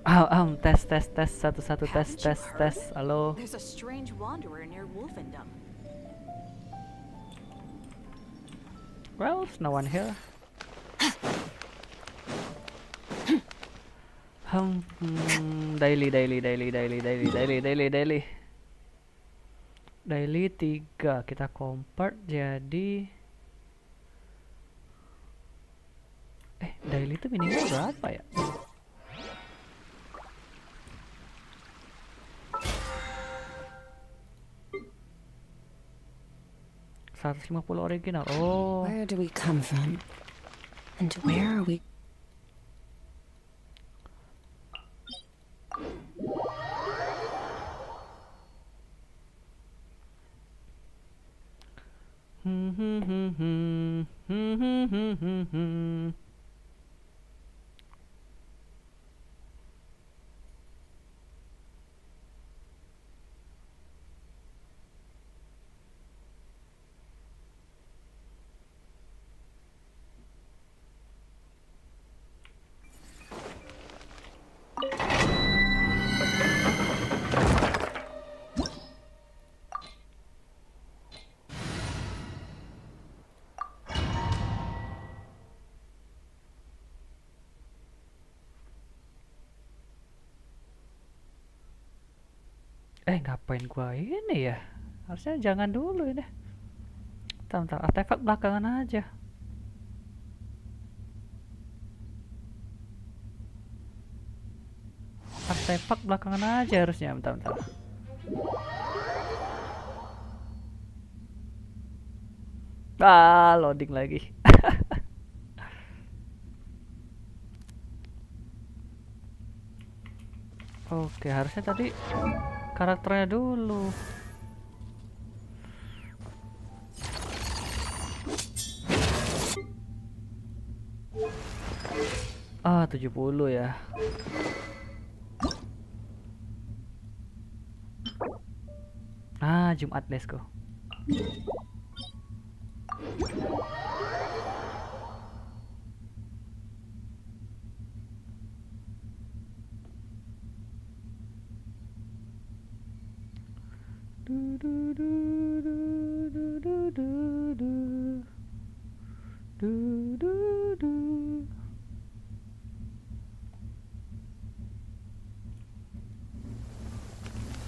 Tes satu tes. Halo. There's a strange wanderer near Wolfendom. Well, there's no one here. Daily. Daily 3 kita convert jadi daily itu minimal berapa ya? 150 original. Oh. Where do we come from? And where are we? Ngapain gua ini ya? Harusnya jangan dulu ini. Bentar, artefak belakangan aja. Artefak belakangan aja harusnya. Bentar. Loading lagi. Oke, harusnya tadi karakternya dulu. Ah, 70 ya. Jumat, let's go.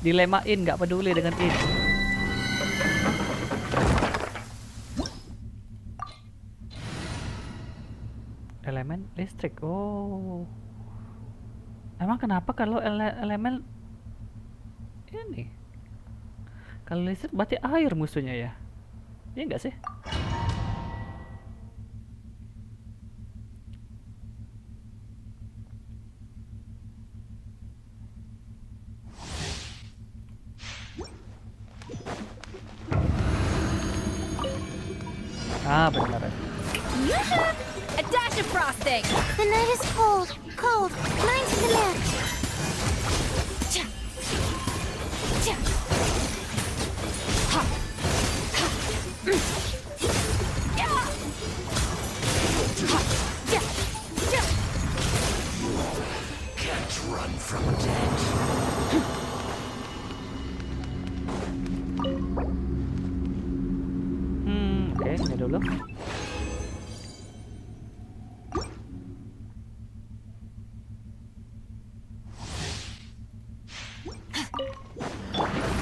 Dilemain, nggak peduli dengan ini. Elemen listrik. Oh, emang kenapa kalau elemen ini? Kalau listrik berarti air musuhnya ya? Iya nggak sih? Benar. A dash of frosting. The night is cold. Mine to the left. Can't run from death. Oke, ini dulu.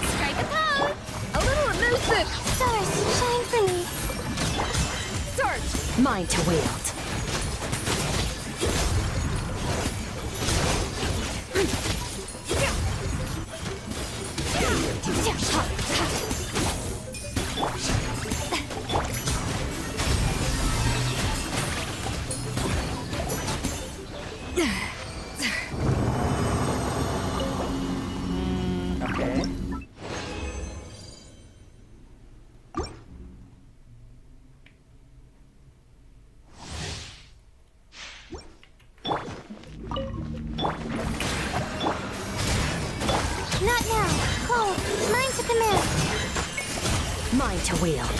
Strike a pose. A little elusive. Stars, shine for me. Search. Mine to wield. Not now. Cold. Mine to command. Mine to wield.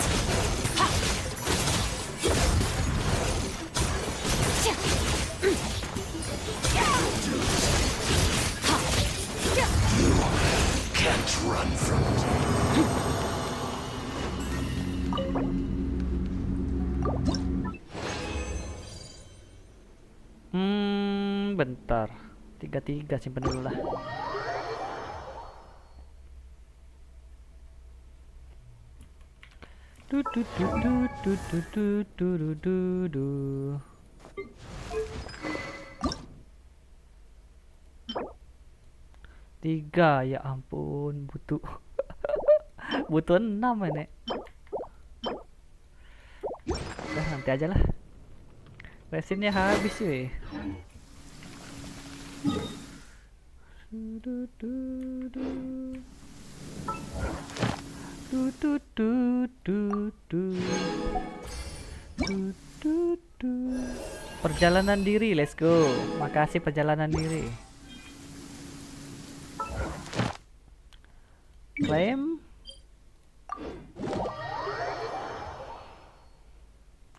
run from death. Bentar. 33 simpen dulu lah. Du du du du du du du du du du du. Tiga, ya ampun, butuh butuh 6 ini. Udah nanti aja lah. Resinnya habis cuy. Du du du. Du du du du du. Du du du. Perjalanan diri, let's go. Makasih perjalanan diri. Claim.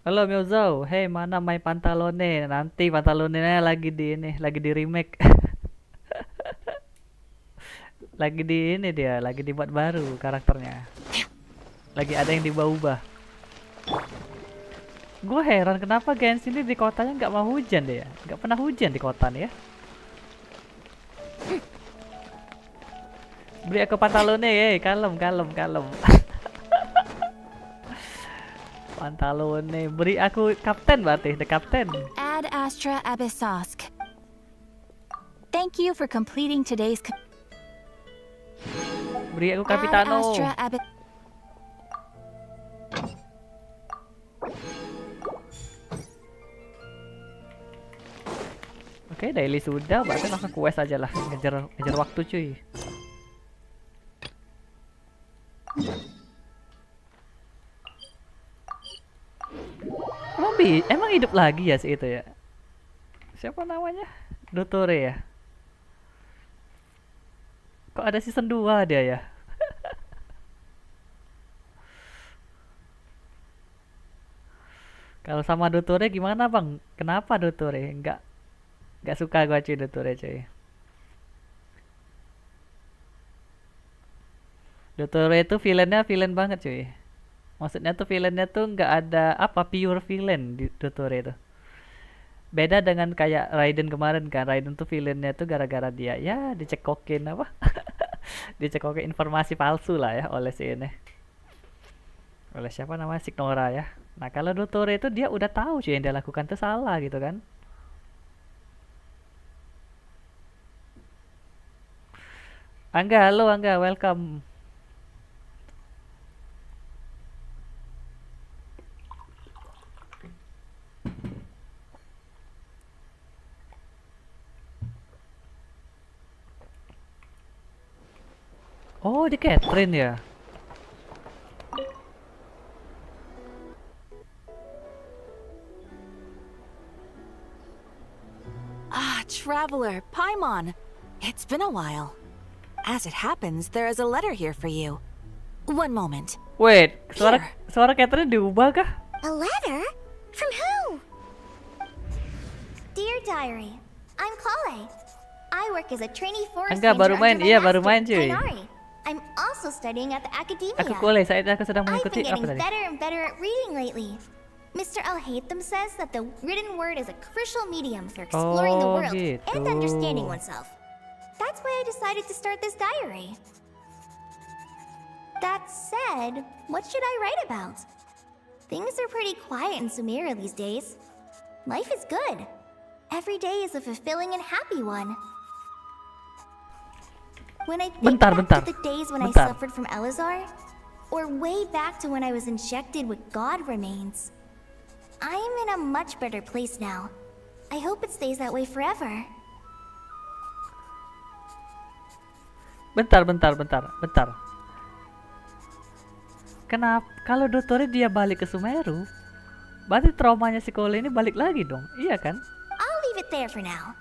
Halo Myozo, hey mana my pantalone? Nanti pantalonenya lagi di ini, lagi di remake. Lagi di ini dia, lagi dibuat baru karakternya. Lagi ada yang diubah-ubah. Gue heran kenapa Genshin ini di kotanya nggak mau hujan deh ya, nggak pernah hujan di kota nih ya. Beri aku pantalone, kalem. Pantalone, beri aku kapten berarti, the captain. Ad Astra Abyssosk. Thank you for completing today's. Beri aku Ad kapitano. Astra Oke, daily sudah, berarti langsung quest aja lah, ngejar waktu cuy. Emang hidup lagi ya si itu ya? Siapa namanya? Dotore ya? Kok ada season 2 dia ya? Kalau sama Dotore gimana bang? Kenapa Dotore? Nggak suka gua cuy Dotore cuy. Dotore itu villain banget cuy. Maksudnya tuh villainnya tuh nggak ada apa pure villain di Trakteer itu. Beda dengan kayak Raiden kemarin kan. Raiden tuh villainnya tuh gara-gara dia ya dicekokin apa? Dicekokin informasi palsu lah ya oleh si ini. Oleh siapa namanya Signora ya. Nah kalau Trakteer itu dia udah tahu cuy yang dia lakukan tuh salah gitu kan. Angga, halo Angga, welcome. Oh, di Catherine ya. Ah, traveler, Paimon. It's been a while. As it happens, there is a letter here for you. One moment. Wait, Here. suara Catherine diubah kah? A letter? From who? Dear Diary, I'm Kale. I work as a trainee forest Enggak, baru ranger main. under my Iya, baru master, main, cuy. Kainari. I'm also studying at the academia. Aku boleh, saat aku sedang I've mengikuti been apa getting tadi? better and better at reading lately. Mr. Al-Haytham says that the written word is a crucial medium for exploring the Oh, world and gitu. understanding oneself. That's why I decided to start this diary. That said, what should I write about? Things are pretty quiet in Sumeria these days. Life is good. Every day is a fulfilling and happy one. When I think Bentar. back to the days when I suffered from Elazar, or way back to when I was injected with God remains, I am in a much better place now. I hope it stays that way forever. Bentar. Kenapa kalau Dotori dia balik ke Sumeru? Berarti traumanya si Cole ini balik lagi dong, iya kan? I'll leave it there for now.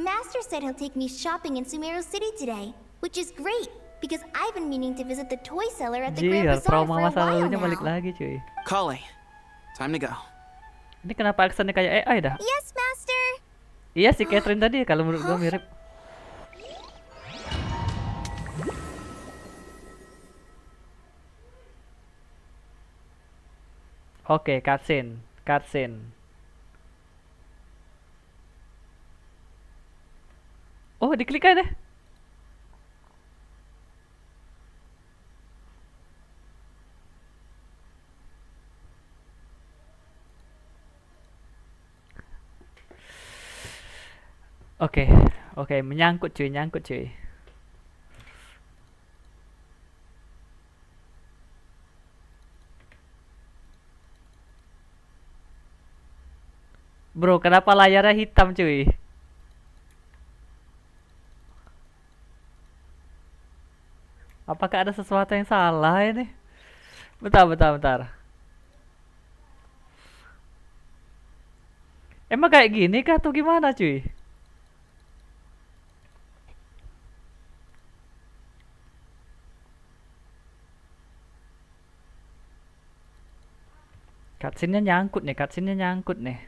Master said he'll take me shopping in Sumeru City today, which is great because I've been meaning to visit the toy seller at the Grand Jir, Bazaar trauma for a masa while lalunya balik now. lagi cuy. Kale, time to go. Ini kenapa aksennya kayak AI dah? Yes, Master. Iya si Catherine tadi kalau menurut gua mirip. Oke, cutscene. Cutscene. Oh, diklik aja deh. Oke, oke, menyangkut cuy, nyangkut cuy. Bro, kenapa layarnya hitam cuy? Apakah ada sesuatu yang salah ini? Bentar, bentar, bentar. Emang kayak gini kah atau gimana cuy? Cutscene-nya nyangkut nih, cutscene-nya nyangkut nih.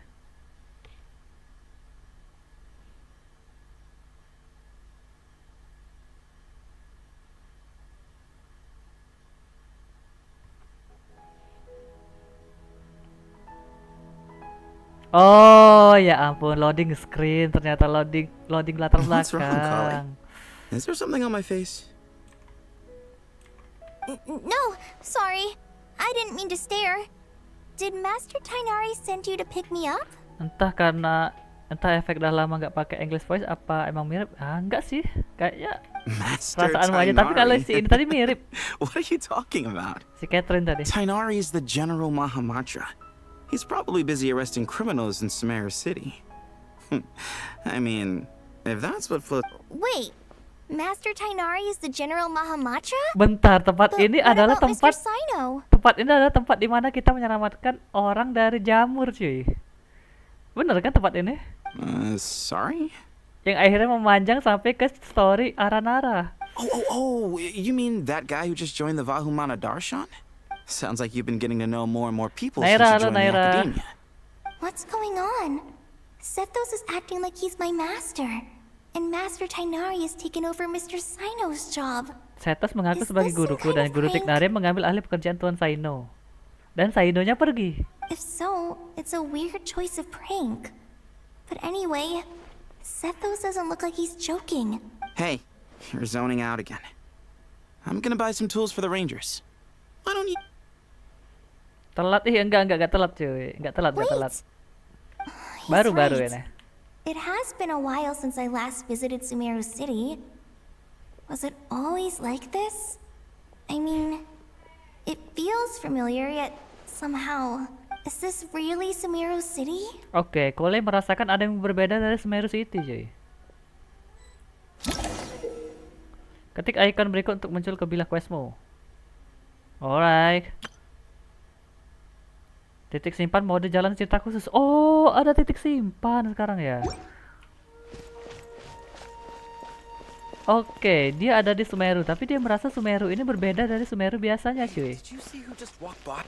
Oh ya ampun, loading screen, ternyata loading latar What's wrong, belakang. Carly? Is there something on my face? No, sorry. I didn't mean to stare. Did Master Tainari send you to pick me up? Entah efek dah lama nggak pakai English voice apa emang mirip? Ah enggak sih, kayaknya Master perasaanmu aja. Tapi kalau Tainari. si ini tadi mirip, What are you talking about? si Catherine tadi. Tainari is the General Mahamatra. He's probably busy arresting criminals in Sumeru City. I mean, if that's what floats... Wait, Master Tainari is the General Mahamatra? Bentar, tempat But ini what adalah about tempat Mr. Sino? tempat di mana kita menyelamatkan orang dari jamur cuy. Bener kan tempat ini? Sorry? Yang akhirnya memanjang sampai ke story Aranara. Oh, you mean that guy who just joined the Vahumana Darshan? Sounds like you've been getting to know more and more people since Naira, you joined the Naira. academia. What's going on? Sethos is acting like he's my master, and Master Tainari has taken over Mr. Sino's job. Setos mengaku Is sebagai this some guruku kind dan of guru prank? Trakteer mengambil alih pekerjaan Tuan Saino. Dan Sainonya pergi. If so, it's a weird choice of prank. But anyway, Sethos doesn't look like he's joking. Hey, you're zoning out again. I'm gonna buy some tools for the Rangers. Why don't you... Telat enggak telat cuy. Enggak telat. He's Baru-baru right. ini. It has been a while since I last visited Sumeru City. Was it always like this? I mean, it feels familiar yet somehow. Is this really Sumeru City? Oke, Kole merasakan ada yang berbeda dari Sumeru City cuy. Ketik icon berikut untuk muncul ke bilah questmu. Alright. Titik simpan mode jalan cerita khusus. Oh, ada titik simpan sekarang ya. Oke, dia ada di Sumeru, tapi dia merasa Sumeru ini berbeda dari Sumeru biasanya, cuy. Did you see who just walked by?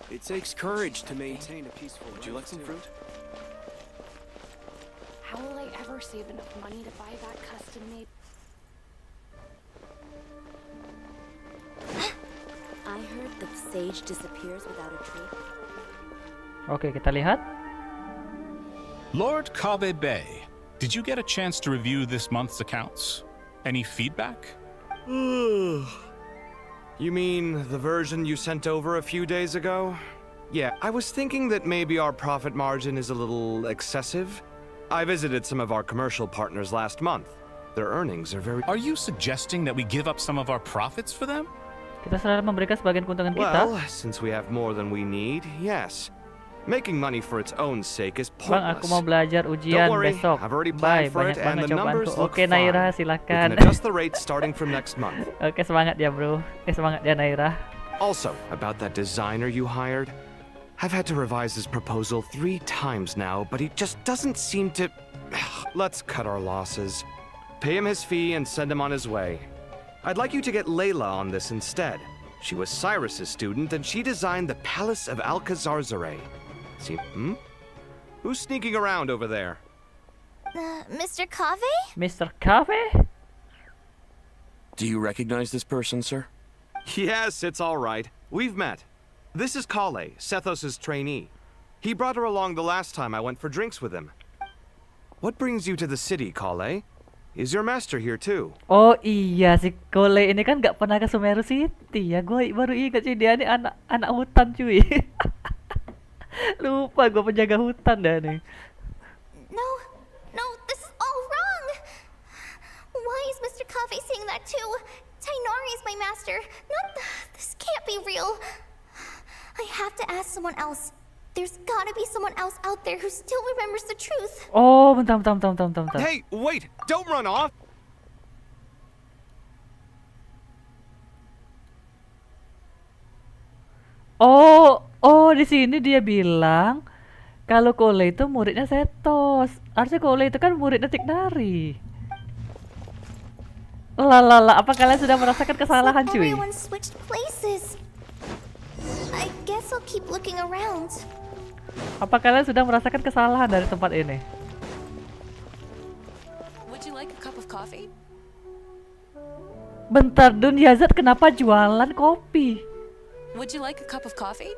It takes courage to maintain a peaceful life. Would you like some fruit? How will I ever save enough money to buy that custom-made? I heard that sage disappears without a tree. Oke, kita lihat. Lord Kabe Bay, did you get a chance to review this month's accounts? Any feedback? You mean the version you sent over a few days ago? Yeah, I was thinking that maybe our profit margin is a little excessive. I visited some of our commercial partners last month. Their earnings are very... Are you suggesting that we give up some of our profits for them? Kita sudah memberikan sebagian keuntungan kita. Well, since we have more than we need, yes. Making money for its own sake is Bang, aku mau pointless. belajar ujian Don't worry, besok. I've already Bye, planned for banyak it and banget the cobaanku. numbers look Oke, fine. Naira, We silakan. can adjust the rates starting from next month. Oke, semangat ya, bro. Semangat ya, Naira. Also, about that designer you hired, I've had to revise his proposal 3 times now, but he just doesn't seem to... Let's cut our losses. Pay him his fee and send him on his way. I'd like you to get Layla on this instead. She was Cyrus's student, and she designed the Palace of Alcazarzare. See, Who's sneaking around over there? Mr. Kave? Mr. Cafe? Do you recognize this person, sir? Yes, it's all right. We've met. This is Kale, Sethos' trainee. He brought her along the last time I went for drinks with him. What brings you to the city, Kale? Is your master here too? Oh iya, si Kole ini kan nggak pernah ke Sumeru City ya. Gue baru ingat sih dia ini anak hutan cuy. Lupa gue penjaga hutan dah nih. No, no, this is all wrong. Why is Mr. Kave saying that too? Tainari is my master. This can't be real. I have to ask someone else. There's gotta be someone else out there who still remembers the truth. Oh, bentar. Hey, wait! Don't run off! Oh, di sini dia bilang kalau Kole itu muridnya Setos. Harusnya Kole itu kan muridnya Tiknari. Lalala, apa kalian sudah merasakan kesalahan It's like cuy? everyone switched places. I guess I'll keep looking around. Apa kalian sudah merasakan kesalahan dari tempat ini? Would you like a cup of coffee? Bentar, Dun Yazat kenapa jualan kopi? Would you like a cup of coffee?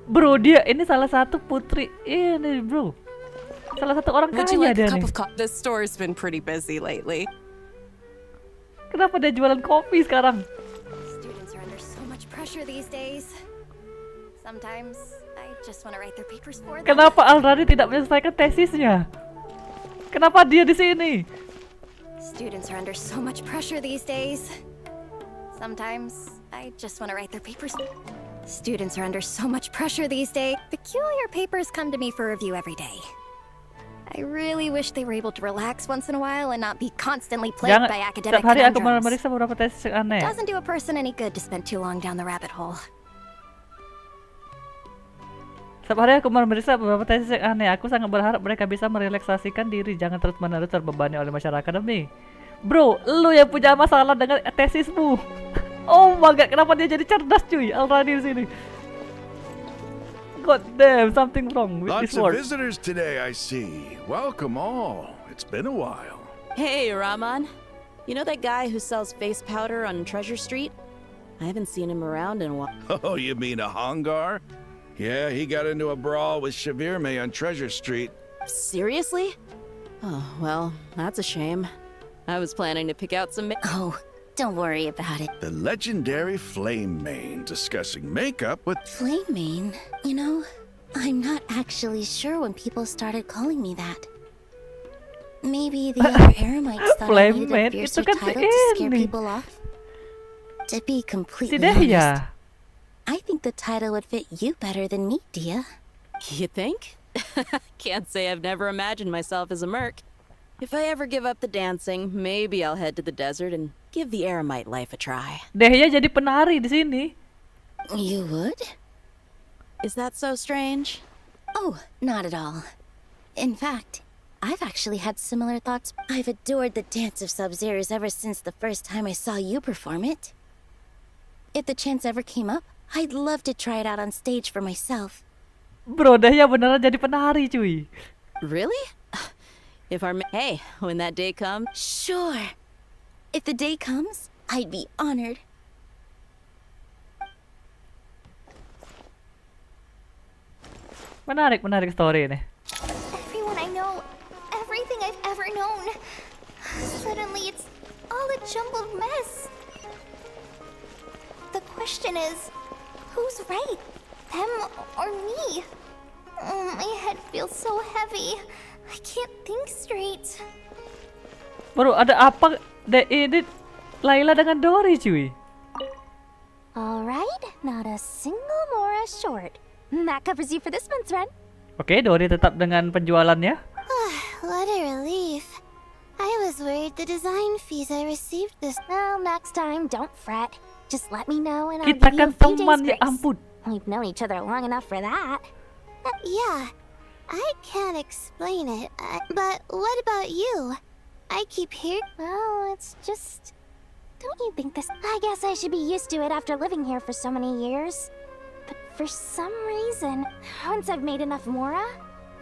Bro, dia ini salah satu putri ini, bro. Salah satu orang Would you kaya like a dia cup nih. of coffee? The store's been pretty busy lately. Kenapa dia jualan kopi sekarang? Students are under so much pressure these days. Sometimes I just want to write their papers for them. Kenapa Alrani tidak menyelesaikan tesisnya? Kenapa dia di sini? Students are under so much pressure these days. Sometimes I just want to write their papers. Students are under so much pressure these days. Peculiar papers come to me for review every day. I really wish they were able to relax once in a while and not be constantly plagued by academic setiap hari aku conundrums. meriksa beberapa tesis yang aneh. Doesn't do a person any good to spend too long down the rabbit hole. Setiap hari aku memeriksa beberapa tesis yang aneh. Aku sangat berharap mereka bisa merelaksasikan diri, jangan terus-menerus terbebani oleh masyarakat akademik. Bro, lu yang punya masalah dengan tesismu. Oh my god, kenapa dia jadi cerdas cuy? Alrani di sini. God damn, something wrong with this Lots of word. visitors today, I see. Welcome all. It's been a while. Hey, Rahman. You know that guy who sells face powder on Treasure Street? I haven't seen him around in a while. Oh, you mean a Hongar? Yeah, he got into a brawl with Shavirme on Treasure Street. Seriously? Oh, well, that's a shame. I was planning to pick out some. Oh, don't worry about it. The legendary Flame Mane discussing makeup with... Flame Mane? You know, I'm not actually sure when people started calling me that. Maybe the other Eremites thought I Flame needed a Mane, fiercer itu kan title to scare ini. people off. To be Si completely Dehya. honest, I think the title would fit you better than me, Dia. You think? Can't say I've never imagined myself as a merc. If I ever give up the dancing, maybe I'll head to the desert and give the eremite life a try. Dehya jadi penari di sini. You would? Is that so strange? Oh, not at all. In fact, I've actually had similar thoughts. I've adored the dance of Sub-Zeros ever since the first time I saw you perform it. If the chance ever came up, I'd love to try it out on stage for myself. Bro, Dehya beneran jadi penari cuy. Really? Hey, when that day comes. Sure. If the day comes, I'd be honored. Menarik story ini. Everyone I know, everything I've ever known. Suddenly it's all a jumbled mess. The question is, who's right? Them or me? My head feels so heavy. I can't think straight. Bro, ada apa? Ini Layla dengan Dori cuy. Alright, not a single Mora short. That covers you for this month's rent. Oke, Dori tetap dengan penjualannya. What a relief. I was worried the design fees I received this... Well, next time, don't fret. Just let me know and I'll Kita give you kan a few teman, days ya grace. ampun. We've known each other long enough for that. Yeah, I can't explain it, but what about you? I keep hearing... Well, it's just... Don't you think this... I guess I should be used to it after living here for so many years. But for some reason, once I've made enough Mora,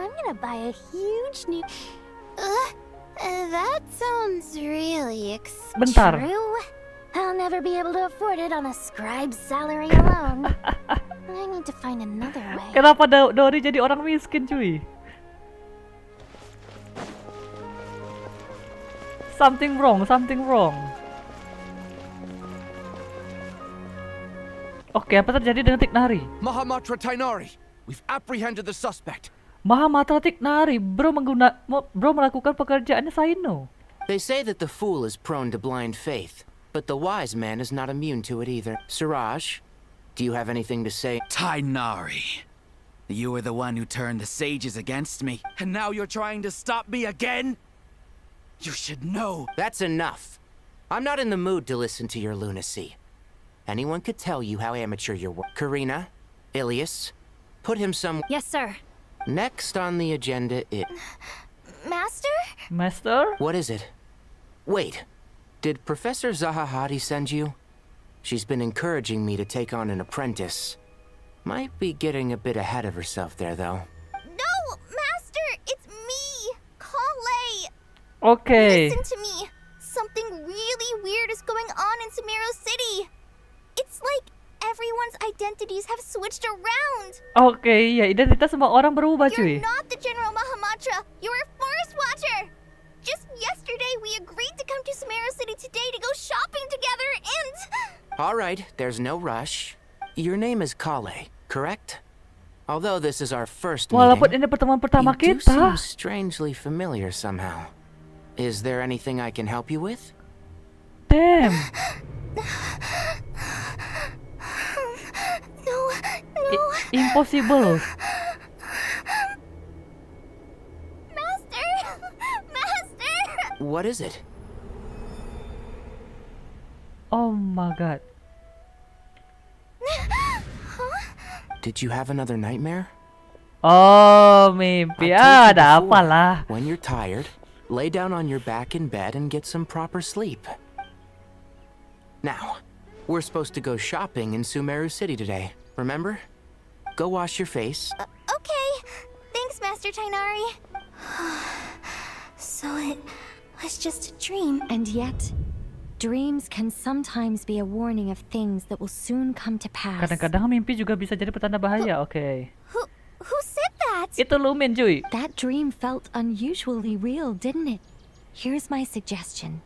I'm gonna buy a huge new... That sounds really Bentar. True. I'll never be able to afford it on a scribe's salary alone. I need to find another way. Kenapa Dori jadi orang miskin, cuy? Something wrong, something wrong. Oke, apa terjadi dengan Tiknari? Mahamatra Tainari, we've apprehended the suspect. Mahamatra Tiknari, bro melakukan pekerjaannya Saino. They say that the fool is prone to blind faith, but the wise man is not immune to it either. Suraj, do you have anything to say? Tainari, you were the one who turned the sages against me, and now you're trying to stop me again? You should know. That's enough. I'm not in the mood to listen to your lunacy. Anyone could tell you how amateur your work. Karina, Ilias, put him some. Yes, sir. Next on the agenda is. Master? Master? What is it? Wait, did Professor Zahahati send you? She's been encouraging me to take on an apprentice. Might be getting a bit ahead of herself there, though. No, Master! It's me! Kale! Okay. Listen to me! Something really weird is going on in Sumeru City! It's like everyone's identities have switched around! Oke, ya identitas semua orang berubah, cuy. You're not the General Mahamatra! You're a forest watcher! Just yesterday we agreed to come to Sumeru City today to go shopping together and... Alright, there's no rush. Your name is Kale, correct? Although this is our first Walaupun meeting, ini pertemuan pertama you do seem kita. strangely familiar somehow. Is there anything I can help you with? Damn. No. Impossible. Master! What is it? Oh my god. Did you have another nightmare? Oh, mimpi. I told you Ada before, apalah. When you're tired, lay down on your back in bed and get some proper sleep. Now, we're supposed to go shopping in Sumeru City today, remember? Go wash your face. Okay. Thanks, Master Tainari. So it was just a dream. And yet, dreams can sometimes be a warning of things that will soon come to pass. Kadang-kadang mimpi juga bisa jadi petanda bahaya. Oke. Who said that? Itu Lumin, cuy. That dream felt unusually real, didn't it? Here's my suggestion.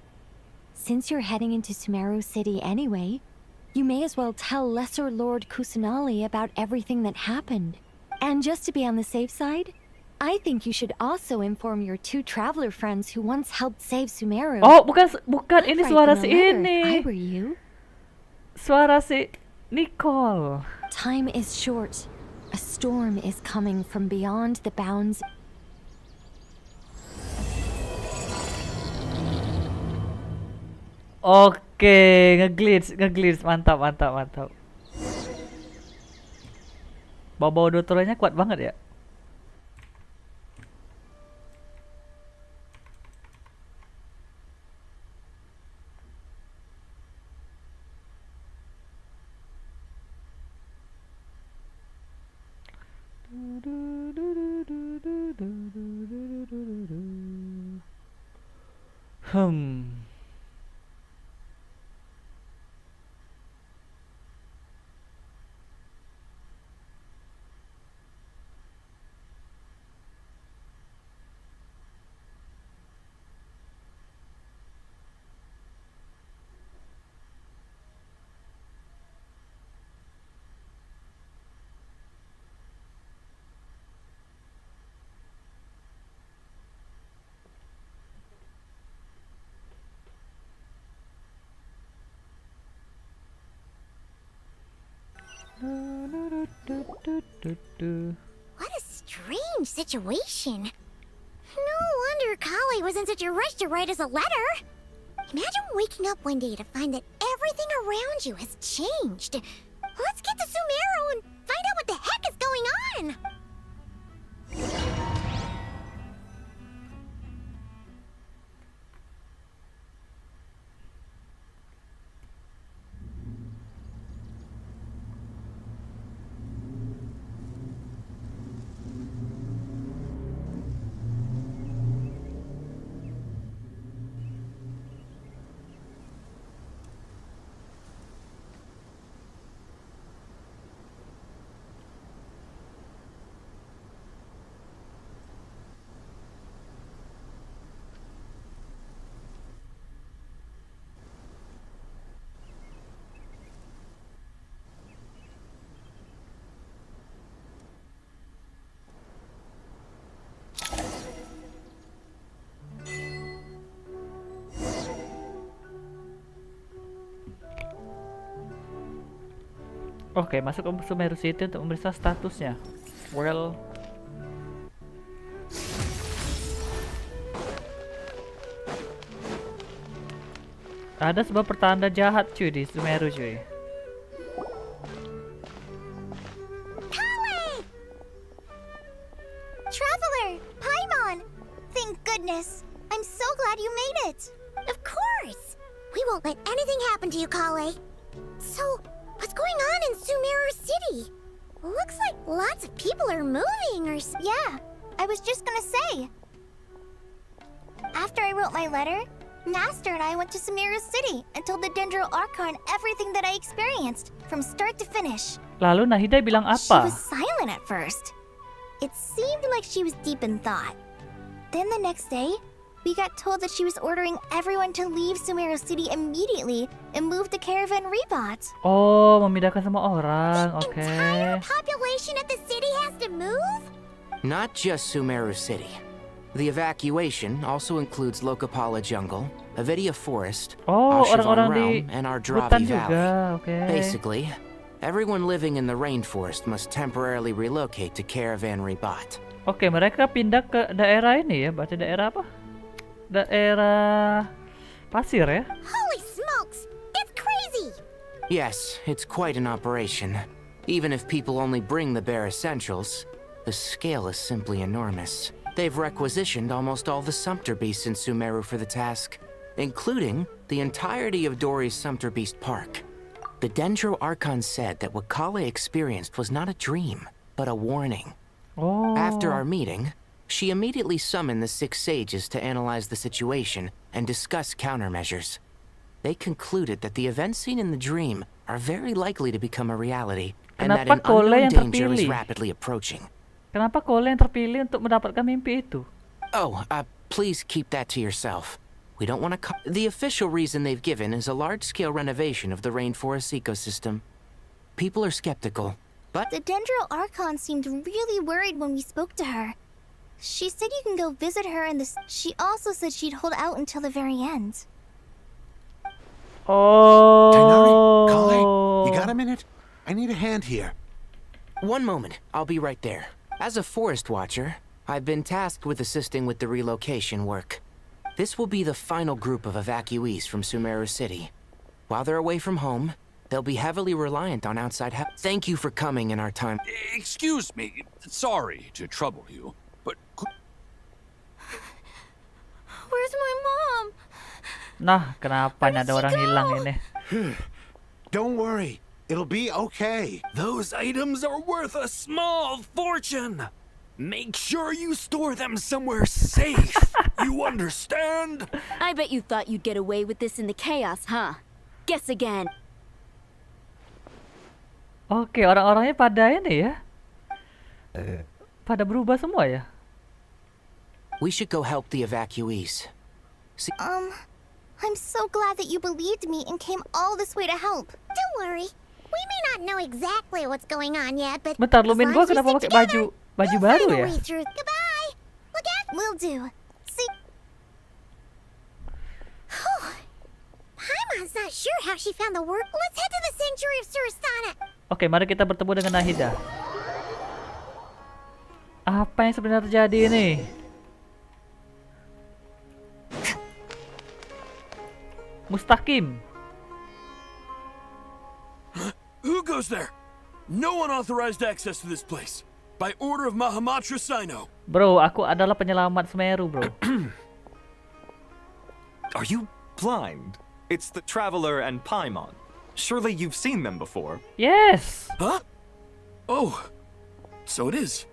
Since you're heading into Sumeru City anyway, you may as well tell Lesser Lord Kusanali about everything that happened. And just to be on the safe side, I think you should also inform your two traveler friends who once helped save Sumeru. Oh, bukan ini I'd suara write si them a letter if ini. I were you. Suara si Nicole. Time is short. A storm is coming from beyond the bounds. Oke, ngeglitch, mantap. Bau-bau dotornya kuat banget ya. What a strange situation. No wonder Kale was in such a rush to write us a letter. Imagine waking up one day to find that everything around you has changed. Let's get to Sumeru and find out what the heck is going on. Oke, masuk ke Sumeru City untuk memeriksa statusnya. Well, ada sebuah pertanda jahat cuy di Sumeru cuy. Traveler! Paimon! Thank goodness! I'm so glad you made it! Of course! We won't let anything happen to you, Kale. So, what's going on in Sumeru City? Looks like lots of people are moving or Yeah, I was just gonna say. After I wrote my letter, Master and I went to Sumeru City and told the Dendro Archon everything that I experienced, from start to finish. Lalu Nahida bilang She was apa? silent at first. It seemed like she was deep in thought. Then the next day, we got told that she was ordering everyone to leave Sumeru City immediately and move to Caravan Rebot. Oh, memindahkan semua orang. Oke. population of the city has to move? Not just Sumeru City. The evacuation also includes Lokapala Jungle, Avidia Forest, Oh, Ashevon orang-orang di Realm, and our hutan Drabi juga. Valley. Oke. Basically, everyone living in the rainforest must temporarily relocate to Caravan Rebot. Oke, mereka pindah ke daerah ini ya. Berarti daerah apa? Daerah pasir ya. Holy smokes! It's crazy! Yes, it's quite an operation. Even if people only bring the bare essentials, the scale is simply enormous. They've requisitioned almost all the Sumpter Beasts in Sumeru for the task, including the entirety of Dori's Sumpter Beast Park. The Dendro Archon said that what Kale experienced was not a dream, but a warning. Oh. After our meeting, she immediately summoned the 6 sages to analyze the situation and discuss countermeasures. They concluded that the events seen in the dream are very likely to become a reality, and that an Kenapa Kole unknown yang danger is terpilih? rapidly approaching. Kenapa Kole yang terpilih untuk mendapatkan mimpi itu? Oh, please keep that to yourself. We don't want to. The official reason they've given is a large-scale renovation of the rainforest ecosystem. People are skeptical, but The Dendro Archon seemed really worried when we spoke to her. She said you can go visit her in this. She also said she'd hold out until the very end. Oh. Kale, you got a minute? I need a hand here. one moment, I'll be right there. As a forest watcher, I've been tasked with assisting with the relocation work. This will be the final group of evacuees from Sumeru City. While they're away from home, they'll be heavily reliant on outside help. Thank you for coming in our time. Excuse me. Sorry to trouble you, but Where's my mom? Nah, kenapa ada orang hilang ini? Don't worry. It'll be okay. Those items are worth a small fortune. Make sure you store them somewhere safe. You understand? I bet you thought you'd get away with this in the chaos, huh? Guess again. Oke, orang-orangnya pada ini ya. Pada berubah semua ya. We should go help the evacuees. I'm so glad that you believed me and came all this way to help. Don't worry. We may not know exactly what's going on yet, but Bentar, Lumin as long gua as we kenapa stick pakai together, baju we'll baru find a ya? way through. Goodbye. Look out. Will do. See, Paimon's not sure how she found the word. Let's head to the sanctuary of Surasana. Oke, mari kita bertemu dengan Nahida. Apa yang sebenarnya terjadi ini? Mustaqim. Who goes there? No one authorized access to this place. By order of Mahamatra Sino. Bro, aku adalah penyelamat Sumeru, bro. Are you blind? It's the Traveler and Paimon. Surely you've seen them before. Yes! Huh? Oh, so it is.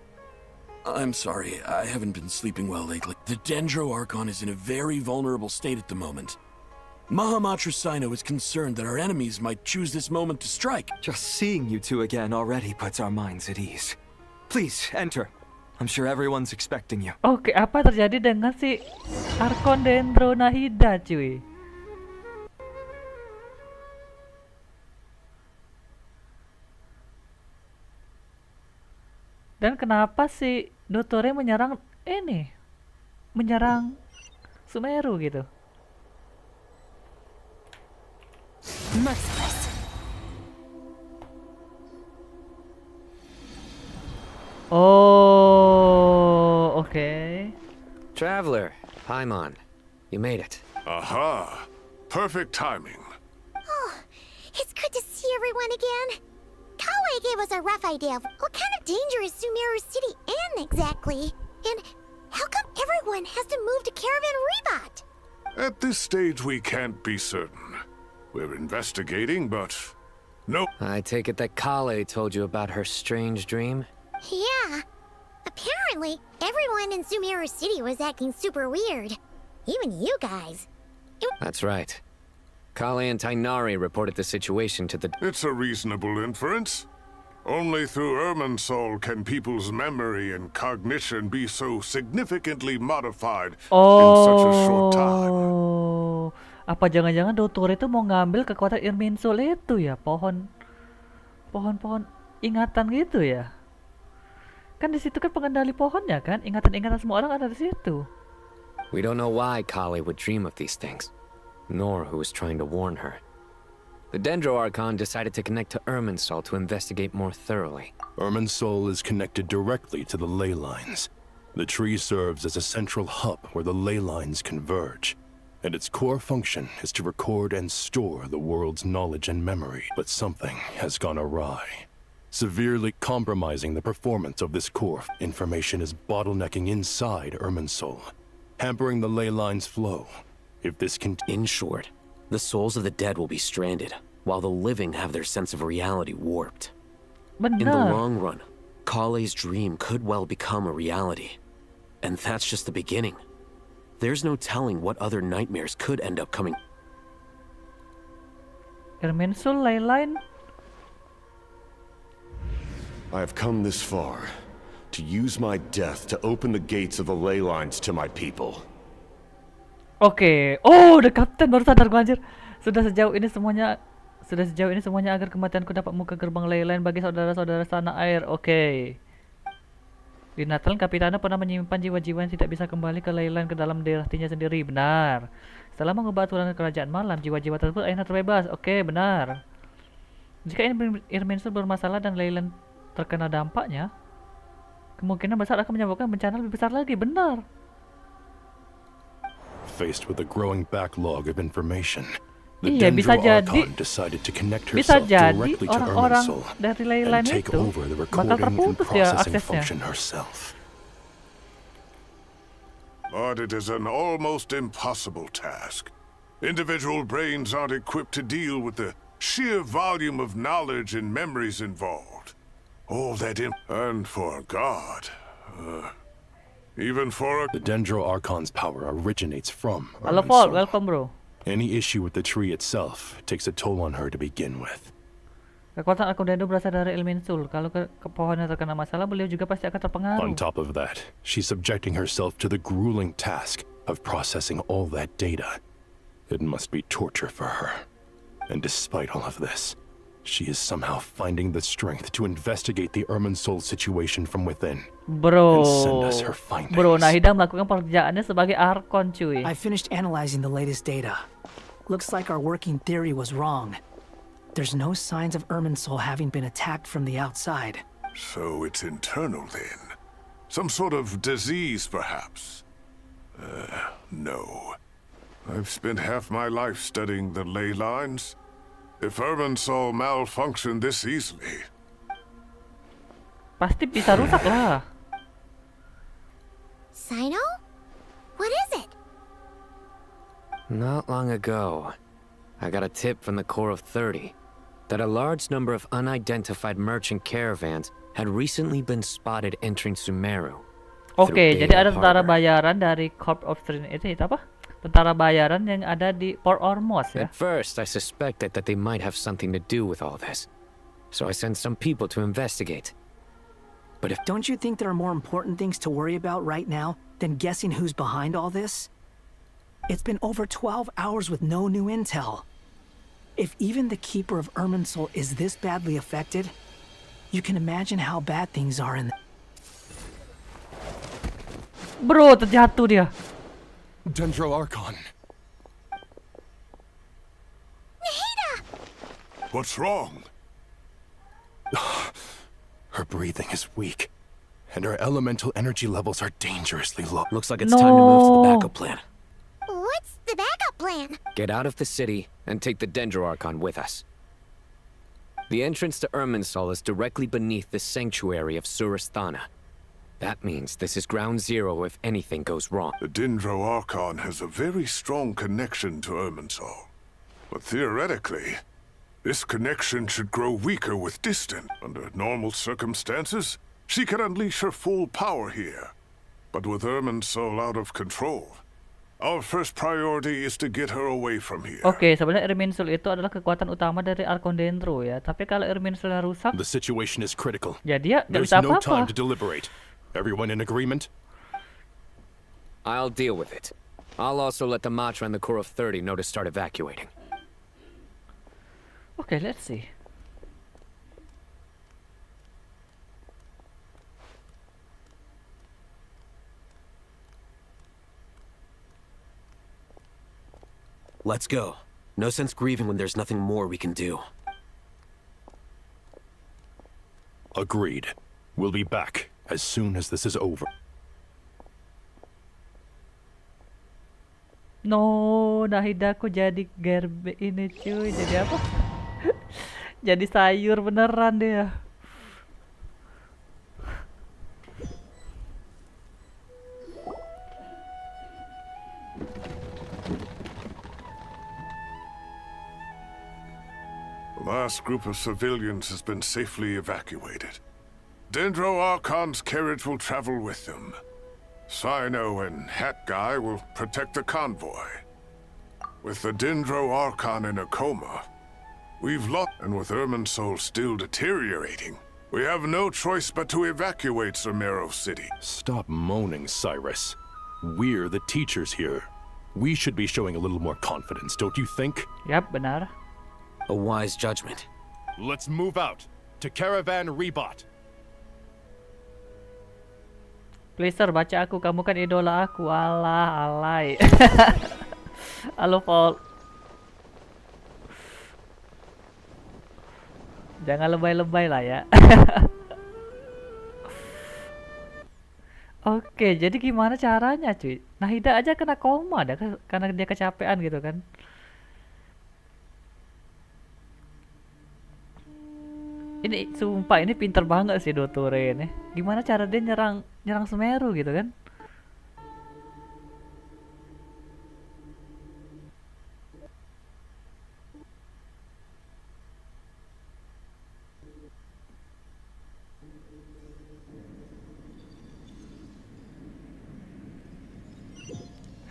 I'm sorry, I haven't been sleeping well lately. The Dendro Archon is in a very vulnerable state at the moment. Mahamatra Sino is concerned that our enemies might choose this moment to strike. Just seeing you two again already puts our minds at ease. Please, enter. I'm sure everyone's expecting you. Oke, apa terjadi dengan si Archon Dendro Nahida, cuy? Dan kenapa si Dottore menyerang ini? Menyerang Sumeru gitu. Merciless. Oh, oke. Traveler, Paimon, you made it. Aha! Perfect timing. Oh, it's good to see everyone again. Kawaii gave us a rough idea of what kind of danger is Sumeru City in exactly. And how come everyone has to move to Caravan Rebot? At this stage, we can't be certain. We're investigating, but no. I take it that Kale told you about her strange dream? Yeah. Apparently, everyone in Sumeru City was acting super weird. Even you guys. That's right. Kale and Tainari reported the situation to the... It's a reasonable inference. Only through Irminsul can people's memory and cognition be so significantly modified in such a short time. Oh, apa jangan-jangan Dokter itu mau ngambil kekuatan Irminsul itu ya, pohon ingatan gitu ya? Kan di situ kan pengendali pohonnya kan, ingatan-ingatan semua orang ada di situ. We don't know why Kale would dream of these things, nor who was trying to warn her. The Dendro Archon decided to connect to Irminsul to investigate more thoroughly. Irminsul is connected directly to the ley lines. The tree serves as a central hub where the ley lines converge, and its core function is to record and store the world's knowledge and memory. But something has gone awry, severely compromising the performance of this core. Information is bottlenecking inside Irminsul, hampering the ley lines' flow. If this can... In short, the souls of the dead will be stranded, while the living have their sense of reality warped. In the long run, Kale's dream could well become a reality. And that's just the beginning. There's no telling what other nightmares could end up coming. Irminsul ley line. I have come this far to use my death to open the gates of the ley lines to my people. Oke. Oh, the Captain baru sadar gua anjir. Sudah sejauh ini semuanya agar kematianku dapat membuka gerbang ley line bagi saudara-saudara tanah air. Oke. Di Natal, Kapitana pernah menyimpan jiwa-jiwa yang tidak bisa kembali ke ley line ke dalam daerah hatinya sendiri. Benar. Setelah mengubah aturan kerajaan malam, jiwa-jiwa tersebut akhirnya terbebas. Oke, benar. Jika Irminsul bermasalah dan ley line terkena dampaknya, kemungkinan besar akan menyebabkan bencana lebih besar lagi. Benar. Faced with a growing backlog of information, the iya, bisa Dendro jadi Archon decided to connect herself directly to orang-orang Irminsul dari ley and line take itu over the bakal recording and terputus ya processing aksesnya. function herself. But it is an almost impossible task. Individual brains aren't equipped to deal with the sheer volume of knowledge and memories involved. All that and for God, even for the Dendro Archon's power originates from Halo Paul, Irminsul. welcome bro. Any issue with the tree itself takes a toll on her to begin with. Kekuatan Arkondendo berasal dari Irminsul. Kalau ke pohonnya terkena masalah, beliau juga pasti akan terpengaruh. On top of that, she's subjecting herself to the grueling task of processing all that data. It must be torture for her. And despite all of this, she is somehow finding the strength to investigate the Irminsul situation from within. Bro, and send us her findings. Bro, Nahida melakukan pekerjaannya sebagai Archon, cuy. I finished analyzing the latest data. Looks like our working theory was wrong. There's no signs of Irminsul having been attacked from the outside. So it's internal then? Some sort of disease, perhaps? No. I've spent half my life studying the ley lines. If Irminsul malfunctioned this easily... Pasti bisa rusak lah. Sino? What is it? Not long ago, I got a tip from the Core of 30 that a large number of unidentified merchant caravans had recently been spotted entering Sumeru. Oke, jadi ada tentara bayaran dari Corp of 30 itu apa? Tentara bayaran yang ada di Port Ormos ya. At first, I suspected that they might have something to do with all this, so I sent some people to investigate. But if don't you think there are more important things to worry about right now than guessing who's behind all this? It's been over 12 hours with no new intel. If even the Keeper of Irminsul is this badly affected, you can imagine how bad things are in... Bro, terjatuh dia. Dendro Archon. Nahida! What's wrong? Her breathing is weak, and her elemental energy levels are dangerously low. Looks like it's time to move to the backup plan. What's the backup plan? Get out of the city and take the Dendro Archon with us. The entrance to Irminsul is directly beneath the sanctuary of Surasthana. That means this is ground zero if anything goes wrong. The Dendro Archon has a very strong connection to Irminsul. But theoretically, this connection should grow weaker with distance. Under normal circumstances, she can unleash her full power here. But with Irminsul out of control, our first priority is to get her away from here. Oke, sebenarnya Irminsul itu adalah kekuatan utama dari Archon Dendro ya. Tapi kalau Irminsulnya rusak, The situation is critical. ya dia nggak There's bisa no time apa-apa. to deliberate. Everyone in agreement? I'll deal with it. I'll also let the Matra and the Core of 30 know to start evacuating. Okay, let's see. Let's go. No sense grieving when there's nothing more we can do. Agreed. We'll be back as soon as this is over. No, Nahidaku jadi gerbe ini cuy. Jadi apa? Jadi sayur beneran dia. The last group of civilians has been safely evacuated. Dendro Archon's carriage will travel with them. Sino and Hat Guy will protect the convoy. With the Dendro Archon in a coma, we've lost, and with Irminsul still deteriorating, we have no choice but to evacuate Sumeru City. Stop moaning, Cyrus. We're the teachers here. We should be showing a little more confidence, don't you think? Yap, benar. A wise judgment. Let's move out to Caravan Rebot. Please sir, baca aku. Kamu kan idola aku. Alah, alay. Halo, Paul. Jangan lebay-lebay lah ya. Oke, jadi gimana caranya cuy? Nahida aja kena koma dah karena dia kecapean gitu kan. Ini sumpah ini pinter banget sih Dotore ini. Gimana cara dia nyerang Sumeru gitu kan?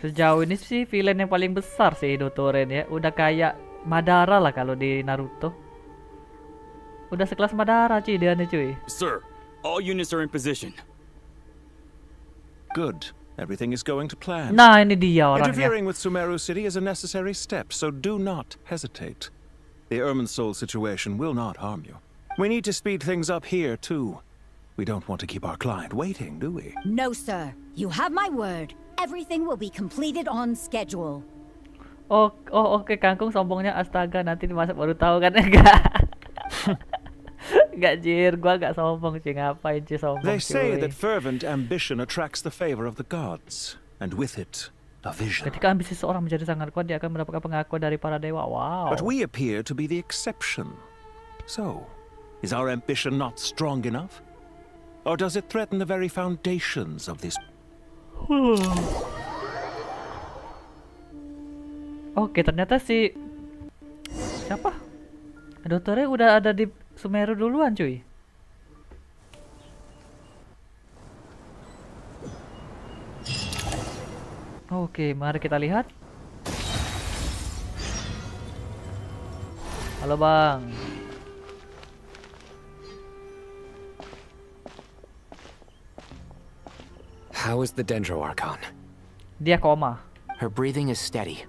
Sejauh ini sih villain yang paling besar sih Dotore ya. Udah kayak Madara lah kalau di Naruto. Udah sekelas Madara cuy dia nih cuy. Sir, all units are in position. Good. Everything is going to plan. Nah, ini dia orangnya. Interfering with Sumeru City is a necessary step, so do not hesitate. The Irminsul situation will not harm you. We need to speed things up here, too. We don't want to keep our client waiting, do we? No, sir. You have my word. Everything will be completed on schedule. Oke, Kangkung sombongnya astaga, nanti dimasak baru tahu kan. Enggak. Enggak jir, gua enggak sombong cuy, ngapain cuy sombong They say cuy. that fervent ambition attracts the favor of the gods, and with it, a vision. Ketika ambisi seorang menjadi sangat kuat, dia akan mendapatkan pengakuan dari para dewa. Wow. But we appear to be the exception. So, is our ambition not strong enough? Or does it threaten the very foundations of this? Oke, ternyata si siapa? Dokternya udah ada di Sumeru duluan, cuy. Oke, mari kita lihat. Halo, Bang. How is the Dendro Archon? Dia koma. Her breathing is steady.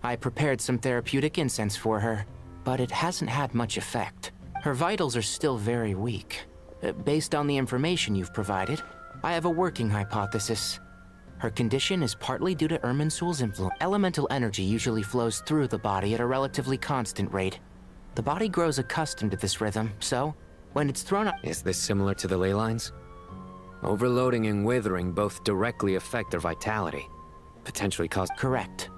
I prepared some therapeutic incense for her, but it hasn't had much effect. Her vitals are still very weak. Based on the information you've provided, I have a working hypothesis. Her condition is partly due to Irminsul's influence. Elemental energy usually flows through the body at a relatively constant rate. The body grows accustomed to this rhythm, so when it's thrown up... Is this similar to the ley lines? Overloading and withering both directly affect their vitality, potentially cause... Correct.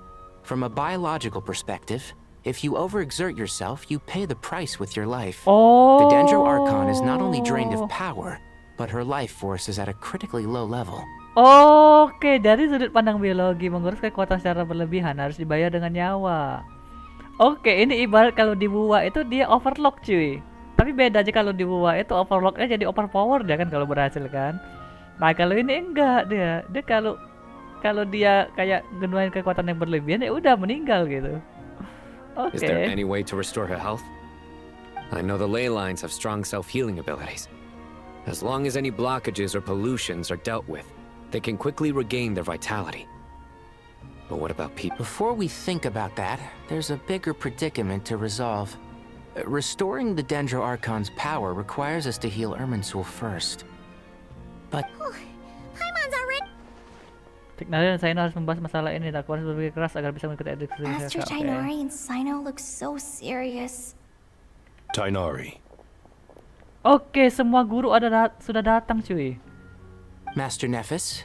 From a biological perspective, if you overexert yourself, you pay the price with your life. Oh. The Dendro Archon is not only drained of power, but her life force is at a critically low level. Oke, dari sudut pandang biologi, mengurus kekuatan secara berlebihan harus dibayar dengan nyawa. Oke, ini ibarat kalau di Wuwa itu dia overlock cuy. Tapi beda aja kalau di Wuwa itu overlocknya jadi overpower dia kan kalau berhasil kan. Nah kalau ini enggak dia kalau dia kayak genuin kekuatan yang berlebihan ya udah meninggal gitu. Is there any way to restore her health? I know the ley lines have strong self-healing abilities. As long as any blockages or pollutions are dealt with, they can quickly regain their vitality. But what about people? Before we think about that, there's a bigger predicament to resolve. Restoring the Dendro Archon's power requires us to heal Irminsul first. But... Paimon's already... Tighnari dan Saino harus membahas masalah ini. Aku harus berpikir keras agar bisa mengikuti edukasi. Master Tighnari and Saino look so serious. Tighnari. Oke, semua guru sudah datang cuy. Master Nephis,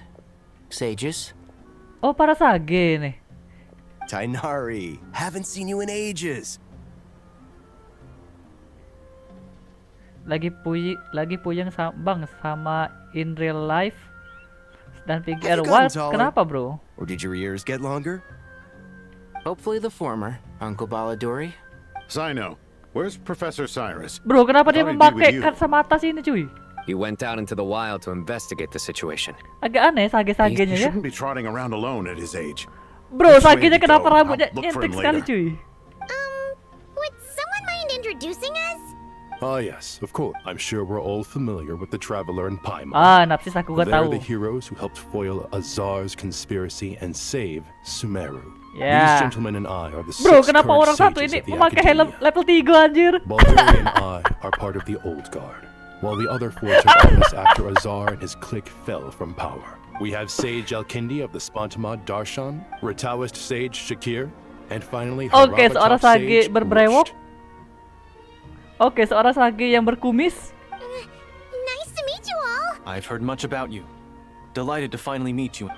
sages. Oh, para sage nih. Tighnari, haven't seen you in ages. Lagi puyeng sama in real life dan pikir kenapa bro? Or did your ears get longer? Hopefully the former, Uncle Baladuri. Saino, where's Professor Cyrus? Bro, kenapa dia memakai kacamata sini cuy? He went out into the wild to investigate the situation. Agak aneh sage-sagenya ya. He shouldn't be trotting around alone at his age. Bro, sagenya kenapa rambutnya nyentik sekali cuy? Would someone mind introducing us? Ah yes, of course. I'm sure we're all familiar with the Traveler and Paimon. Ah, napsis aku gak They're tahu. the heroes who helped foil Azar's conspiracy and save Sumeru. Yeah. These gentlemen and I are the Bro, six kenapa current orang satu sages ini of the memakai helm Academia. level 3 anjir? Baldur and I are part of the Old Guard, while the other four took office after Azar and his clique fell from power. We have Sage Alkindi of the Spontamod Darshan, Ritaoist Sage Shakir, and finally Oke, Harap seorang sage Sage berbrewok. Oke, seorang sage yang berkumis. Nice to meet you all. I've heard much about you. Delighted to finally meet you.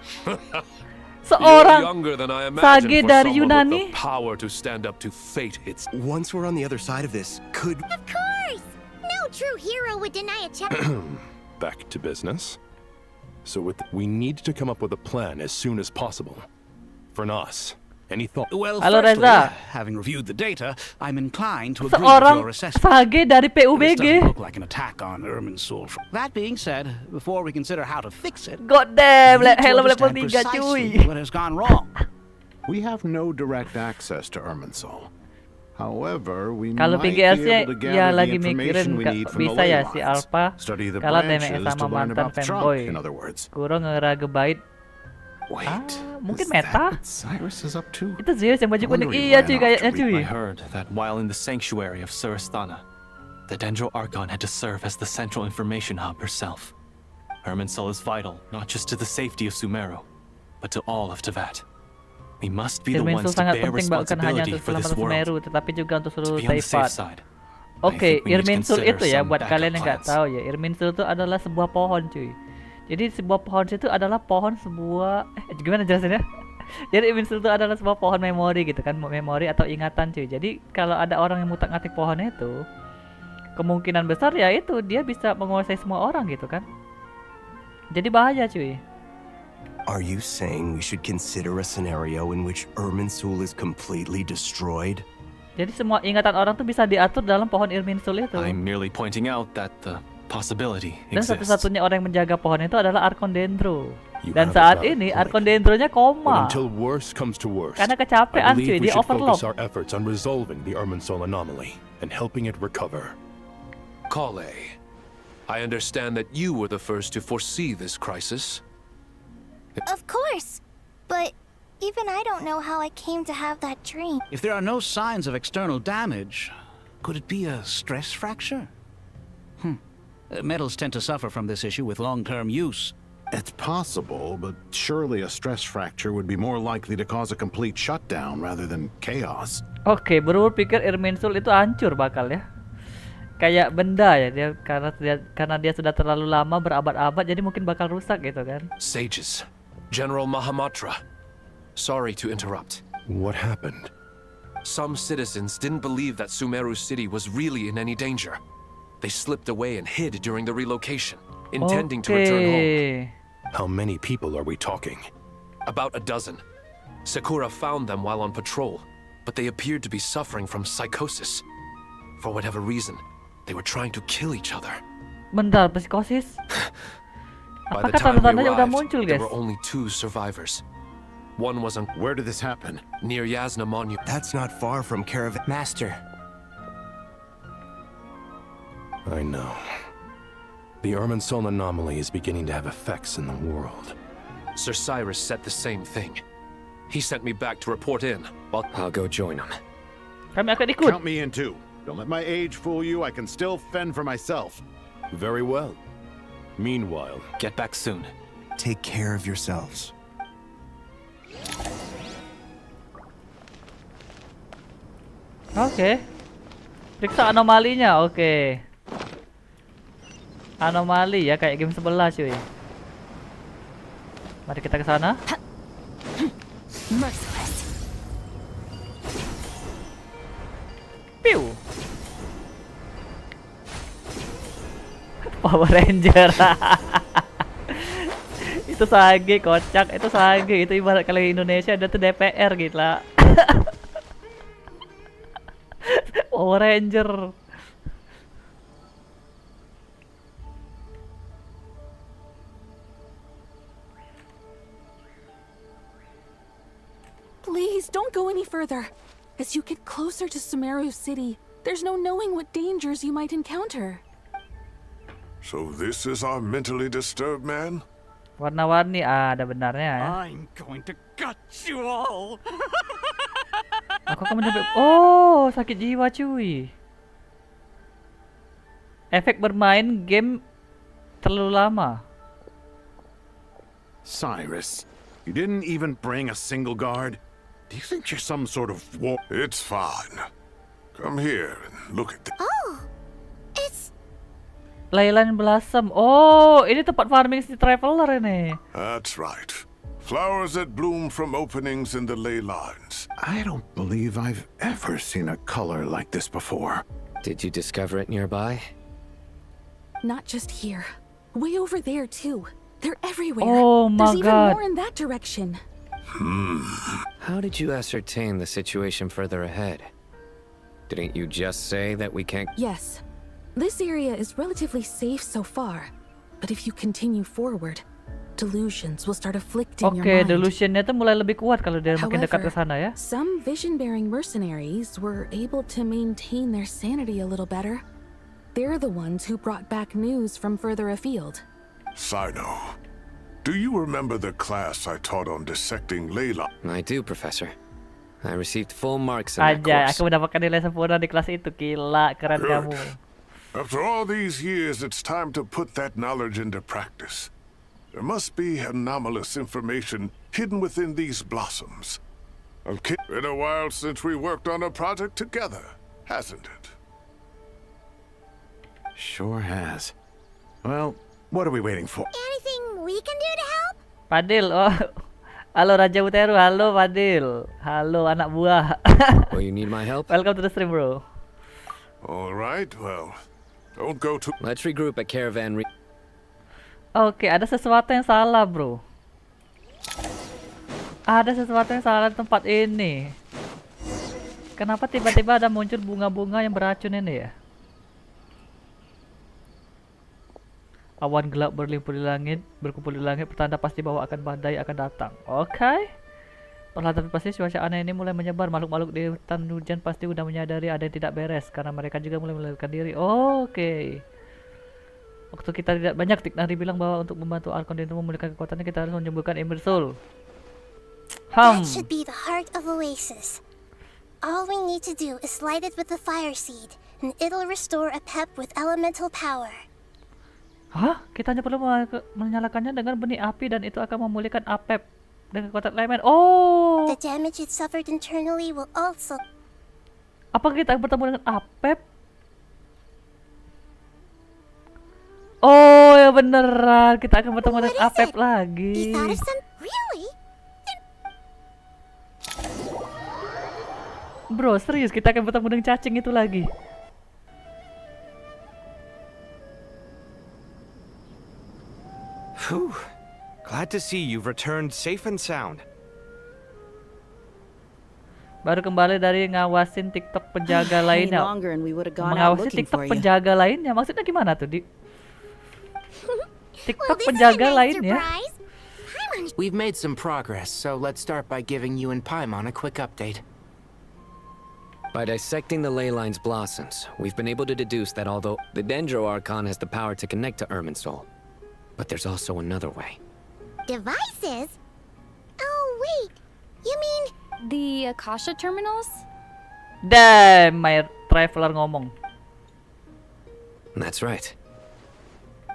Seorang younger than I sage imagined for dari someone with Yunani. the power to stand up to fate. It's Once we're on the other side of this, could... Of course. No true hero would deny a challenge. back to business. So we need to come up with a plan as soon as possible. For Nas, any thought? Well, Halo, firstly, Reza. having reviewed the data, I'm inclined to agree with Seorang your assessment. sage dari This PUBG. doesn't look like an attack on Irminsul. That being said, before we consider how to fix it, God damn, we need to helm level understand 3 precisely cuy. what has gone wrong. We have no direct access to Irminsul. However, we Kalau might be PGS-nya able to ya gather the lagi information mikirin we need from the bisa ya ley si lines. Alpha Study the kalau branches DMS to sama learn mantan about the trunk, fanboy. in other words. Kuro ngerage-bait. Wait, mungkin is meta? that what Cyrus is up to? Itu Serius yang baju kuning. Wondering Iya why cuy not kayaknya to cuy. I heard that while in the sanctuary of Surasthana, the Dendro Archon had to serve as the central information hub herself. Irminsul is vital, not just to the safety of Sumeru, but to all of Teyvat. We must be the Irminsul ones to sangat bear penting bukan hanya responsibility untuk for this keselamatan Sumeru, world. tetapi juga untuk seluruh To be on the safe Teyvat. side. Oke, I think we need to Irminsul consider itu ya some buat backup kalian yang nggak plans. tahu ya, Irminsul itu adalah sebuah pohon cuy. Jadi sebuah pohon itu adalah pohon sebuah gimana jelasinnya? Jadi Irminsul itu adalah sebuah pohon memori gitu kan, memori atau ingatan cuy. Jadi kalau ada orang yang ngutak-ngatik pohon itu, kemungkinan besar ya itu dia bisa menguasai semua orang gitu kan. Jadi bahaya cuy. Are you saying we should consider a scenario in which Irminsul is completely destroyed? Jadi semua ingatan orang tuh bisa diatur dalam pohon Irminsul itu. I'm merely pointing out that the possibility Dan exists. satu-satunya orang yang menjaga pohon itu adalah Archon Dendro. You Dan have a saat valid ini point. Archon Dendronya But koma. until worse comes to worst, Karena I kecapean cuy, believe we dia should overlock. focus our efforts on resolving the Irminsul anomaly and helping it recover. Kale, I understand that you were the first to foresee this crisis. Of course. But even I don't know how I came to have that dream. If there are no signs of external damage, could it be a stress fracture? Metals tend to suffer from this issue with long-term use. It's possible, but surely a stress fracture would be more likely to cause a complete shutdown rather than chaos. Oke, berpikir Irminsul itu hancur bakal ya. kayak benda ya, karena dia sudah terlalu lama berabad-abad, jadi mungkin bakal rusak gitu kan. Sages. General Mahamatra. Sorry to interrupt. What happened? Some citizens didn't believe that Sumeru City was really in any danger. They slipped away and hid during the relocation, intending to return home. How many people are we talking? About a dozen. Sakura found them while on patrol, but they appeared to be suffering from psychosis. For whatever reason, they were trying to kill each other. Bentar, psikosis? By the Apakah time we tanda-tandanya udah arrived, muncul, there guys? were only 2 survivors. One was on... Where did this happen? Near Yasna Monument. That's not far from Caravan. Master. I know. The Irminsul anomaly is beginning to have effects in the world. Sir Cyrus said the same thing. He sent me back to report in, while... I'll go join him. Kami akan ikut. Count me in too. Don't let my age fool you. I can still fend for myself. Very well. Meanwhile, get back soon. Take care of yourselves. Oke. Periksa anomalinya, oke. Anomali ya, kayak game sebelah cuy. Mari kita ke sana. Piu. Power Ranger. Itu Sage, kocak. Itu Sage. Itu ibarat kalau Indonesia ada tuh DPR gitu lah. Power Ranger. Please, don't go any further. As you get closer to Sumeru City, there's no knowing what dangers you might encounter. So this is our mentally disturbed man? Warna-warni, ada benarnya ya. I'm going to gut you all. Aku akan mencoba. Oh, sakit jiwa cuy. Efek bermain game terlalu lama. Cyrus, you didn't even bring a single guard? Do you think you're some sort of war? It's fine. Come here and look at this. Oh, it's... Leyline Blossom. Oh, ini tempat farming si Traveler ini. That's right. Flowers that bloom from openings in the ley lines. I don't believe I've ever seen a color like this before. Did you discover it nearby? Not just here. Way over there, too. They're everywhere. Oh my There's God. even more in that direction. How did you ascertain the situation further ahead? Didn't you just say that we can't... Yes. This area is relatively safe so far. But if you continue forward, delusions will start afflicting your Oke, mind. delusionnya tuh mulai lebih kuat kalau dia makin dekat ke sana ya. Some vision-bearing mercenaries were able to maintain their sanity a little better. They're the ones who brought back news from further afield. Sino, do you remember the class I taught on dissecting ley lines? I do, Professor. I received full marks in that Aja, course. aku mendapatkan nilai sempurna di kelas itu. Gila, keren Good. kamu. After all these years, it's time to put that knowledge into practice. There must be anomalous information hidden within these blossoms. Okay, been a while since we worked on a project together, hasn't it? Sure has. Well, what are we waiting for? Anything we can do to help? Fadil, oh. Halo Raja Wuteru, halo Fadil. Halo anak buah. Oh, you need my help? Welcome to the stream, bro. All right, well, don't go too... Let's regroup at Caravan Oke, ada sesuatu yang salah, bro. Ada sesuatu yang salah di tempat ini. Kenapa tiba-tiba ada muncul bunga-bunga yang beracun ini ya? Awan gelap berkumpul di langit, pertanda pasti bahwa akan badai akan datang. Oke. Perlahan tapi pasti cuaca aneh ini mulai menyebar. Makhluk-makhluk di hutan hujan pasti udah menyadari ada yang tidak beres karena mereka juga mulai melarikan diri. Oke. Waktu kita tidak banyak, Tiknari bilang bahwa untuk membantu Arkon itu memulihkan kekuatannya kita harus menyembuhkan Ember Soul. That should be the heart of Oasis. All we need to do is light it with the fire seed, and it'll restore a pep with elemental power. Hah? Kita hanya perlu menyalakannya dengan benih api dan itu akan memulihkan Apep dengan kekuatan elemen. Oh. The damage it suffered internally will also... Apa kita bertemu dengan Apep? beneran kita akan bertemu dengan Apep lagi. Really? Bro, serius kita akan bertemu dengan cacing itu lagi. Whew. Glad to see you've returned safe and sound. Baru kembali dari ngawasin TikTok penjaga lainnya. Mengawasi TikTok penjaga lainnya, maksudnya gimana tuh, Di? TikTok penjaga lainnya. We've made some progress, so let's start by giving you and Paimon a quick update. By dissecting the ley line's blossoms, we've been able to deduce that although the Dendro Archon has the power to connect to Irminsul, but there's also another way. Devices? Oh, wait. You mean... The Akasha terminals? Damn, my traveler ngomong. That's right.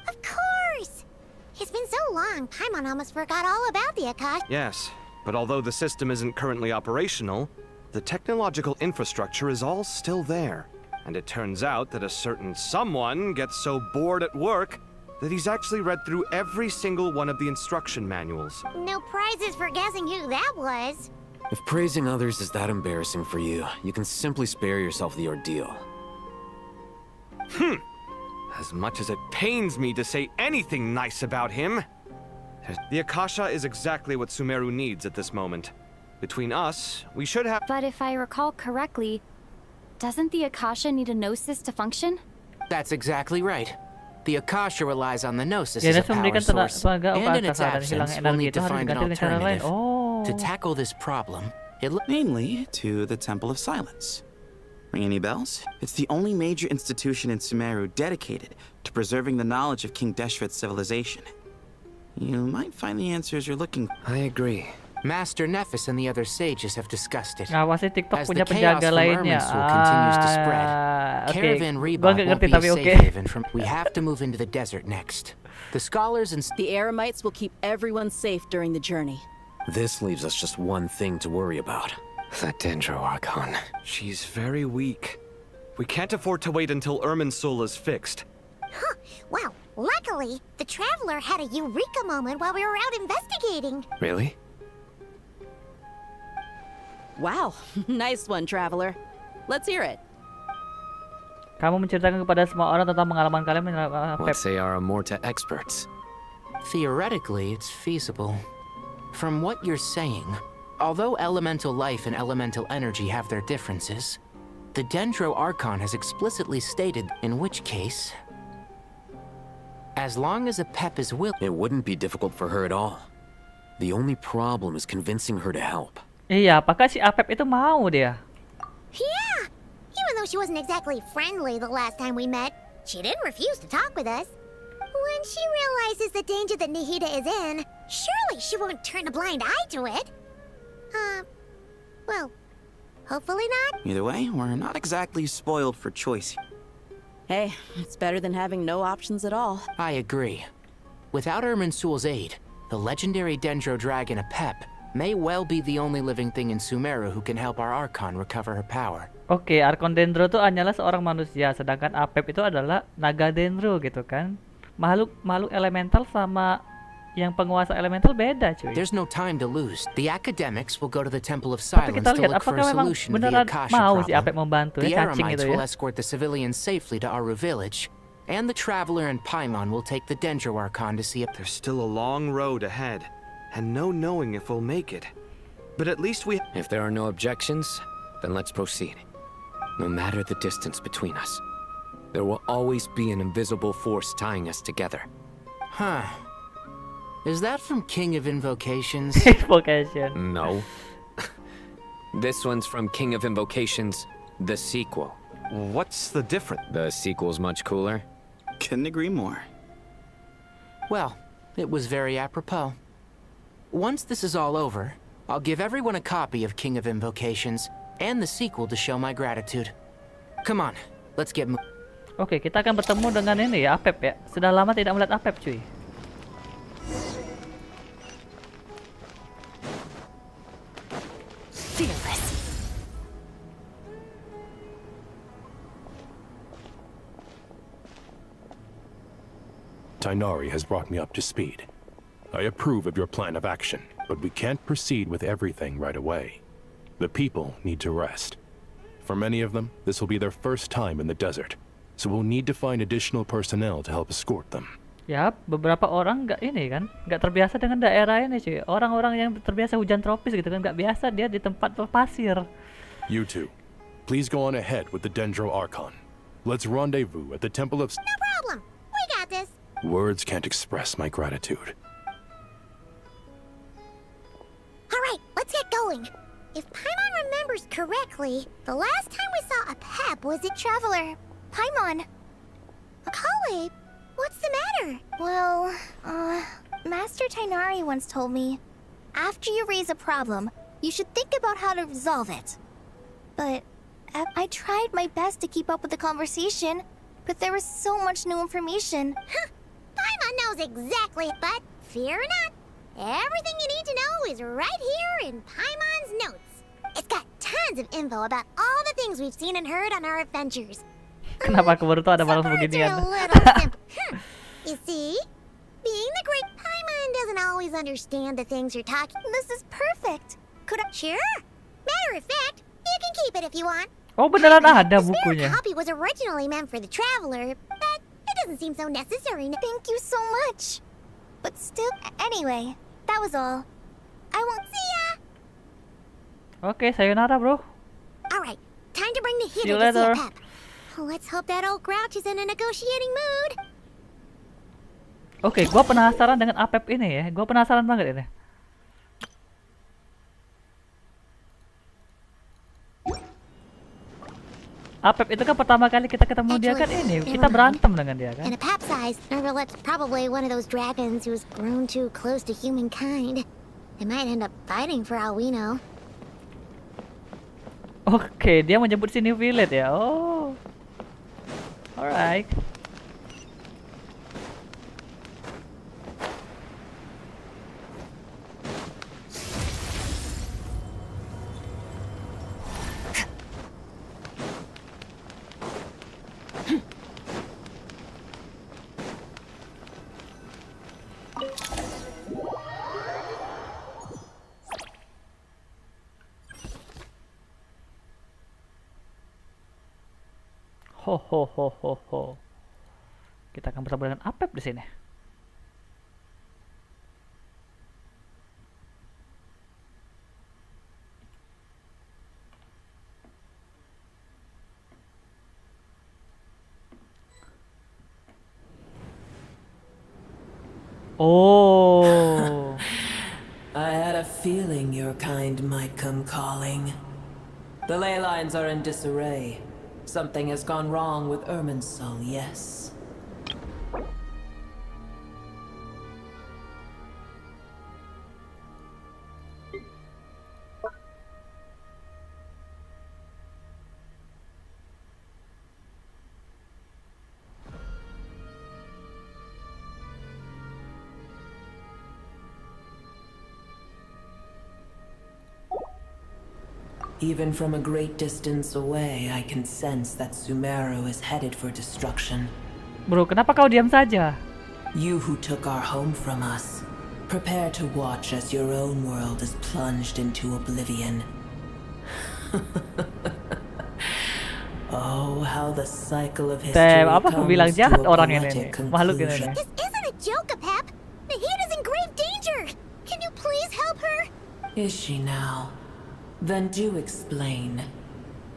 Of course! It's been so long, Paimon almost forgot all about the Akasha. Yes, but although the system isn't currently operational, the technological infrastructure is all still there. And it turns out that a certain someone gets so bored at work that he's actually read through every single one of the instruction manuals. No prizes for guessing who that was. If praising others is that embarrassing for you, you can simply spare yourself the ordeal. As much as it pains me to say anything nice about him, the Akasha is exactly what Sumeru needs at this moment. Between us, we should have— But if I recall correctly, doesn't the Akasha need a gnosis to function? That's exactly right. The Akasha relies on the gnosis Ya, as a dia power memberikan source, tenaga and in its Akasha dan absence, hilang we'll energi need itu to harus find an diganti dengan cara lain. alternative. Oh. To tackle this problem, namely to the Temple of Silence. Ring any bells? It's the only major institution in Sumeru dedicated to preserving the knowledge of King Deshret's civilization. You might find the answers you're looking for. I agree. Master Nephis and the other sages have discussed it. Ngawasi TikTok As punya the chaos penjaga from lainnya. Irminsul continues to spread, Caravan Reebok won't be a safe haven from. We have to move into the desert next. The scholars and the Eremites will keep everyone safe during the journey. This leaves us just one thing to worry about. That Dendro Archon. She's very weak. We can't afford to wait until Irminsul is fixed. Huh. Well, luckily, the Traveler had a eureka moment while we were out investigating. Really? Wow, nice one, Traveler. Let's hear it. Kamu menceritakan kepada semua orang tentang pengalaman kalian menyerang Pep. Let's say our Amorta experts. Theoretically, it's feasible. From what you're saying, although elemental life and elemental energy have their differences, the Dendro Archon has explicitly stated in which case, as long as a Pep is willing, it wouldn't be difficult for her at all. The only problem is convincing her to help. Iya, apakah si Apep itu mau dia? Yeah! Even though she wasn't exactly friendly the last time we met, she didn't refuse to talk with us. When she realizes the danger that Nihida is in, surely she won't turn a blind eye to it. Well, hopefully not. Either way, we're not exactly spoiled for choice. Hey, it's better than having no options at all. I agree. Without Irminsul's aid, the legendary Dendro Dragon Apep may well be the only living thing in Sumeru who can help our Archon recover her power. Oke, Archon Dendro itu hanyalah seorang manusia, sedangkan Apep itu adalah naga Dendro gitu kan. Makhluk elemental sama yang penguasa elemental beda, cuy. There's no time to lose. The academics will go to the Temple of Silence to look for a solution to the Akasha problem. The Eremites will escort the civilians safely to Aru village, and the Traveler and Paimon will take the Dendro Archon to see if there's still a long road ahead, and no knowing if we'll make it. But at least we— If there are no objections, then let's proceed. No matter the distance between us, there will always be an invisible force tying us together. Huh. Is that from King of Invocations? Invocation. No. This one's from King of Invocations, the sequel. What's the difference? The sequel's much cooler. Couldn't agree more. Well, it was very apropos. Once this is all over, I'll give everyone a copy of King of Invocations and the sequel to show my gratitude. Come on, let's get moving. Oke, kita akan bertemu dengan ini ya, Apep ya. Sudah lama tidak melihat Apep, cuy. Fearless. Tighnari has brought me up to speed. I approve of your plan of action, but we can't proceed with everything right away. The people need to rest. For many of them, this will be their first time in the desert, so we'll need to find additional personnel to help escort them. Ya, beberapa orang nggak terbiasa dengan daerah ini cuy. Orang-orang yang terbiasa hujan tropis gitu kan, nggak biasa dia di tempat pasir. You two, please go on ahead with the Dendro Archon. Let's rendezvous at the Temple of... No problem. We got this. Words can't express my gratitude. All right, let's get going. If Paimon remembers correctly, the last time we saw a Pep was a Traveler, Paimon. Akale. What's the matter? Well, Master Tighnari once told me, after you raise a problem, you should think about how to resolve it. But I tried my best to keep up with the conversation, but there was so much new information. Paimon knows exactly, but fear not. Everything you need to know is right here in Paimon's notes. It's got tons of info about all the things we've seen and heard on our adventures. Kenapa aku baru tahu ada balas beginian? You see? Being the great Paimon doesn't always understand the things you're talking. This is perfect. Could I? Sure. Matter of fact, you can keep it if you want. Oh, beneran ada The spare bukunya. copy was originally meant for the traveler, but it doesn't seem so necessary. Thank you so much. But still, anyway, that was all. I won't see ya. Oke, sayonara, bro. All right, time to bring the See you hitter to see later. a Pep. Let's hope that old grouch is in a negotiating mood. Oke, gua penasaran dengan Apep ini ya. Gua penasaran banget ini. Apep itu kan pertama kali kita ketemu dia kan ini, kita berantem dengan dia kan. And a Pep size, Nervalet's probably one of those dragons who's grown too close to humankind. They might end up fighting for all we know. Oke, dia menyebut sini village ya. Oh. Alright. Ho ho ho ho ho. Kita akan bersama dengan Apep di sini. Oh. I had a feeling your kind might come calling. The ley lines are in disarray. Something has gone wrong with Irminsul, yes. Even from a great distance away, I can sense that Sumeru is headed for destruction. Bro, kenapa kau diam saja? You who took our home from us, prepare to watch as your own world is plunged into oblivion. Oh, how the cycle of history apa aku bilang comes to jahat a orang ini poetic nih. Makhluk ini conclusion. nih. This isn't a joke, Pep. Nahida's in grave danger. Can you please help her? Is she now? Then do explain.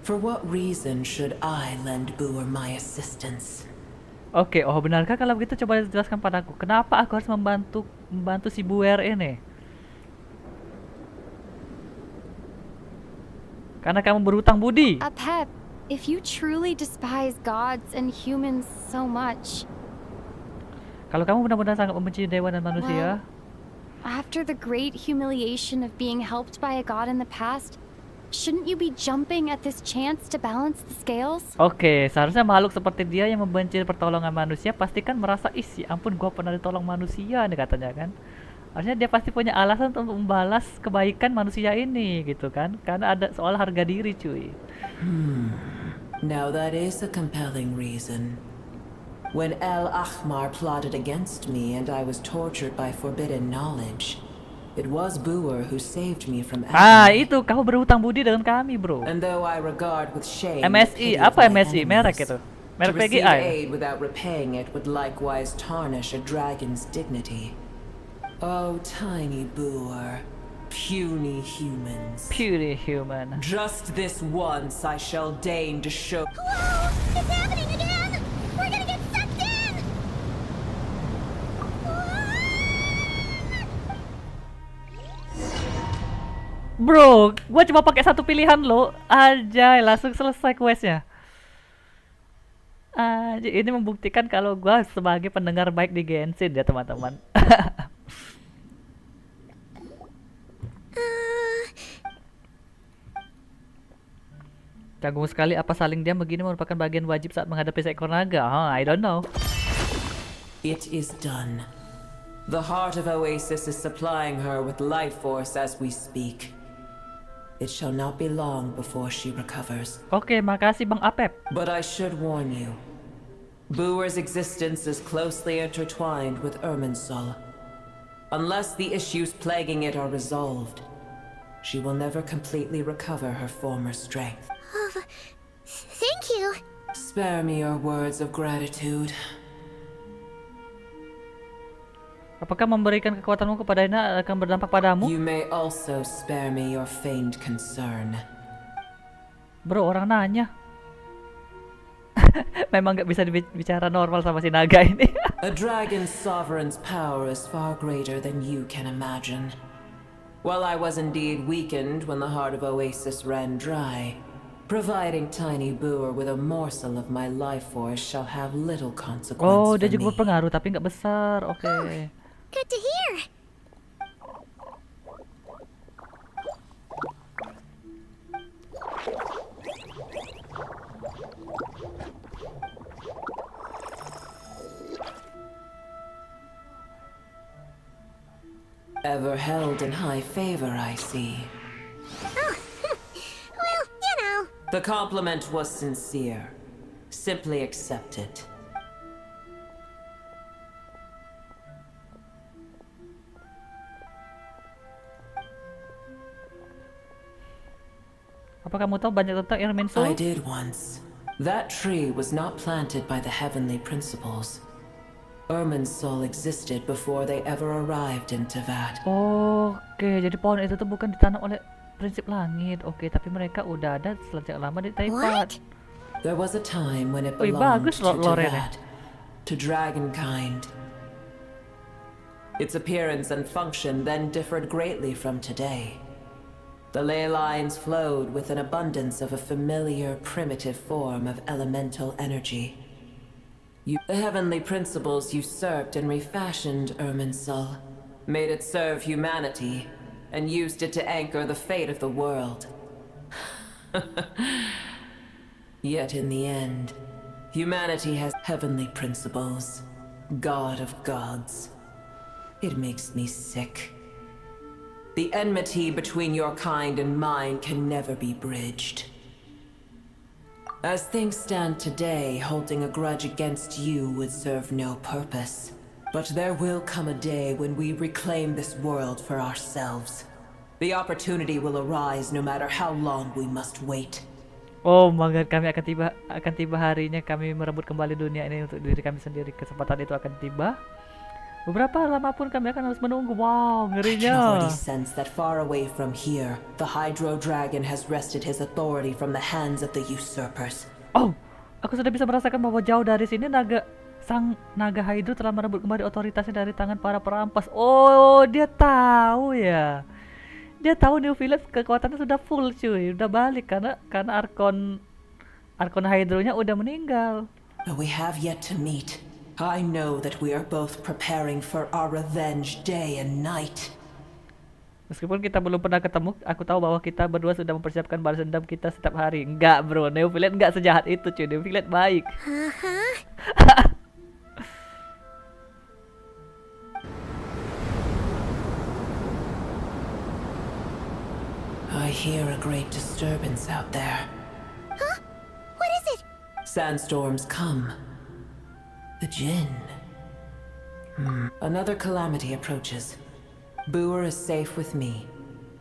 For what reason should I lend Boer my assistance? Oke, oh benarkah kalau begitu coba jelaskan padaku. Kenapa aku harus membantu si Buer ini? Karena kamu berhutang budi. Apep, if you truly despise gods and humans so much, kalau kamu benar-benar sangat membenci dewa dan manusia, after the great humiliation of being helped by a god in the past, shouldn't you be jumping at this chance to balance the scales? Oke, seharusnya makhluk seperti dia yang membenci pertolongan manusia pastikan merasa, isi ampun gua pernah ditolong manusia nih katanya kan. Harusnya dia pasti punya alasan untuk membalas kebaikan manusia ini gitu kan. Karena ada soal harga diri cuy. Now that is a compelling reason. When El Ahmar plotted against me and I was tortured by forbidden knowledge, it was Buer who saved me from agony. Itu kau berhutang budi dengan kami, bro. And though I regard with shame MSI, apa MSI? Merek itu. Merek to receive PGI. aid without repaying it would likewise tarnish a dragon's dignity. Oh, tiny Buer, puny humans. Puny human. Just this once I shall deign to show. Whoa! It's happening again! We're gonna get sucked in! Bro, gua cuma pakai satu pilihan lo, aja langsung selesai questnya. Ini membuktikan kalau gua sebagai pendengar baik di Genshin ya teman-teman. Kagum sekali apa saling diam begini merupakan bagian wajib saat menghadapi seekor naga. I don't know. It is done. The heart of Oasis is supplying her with life force as we speak. It shall not be long before she recovers. Oke, makasih Bang Apep. But I should warn you. Buer's existence is closely intertwined with Irminsul. Unless the issues plaguing it are resolved, she will never completely recover her former strength. Thank you. Spare me your words of gratitude. Apakah memberikan kekuatanmu kepadanya akan berdampak padamu? You may also spare me your feigned concern. Bro, orang nanya. Memang nggak bisa bicara normal sama si naga ini. A dragon's sovereign's power is far greater than you can imagine. While I was indeed weakened when the heart of Oasis ran dry, providing tiny Buer with a morsel of my life force shall have little consequence. Oh, dia juga berpengaruh tapi nggak besar. Oke. Good to hear. Ever held in high favor, I see. Oh, well, you know. The compliment was sincere. Simply accept it. Apa kamu tahu banyak tentang Irminsul? I did once. That tree was not planted by the heavenly principles. Irminsul existed before they ever arrived in Tevat. Oke, jadi pohon itu tuh bukan ditanam oleh prinsip langit. Oke, tapi mereka udah ada sejak lama di Tevat. There was a time when it belonged bagus to lorenya. Tevat, to dragonkind. Its appearance and function then differed greatly from today. The ley lines flowed with an abundance of a familiar, primitive form of elemental energy. The heavenly principles usurped and refashioned Irminsul, made it serve humanity, and used it to anchor the fate of the world. Yet in the end, humanity has heavenly principles, God of gods. It makes me sick. The enmity between your kind and mine can never be bridged. As things stand today, holding a grudge against you would serve no purpose. But there will come a day when we reclaim this world for ourselves. The opportunity will arise no matter how long we must wait. Oh my god, kami akan tiba harinya kami merebut kembali dunia ini untuk diri kami sendiri. Kesempatan itu akan tiba. Beberapa lama pun kami akan harus menunggu. Wow, I can ngerinya. already sense that far away from here, the Hydro Dragon has wrested his authority from the hands of the usurpers. Oh, aku sudah bisa merasakan bahwa jauh dari sini sang naga Hydro telah merebut kembali otoritasnya dari tangan para perampas. Oh, dia tahu ya. Dia tahu New Village kekuatannya sudah full cuy, udah balik karena Arkon Hydro-nya udah meninggal. But we have yet to meet. I know that we are both preparing for our revenge day and night. Meskipun kita belum pernah ketemu, aku tahu bahwa kita berdua sudah mempersiapkan balas dendam kita setiap hari. Enggak bro, New Village enggak sejahat itu cuy, New Village baik. I hear a great disturbance out there. Huh? What is it? Sandstorms come, The Jinn. Another calamity approaches. Booer is safe with me.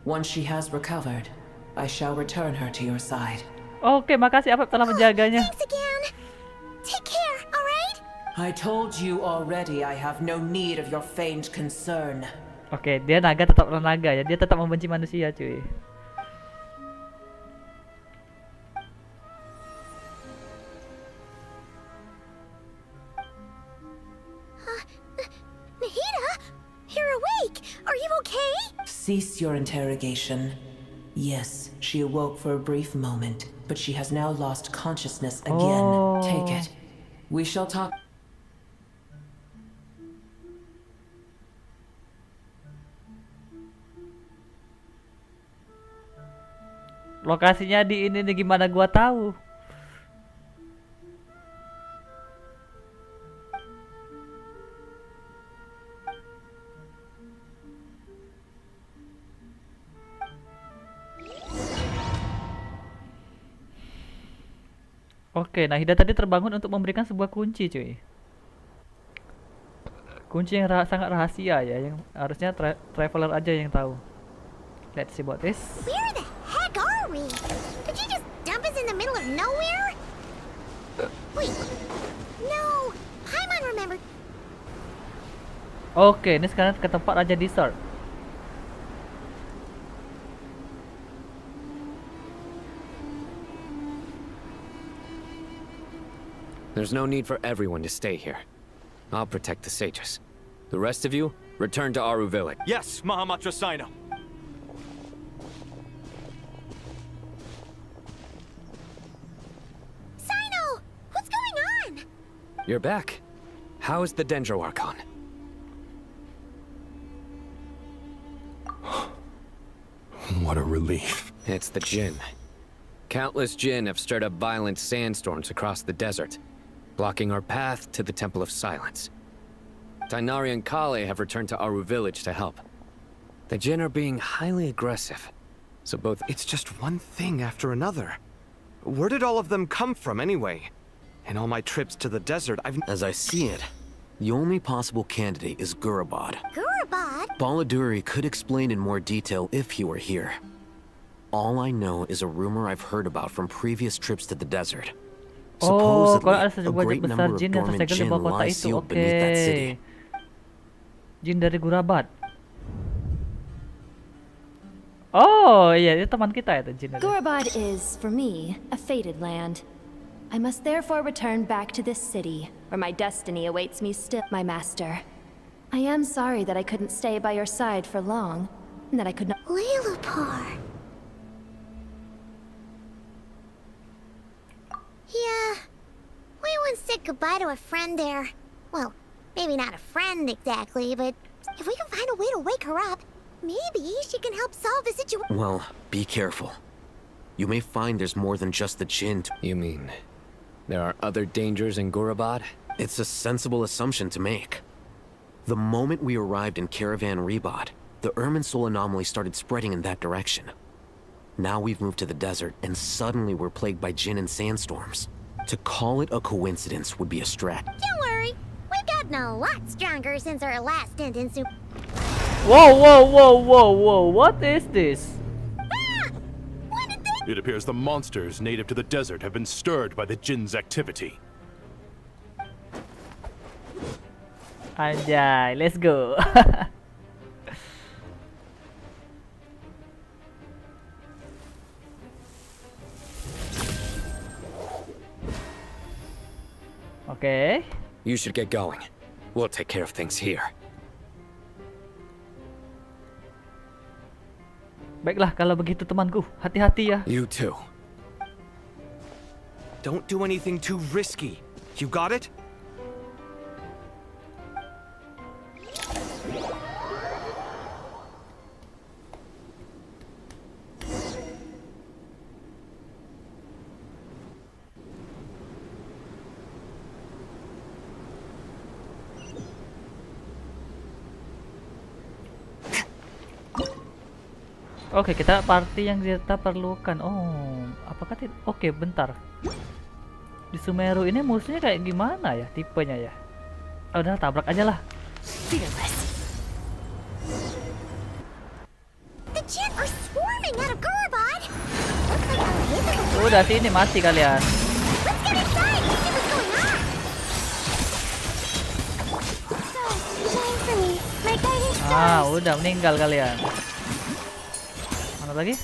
Once she has recovered, I shall return her to your side. Oke, makasih Harap telah menjaganya. Thanks again. Take care, alright? I told you already I have no need of your feigned concern. Oke, dia naga tetap naga ya. Dia tetap membenci manusia, cuy. Nahida, you're awake. Are you okay? Cease your interrogation. Yes, she awoke for a brief moment, but she has now lost consciousness again. Take it. We shall talk. Lokasinya di ini nih, gimana gua tahu? Oke, Nahida tadi terbangun untuk memberikan sebuah kunci, cuy. Kunci yang sangat rahasia ya, yang harusnya traveler aja yang tahu. Let's see about this. Where the heck are we? Did you just dump us in the middle of nowhere? Wait. No. Paimon remembered. Oke, ini sekarang ke tempat Raja Desert. There's no need for everyone to stay here. I'll protect the sages. The rest of you, return to Aru Village. Yes, Mahamatra Sino. Sino! What's going on? You're back. How's the Dendro Archon? What a relief. It's the Jinn. Countless Jinn have stirred up violent sandstorms across the desert, blocking our path to the Temple of Silence. Tainari and Kale have returned to Aru Village to help. The Jinn are being highly aggressive, so both— It's just one thing after another. Where did all of them come from anyway? In all my trips to the desert, As I see it, the only possible candidate is Gurabad. Gurabad? Baladuri could explain in more detail if he were here. All I know is a rumor I've heard about from previous trips to the desert. Oh, Supposedly, kalau ada a sebuah great besar number of jin yang dormant tersegel di jinn bawah kota lie itu. sealed beneath that city. Jin dari Gurabad. Oh, iya, itu teman kita itu jin. Gurabad is, for me, a fated land. I must therefore return back to this city, where my destiny awaits me still, my master. I am sorry that I couldn't stay by your side for long, and that I could not— Lilipar. Yeah. We once said goodbye to a friend there. Well, maybe not a friend exactly, but if we can find a way to wake her up, maybe she can help solve the situation. Well, be careful. You may find there's more than just the Jinn. You mean there are other dangers in Gurabad? It's a sensible assumption to make. The moment we arrived in Caravan Rebod, the Irminsul anomaly started spreading in that direction. Now we've moved to the desert, and suddenly we're plagued by Jinn and sandstorms. To call it a coincidence would be a stretch. Don't worry, we've gotten a lot stronger since our last stint in Super. Whoa, whoa, whoa, whoa, whoa, what is this? It appears the monsters native to the desert have been stirred by the Jinn's activity. Anjay, let's go. Okay. You should get going. We'll take care of things here. Baiklah kalau begitu temanku, hati-hati ya. You too. Don't do anything too risky. You got it? Oke, kita party yang kita perlukan. Oh, apakah Oke, bentar. Di Sumeru ini musuhnya kayak gimana ya tipenya ya? Udah tabrak aja lah. The Jin are swarming out of Gurabad. Looks like our hits are Udah sini mati kalian. Let's get inside and see what's going on. Stars, shine for me. My guiding stars. Udah meninggal kalian. Mana lagi?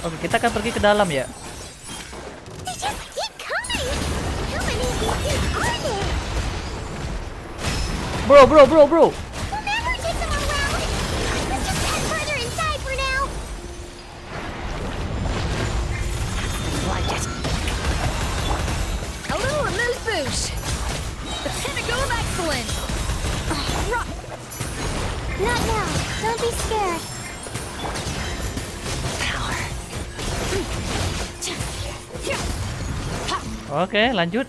Oke, kita akan pergi ke dalam ya. They just keep coming. How many of these things are there? Bro. We'll never take them all around. Let's just head further inside for now. Like it. A little amuse-bouche. The pinnacle of excellence. Not now. Don't be scared. Oke, lanjut.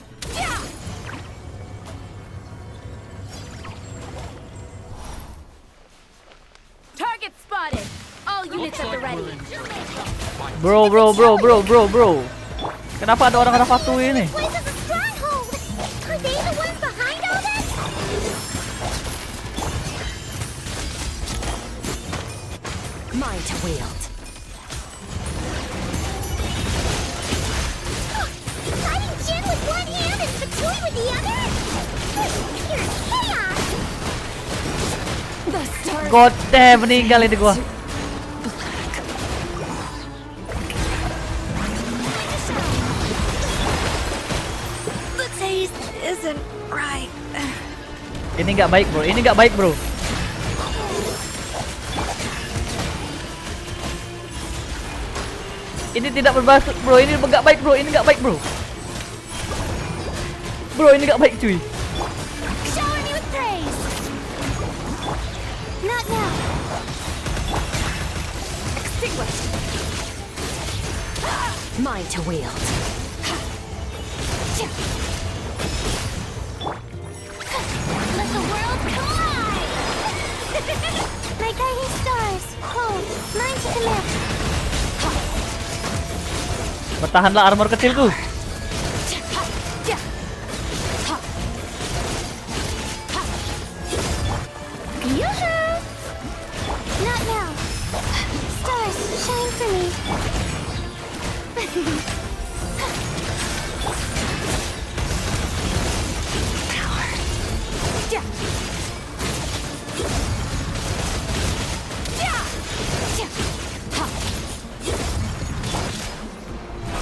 Target spotted. All units at the ready. Bro. Kenapa ada orang-orang patuh ini? This place is a stronghold. Are they the ones behind all this? Mine to wield. Fighting Jin with one hand and Fatui with the other? Pure chaos! The stars. God damn, meninggal ini gua. The taste isn't right. Ini nggak baik bro. Ini tidak bermaksud bro, ini nggak baik bro. Bro, ini nggak baik cuy. Shower me with praise! Not now. Extinguished. Mine to wield. Let the world collide! My guiding stars, hold, mine to commit. Bertahanlah armor kecilku. Yoo-hoo! Not now. Stars, shine for me.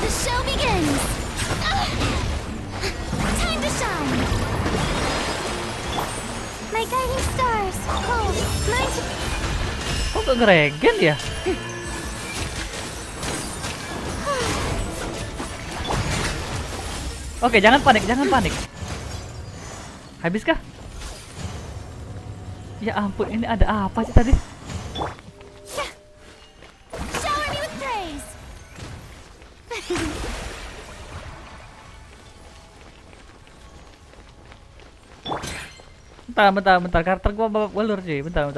The show begins. Time to shine. My guiding stars, hold, mine to... Kok gak ngeregen ya? Oke, jangan panik. Habiskah? Ya ampun, ini ada apa sih tadi? Shower me with praise. Bentar. Karakter gua babak belur cuy. Bentar.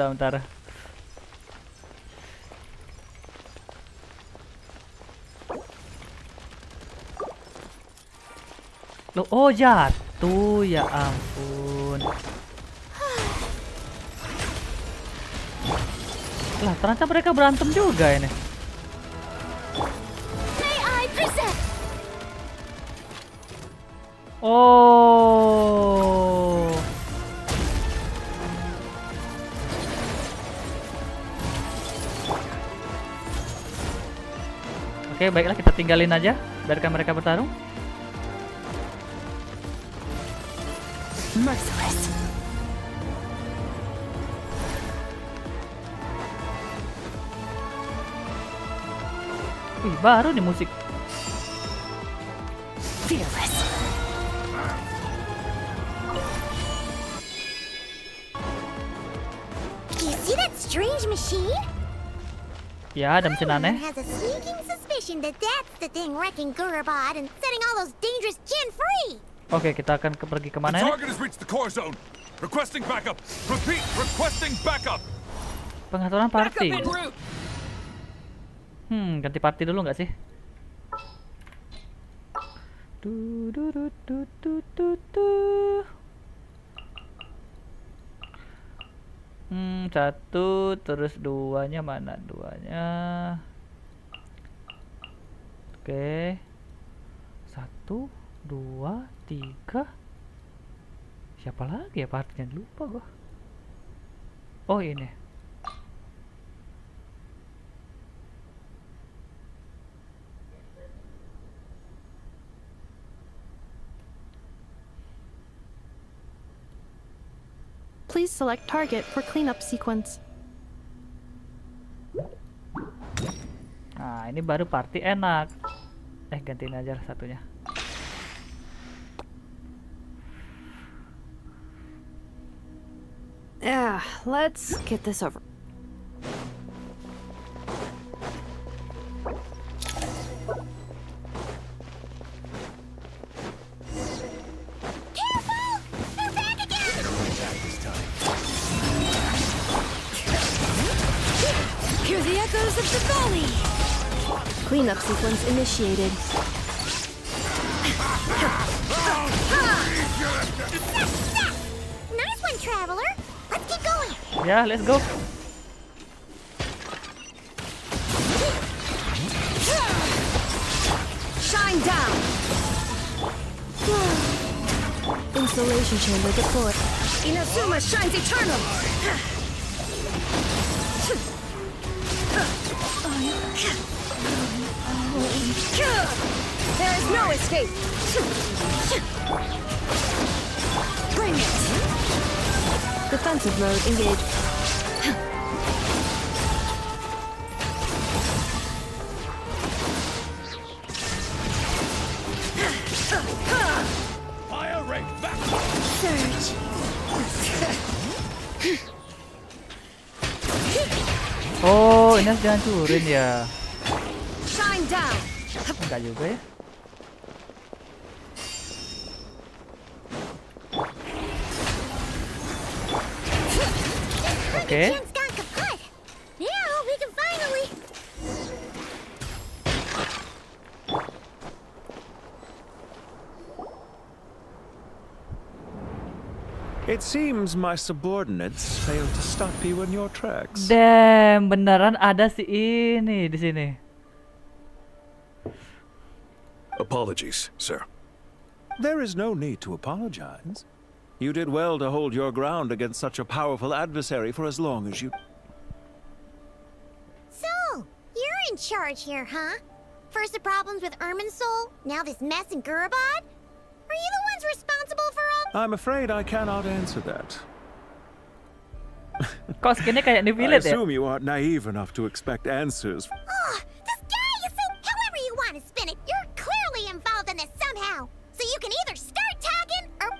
Loh, oh jatuh, ya ampun. Lah, ternyata mereka berantem juga ini. May I present? Oh. Oke, baiklah kita tinggalin aja, biarkan mereka bertarung. Merciless. Wih, baru nih musik. Fearless. You see that strange machine? Ya, ada mesin aneh. Has a sneaking suspicion that that's the thing wrecking Gurabad and setting all those dangerous Jin free. Oke, kita akan pergi kemana The ya? target has reached the core zone. Requesting backup. Repeat, requesting backup. Pengaturan party. Ganti party dulu nggak sih? Du, du, du, du, du, du, du. Satu, terus duanya mana duanya? Oke. 1, 2, 3. Siapa lagi ya partnya? Lupa gua. Oh ini. Please select target for cleanup sequence. Nah, ini baru party enak. Gantiin aja satunya. Yeah, let's get this over. Hear the echoes of the valley! Cleanup sequence initiated. Nice one, traveler! Let's keep going! Yeah, let's go. Shine down! Installation chamber deployed. Inazuma shines eternal! There is no escape! Bring it! Defensive mode engaged. Fire rate back! Surge! Oh, ini harus dihancurin ya. Shine down! Enggak juga ya. Oke. Now we can finally... It seems my subordinates failed to stop you in your tracks. Damn, beneran ada si ini di sini. Apologies, sir. There is no need to apologize. You did well to hold your ground against such a powerful adversary for as long as you... So, you're in charge here, huh? First the problems with Irminsul, now this mess in Gurabad? Are you the ones responsible for all... I'm afraid I cannot answer that. Kok skinnya kayak New I Village ya? assume you aren't naive enough to expect answers. Oh, this guy is so... However you want to spin it, you're clearly involved in this somehow. So you can either start talking, or...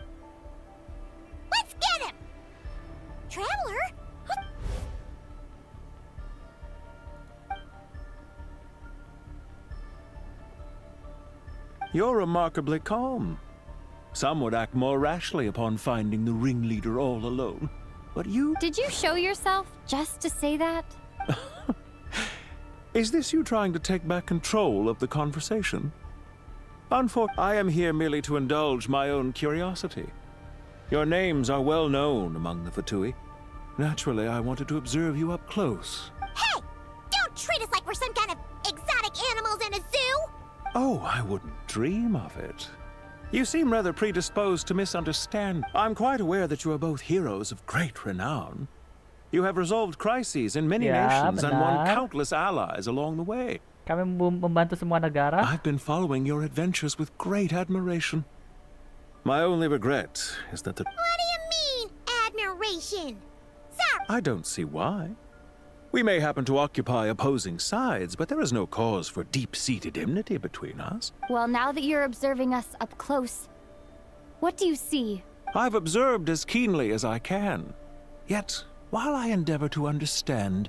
Let's get him! Traveler? You're remarkably calm. Some would act more rashly upon finding the ringleader all alone. But you... Did you show yourself just to say that? Is this you trying to take back control of the conversation? Unfortunately, I am here merely to indulge my own curiosity. Your names are well known among the Fatui. Naturally, I wanted to observe you up close. Hey! Don't treat us like we're some kind of exotic animals in a zoo! Oh, I wouldn't dream of it. You seem rather predisposed to misunderstand. I'm quite aware that you are both heroes of great renown. You have resolved crises in many nations and won countless allies along the way. Kami membantu semua negara. I've been following your adventures with great admiration. My only regret is that the... What do you mean, admiration? Sir! I don't see why. We may happen to occupy opposing sides, but there is no cause for deep-seated enmity between us. Well, now that you're observing us up close, what do you see? I've observed as keenly as I can. Yet, while I endeavor to understand,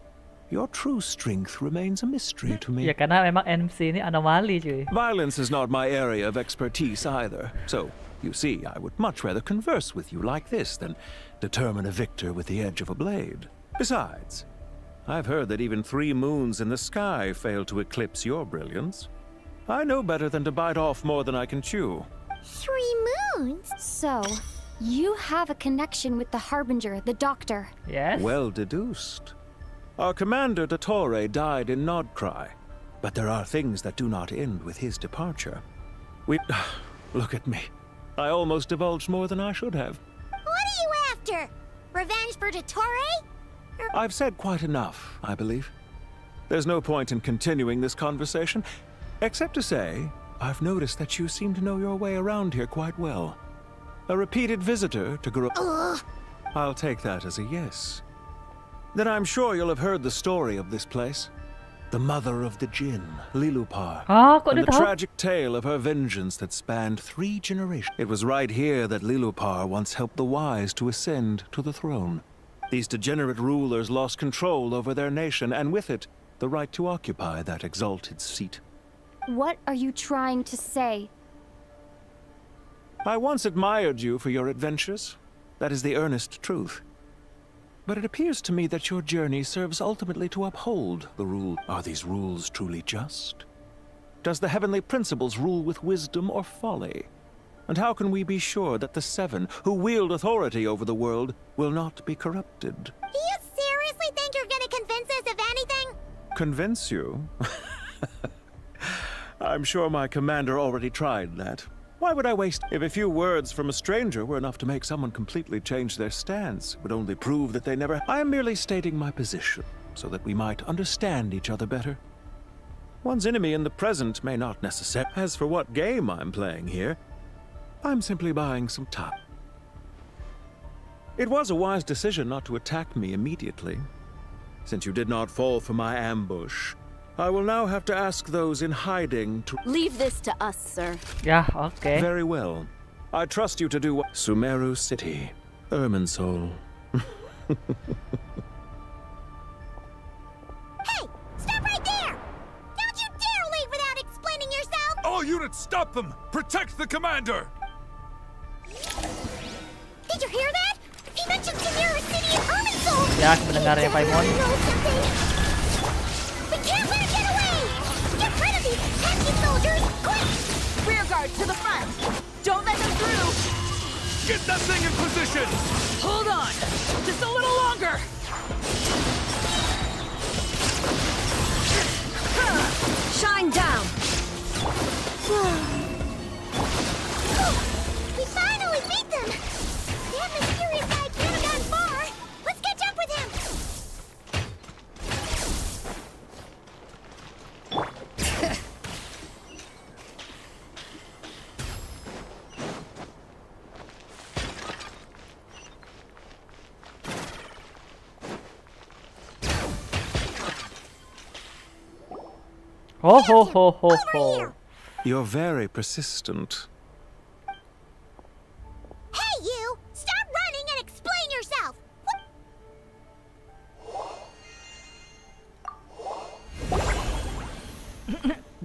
your true strength remains a mystery to me. Ya karena memang MC ini anomali cuy. Violence is not my area of expertise either. So, you see, I would much rather converse with you like this than determine a victor with the edge of a blade. Besides, I've heard that even 3 moons in the sky fail to eclipse your brilliance. I know better than to bite off more than I can chew. 3 moons? So, you have a connection with the Harbinger, the Doctor. Yes? Well deduced. Our commander, Dottore, died in Nodcry, but there are things that do not end with his departure. Look at me. I almost divulged more than I should have. What are you after? Revenge for Dottore? I've said quite enough, I believe. There's no point in continuing this conversation, except to say, I've noticed that you seem to know your way around here quite well. A repeated visitor to Ugh. I'll take that as a yes. Then I'm sure you'll have heard the story of this place. The mother of the Jinn, Lilupar, kok and dia the tahu? tragic tale of her vengeance that spanned 3 generations. It was right here that Lilupar once helped the wise to ascend to the throne. These degenerate rulers lost control over their nation, and with it, the right to occupy that exalted seat. What are you trying to say? I once admired you for your adventures. That is the earnest truth. But it appears to me that your journey serves ultimately to uphold the rule. Are these rules truly just? Does the heavenly principles rule with wisdom or folly? And how can we be sure that the 7 who wield authority over the world will not be corrupted? Do you seriously think you're gonna convince us of anything? Convince you? I'm sure my commander already tried that. Why would I waste? If a few words from a stranger were enough to make someone completely change their stance, it would only prove that they never... I am merely stating my position, so that we might understand each other better. One's enemy in the present may not necessarily... As for what game I'm playing here, I'm simply buying some time. It was a wise decision not to attack me immediately. Since you did not fall for my ambush, I will now have to ask those in hiding to... Leave this to us, sir. Yeah, okay. Very well. I trust you to do what... Sumeru City, Irminsul. Hey! Stop right there! Don't you dare leave without explaining yourself! All units, stop them! Protect the commander! Did you hear that? He mentioned Sumeru City and Irminsul! Ya, mendengarnya Paimon. We can't let him get away! Get rid of these pesky soldiers, quick! Rear guard to the front! Don't let them through! Get that thing in position! Hold on! Just a little longer! Shine down! We finally beat them! That mysterious guy can't have gone far! Let's catch up with him! Ho ho ho ho ho. You're very persistent. Hey, you! Stop running and explain yourself!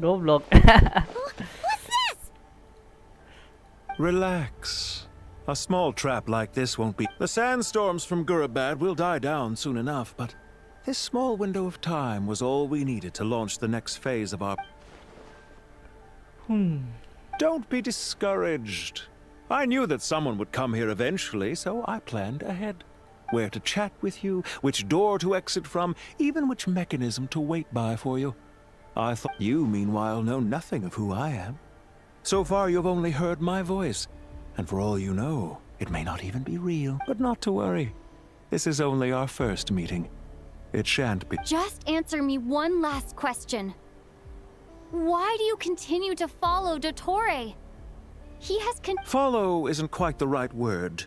Goblok. What's this? Relax. A small trap like this won't be... The sandstorms from Gurabad will die down soon enough, but this small window of time was all we needed to launch the next phase of our... Don't be discouraged. I knew that someone would come here eventually, so I planned ahead. Where to chat with you, which door to exit from, even which mechanism to wait by for you. I thought you, meanwhile, know nothing of who I am. So far, you've only heard my voice, and for all you know, it may not even be real. But not to worry. This is only our first meeting. It shan't be. Just answer me one last question. Why do you continue to follow Dottore? He has Follow isn't quite the right word.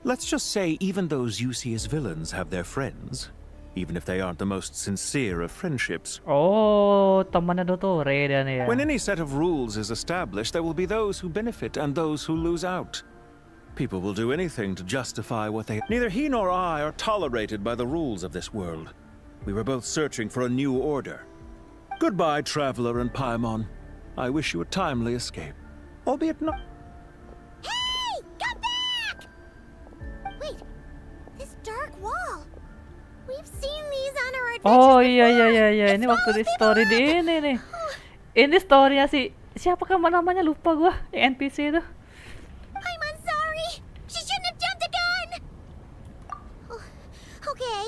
Let's just say even those you see as villains have their friends, even if they aren't the most sincere of friendships. Oh, temannya Dottore dia nih ya. When any set of rules is established, there will be those who benefit and those who lose out. People will do anything to justify what they... Neither he nor I are tolerated by the rules of this world. We were both searching for a new order. Goodbye, Traveler and Paimon. I wish you a timely escape. Albeit not... Hey! Come back! Wait, this dark wall. We've seen these on our adventures Oh before. iya. Ini waktu di story di ini nih. Ini story-nya si siapa kan namanya lupa gua yang NPC itu. I'm sorry. She shouldn't have jumped the gun. Oh, okay.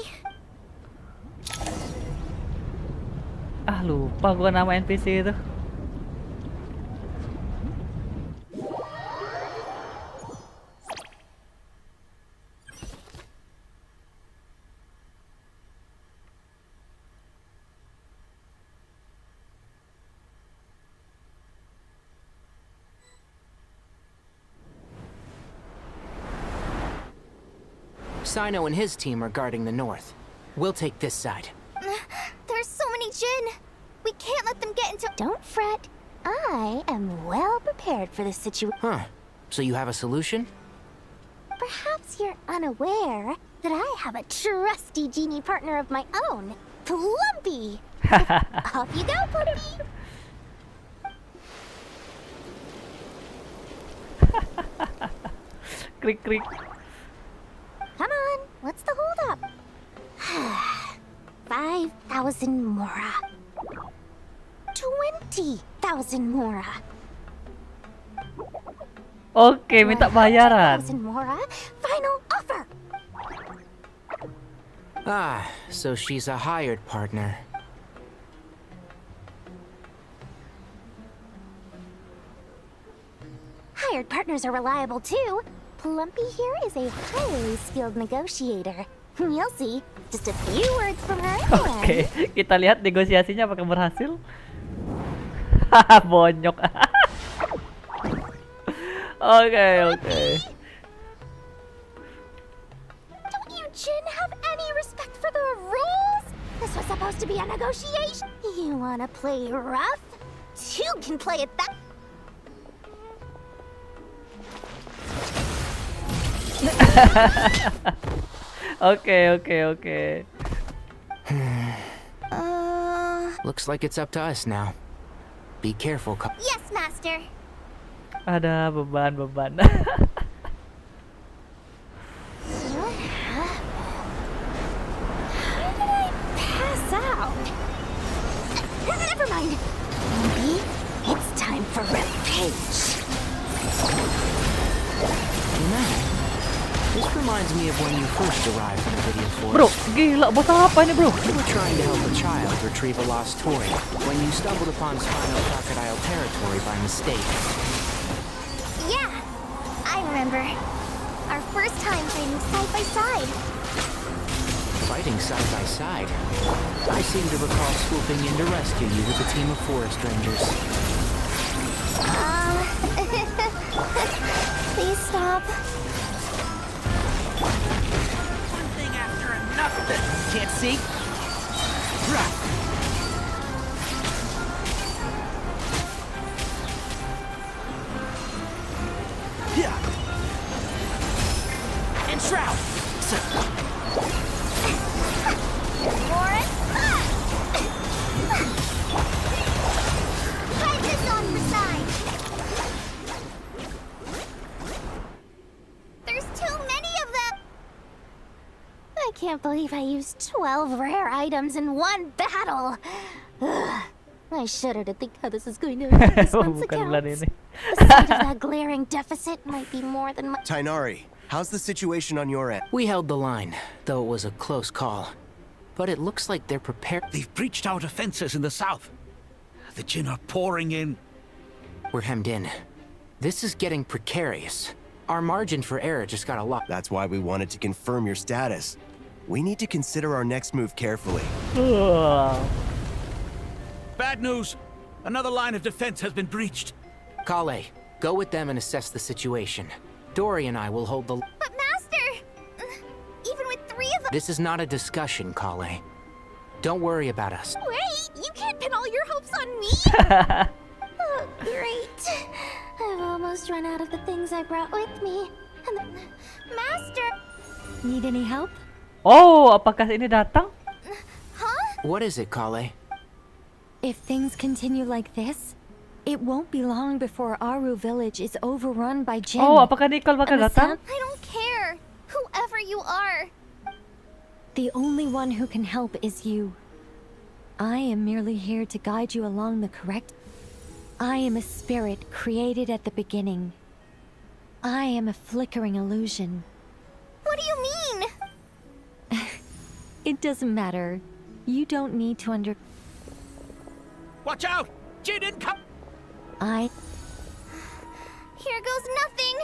Ah lupa gua nama NPC itu. Sino and his team are guarding the north. We'll take this side. There's so many Jin. We can't let them get into. Don't fret. I am well prepared for this situation. Huh. So you have a solution? Perhaps you're unaware that I have a trusty genie partner of my own, Plumpy. Off you go, Plumpy. Krik krik. Come on, what's the holdup? 5,000 mora. 20,000 mora. Oke, minta bayaran. 1,000 mora. Final offer. Ah, so she's a hired partner. Hired partners are reliable too. Plumpy here is a highly skilled negotiator. You'll see. Just a few words from her. Oke, kita lihat negosiasinya apakah berhasil. Haha, bonyok. Oke. Don't you Jin have any respect for the rules? This was supposed to be a negotiation. You wanna play rough? Two can play it that. Oke. Looks like it's up to us now. Be careful. Yes, master. Ada beban. How did I pass out? Never mind. Maybe it's time for revenge. This reminds me of when you first arrived in the video forest. Bro, gila, bos apa ini bro? You were trying to help a child retrieve a lost toy when you stumbled upon Spinal Crocodile territory by mistake. Yeah, I remember. Our first time fighting side by side. Fighting side by side? I seem to recall swooping in to rescue you with a team of forest rangers. Please stop. One thing after another. Can't see? And Shroud. Morris. Hide this on the side. There's too many of them. I can't believe I used 12 rare items in one battle. Ugh. I shudder to think how this is going to affect this month's accounts. The sight of that glaring deficit might be more than my— Tainari, how's the situation on your end? We held the line, though it was a close call. But it looks like they're prepared. They've breached our defenses in the south. The Jin are pouring in. We're hemmed in. This is getting precarious. Our margin for error just got a lot. That's why we wanted to confirm your status. We need to consider our next move carefully. Bad news. Another line of defense has been breached. Kale, go with them and assess the situation. Dory and I will hold the... But Master! Even with 3 of us— This is not a discussion, Kale. Don't worry about us. Wait! You can't pin all your hopes on me! Oh, great. I've almost run out of the things I brought with me. And the— Master! Need any help? Oh, apakah ini datang? What is it, Kale? If things continue like this, it won't be long before Aru village is overrun by Jin. Oh, apakah Nicole bakal datang? I don't care. Whoever you are. The only one who can help is you. I am merely here to guide you along the correct... I am a spirit created at the beginning. I am a flickering illusion. What do you mean? It doesn't matter. You don't need to Watch out! Jin income! I... Here goes nothing.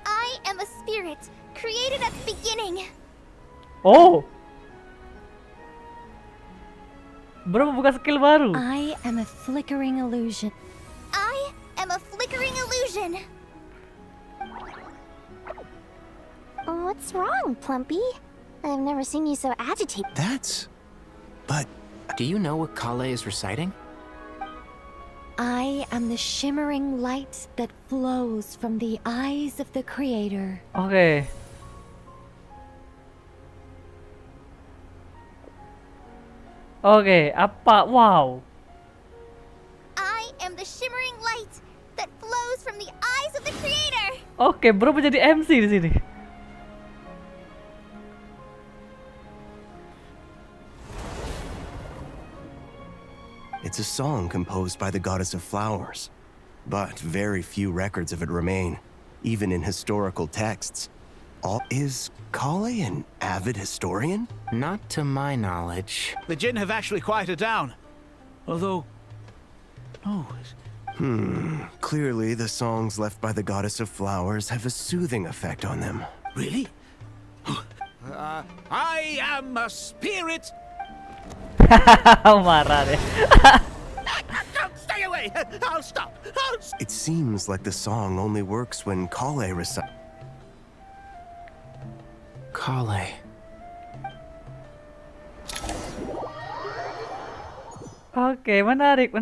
I am a spirit created at the beginning. Oh. Bro membuka skill baru. I am a flickering illusion. I am a flickering illusion. What's wrong, Plumpy? I've never seen you so agitated. But... Do you know what Kale is reciting? I am the shimmering light that flows from the eyes of the Creator. Oke. Oke, apa? Wow. I am the shimmering light that flows from the eyes of the Creator. Oke, bro menjadi MC di sini. It's a song composed by the goddess of flowers, but very few records of it remain, even in historical texts. Is Kale an avid historian? Not to my knowledge. The Jin have actually quieted down. Although... Oh... Clearly the songs left by the goddess of flowers have a soothing effect on them. Really? I am a spirit... Marah deh. Stay away! I'll stop! It seems like the song only works when Kale recites. Kale. Oke, menarik.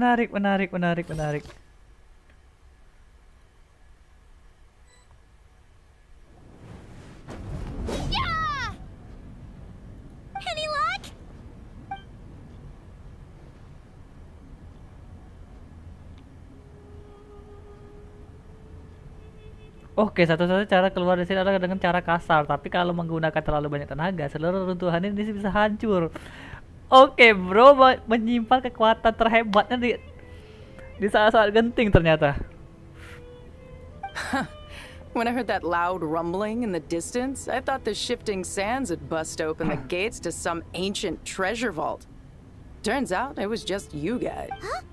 Yeah! Any luck? Oke, satu-satunya cara keluar dari sini adalah dengan cara kasar. Tapi kalau menggunakan terlalu banyak tenaga, seluruh runtuhan ini bisa hancur. Oke, bro, menyimpan kekuatan terhebatnya di saat-saat genting ternyata. When I heard that loud rumbling in the distance, I thought the shifting sands had bust open the gates to some ancient treasure vault. Turns out it was just you guys. Huh?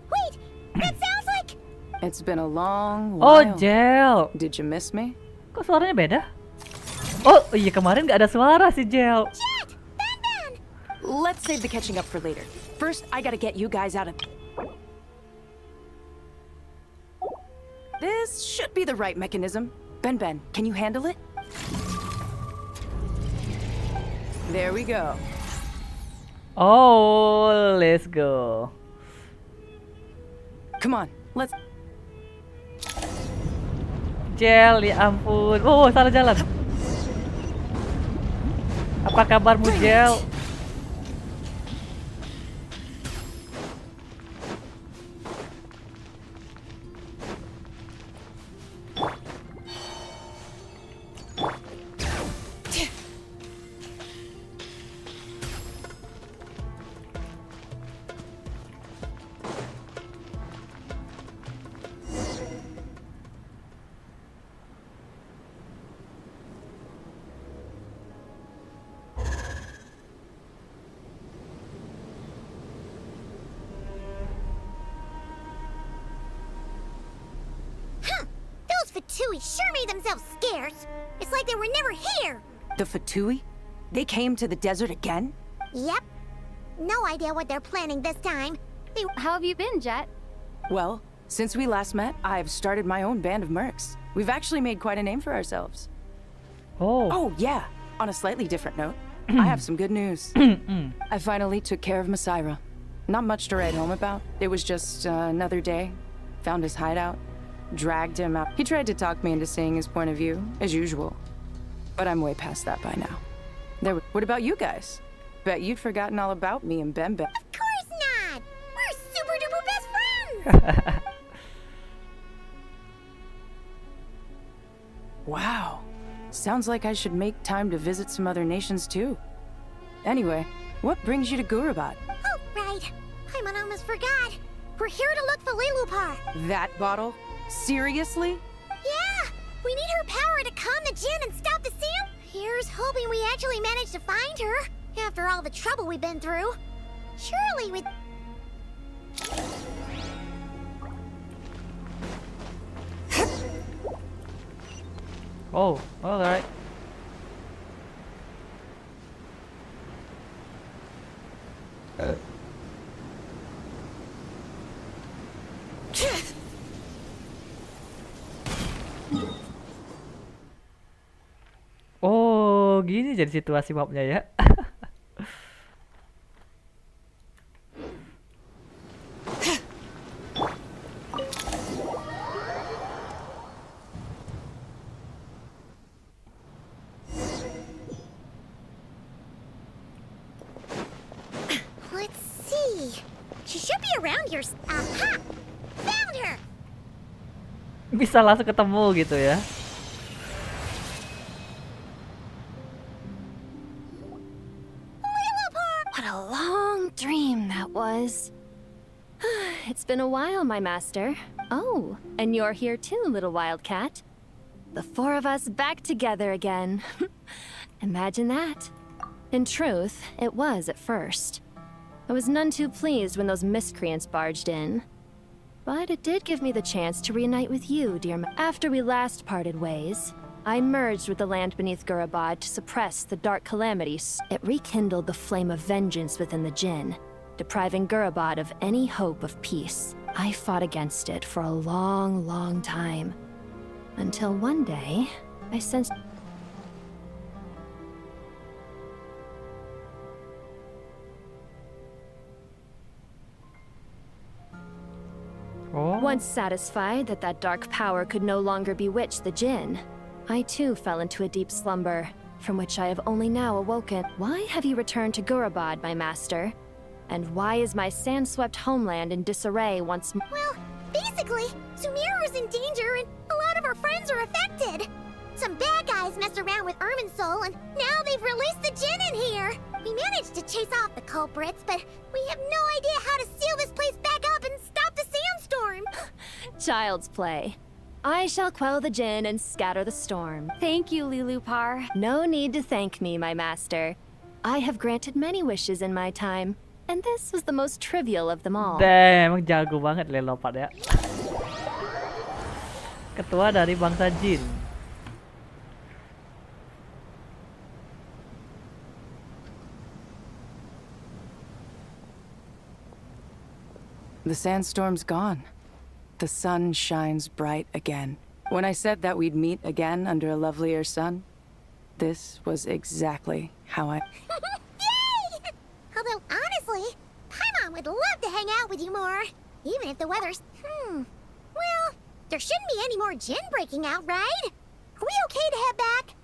Wait, that sounds like... It's been a long Oh, while. Gel. Did you miss me? Kok suaranya beda? Oh, iya kemarin nggak ada suara si Gel. Jet! Ben! Let's save the catching up for later. First, I gotta get you guys out of... This should be the right mechanism. Ben, can you handle it? There we go. Oh, let's go. Come on, let's... Gel, ya ampun. Oh, salah jalan. Apa kabarmu, Gel? Fatui sure made themselves scarce. It's like they were never here. The Fatui? They came to the desert again? Yep. No idea what they're planning this time. How have you been, Jet? Well, since we last met, I've started my own band of mercs. We've actually made quite a name for ourselves. Oh, yeah. On a slightly different note, I have some good news. I finally took care of Masaira. Not much to write home about. It was just another day. Found his hideout. Dragged him out. He tried to talk me into seeing his point of view, as usual. But I'm way past that by now. What about you guys? Bet you'd forgotten all about me and Ben. Of course not! We're super duper best friends! Wow. Sounds like I should make time to visit some other nations too. Anyway, what brings you to Gurabat? Oh, right. I almost forgot. We're here to look for Lilupar. That bottle? Seriously? Yeah! We need her power to calm the Jinn and stop the sand. Here's hoping we actually manage to find her. After all the trouble we've been through. Surely we... Oh, alright. Oh, gini jadi situasi mapnya ya. Let's see. She should be around here. Aha! Found her! Bisa langsung ketemu gitu ya. What a long dream that was. It's been a while, my master. Oh, and you're here too, little wildcat. The four of us back together again. Imagine that. In truth, it was at first. I was none too pleased when those miscreants barged in. But it did give me the chance to reunite with you, dear After we last parted ways, I merged with the land beneath Gurabad to suppress the dark calamities. It rekindled the flame of vengeance within the Jinn, depriving Gurabad of any hope of peace. I fought against it for a long, long time. Until one day, I sensed... Once satisfied that that dark power could no longer bewitch the Jinn, I too fell into a deep slumber, from which I have only now awoken. Why have you returned to Gurabad, my master? And why is my sand-swept homeland in disarray once more? Well, basically, Sumeru's in danger and a lot of our friends are affected. Some bad guys messed around with Irminsul and now they've released the Jinn in here. We managed to chase off the culprits, but we have no idea how to seal this place back up and stop the sandstorm. Child's play. I shall quell the Jinn and scatter the storm. Thank you, Lilupar. No need to thank me, my master. I have granted many wishes in my time, and this was the most trivial of them all. Damn, emang jago banget Lelopat ya. Ketua dari bangsa Jin. The sandstorm's gone. The sun shines bright again. When I said that we'd meet again under a lovelier sun, this was exactly how I... Yay! Although, honestly, Paimon would love to hang out with you more. Even if the weather's... Well, there shouldn't be any more Jinn breaking out, right? Are we okay to head back?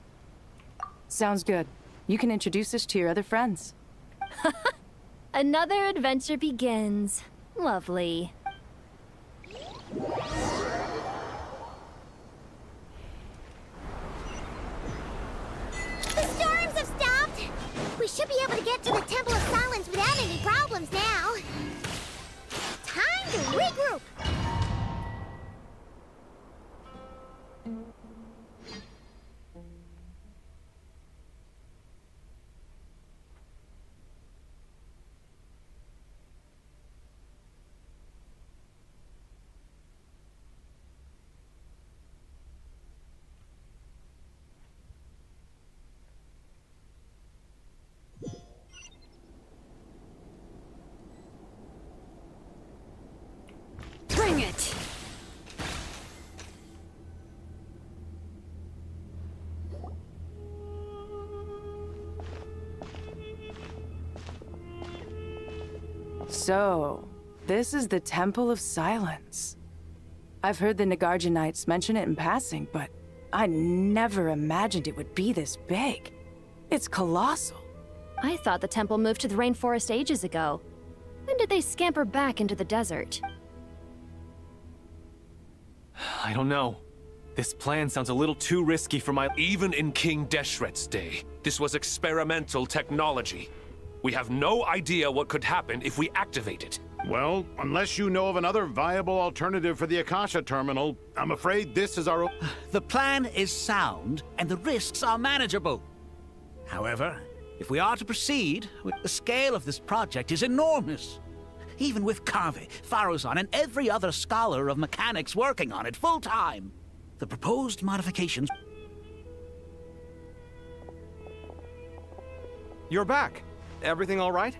Sounds good. You can introduce us to your other friends. Another adventure begins. Lovely. The storms have stopped! We should be able to get to the Temple of Silence without any problems now. Time to regroup! Bring it! So, this is the Temple of Silence. I've heard the Nagarjanites mention it in passing, but I never imagined it would be this big. It's colossal. I thought the temple moved to the rainforest ages ago. When did they scamper back into the desert? I don't know. This plan sounds a little too risky for my... Even in King Deshret's day, this was experimental technology. We have no idea what could happen if we activate it. Well, unless you know of another viable alternative for the Akasha terminal, I'm afraid this is our... The plan is sound, and the risks are manageable. However, if we are to proceed, the scale of this project is enormous. Even with Carvey, Faruzan, and every other scholar of mechanics working on it full-time, the proposed modifications... You're back. Everything all right?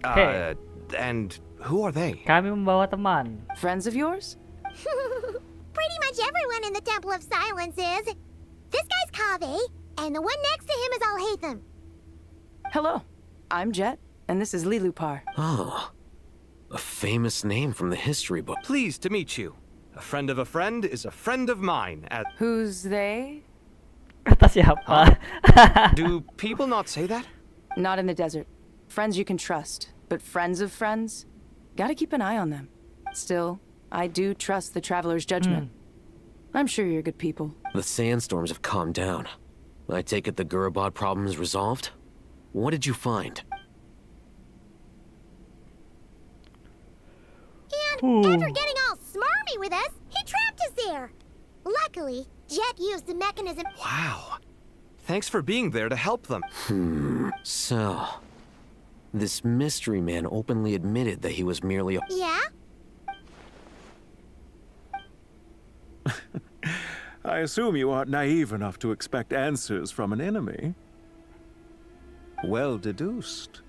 Okay. And who are they? Kami membawa teman. Friends of yours? Pretty much everyone in the Temple of Silence is. This guy's Kaveh, and the one next to him is Alhaitham. Hello, I'm Jet, and this is Lilupar. Oh, a famous name from the history book. Pleased to meet you. A friend of a friend is a friend of mine. Who's they? Kata siapa? Do people not say that? Not in the desert. Friends you can trust, but friends of friends? Gotta keep an eye on them. Still, I do trust the Traveler's judgment. I'm sure you're good people. The sandstorms have calmed down. I take it the Gurabad problem is resolved? What did you find? And after getting all smarmy with us, he trapped us there. Luckily, Jet used the mechanism. Wow. Thanks for being there to help them. So... this mystery man openly admitted that he was merely a... Yeah? I assume you aren't naive enough to expect answers from an enemy. Well deduced.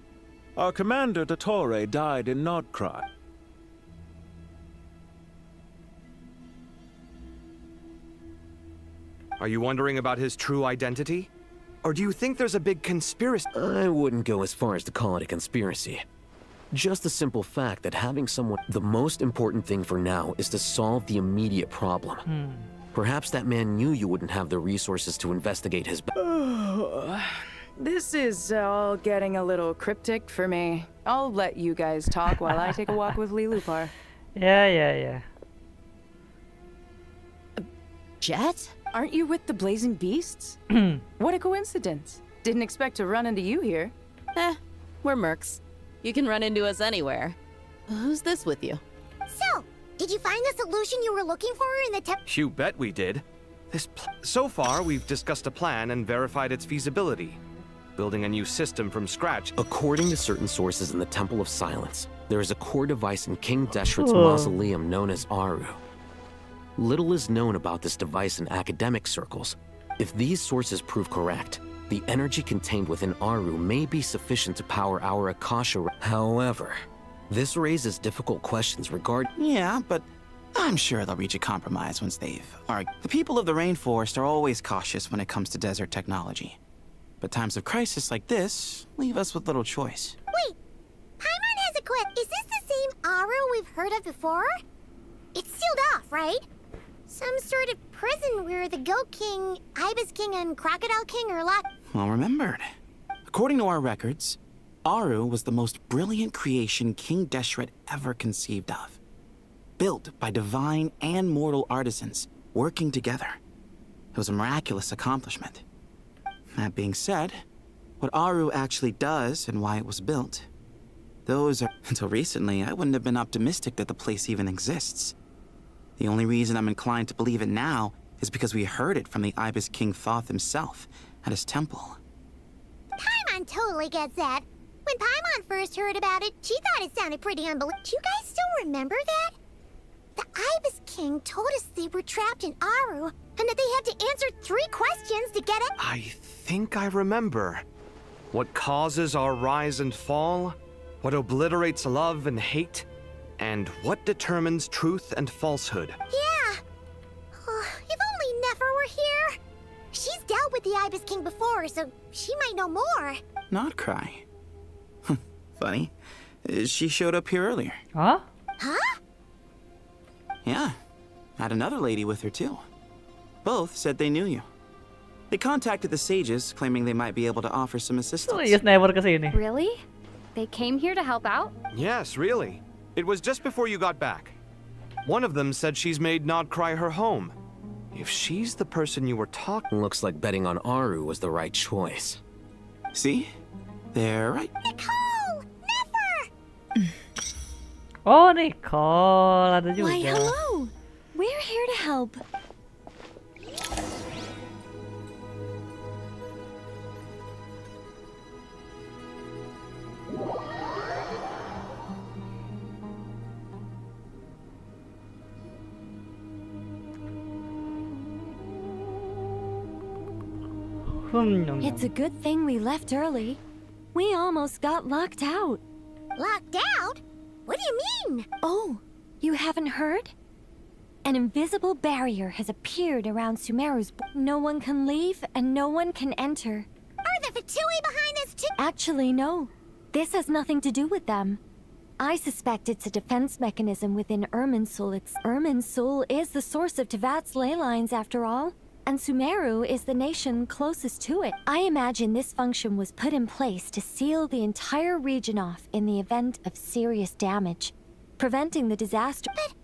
Our commander, Dottore, died in Nordkrai. Are you wondering about his true identity? Or do you think there's a big conspiracy? I wouldn't go as far as to call it a conspiracy. Just the simple fact that having someone... The most important thing for now is to solve the immediate problem. Perhaps that man knew you wouldn't have the resources to investigate his... This is all getting a little cryptic for me. I'll let you guys talk while I take a walk with Lilupar. Yeah. Jet? Aren't you with the Blazing Beasts? What a coincidence. Didn't expect to run into you here. We're mercs. You can run into us anywhere. Who's this with you? So, did you find the solution you were looking for in the You bet we did. So far, we've discussed a plan and verified its feasibility. Building a new system from scratch. According to certain sources in the Temple of Silence, there is a core device in King Deshret's mausoleum known as Aru. Little is known about this device in academic circles. If these sources prove correct, the energy contained within Aru may be sufficient to power our Akasha. However, this raises difficult questions regarding... Yeah, but I'm sure they'll reach a compromise once they've argued. The people of the rainforest are always cautious when it comes to desert technology. But times of crisis like this leave us with little choice. Wait, Paimon has a quit. Is this the same Aru we've heard of before? It's sealed off, right? Some sort of prison where the Goat King, Ibis King, and Crocodile King are locked. Well remembered. According to our records, Aru was the most brilliant creation King Deshret ever conceived of. Built by divine and mortal artisans, working together. It was a miraculous accomplishment. That being said, what Aru actually does and why it was built, those are... Until recently, I wouldn't have been optimistic that the place even exists. The only reason I'm inclined to believe it now is because we heard it from the Ibis King Thoth himself at his temple. Paimon totally gets that. When Paimon first heard about it, she thought it sounded pretty unbelievable. Do you guys still remember that? The Ibis King told us they were trapped in Aru, and that they had to answer 3 questions to get it. I think I remember. What causes our rise and fall? What obliterates love and hate? And what determines truth and falsehood? Yeah. If only Nefer were here. She's dealt with the Ibis King before, so she might know more. Not cry. Funny. She showed up here earlier. Huh? Huh? Yeah. Had another lady with her too. Both said they knew you. They contacted the sages, claiming they might be able to offer some assistance. Really? They came here to help out? Yes, really. It was just before you got back. One of them said she's made Nordkrai her home. If she's the person you were talking... Looks like betting on Aru was the right choice. See? They're right. Nicole! Oh, Nicole ada juga. Why, hello. We're here to help. It's a good thing we left early. We almost got locked out. Locked out? What do you mean? Oh, you haven't heard? An invisible barrier has appeared around Sumeru's. No one can leave and no one can enter. Are the Fatui behind this too? Actually, no. This has nothing to do with them. I suspect it's a defense mechanism within Irminsul. Irminsul is the source of Tevat's ley lines, after all, and Sumeru is the nation closest to it. I imagine this function was put in place to seal the entire region off in the event of serious damage, preventing the disaster. But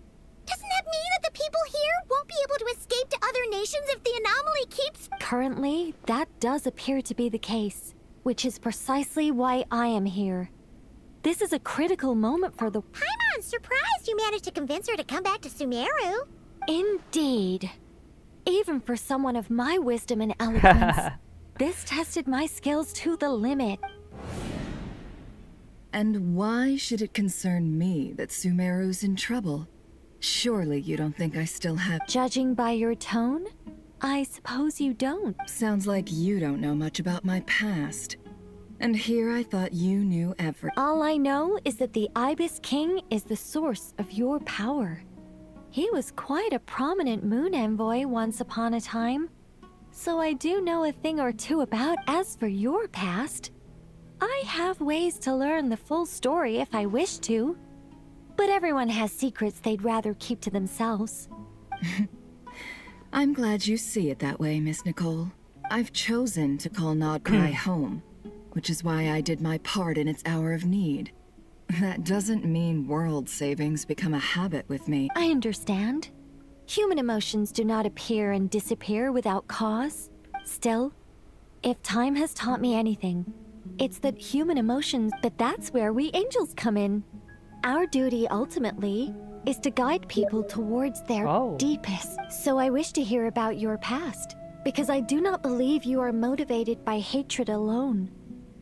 doesn't that mean that the people here won't be able to escape to other nations if the anomaly keeps... Currently, that does appear to be the case, which is precisely why I am here. This is a critical moment for the... I'm surprised you managed to convince her to come back to Sumeru. Indeed. Even for someone of my wisdom and eloquence, this tested my skills to the limit. And why should it concern me that Sumeru's in trouble? Surely you don't think I still have... Judging by your tone, I suppose you don't. Sounds like you don't know much about my past. And here I thought you knew everything. All I know is that the Ibis King is the source of your power. He was quite a prominent moon envoy once upon a time. So I do know a thing or two about. As for your past, I have ways to learn the full story if I wish to. But everyone has secrets they'd rather keep to themselves. I'm glad you see it that way, Miss Nicole. I've chosen to call Nodcry home, which is why I did my part in its hour of need. That doesn't mean world savings become a habit with me. I understand. Human emotions do not appear and disappear without cause. Still, if time has taught me anything, it's that human emotions, that's where we angels come in. Our duty, ultimately, is to guide people towards their deepest. So I wish to hear about your past, because I do not believe you are motivated by hatred alone.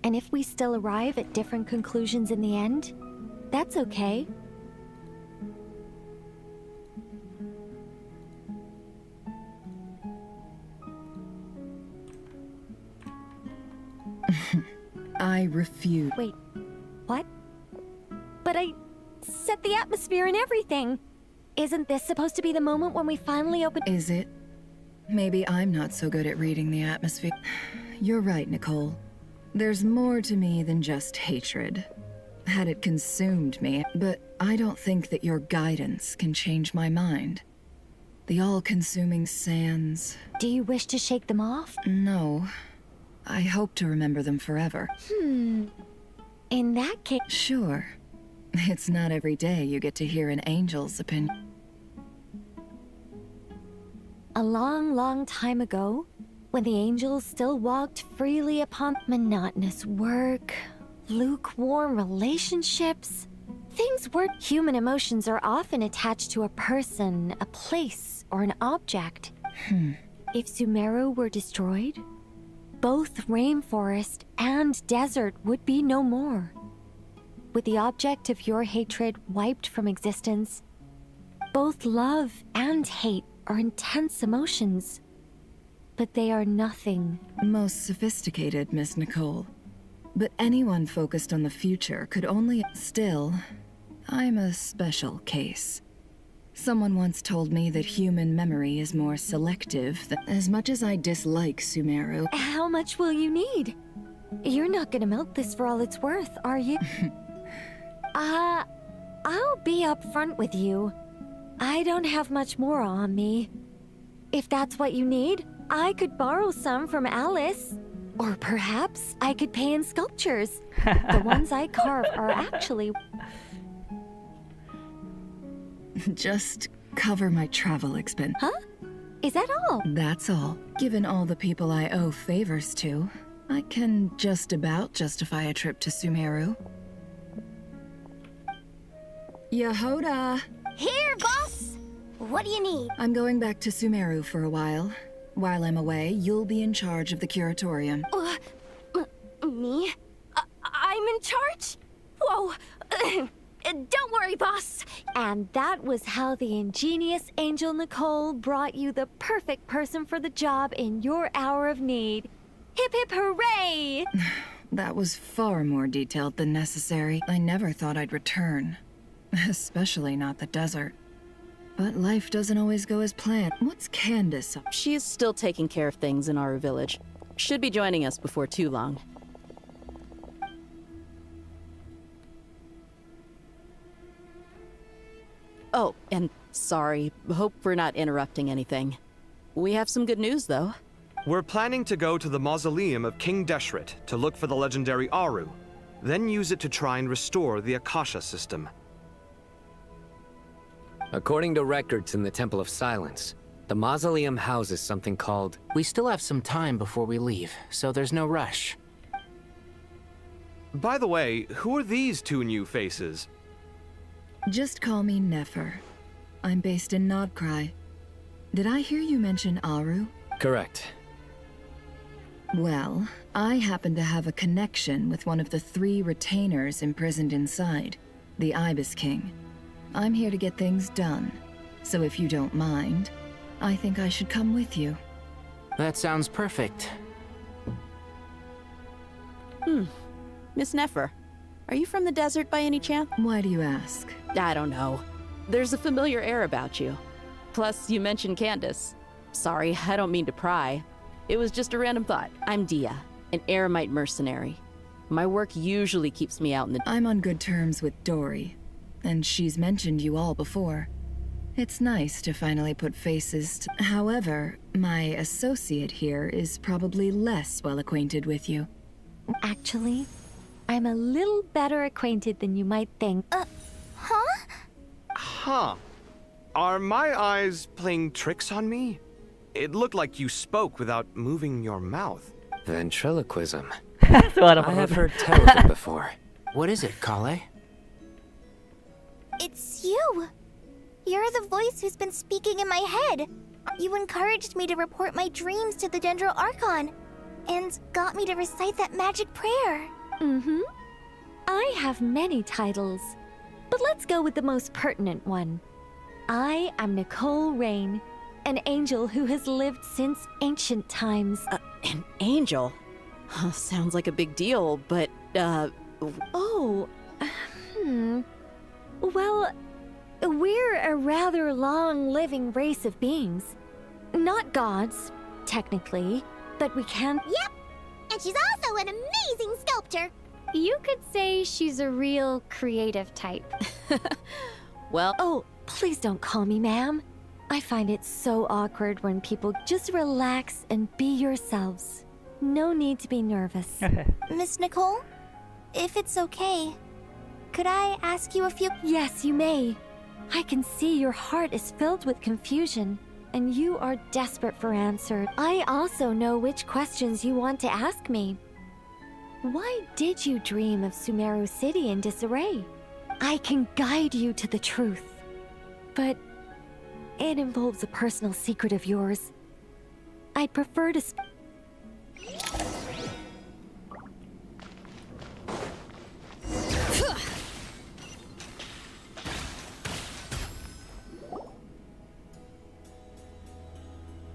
And if we still arrive at different conclusions in the end, that's okay. I refuse. Wait, what? But I set the atmosphere and everything. Isn't this supposed to be the moment when we finally open? Is it? Maybe I'm not so good at reading the atmosphere. You're right, Nicole. There's more to me than just hatred. Had it consumed me, but I don't think that your guidance can change my mind. The all-consuming sands... Do you wish to shake them off? No. I hope to remember them forever. In that case... Sure. It's not every day you get to hear an angel's opinion. A long, long time ago, when the angels still walked freely upon monotonous work, lukewarm relationships, things weren't. Human emotions are often attached to a person, a place, or an object. If Sumeru were destroyed, both rainforest and desert would be no more. With the object of your hatred wiped from existence, both love and hate are intense emotions. But they are nothing. Most sophisticated, Miss Nicole. But anyone focused on the future could only... Still, I'm a special case. Someone once told me that human memory is more selective than... As much as I dislike Sumeru... How much will you need? You're not gonna milk this for all it's worth, are you? I'll be upfront with you. I don't have much more on me. If that's what you need, I could borrow some from Alice. Or perhaps I could pay in sculptures. The ones I carve are actually... Just cover my travel expense. Huh? Is that all? That's all. Given all the people I owe favors to, I can just about justify a trip to Sumeru. Yehoda! Here, boss! What do you need? I'm going back to Sumeru for a while. While I'm away, you'll be in charge of the curatorium. Me? I'm in charge? Whoa! Don't worry, boss! And that was how the ingenious Angel Nicole brought you the perfect person for the job in your hour of need. Hip hip hooray! That was far more detailed than necessary. I never thought I'd return. Especially not the desert. But life doesn't always go as planned. What's Candace up? She is still taking care of things in our village. Should be joining us before too long. Oh, and sorry. Hope we're not interrupting anything. We have some good news, though. We're planning to go to the mausoleum of King Deshret to look for the legendary Aru, then use it to try and restore the Akasha system. According to records in the Temple of Silence, the mausoleum houses something called... We still have some time before we leave, so there's no rush. By the way, who are these two new faces? Just call me Nefer. I'm based in Nodcry. Did I hear you mention Aru? Correct. Well, I happen to have a connection with one of the 3 retainers imprisoned inside, the Ibis King. I'm here to get things done, so if you don't mind, I think I should come with you. That sounds perfect. Miss Nefer, are you from the desert by any chance? Why do you ask? I don't know. There's a familiar air about you. Plus, you mentioned Candace. Sorry, I don't mean to pry. It was just a random thought. I'm Dia, an Eremite mercenary. My work usually keeps me out in the... I'm on good terms with Dory, and she's mentioned you all before. It's nice to finally put faces to... However, my associate here is probably less well acquainted with you. Actually, I'm a little better acquainted than you might think. Huh? Huh. Are my eyes playing tricks on me? It looked like you spoke without moving your mouth. Ventriloquism. I have heard tell of it before. What is it, Kale? It's you! You're the voice who's been speaking in my head. You encouraged me to report my dreams to the Dendro Archon, and got me to recite that magic prayer. I have many titles, but let's go with the most pertinent one. I am Nicole Rain, an angel who has lived since ancient times. An angel? Sounds like a big deal, but, Well, we're a rather long-living race of beings. Not gods, technically, but we can... Yep! And she's also an amazing sculptor! You could say she's a real creative type. Well... Oh, please don't call me ma'am. I find it so awkward when people just relax and be yourselves. No need to be nervous. Miss Nicole, if it's okay, could I ask you a few... Yes, you may. I can see your heart is filled with confusion, and you are desperate for answers. I also know which questions you want to ask me. Why did you dream of Sumeru City in disarray? I can guide you to the truth, but it involves a personal secret of yours. I'd prefer to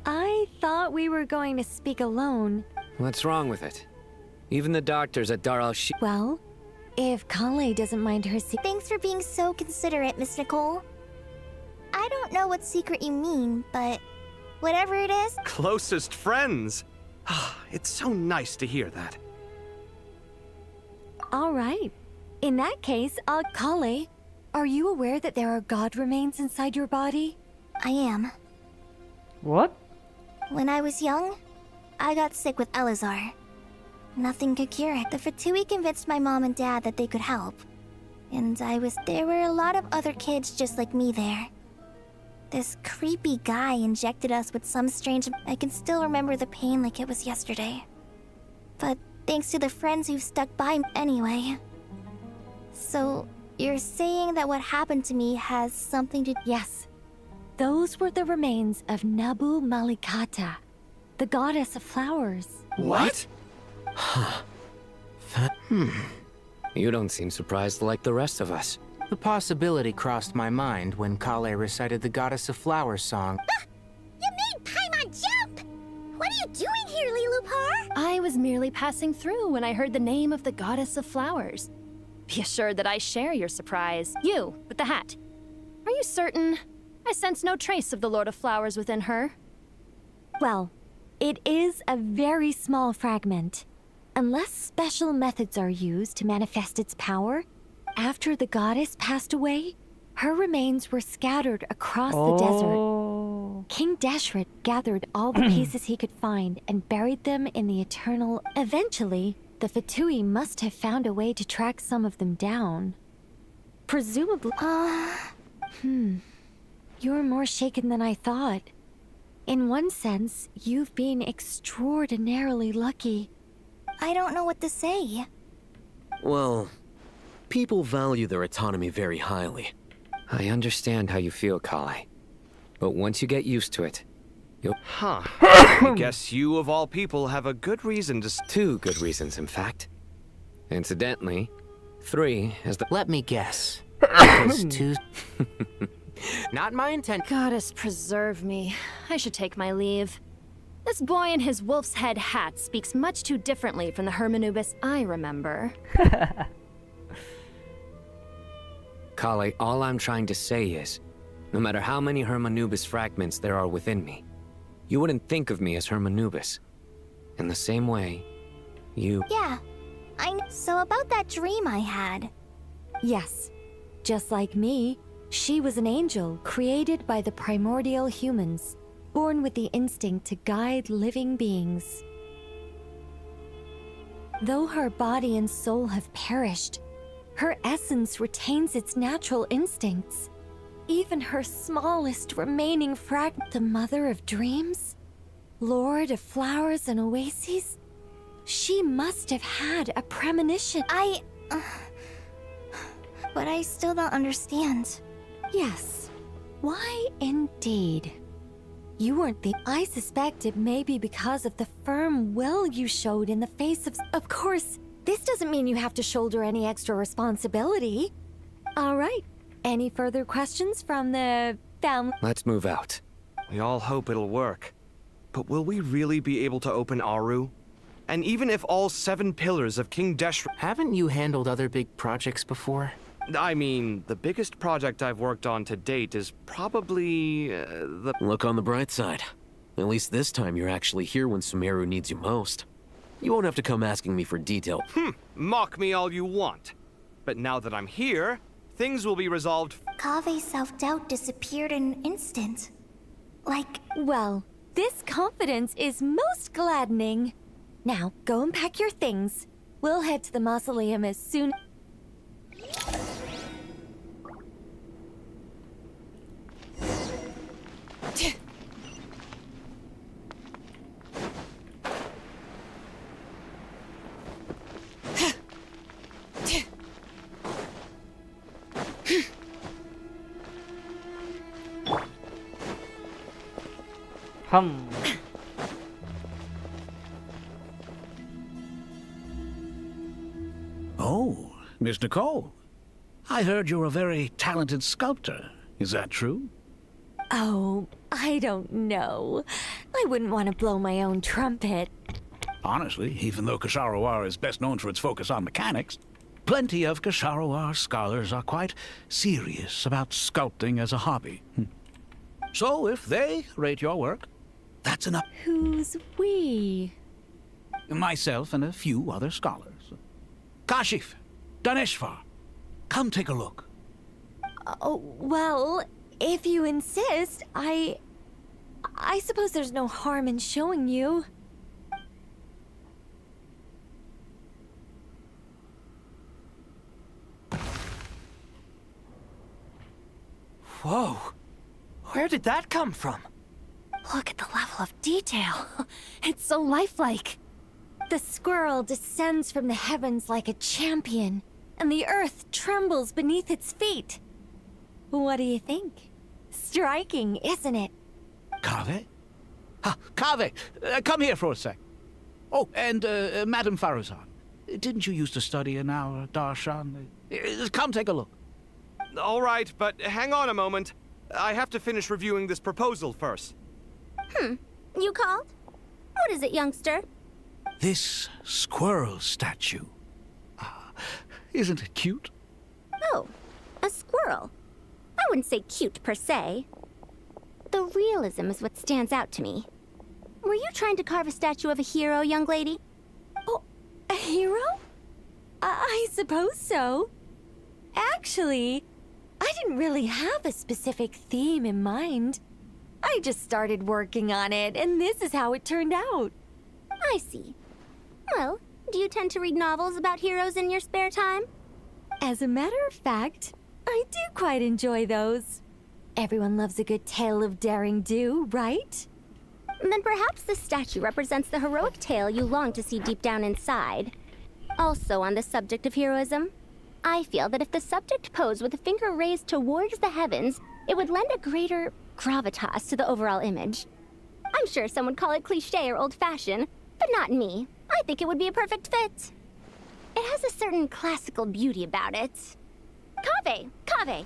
I thought we were going to speak alone. What's wrong with it? Even the doctors at Dar al-Shi... Well, if Kale doesn't mind her Thanks for being so considerate, Miss Nicole. I don't know what secret you mean, but whatever it is... Closest friends! It's so nice to hear that. All right. In that case, Kale, are you aware that there are god remains inside your body? I am. What? When I was young, I got sick with Elazar. Nothing could cure it. The Fatui convinced my mom and dad that they could help. And there were a lot of other kids just like me there. This creepy guy injected us with some strange... I can still remember the pain like it was yesterday. But thanks to the friends who've stuck by me anyway. So, You're saying that what happened to me has something to... Yes. Those were the remains of Nabu Malikata, the goddess of flowers. What? Huh. You don't seem surprised like the rest of us. The possibility crossed my mind when Kale recited the Goddess of Flowers song. You made Paimon jump! What are you doing here, Lilupar? I was merely passing through when I heard the name of the Goddess of Flowers. Be assured that I share your surprise. You, with the hat. Are you certain? I sense no trace of the Lord of Flowers within her. Well, it is a very small fragment. Unless special methods are used to manifest its power, after the goddess passed away, her remains were scattered across the desert. King Deshret gathered all the pieces he could find and buried them in the eternal... Eventually, the Fatui must have found a way to track some of them down. Presumably... You're more shaken than I thought. In one sense, you've been extraordinarily lucky. I don't know what to say. Well, people value their autonomy very highly. I understand how you feel, Kale. But once you get used to it, you'll... Huh. I guess you, of all people, have a good reason to... 2 good reasons, in fact. Incidentally, 3 as the... Let me guess. Because 2... Not my intent. Goddess preserve me. I should take my leave. This boy in his wolf's head hat speaks much too differently from the Hermanubis I remember. Kale, all I'm trying to say is, no matter how many Hermanubis fragments there are within me, you wouldn't think of me as Hermanubis. In the same way, you... Yeah, so about that dream I had. Yes, just like me, she was an angel created by the primordial humans, born with the instinct to guide living beings. Though her body and soul have perished, her essence retains its natural instincts. Even her smallest remaining fragment, the mother of dreams, lord of flowers and oases, she must have had a premonition. But I still don't understand. Yes. Why indeed? You weren't the... I suspect it may be because of the firm will you showed in the face of... Of course, this doesn't mean you have to shoulder any extra responsibility. All right. Any further questions from the family? Let's move out. We all hope it'll work. But will we really be able to open Aru? And even if all 7 pillars of King Deshret... Haven't you handled other big projects before? I mean, the biggest project I've worked on to date is probably, the... Look on the bright side. At least this time you're actually here when Sumeru needs you most. You won't have to come asking me for detail. Mock me all you want. But now that I'm here, things will be resolved... Kave's self-doubt disappeared in an instant. Like... Well, this confidence is most gladdening. Now, go and pack your things. We'll head to the mausoleum as soon... Oh, Miss Nicole. I heard you're a very talented sculptor. Is that true? Oh, I don't know. I wouldn't want to blow my own trumpet. Honestly, even though Kasharawar is best known for its focus on mechanics, plenty of Kasharawar scholars are quite serious about sculpting as a hobby. So if they rate your work, that's enough. Who's we? Myself and a few other scholars. Kashif, Daneshvar, come take a look. Oh, well, if you insist, I suppose there's no harm in showing you. Whoa! Where did that come from? Look at the level of detail. It's so lifelike. The squirrel descends from the heavens like a champion, and the earth trembles beneath its feet. What do you think? Striking, isn't it? Kaveh? Kaveh, come here for a sec. Oh, and Madame Faruzan, didn't you used to study in our darshan? Come take a look. All right, but hang on a moment. I have to finish reviewing this proposal first. You called? What is it, youngster? This squirrel statue. Isn't it cute? Oh, a squirrel. I wouldn't say cute per se. The realism is what stands out to me. Were you trying to carve a statue of a hero, young lady? Oh, a hero? I suppose so. Actually, I didn't really have a specific theme in mind. I just started working on it, and this is how it turned out. I see. Well, do you tend to read novels about heroes in your spare time? As a matter of fact, I do quite enjoy those. Everyone loves a good tale of daring do, right? Then perhaps this statue represents the heroic tale you long to see deep down inside. Also on the subject of heroism, I feel that if the subject posed with a finger raised towards the heavens, it would lend a greater gravitas to the overall image. I'm sure some would call it cliché or old-fashioned, but not me. I think it would be a perfect fit. It has a certain classical beauty about it. Kaveh!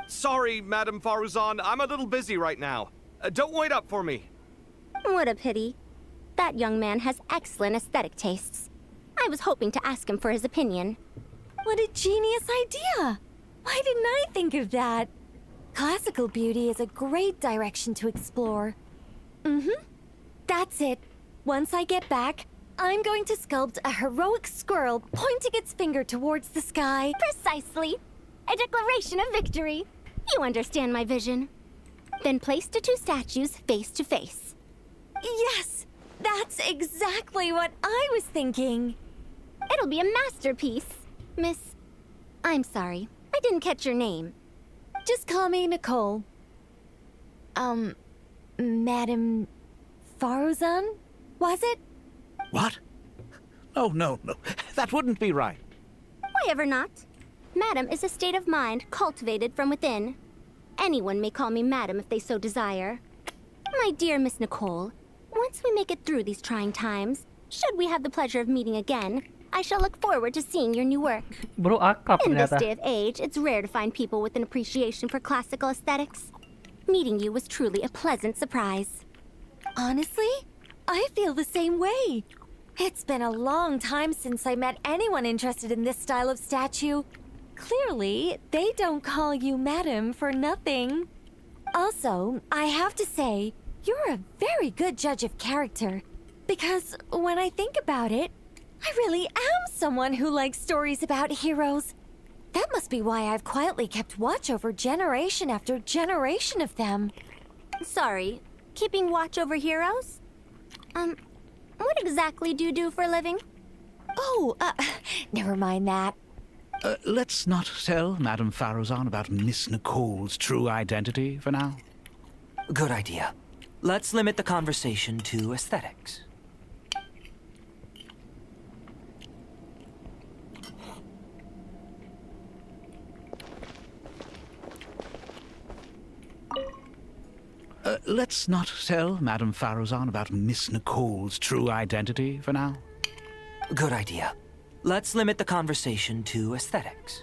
Sorry, Madame Faruzan, I'm a little busy right now. Don't wait up for me. What a pity. That young man has excellent aesthetic tastes. I was hoping to ask him for his opinion. What a genius idea! Why didn't I think of that? Classical beauty is a great direction to explore. That's it. Once I get back, I'm going to sculpt a heroic squirrel pointing its finger towards the sky. Precisely. A declaration of victory. You understand my vision. Then place the two statues face to face. Yes! That's exactly what I was thinking. It'll be a masterpiece. Miss... I'm sorry. I didn't catch your name. Just call me Nicole. Madame Faruzan? Was it? What? Oh, no. That wouldn't be right. Why ever not? Madam is a state of mind cultivated from within. Anyone may call me Madam if they so desire. My dear Miss Nicole, once we make it through these trying times, should we have the pleasure of meeting again, I shall look forward to seeing your new work. Bro, akrab In this ternyata. day of age, it's rare to find people with an appreciation for classical aesthetics. Meeting you was truly a pleasant surprise. Honestly, I feel the same way. It's been a long time since I met anyone interested in this style of statue. Clearly, they don't call you Madam for nothing. Also, I have to say, you're a very good judge of character. Because when I think about it, I really am someone who likes stories about heroes. That must be why I've quietly kept watch over generation after generation of them. Sorry, keeping watch over heroes? What exactly do you do for a living? Oh, never mind that. Let's not tell Madame Faruzan about Miss Nicole's true identity for now. Good idea. Let's limit the conversation to aesthetics. Let's not tell Madame Faruzan about Miss Nicole's true identity for now. Good idea. Let's limit the conversation to aesthetics.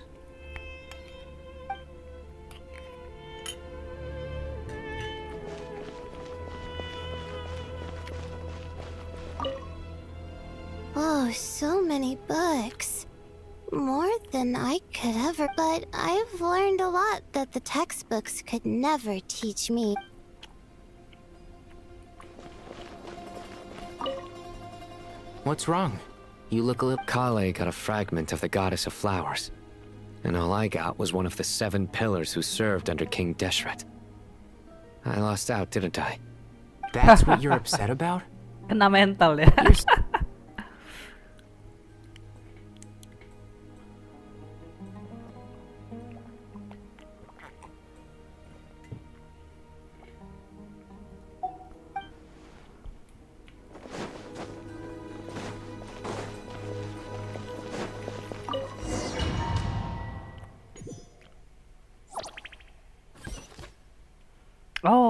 Oh, so many books. More than I could ever, but I've learned a lot that the textbooks could never teach me. What's wrong? You look a little... Kale got a fragment of the goddess of flowers. And all I got was one of the 7 pillars who served under King Deshret. I lost out, didn't I? That's what you're upset about? Kena mental ya.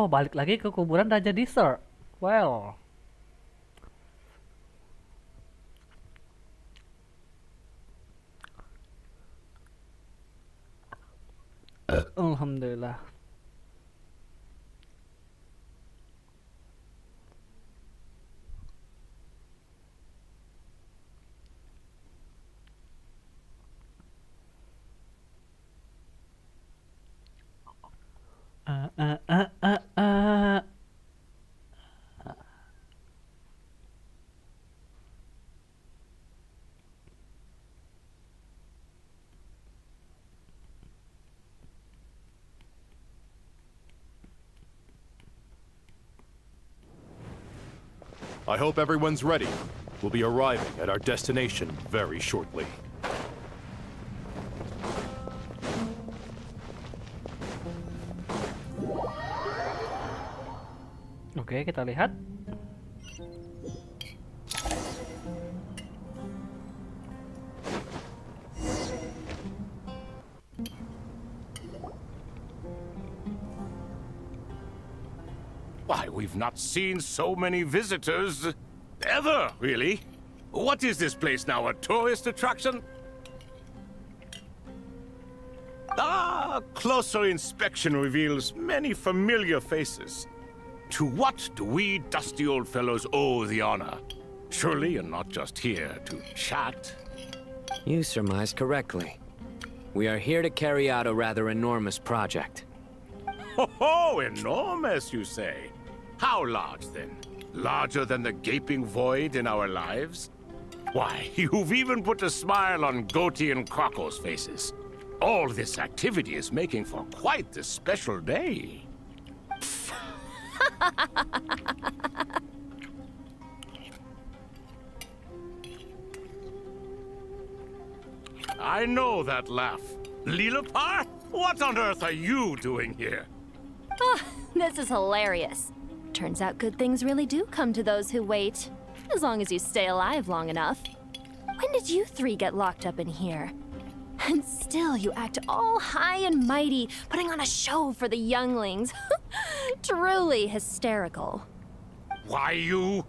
Oh, balik lagi ke kuburan Raja Dessert. Well. Alhamdulillah. I hope everyone's ready. We'll be arriving at our destination very shortly. Oke, kita lihat. Why, we've not seen so many visitors ever, really. What is this place now, a tourist attraction? Closer inspection reveals many familiar faces. To what do we dusty old fellows owe the honor? Surely you're not just here to chat. You surmise correctly. We are here to carry out a rather enormous project. Ho, enormous, you say? How large, then? Larger than the gaping void in our lives? Why, you've even put a smile on Goatee and Crocco's faces. All this activity is making for quite the special day. I know that laugh. Lilipar? What on earth are you doing here? Oh, this is hilarious. Turns out good things really do come to those who wait. As long as you stay alive long enough. When did you three get locked up in here? And still you act all high and mighty, putting on a show for the younglings. Truly hysterical. Why, you...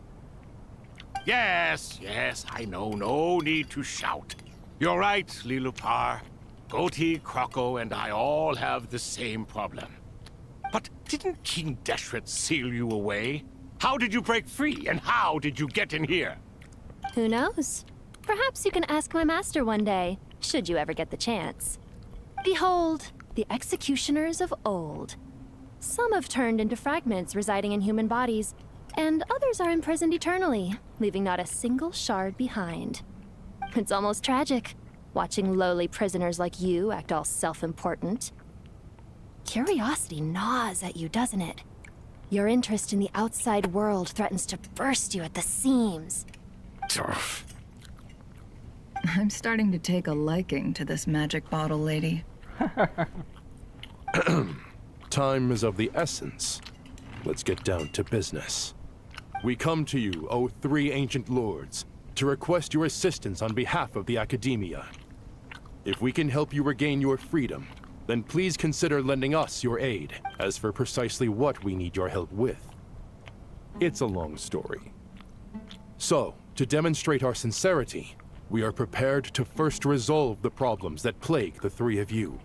Yes, I know. No need to shout. You're right, Lilipar. Goatee, Crocco, and I all have the same problem. But didn't King Deshret seal you away? How did you break free, and how did you get in here? Who knows? Perhaps you can ask my master one day, should you ever get the chance. Behold, the executioners of old. Some have turned into fragments residing in human bodies, and others are imprisoned eternally, leaving not a single shard behind. It's almost tragic, watching lowly prisoners like you act all self-important. Curiosity gnaws at you, doesn't it? Your interest in the outside world threatens to burst you at the seams. I'm starting to take a liking to this magic bottle lady. Time is of the essence. Let's get down to business. We come to you, O three ancient lords, to request your assistance on behalf of the Academia. If we can help you regain your freedom, then please consider lending us your aid. As for precisely what we need your help with, it's a long story. So, to demonstrate our sincerity, we are prepared to first resolve the problems that plague the three of you.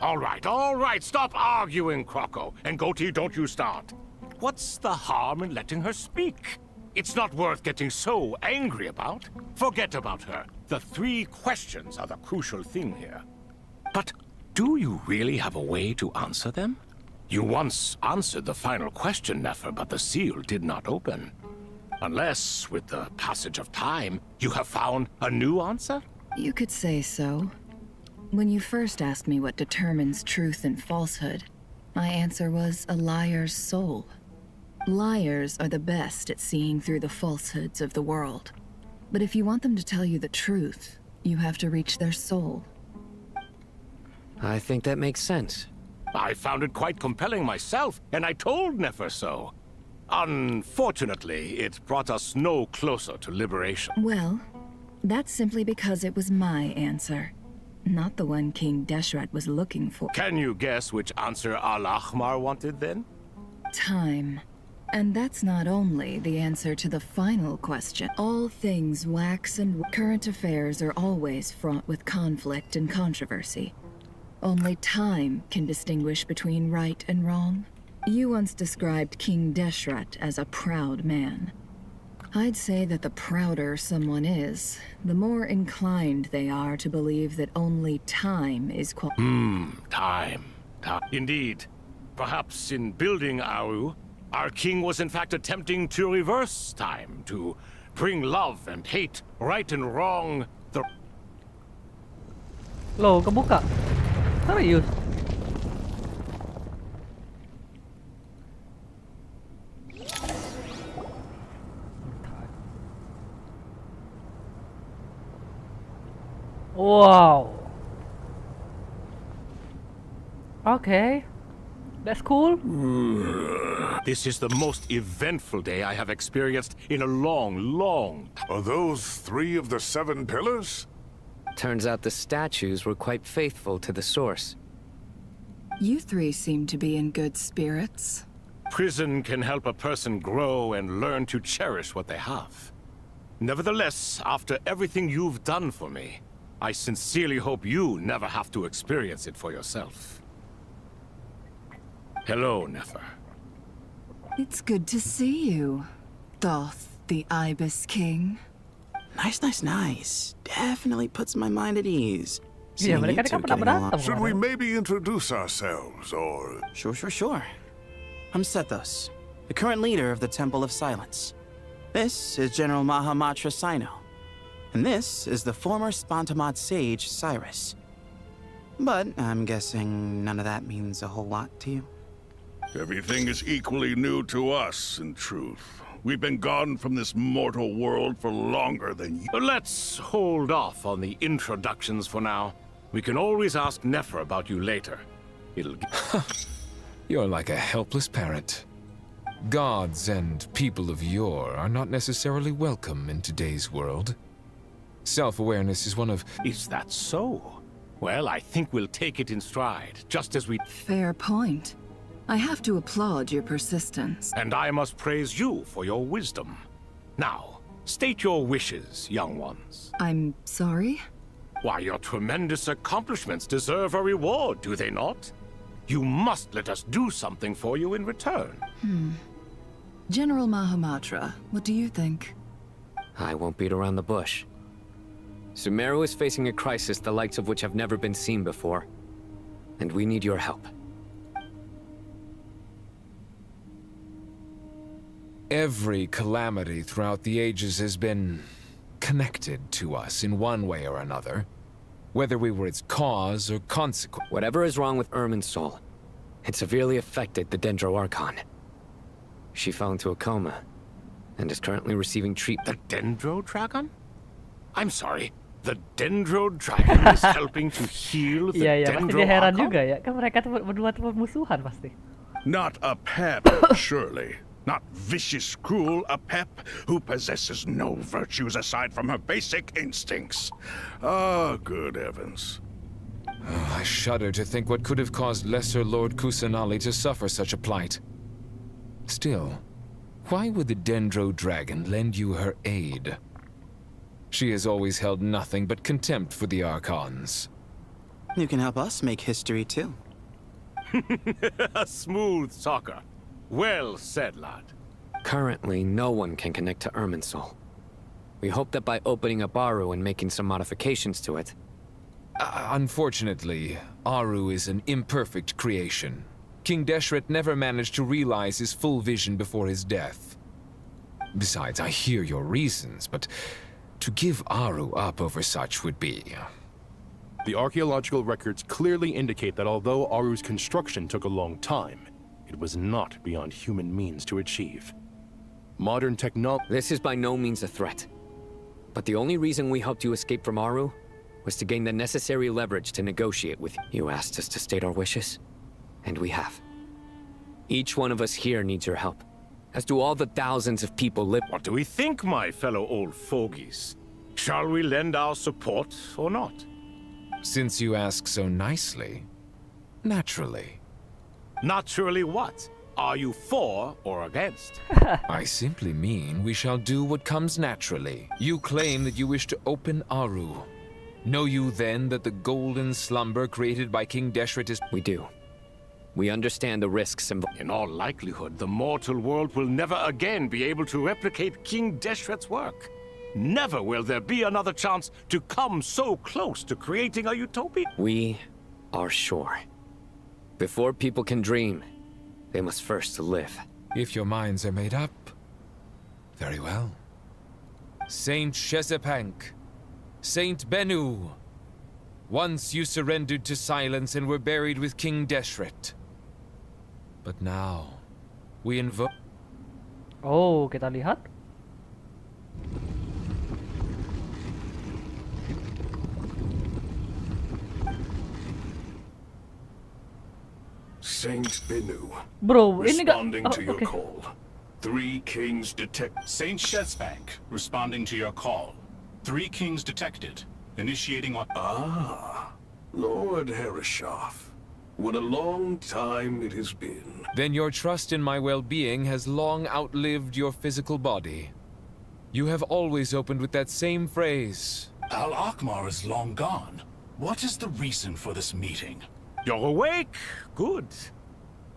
All right, stop arguing, Crocco. And Goatee, don't you start. What's the harm in letting her speak? It's not worth getting so angry about. Forget about her. The three questions are the crucial thing here. But do you really have a way to answer them? You once answered the final question, Nefer, but the seal did not open. Unless, with the passage of time, you have found a new answer? You could say so. When you first asked me what determines truth and falsehood, my answer was a liar's soul. Liars are the best at seeing through the falsehoods of the world. But if you want them to tell you the truth, you have to reach their soul. I think that makes sense. I found it quite compelling myself, and I told Nefer so. Unfortunately, it brought us no closer to liberation. Well, that's simply because it was my answer, not the one King Deshret was looking for. Can you guess which answer Al-Ahmar wanted then? Time. And that's not only the answer to the final question. All things wax and current affairs are always fraught with conflict and controversy. Only time can distinguish between right and wrong. You once described King Deshret as a proud man. I'd say that the prouder someone is, the more inclined they are to believe that only time is Time. Indeed. Perhaps in building Aru, our king was in fact attempting to reverse time, to bring love and hate, right and wrong, the... Loh, kebuka. Serius? Wow. Okay. That's cool. This is the most eventful day I have experienced in a long... Are those 3 of the 7 pillars? Turns out the statues were quite faithful to the source. You 3 seem to be in good spirits. Prison can help a person grow and learn to cherish what they have. Nevertheless, after everything you've done for me, I sincerely hope you never have to experience it for yourself. Hello, Nefer. It's good to see you, Thoth, the Ibis King. Nice. Definitely puts my mind at ease. Yeah, mereka kan pernah berantem. Should we maybe introduce ourselves, or... Sure. I'm Sethos, the current leader of the Temple of Silence. This is General Mahamatra Sino. And this is the former Spantamad sage, Cyrus. But I'm guessing none of that means a whole lot to you. Everything is equally new to us, in truth. We've been gone from this mortal world for longer than you. Let's hold off on the introductions for now. We can always ask Nefer about you later. You're like a helpless parrot. Gods and people of yore are not necessarily welcome in today's world. Self-awareness is one of... Is that so? Well, I think we'll take it in stride, just as we... Fair point. I have to applaud your persistence. And I must praise you for your wisdom. Now, state your wishes, young ones. I'm sorry? Why, your tremendous accomplishments deserve a reward, do they not? You must let us do something for you in return. General Mahamatra, what do you think? I won't beat around the bush. Sumeru is facing a crisis the likes of which have never been seen before. And we need your help. Every calamity throughout the ages has been connected to us in one way or another, whether we were its cause or consequence. Whatever is wrong with Irminsul, it severely affected the Dendro Archon. She fell into a coma and is currently receiving treatment. The Dendro Dragon? I'm sorry, the Dendro Dragon is helping to heal the Iya, pasti dia heran Archon? juga ya. Kan mereka tuh berdua tuh musuhan pasti. Not a pep, surely. Not vicious, cruel, a pep who possesses no virtues aside from her basic instincts. Ah, good heavens. Oh, I shudder to think what could have caused Lesser Lord Kusanali to suffer such a plight. Still, why would the Dendro Dragon lend you her aid? She has always held nothing but contempt for the Archons. You can help us make history, too. A smooth talker. Well said, lad. Currently, no one can connect to Irminsul. We hope that by opening up Aru and making some modifications to it... Unfortunately, Aru is an imperfect creation. King Deshret never managed to realize his full vision before his death. Besides, I hear your reasons, but to give Aru up over such would be... The archaeological records clearly indicate that although Aru's construction took a long time, it was not beyond human means to achieve. Modern technology... This is by no means a threat. But the only reason we helped you escape from Aru was to gain the necessary leverage to negotiate with you. You asked us to state our wishes, and we have. Each one of us here needs your help, as do all the thousands of people live... What do we think, my fellow old fogies? Shall we lend our support or not? Since you ask so nicely, naturally. Naturally what? Are you for or against? I simply mean we shall do what comes naturally. You claim that you wish to open Aru. Know you then that the golden slumber created by King Deshret is... We do. We understand the risks involved. In all likelihood, the mortal world will never again be able to replicate King Deshret's work. Never will there be another chance to come so close to creating a utopia. We are sure. Before people can dream, they must first live. If your minds are made up, very well. Saint Shezepank, Saint Bennu, once you surrendered to silence and were buried with King Deshret. But now, we invoke... Oh, kita lihat. Saint Bennu. Bro, ini nggak... Responding to your call. Three kings detect... Saint Shezepank, responding to your call. Three kings detected. Initiating on... Ah, Lord Harap. What a long time it has been. Then your trust in my well-being has long outlived your physical body. You have always opened with that same phrase. Al-Akhmar is long gone. What is the reason for this meeting? You're awake? Good.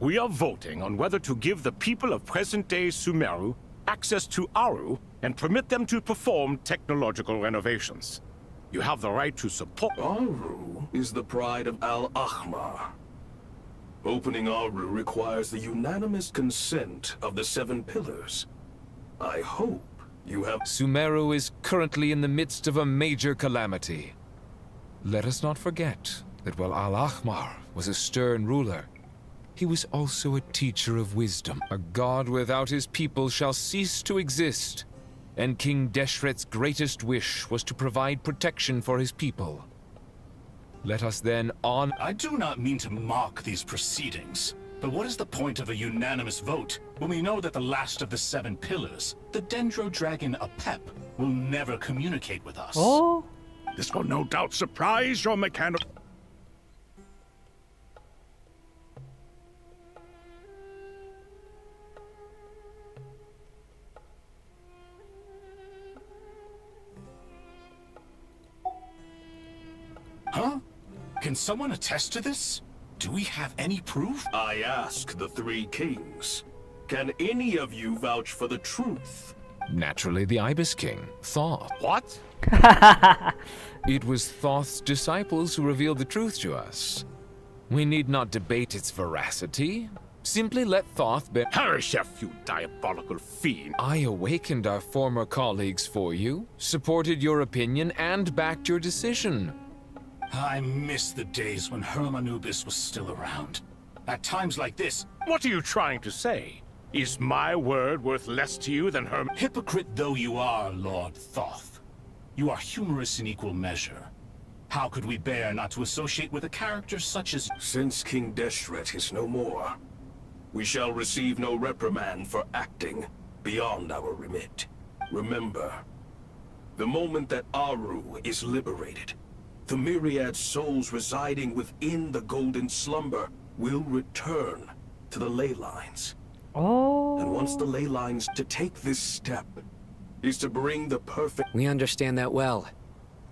We are voting on whether to give the people of present-day Sumeru access to Aru and permit them to perform technological renovations. You have the right to support... Aru is the pride of Al-Akhmar. Opening Aru requires the unanimous consent of the Seven Pillars. I hope you have... Sumeru is currently in the midst of a major calamity. Let us not forget that while Al-Akhmar was a stern ruler, he was also a teacher of wisdom. A god without his people shall cease to exist, and King Deshret's greatest wish was to provide protection for his people. Let us then on... I do not mean to mock these proceedings, but what is the point of a unanimous vote when we know that the last of the Seven Pillars, the Dendro Dragon Apep, will never communicate with us? Oh. This will no doubt surprise your mechanic... Huh? Can someone attest to this? Do we have any proof? I ask the three kings. Can any of you vouch for the truth? Naturally, the Ibis King, Thoth. What? It was Thoth's disciples who revealed the truth to us. We need not debate its veracity. Simply let Thoth be... Harap, you diabolical fiend! I awakened our former colleagues for you, supported your opinion, and backed your decision. I miss the days when Hermanubis was still around. At times like this... What are you trying to say? Is my word worth less to you than Herman... Hypocrite though you are, Lord Thoth, you are humorous in equal measure. How could we bear not to associate with a character such as... Since King Deshret is no more, we shall receive no reprimand for acting beyond our remit. Remember, the moment that Aru is liberated, the myriad souls residing within the golden slumber will return to the ley lines. Oh. And once the ley lines to take this step is to bring the perfect... We understand that well.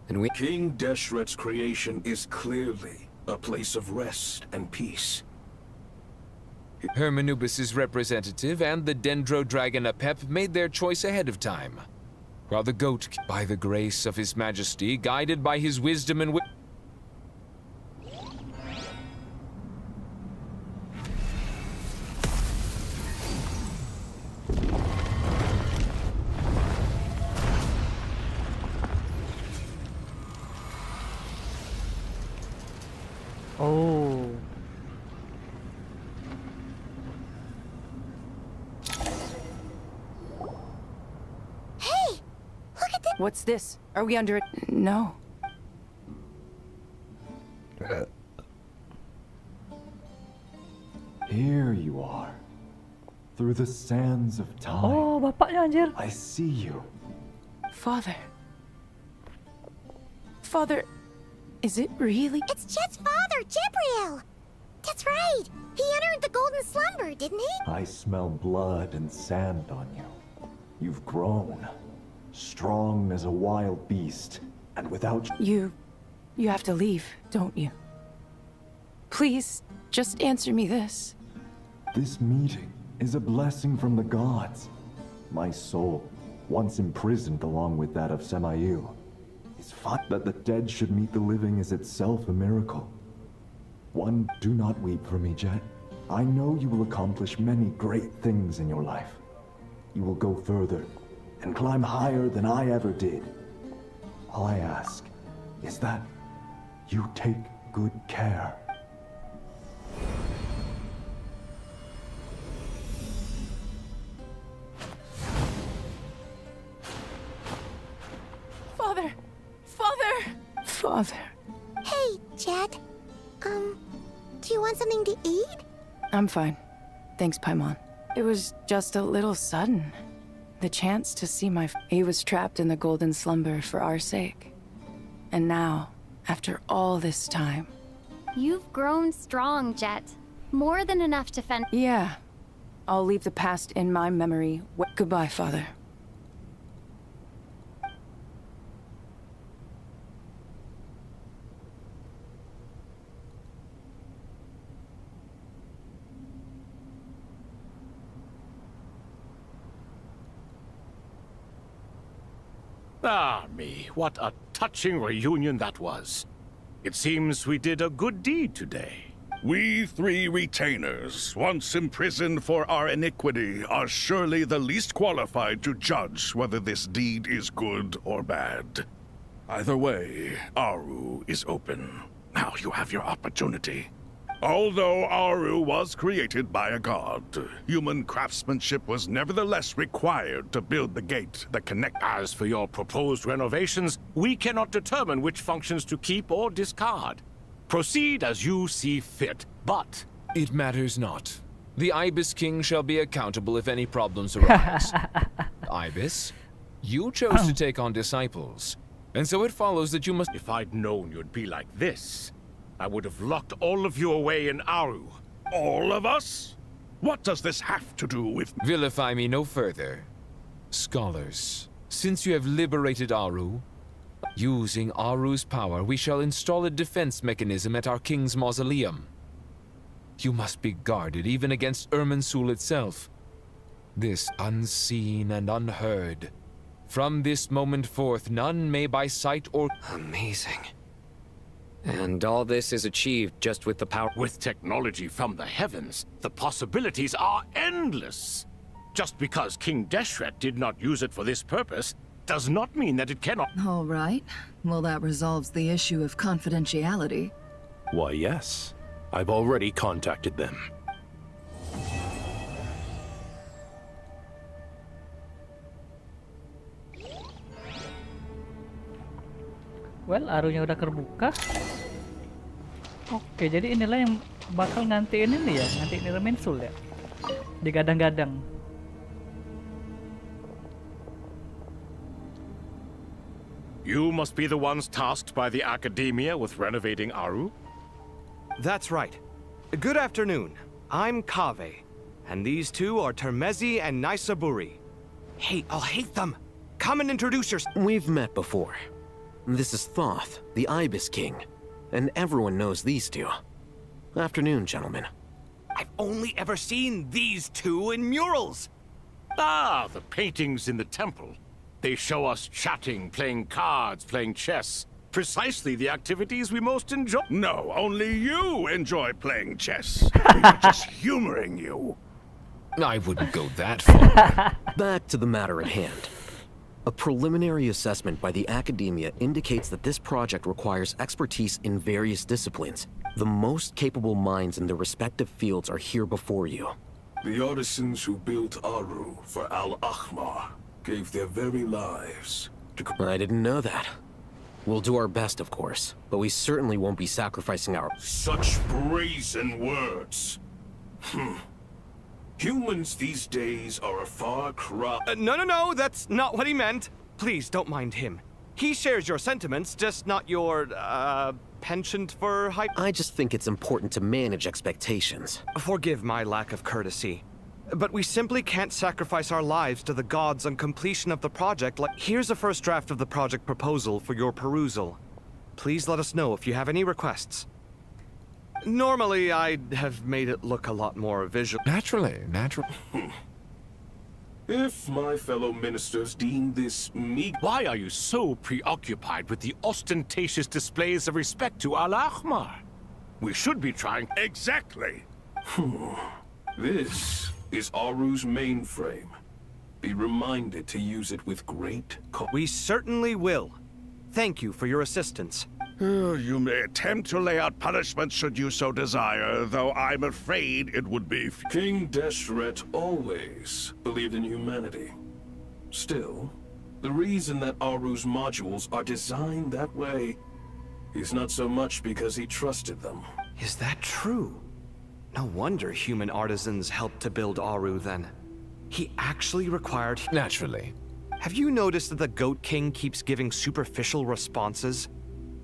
And we... King Deshret's creation is clearly a place of rest and peace. Hermanubis' representative and the Dendro Dragon Apep made their choice ahead of time. While the goat, by the grace of his majesty, guided by his wisdom and Oh. What's this? Are we under it? No. Here you are. Through the sands of time. Oh, bapaknya anjir. I see you. Father. Father, is it really? It's Jet's father, Jibriel! That's right! He entered the golden slumber, didn't he? I smell blood and sand on you. You've grown. Strong as a wild beast, and without... You have to leave, don't you? Please, just answer me this. This meeting is a blessing from the gods. My soul, once imprisoned along with that of Semayu, is fought that the dead should meet the living is itself a miracle. One, do not weep for me, Jet. I know you will accomplish many great things in your life. You will go further and climb higher than I ever did. All I ask is that you take good care. Father! Father! Father. Hey, Jet. Do you want something to eat? I'm fine. Thanks, Paimon. It was just a little sudden. The chance to see he was trapped in the golden slumber for our sake. And now, after all this time... You've grown strong, Jet. More than enough to fend... Yeah. I'll leave the past in my memory. Goodbye, Father. Ah, me, what a touching reunion that was. It seems we did a good deed today. We three retainers, once imprisoned for our iniquity, are surely the least qualified to judge whether this deed is good or bad. Either way, Aru is open. Now you have your opportunity. Although Aru was created by a god, human craftsmanship was nevertheless required to build the gate that connects. As for your proposed renovations, we cannot determine which functions to keep or discard. Proceed as you see fit, but... It matters not. The Ibis King shall be accountable if any problems arise. Ibis, you chose to take on disciples, and so it follows that you must... If I'd known you'd be like this, I would have locked all of you away in Aru. All of us? What does this have to do with... Vilify me no further. Scholars, since you have liberated Aru, using Aru's power, we shall install a defense mechanism at our king's mausoleum. You must be guarded even against Irminsul itself. This unseen and unheard. From this moment forth, none may by sight or... Amazing. And all this is achieved just with the power... With technology from the heavens, the possibilities are endless. Just because King Deshret did not use it for this purpose, does not mean that it cannot... All right. Well, that resolves the issue of confidentiality. Why, yes. I've already contacted them. Well, Arunya udah terbuka. Oke, jadi inilah yang bakal ngantiin ini ya, ngantiin Irminsul ya. Digadang-gadang. You must be the ones tasked by the Academia with renovating Aru? That's right. Good afternoon. I'm Kaveh, and these two are Termezi and Naisaburi. Hey, I'll hate them. Come and introduce yourself. We've met before. This is Thoth, the Ibis King, and everyone knows these two. Afternoon, gentlemen. I've only ever seen these two in murals. Ah, the paintings in the temple. They show us chatting, playing cards, playing chess. Precisely the activities we most enjoy. No, only you enjoy playing chess. We were just humoring you. I wouldn't go that far. Back to the matter at hand. A preliminary assessment by the Academia indicates that this project requires expertise in various disciplines. The most capable minds in their respective fields are here before you. The artisans who built Aru for Al-Ahmar gave their very lives to... I didn't know that. We'll do our best, of course, but we certainly won't be sacrificing our... Such brazen words. Humans these days are a far cry... No, that's not what he meant. Please, don't mind him. He shares your sentiments, just not your, penchant for hype. I just think it's important to manage expectations. Forgive my lack of courtesy, but we simply can't sacrifice our lives to the gods on completion of the project. Here's a first draft of the project proposal for your perusal. Please let us know if you have any requests. Normally, I'd have made it look a lot more visual. Naturally. If my fellow ministers deem this meek... Why are you so preoccupied with the ostentatious displays of respect to Al-Ahmar? We should be trying... Exactly. This is Aru's mainframe. Be reminded to use it with great We certainly will. Thank you for your assistance. You may attempt to lay out punishment should you so desire, though I'm afraid it would be... King Deshret always believed in humanity. Still, the reason that Aru's modules are designed that way is not so much because he trusted them. Is that true? No wonder human artisans helped to build Aru then. He actually required... Naturally. Have you noticed that the Goat King keeps giving superficial responses?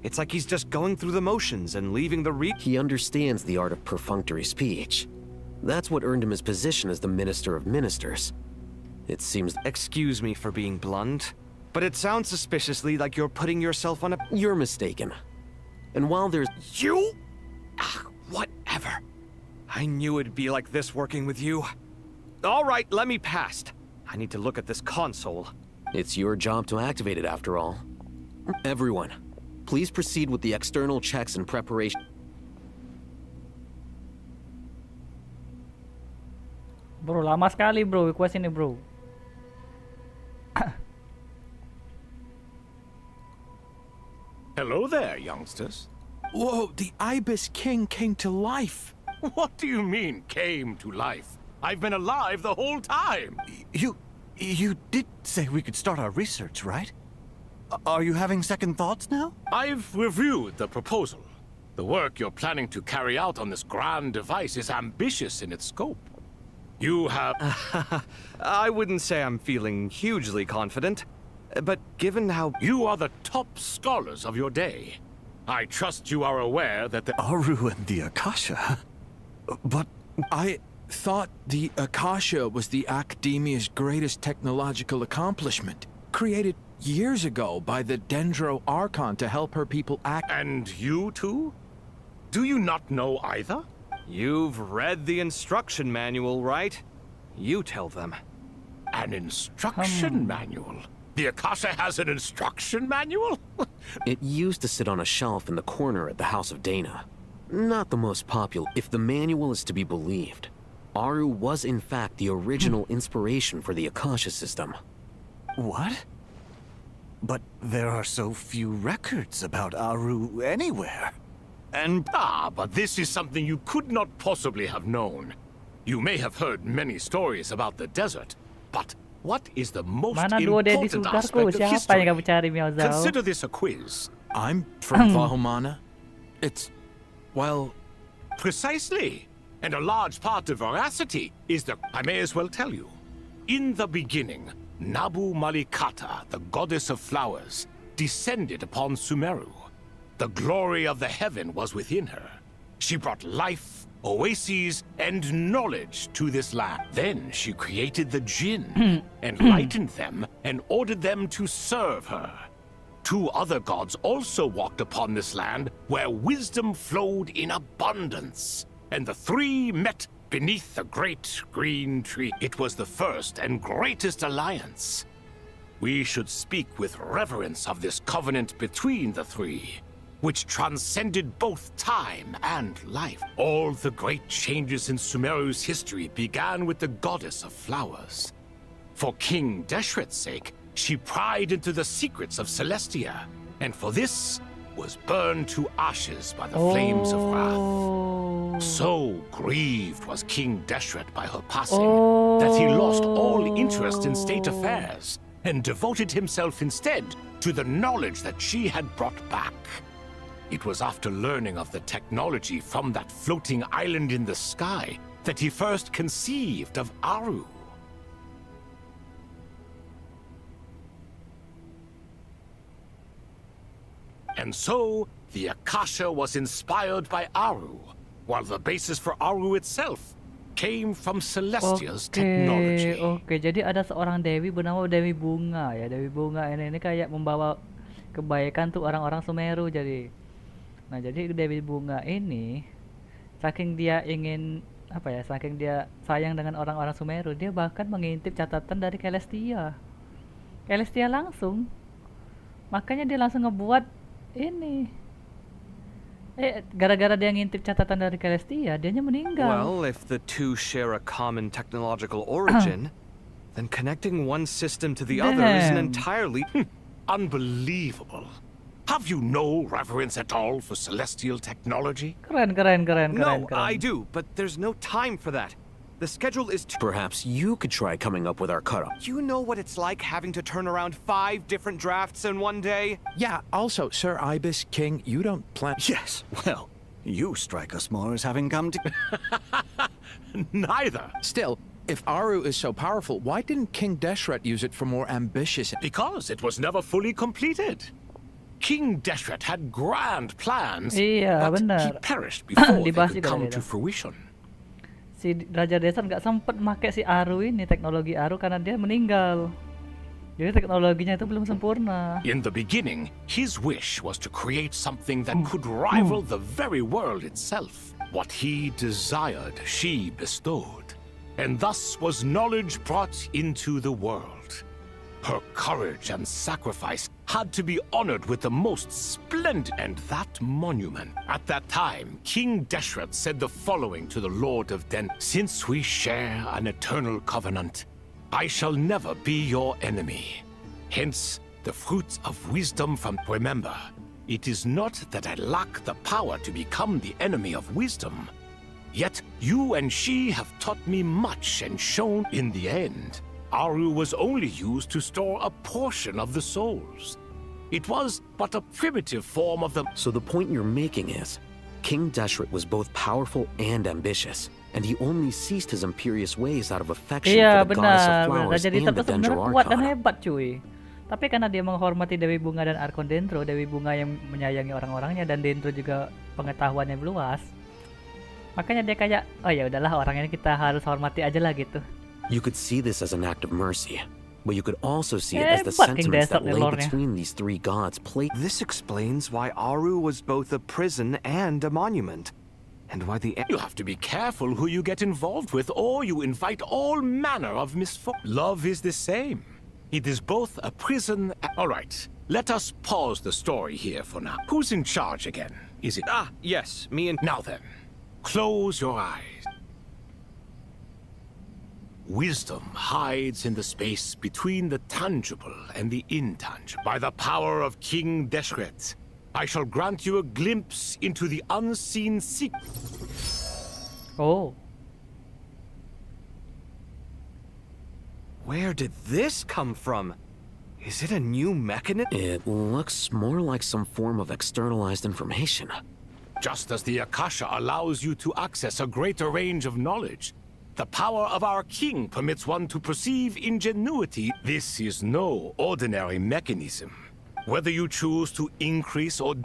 It's like he's just going through the motions and leaving the He understands the art of perfunctory speech. That's what earned him his position as the Minister of Ministers. It seems... Excuse me for being blunt, but it sounds suspiciously like you're putting yourself on a... You're mistaken. And while there's... You? Whatever. I knew it'd be like this working with you. All right, let me past. I need to look at this console. It's your job to activate it after all. Everyone, please proceed with the external checks and preparation. Bro, lama sekali bro request ini bro. Hello there, youngsters. Whoa, the Ibis King came to life. What do you mean, came to life? I've been alive the whole time. You did say we could start our research, right? Are you having second thoughts now? I've reviewed the proposal. The work you're planning to carry out on this grand device is ambitious in its scope. You have... I wouldn't say I'm feeling hugely confident, but given how... You are the top scholars of your day. I trust you are aware that the... Aru and the Akasha? But... I thought the Akasha was the Academia's greatest technological accomplishment, created years ago by the Dendro Archon to help her people act... And you too? Do you not know either? You've read the instruction manual, right? You tell them. An instruction manual? The Akasha has an instruction manual? It used to sit on a shelf in the corner at the House of Dana. Not the most popular. If the manual is to be believed, Aru was in fact the original inspiration for the Akasha system. What? But there are so few records about Aru anywhere. And... but this is something you could not possibly have known. You may have heard many stories about the desert, but what is the most important aspect of history? Consider this a quiz. I'm from Vahomana. It's... well... Precisely. And a large part of veracity is the... I may as well tell you. In the beginning, Nabu Malikata, the goddess of flowers, descended upon Sumeru. The glory of the heaven was within her. She brought life, oases, and knowledge to this land. Then she created the Jinn, enlightened them, and ordered them to serve her. Two other gods also walked upon this land where wisdom flowed in abundance. And the three met beneath the great green tree. It was the first and greatest alliance. We should speak with reverence of this covenant between the three, which transcended both time and life. All the great changes in Sumeru's history began with the goddess of flowers. For King Deshret's sake, she pried into the secrets of Celestia, and for this was burned to ashes by the flames of wrath. So grieved was King Deshret by her passing that he lost all interest in state affairs and devoted himself instead to the knowledge that she had brought back. It was after learning of the technology from that floating island in the sky that he first conceived of Aru. And so, the Akasha was inspired by Aru, while the basis for Aru itself came from Celestia's technology. Oke, jadi ada seorang dewi bernama Dewi Bunga ya. Dewi Bunga ini kayak membawa kebaikan tuh orang-orang Sumeru jadi. Nah, jadi Dewi Bunga ini saking dia ingin saking dia sayang dengan orang-orang Sumeru, dia bahkan mengintip catatan dari Celestia. Celestia langsung. Makanya dia langsung ngebuat ini. Gara-gara dia ngintip catatan dari Celestia, dianya meninggal. Well, if the two share a common technological origin, then connecting one system to the other is an entirely... Unbelievable. Have you no reverence at all for celestial technology? Keren. No, I do, but there's no time for that. The schedule is Perhaps you could try coming up with our cutoff. You know what it's like having to turn around 5 different drafts in one day? Yeah, also, Sir Ibis, King, you don't plan... Yes, well, you strike us more as having come to... Neither. Still, if Aru is so powerful, why didn't King Deshret use it for more ambitious... Because it was never fully completed. King Deshret had grand plans, iya, but benar. he perished before they Dibahas could juga come tadi to itu. fruition. Si Raja Desa nggak sempet make si Aru ini, teknologi Aru, karena dia meninggal. Jadi teknologinya itu belum sempurna. In the beginning, his wish was to create something that could rival the very world itself. What he desired, she bestowed. And thus was knowledge brought into the world. Her courage and sacrifice had to be honored with the most splendid, and that monument. At that time, King Deshret said the following to the Lord of Den: Since we share an eternal covenant, I shall never be your enemy. Hence, the fruits of wisdom from... Remember, it is not that I lack the power to become the enemy of wisdom. Yet, you and she have taught me much and shown in the end. Aru was only used to store a portion of the souls. It was but a primitive form of the... So the point you're making is, King Deshret was both powerful and ambitious, and he only ceased his imperious ways out of affection Iya, for the goddess of benar. flowers Raja Desa and itu the Dendro sebenarnya kuat dan Arcana. hebat, cuy. Tapi karena dia menghormati Dewi Bunga dan Arkondendro, Dewi Bunga yang menyayangi orang-orangnya, dan Dendro juga pengetahuannya luas. Makanya dia kayak, oh ya udahlah, orang ini kita harus hormati aja lah gitu. You could see this as an act of mercy, but you could also see it as the sentiments that lay between these three gods. This explains why Aru was both a prison and a monument, and why the... You have to be careful who you get involved with, or you invite all manner of misfortune. Love is the same. It is both a prison... All right, let us pause the story here for now. Who's in charge again? Is it... Ah, yes, me and... Now then, close your eyes. Wisdom hides in the space between the tangible and the intangible. By the power of King Deshret, I shall grant you a glimpse into the unseen secret. Oh. Where did this come from? Is it a new mechanism? It looks more like some form of externalized information. Just as the Akasha allows you to access a greater range of knowledge, the power of our king permits one to perceive ingenuity. This is no ordinary mechanism. Whether you choose to increase or...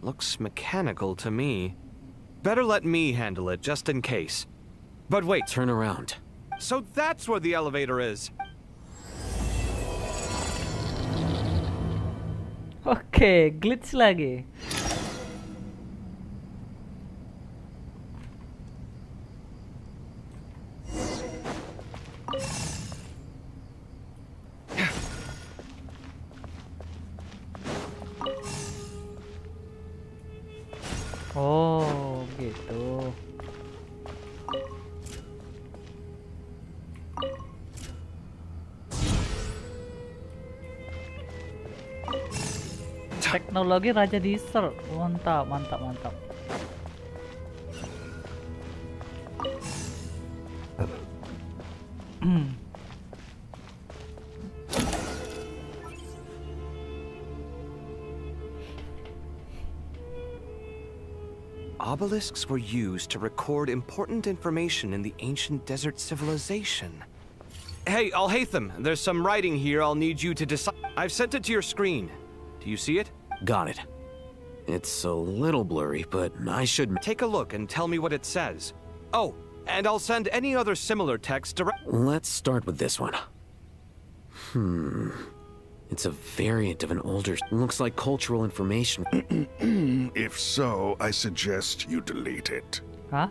Looks mechanical to me. Better let me handle it, just in case. But wait. Turn around. So that's where the elevator is. Oke, glitch lagi. Oh, gitu. Teknologi Raja Deser. Mantap, mantap, mantap. Obelisks were used to record important information in the ancient desert civilization. Hey, Alhaitham, there's some writing here I'll need you to decide. I've sent it to your screen. Do you see it? Got it. It's a little blurry, but I should... Take a look and tell me what it says. Oh, and I'll send any other similar text direct... Let's start with this one. It's a variant of an older... Looks like cultural information. If so, I suggest you delete it. Huh?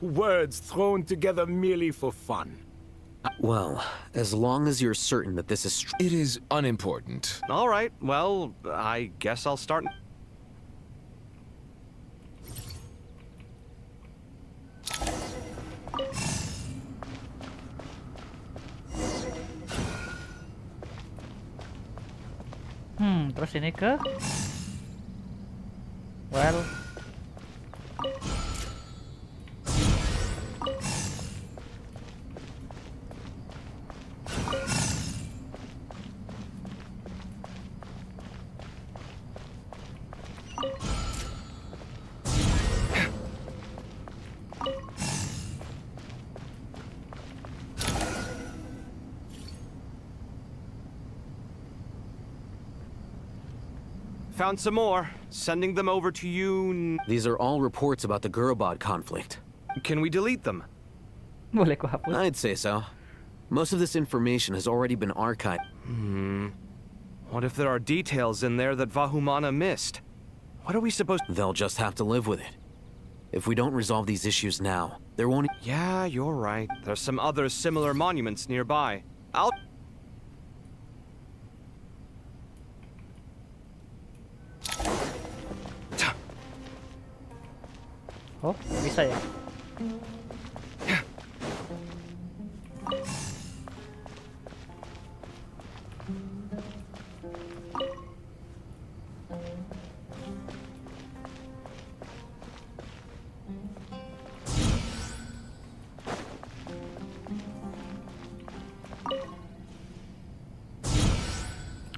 Words thrown together merely for fun. Well, as long as you're certain that this is... It is unimportant. All right, well, I guess I'll start... Terus ini ke... Well... Found some more. Sending them over to you... These are all reports about the Gurubad conflict. Can we delete them? Boleh ku hapus? I'd say so. Most of this information has already been archived. What if there are details in there that Vahumana missed? What are we supposed... They'll just have to live with it. If we don't resolve these issues now, there won't... Yeah, you're right. There's some other similar monuments nearby. I'll... Oh, bisa ya?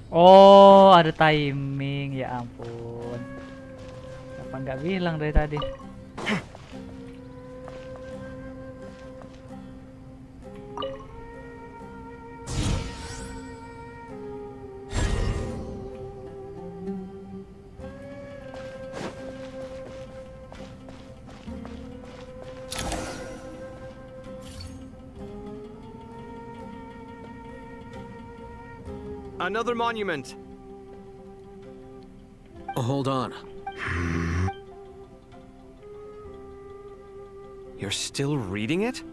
Oh, ada timing, ya ampun. Apa nggak bilang dari tadi? Another monument. Hold on. You're still reading it?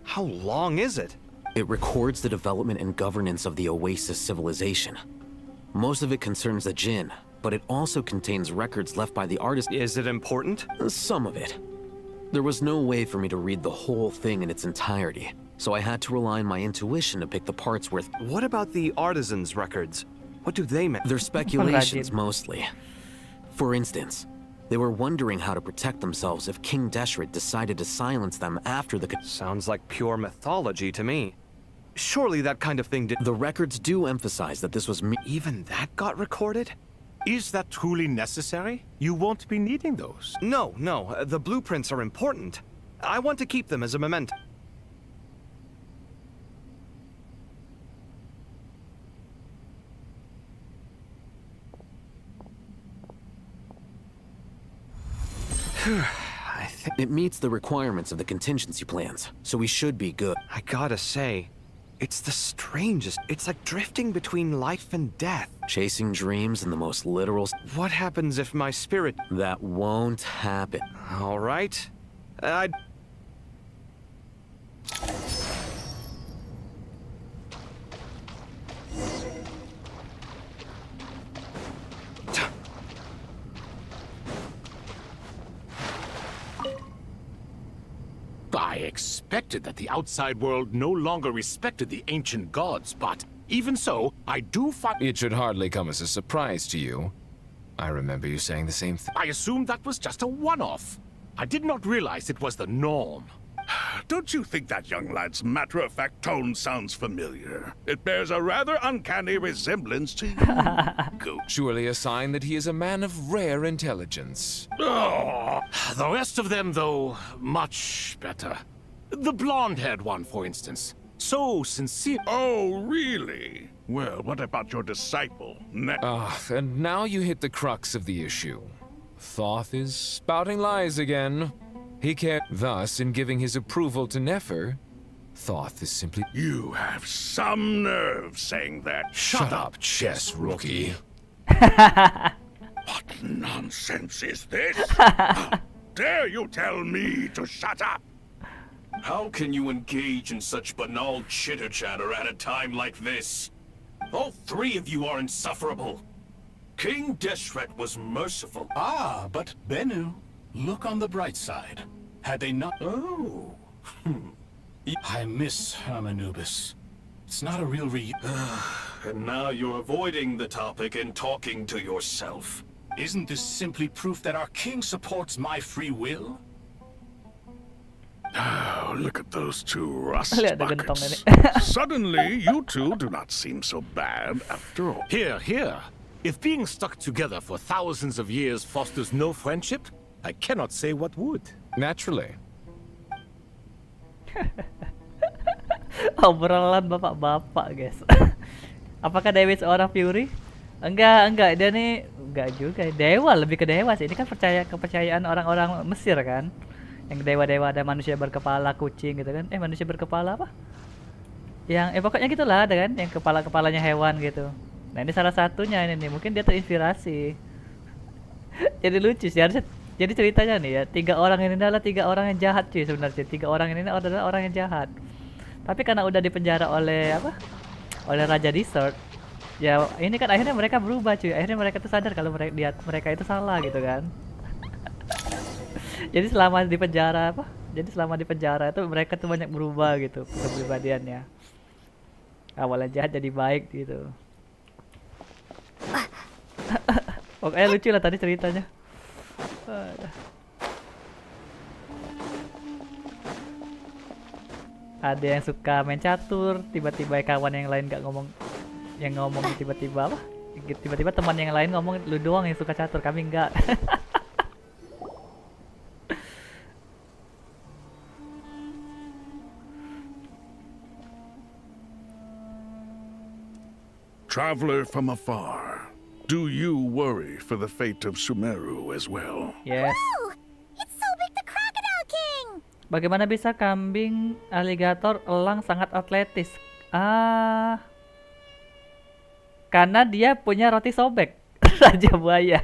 How long is it? It records the development and governance of the Oasis civilization. Most of it concerns the Jinn, but it also contains records left by the artist. Is it important? Some of it. There was no way for me to read the whole thing in its entirety, so I had to rely on my intuition to pick the parts worth... What about the artisans' records? What do they mean? They're speculations, mostly. For instance, they were wondering how to protect themselves if King Deshret decided to silence them after the... Sounds like pure mythology to me. Surely that kind of thing did... The records do emphasize that this was me... Even that got recorded? Is that truly necessary? You won't be needing those. No, the blueprints are important. I want to keep them as a memento. I think it meets the requirements of the contingency plans, so we should be good. I gotta say, it's the strangest. It's like drifting between life and death. Chasing dreams in the most literal... What happens if my spirit... That won't happen. All right. I expected that the outside world no longer respected the ancient gods, but even so, I do find... It should hardly come as a surprise to you. I remember you saying the same thing. I assumed that was just a one-off. I did not realize it was the norm. Don't you think that young lad's matter-of-fact tone sounds familiar? It bears a rather uncanny resemblance to you. Surely a sign that he is a man of rare intelligence. Oh, the rest of them, though, much better. The blonde-haired one, for instance. So sincere. Oh, really? Well, what about your disciple, And now you hit the crux of the issue. Thoth is spouting lies again. He can't. Thus, in giving his approval to Nefer, Thoth is simply... You have some nerve saying that. Shut up, chess rookie. What nonsense is this? How dare you tell me to shut up? How can you engage in such banal chitter-chatter at a time like this? All three of you are insufferable. King Deshret was merciful. Ah, but Bennu, look on the bright side. Had they not... Oh. I miss Hermanubis. It's not a real And now you're avoiding the topic and talking to yourself. Isn't this simply proof that our king supports my free will? Oh, look at those two rust buckets. Suddenly, you two do not seem so bad after all. Here. If being stuck together for thousands of years fosters no friendship, I cannot say what would. Naturally. Obrolan bapak-bapak, guys. Apakah Dewi seorang Fury? Enggak. Dia nih enggak juga. Dewa, lebih ke dewa sih. Ini kan kepercayaan orang-orang Mesir kan. Yang dewa-dewa ada manusia berkepala kucing gitu kan. Manusia berkepala apa? Yang pokoknya gitulah ada kan, yang kepala-kepalanya hewan gitu. Nah, ini salah satunya ini nih. Mungkin dia terinspirasi. Jadi lucu sih harusnya. Jadi ceritanya nih ya, 3 orang ini adalah 3 orang yang jahat cuy sebenarnya. 3 orang ini adalah orang yang jahat. Tapi karena udah dipenjara oleh apa? Oleh Raja Desert. Ya, ini kan akhirnya mereka berubah cuy. Akhirnya mereka tuh sadar kalau mereka itu salah gitu kan. Jadi selama di penjara itu mereka tuh banyak berubah gitu kepribadiannya. Awalnya jahat jadi baik gitu. Pokoknya lucu lah tadi ceritanya. Ada yang suka main catur, tiba-tiba kawan yang lain gak ngomong, yang ngomong tiba-tiba apa? Tiba-tiba teman yang lain ngomong, lu doang yang suka catur, kami enggak. Traveler from afar, do you worry for the fate of Sumeru as well? Yes. Wow! It's so big the Crocodile King! Bagaimana bisa kambing aligator elang sangat atletis? Karena dia punya roti sobek. Raja buaya.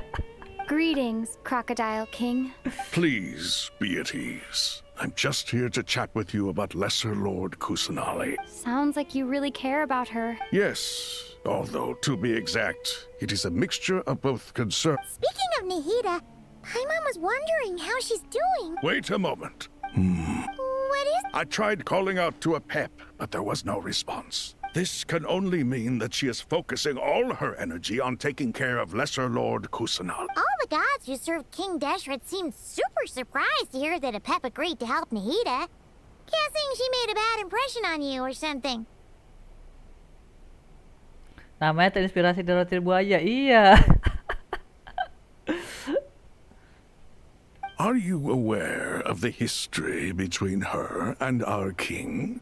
Greetings, Crocodile King. Please be at ease. I'm just here to chat with you about Lesser Lord Kusanali. Sounds like you really care about her. Yes, although to be exact, it is a mixture of both concern. Speaking of Nahida, Paimon was wondering how she's doing. Wait a moment. What is... I tried calling out to a pep, but there was no response. This can only mean that she is focusing all her energy on taking care of Lesser Lord Kusanali. All the gods who served King Deshret seemed super surprised to hear that a pep agreed to help Nahida. Guessing she made a bad impression on you or something. Namanya terinspirasi dari roti buaya, iya. Are you aware of the history between her and our king?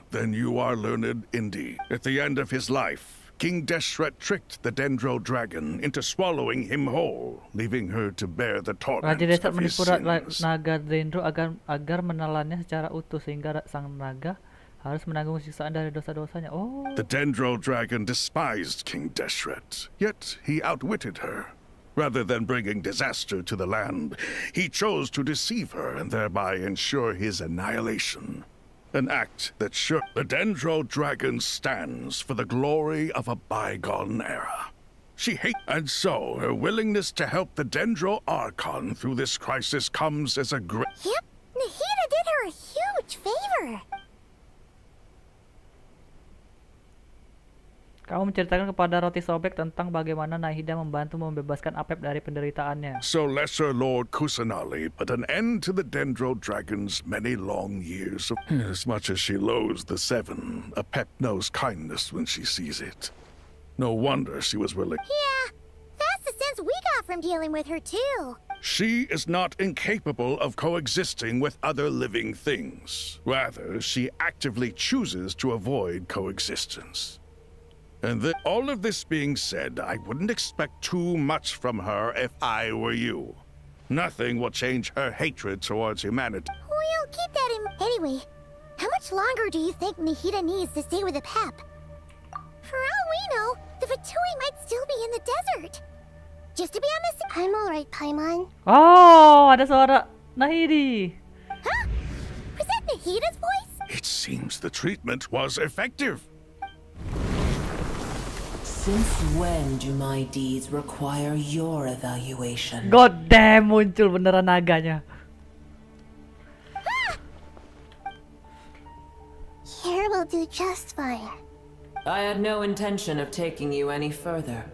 Then you are learned indeed. At the end of his life, King Deshret tricked the Dendro dragon into swallowing him whole, leaving her to bear the torment Raja Deshret of his menipu sins. naga Dendro agar menelannya secara utuh sehingga sang naga harus menanggung siksaan dari dosa-dosanya. Oh. The Dendro dragon despised King Deshret, yet he outwitted her. Rather than bringing disaster to the land, he chose to deceive her and thereby ensure his annihilation. An act that sure the Dendro dragon stands for the glory of a bygone era. She hates, and so her willingness to help the Dendro Archon through this crisis comes as a great... Yep, Nahida did her a huge favor. Kamu menceritakan kepada roti sobek tentang bagaimana Nahida membantu membebaskan Apep dari penderitaannya. So Lesser Lord Kusanali put an end to the Dendro Dragon's many long years of... As much as she loathes the Seven, Apep knows kindness when she sees it. No wonder she was willing... Yeah, that's the sense we got from dealing with her too. She is not incapable of coexisting with other living things. Rather, she actively chooses to avoid coexistence. And all of this being said, I wouldn't expect too much from her if I were you. Nothing will change her hatred towards humanity. We'll keep that in... Anyway, how much longer do you think Nahida needs to stay with the Pep? For all we know, the Fatui might still be in the desert. Just to be on the... I'm alright, Paimon. Oh, ada suara Nahidi. Huh? Was that Nahida's voice? It seems the treatment was effective. Since when do my deeds require your evaluation? God damn, muncul beneran naganya. Here will do just fine. I had no intention of taking you any further.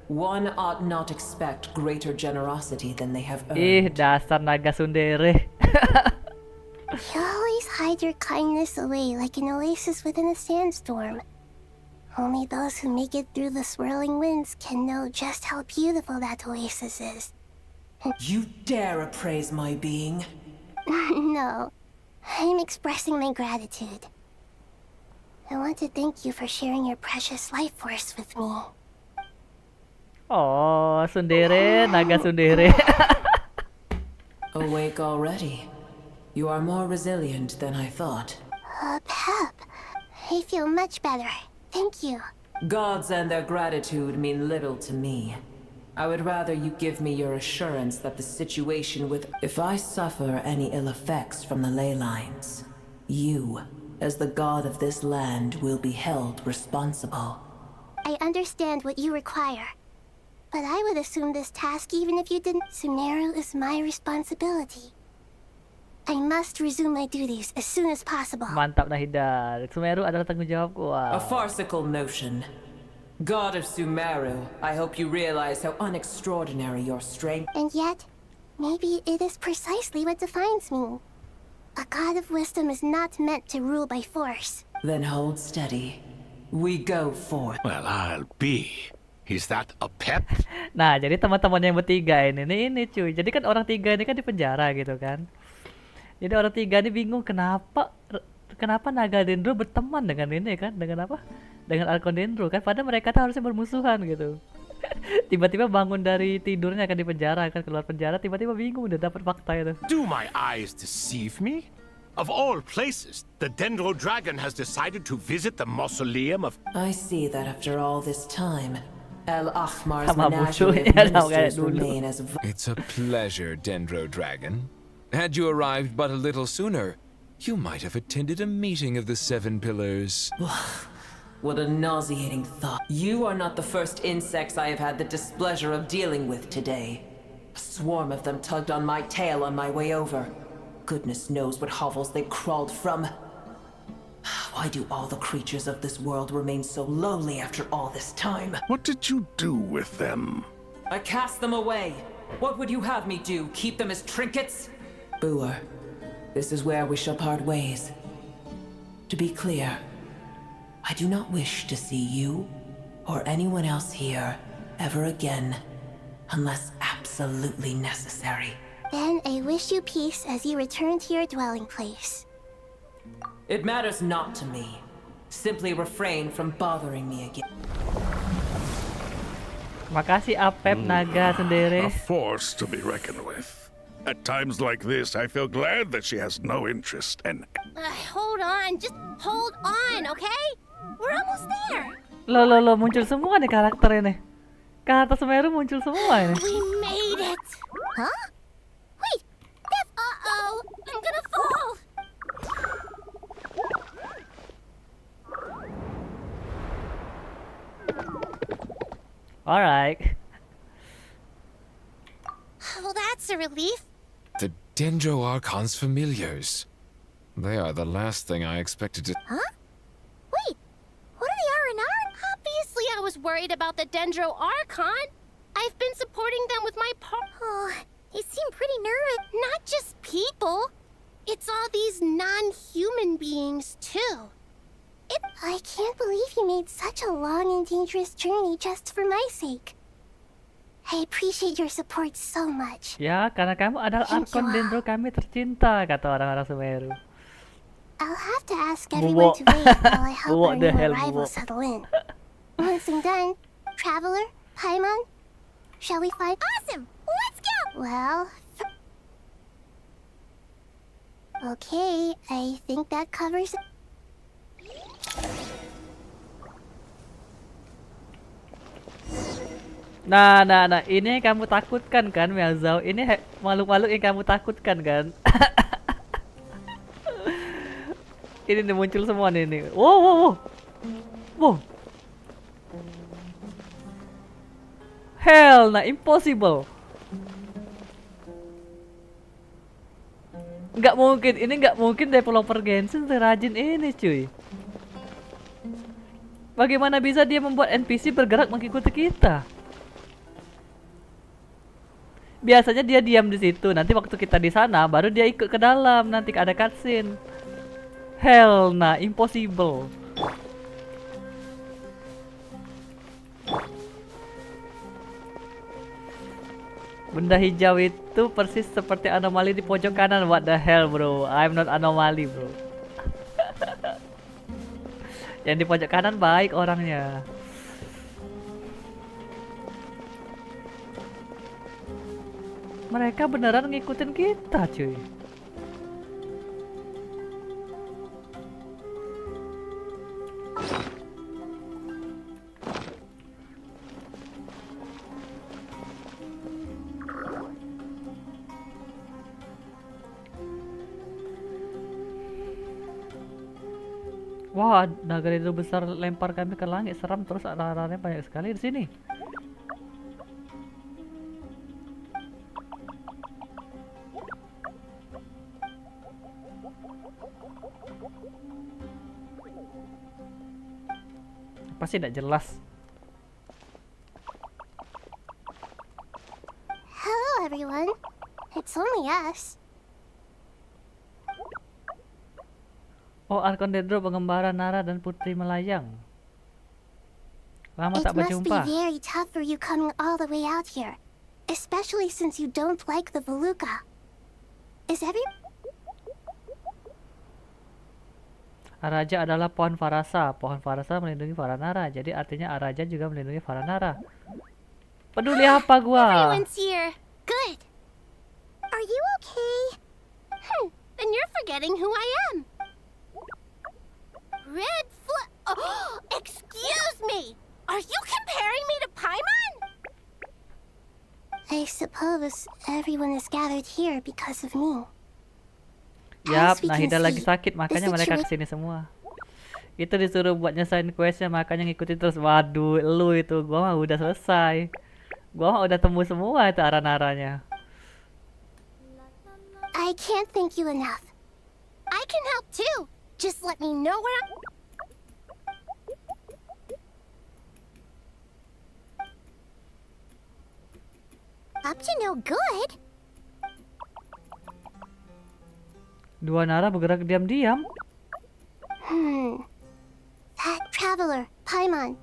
One ought not expect greater generosity than they have earned. Dasar naga sundere. You always hide your kindness away like an oasis within a sandstorm. Only those who make it through the swirling winds can know just how beautiful that oasis is. You dare appraise my being? No, I'm expressing my gratitude. I want to thank you for sharing your precious life force with me. Oh, sundere, naga sundere. Awake already. You are more resilient than I thought. Pep, I feel much better. Thank you. Gods and their gratitude mean little to me. I would rather you give me your assurance that the situation with... If I suffer any ill effects from the ley lines, you, as the god of this land, will be held responsible. I understand what you require. But I would assume this task even if you didn't. Sumeru is my responsibility. I must resume my duties as soon as possible. Mantap Nahida. Sumeru adalah tanggung jawabku. Wow. A farcical notion. God of Sumeru, I hope you realize how unextraordinary your strength... And yet, maybe it is precisely what defines me. A god of wisdom is not meant to rule by force. Then hold steady. We go forth. Well, I'll be. Is that a pep? Nah, jadi teman-teman yang bertiga ini cuy. Jadi kan orang tiga ini kan di penjara gitu kan. Jadi orang tiga ini bingung kenapa naga dendro berteman dengan ini kan, dengan apa? Dengan Archondendro kan, padahal mereka tuh harusnya bermusuhan gitu. Tiba-tiba bangun dari tidurnya kan di penjara kan, keluar penjara tiba-tiba bingung udah dapat fakta itu. Do my eyes deceive me? Of all places, the Dendro Dragon has decided to visit the mausoleum of... I see that after all this time, El Ahmar's menagerie of ministers remain as... It's a pleasure, Dendro Dragon. Had you arrived but a little sooner, you might have attended a meeting of the Seven Pillars. What a nauseating thought. You are not the first insects I have had the displeasure of dealing with today. A swarm of them tugged on my tail on my way over. Goodness knows what hovels they crawled from. Why do all the creatures of this world remain so lowly after all this time? What did you do with them? I cast them away. What would you have me do? Keep them as trinkets? Boer, this is where we shall part ways. To be clear, I do not wish to see you or anyone else here ever again, unless absolutely necessary. Then I wish you peace as you return to your dwelling place. It matters not to me. Simply refrain from bothering me again. Makasih Apep naga sendiri. A force to be reckoned with. At times like this, I feel glad that she has no interest in... Hold on, just hold on, okay? We're almost there. Lo muncul semua nih karakter ini. Karakter Sumeru muncul semua ini. We made it. Huh? Wait, that's... Uh-oh, I'm gonna fall. Alright. Well, that's a relief. The Dendro Archon's familiars. They are the last thing I expected to... Huh? Wait, what are the R&R? Obviously worried about the Dendro Archon. I've been supporting them with my Oh, you seem pretty nervous. Not just people. It's all these non-human beings, too. I can't believe you made such a long and dangerous journey just for my sake. I appreciate your support so much. Ya, karena kamu adalah Archon Dendro kami tercinta, kata orang-orang Sumeru. I'll have to ask everyone to wait while I help our new arrivals settle in. Once I'm done, Traveler, Paimon, shall we find... Awesome! Let's go! Well... Okay, I think that covers it. Nah, ini yang kamu takutkan kan, Miazao? Ini makhluk-makhluk yang kamu takutkan kan? Ini nih muncul semua nih. Wow. Hell, impossible. Nggak mungkin, ini nggak mungkin developer Genshin serajin ini, cuy. Bagaimana bisa dia membuat NPC bergerak mengikuti kita? Biasanya dia diam di situ, nanti waktu kita di sana baru dia ikut ke dalam, nanti ada cutscene. Hell, impossible. Benda hijau itu persis seperti anomali di pojok kanan. What the hell, bro? I'm not anomali, bro. Yang di pojok kanan baik orangnya. Mereka beneran ngikutin kita, cuy. Wah, naga itu besar lempar kami ke langit, seram, terus arah-arahnya banyak sekali di sini. Pasti tidak jelas. Hello, everyone. It's only us. Oh, Archon Dendro, pengembara Nara dan Putri Melayang. Lama tak berjumpa. It must be very tough for you coming all the way out here, especially since you don't like the Voluka. Is every... Araja adalah pohon Farasa. Pohon Farasa melindungi Faranara. Jadi artinya Araja juga melindungi Faranara. Peduli apa gua? Everyone's here. Good. Are you okay? Then you're forgetting who I am. Red Oh, excuse me! Are you comparing me to Paimon? I suppose everyone is gathered here because of me. Yap, Nahida lagi sakit, makanya mereka kesini semua. Itu disuruh buat nyesain questnya, makanya ngikutin terus. Waduh, lu itu, gua mah udah selesai. Gua mah udah temu semua itu arah-arahnya. I can't thank you enough. I can help too. Just let me know where I'm... Up to no good. Dua Nara bergerak diam-diam. That traveler, Paimon.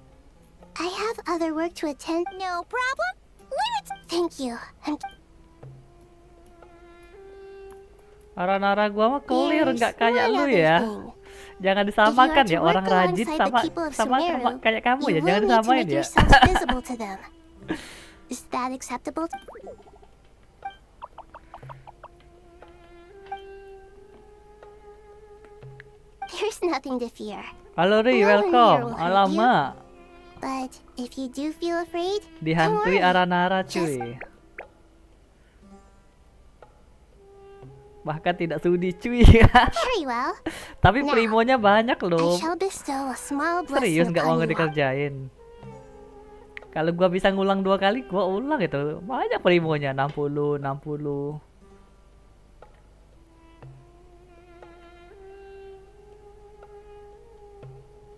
I have other work to attend. No problem. Leave it. Thank you. Nara gua mah clear, nggak kayak lu ya. Jangan disamakan ya, orang rajin sama kayak kamu ya, jangan disamain ya. Is that acceptable? There's nothing to fear. Halo Ri, welcome. Alamak. But if you do feel afraid, dihantui Aranara, cuy. Bahkan tidak sudi, cuy. Very well. Tapi primonya banyak loh. I shall bestow a small Serius blessing nggak mau upon you. dikerjain. Kalau gua bisa ngulang 2 kali, gua ulang itu. Banyak primonya, 60.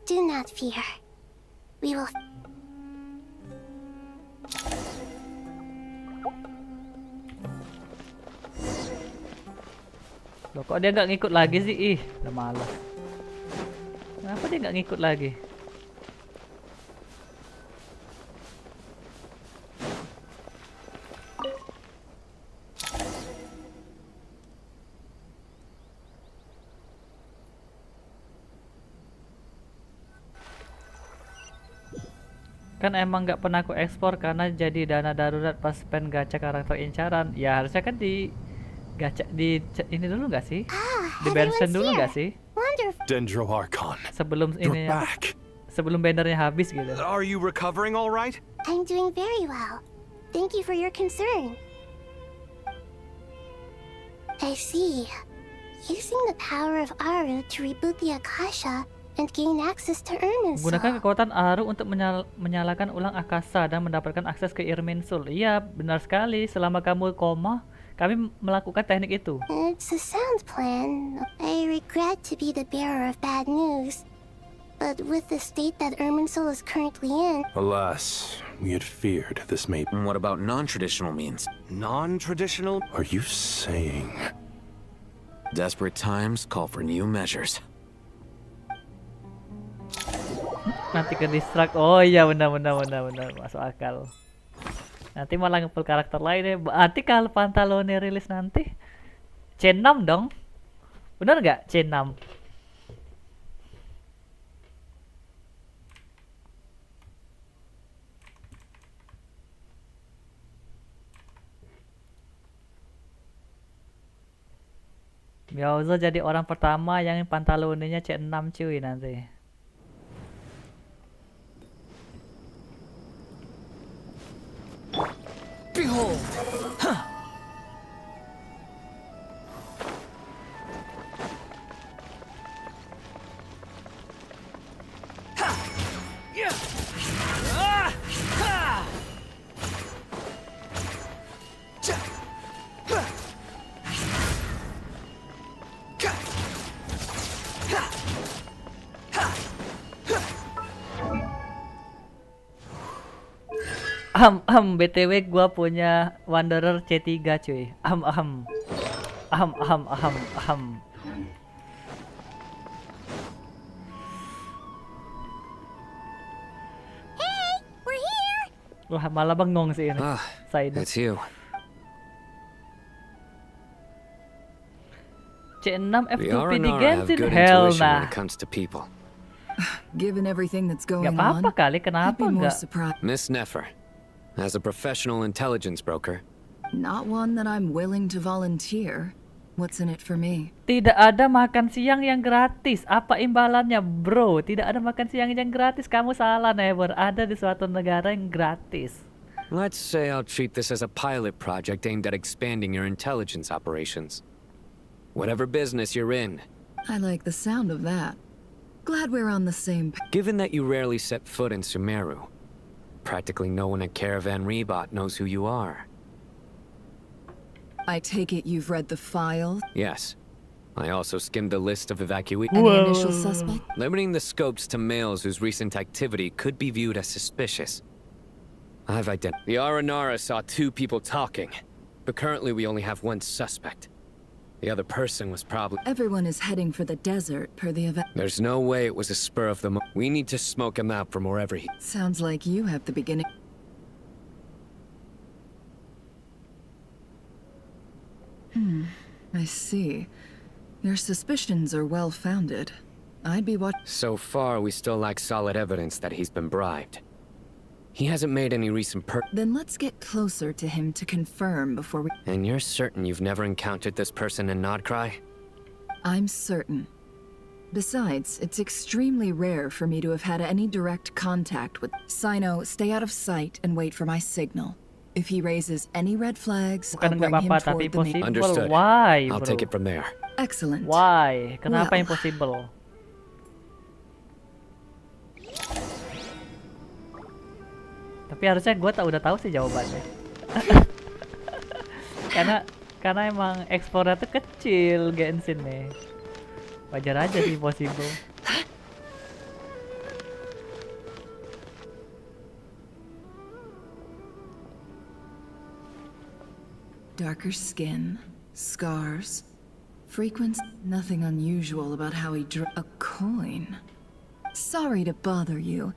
Do not fear. We will... Loh, kok dia nggak ngikut lagi sih? Ih, udah malas. Kenapa dia nggak ngikut lagi? Kan emang nggak pernah aku ekspor karena jadi dana darurat pas pen gacha karakter incaran. Ya harusnya kan di gacha di ini dulu nggak sih? Di bensin dulu nggak sih? Dendro Archon. Sebelum You're ini back. sebelum bannernya habis gitu. Are you recovering all right? I'm doing very well. Thank you for your concern. I see. Using the power of Aru to reboot the Akasha and gain access to Irminsul. Gunakan kekuatan Aru untuk menyalakan ulang Akasa dan mendapatkan akses ke Irminsul. Iya, benar sekali. Selama kamu koma, kami melakukan teknik itu. It's a sound plan. I regret to be the bearer of bad news. But with the state that Irminsul is currently in... Alas, we had feared this may... And what about non-traditional means? Non-traditional? Are you saying... Desperate times call for new measures. Nanti ke distract. Oh iya, benar masuk akal. Nanti malah nge-pull karakter lain ya. Berarti kalau Pantalone rilis nanti C6 dong. Bener nggak C6? Bowser jadi orang pertama yang Pantalone-nya C6 cuy nanti. Behold! Huh. Yeah. BTW gua punya Wanderer C3 cuy. Hey, we're here. Wah, malah bengong sih ini. It's you. C6 The F2P di Aranara have Genshin. good Hell intuition when nah. it comes to people. Given everything that's going Gak apa-apa on, kali, kenapa I'd be more enggak? surprised. Miss Nefer, as a professional intelligence broker, Not one that I'm willing to volunteer. What's in it for me? Tidak ada makan siang yang gratis. Apa imbalannya, bro? Tidak ada makan siang yang gratis. Kamu salah, Never. Ada di suatu negara yang gratis. let's say I'll treat this as a pilot project aimed at expanding your intelligence operations. Whatever business you're in. I like the sound of that. Glad we're on the same page. Given that you rarely set foot in Sumeru, practically no one at Caravan Rebot knows who you are. I take it you've read the file? Yes. I also skimmed the list of evacuees. Any initial suspect? Limiting the scopes to males whose recent activity could be viewed as suspicious. I've identified. The Aranara saw 2 people talking, but currently we only have 1 suspect. The other person was probably... Everyone is heading for the desert per the event. There's no way it was a spur of the moment. We need to smoke him out from wherever he... Sounds like you have the beginning. I see. Your suspicions are well-founded. I'd be what... So far, we still lack solid evidence that he's been bribed. He hasn't made any recent Then let's get closer to him to confirm before we... And you're certain you've never encountered this person in Nodcry? I'm certain. Besides, it's extremely rare for me to have had any direct contact with... Sino, stay out of sight and wait for my signal. If he raises any red flags, I'll bring him toward the meeting. Understood. Why, I'll bro? take it from there. Excellent. Why? Kenapa Well. impossible? Tapi harusnya gue udah tahu sih jawabannya. karena emang ekspornya tuh kecil Genshin nih. Wajar aja sih possible. Darker skin, scars, Frequent, nothing unusual about how he drew a coin. Sorry to bother you.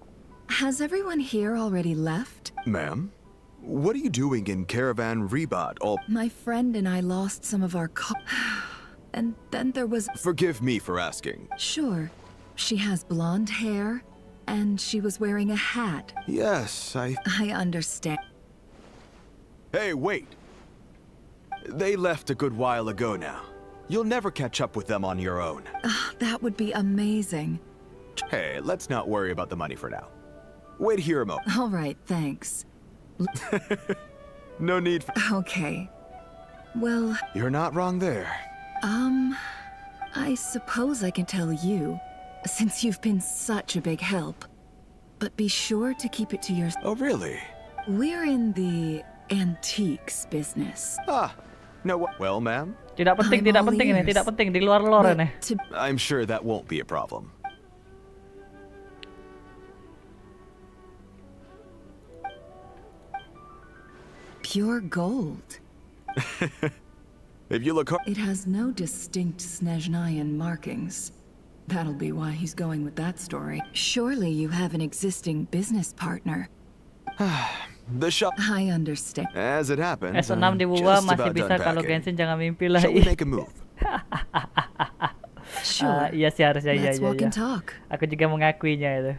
Has everyone here already left? Ma'am? What are you doing in Caravan Rebat all— My friend and I lost some of our and then there was— Forgive me for asking. Sure. She has blonde hair, and she was wearing a hat. Yes, I understand. Hey, wait! They left a good while ago now. You'll never catch up with them on your own. That would be amazing. Hey, let's not worry about the money for now. Wait here a moment. All right, thanks. No need for— Okay. Well— You're not wrong there. I suppose I can tell you, since you've been such a big help. But be sure to keep it to yourself. Oh, really? We're in the antiques business. No, well, ma'am? Tidak penting ini, tidak penting di luar lore nih. I'm sure that won't be a problem. Pure gold. If you look hard— It has no distinct Snezhnayan markings. That'll be why he's going with that story. Surely you have an existing business partner. The shop— I understand. As it happens, S6 di bawah masih bisa kalau Genshin jangan mimpi lah. Shall we make a move? Sure. Iya sih harusnya, iya. Let's walk and talk. Aku juga mengakuinya itu.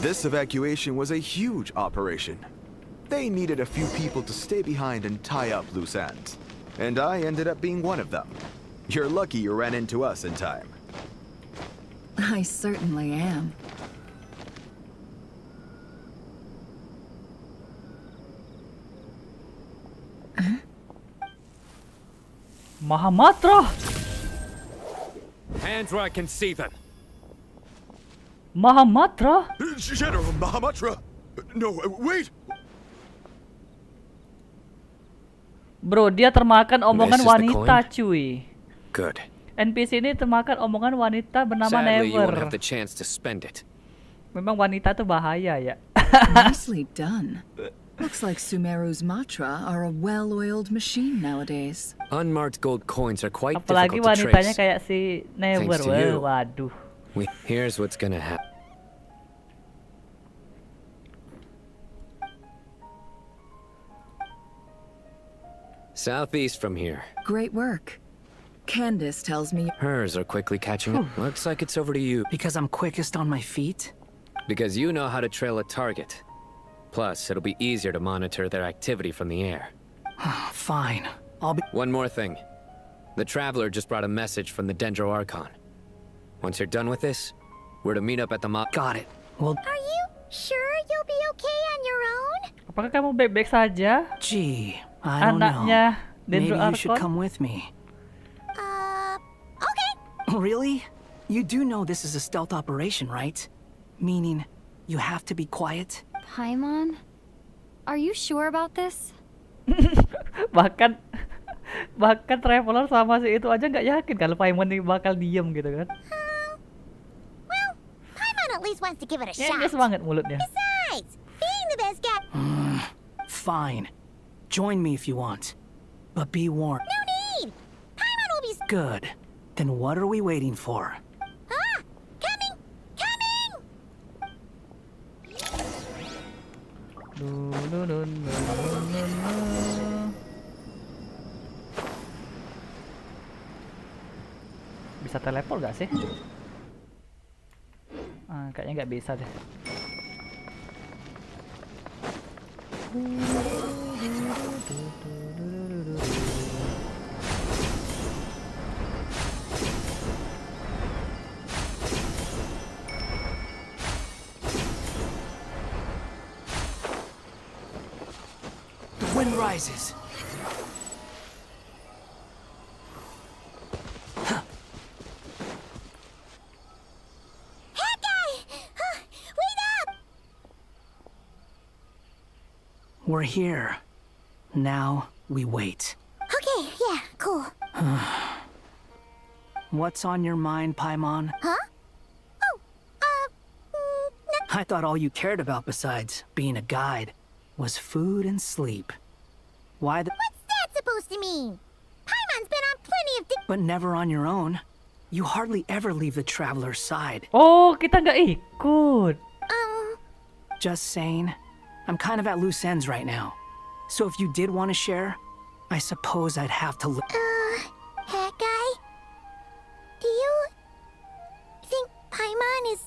This evacuation was a huge operation. They needed a few people to stay behind and tie up loose ends. And I ended up being one of them. You're lucky you ran into us in time. I certainly am. Mahamatra! Hands where I can see them. Mahamatra? General Mahamatra! No, wait! Bro, dia termakan omongan wanita, cuy. Good. NPC ini termakan omongan wanita bernama Sadly, you Never. won't have the chance to spend it. Memang wanita tuh bahaya ya. Nicely done. Looks like Sumeru's Matra are a well-oiled machine nowadays. Unmarked gold coins are quite Apalagi difficult to wanitanya trace. kayak si Never. Thanks to you. Waduh. Here's what's gonna happen. Southeast from here. Great work. Candace tells me Hers are quickly catching up. Looks like it's over to you. Because I'm quickest on my feet? Because you know how to trail a target. Plus, it'll be easier to monitor their activity from the air. Fine. I'll be— One more thing. The Traveler just brought a message from the Dendro Archon. Once you're done with this, we're to meet up at the Got it. Well— Are you sure you'll be okay on your own? Apakah kamu baik-baik saja? Gee, I don't Anaknya know. Maybe Dendro you should Archon? come with me. Okay. Really? You do know this is a stealth operation, right? Meaning, you have to be quiet? Paimon? Are you sure about this? bahkan Traveler sama si itu aja nggak yakin kalau Paimon ini bakal diem gitu kan. Well, Paimon at least wants to give it a shot. Nges banget mulutnya. Besides, being the best guy— Fine. Join me if you want. But be warned. No need! Paimon will be— Good. Then what are we waiting for? Coming! Coming! Bisa teleport gak sih? Kayaknya nggak bisa deh. The wind rises. We're here. Now we wait. Okay, yeah, cool. What's on your mind, Paimon? Huh? I thought all you cared about besides being a guide was food and sleep. Why the— What's that supposed to mean? Paimon's been on plenty of things. But never on your own. You hardly ever leave the traveler's side. Oh, kita nggak ikut. Just saying. I'm kind of at loose ends right now. So if you did want to share, I suppose I'd have to Hat guy? Do you think Paimon is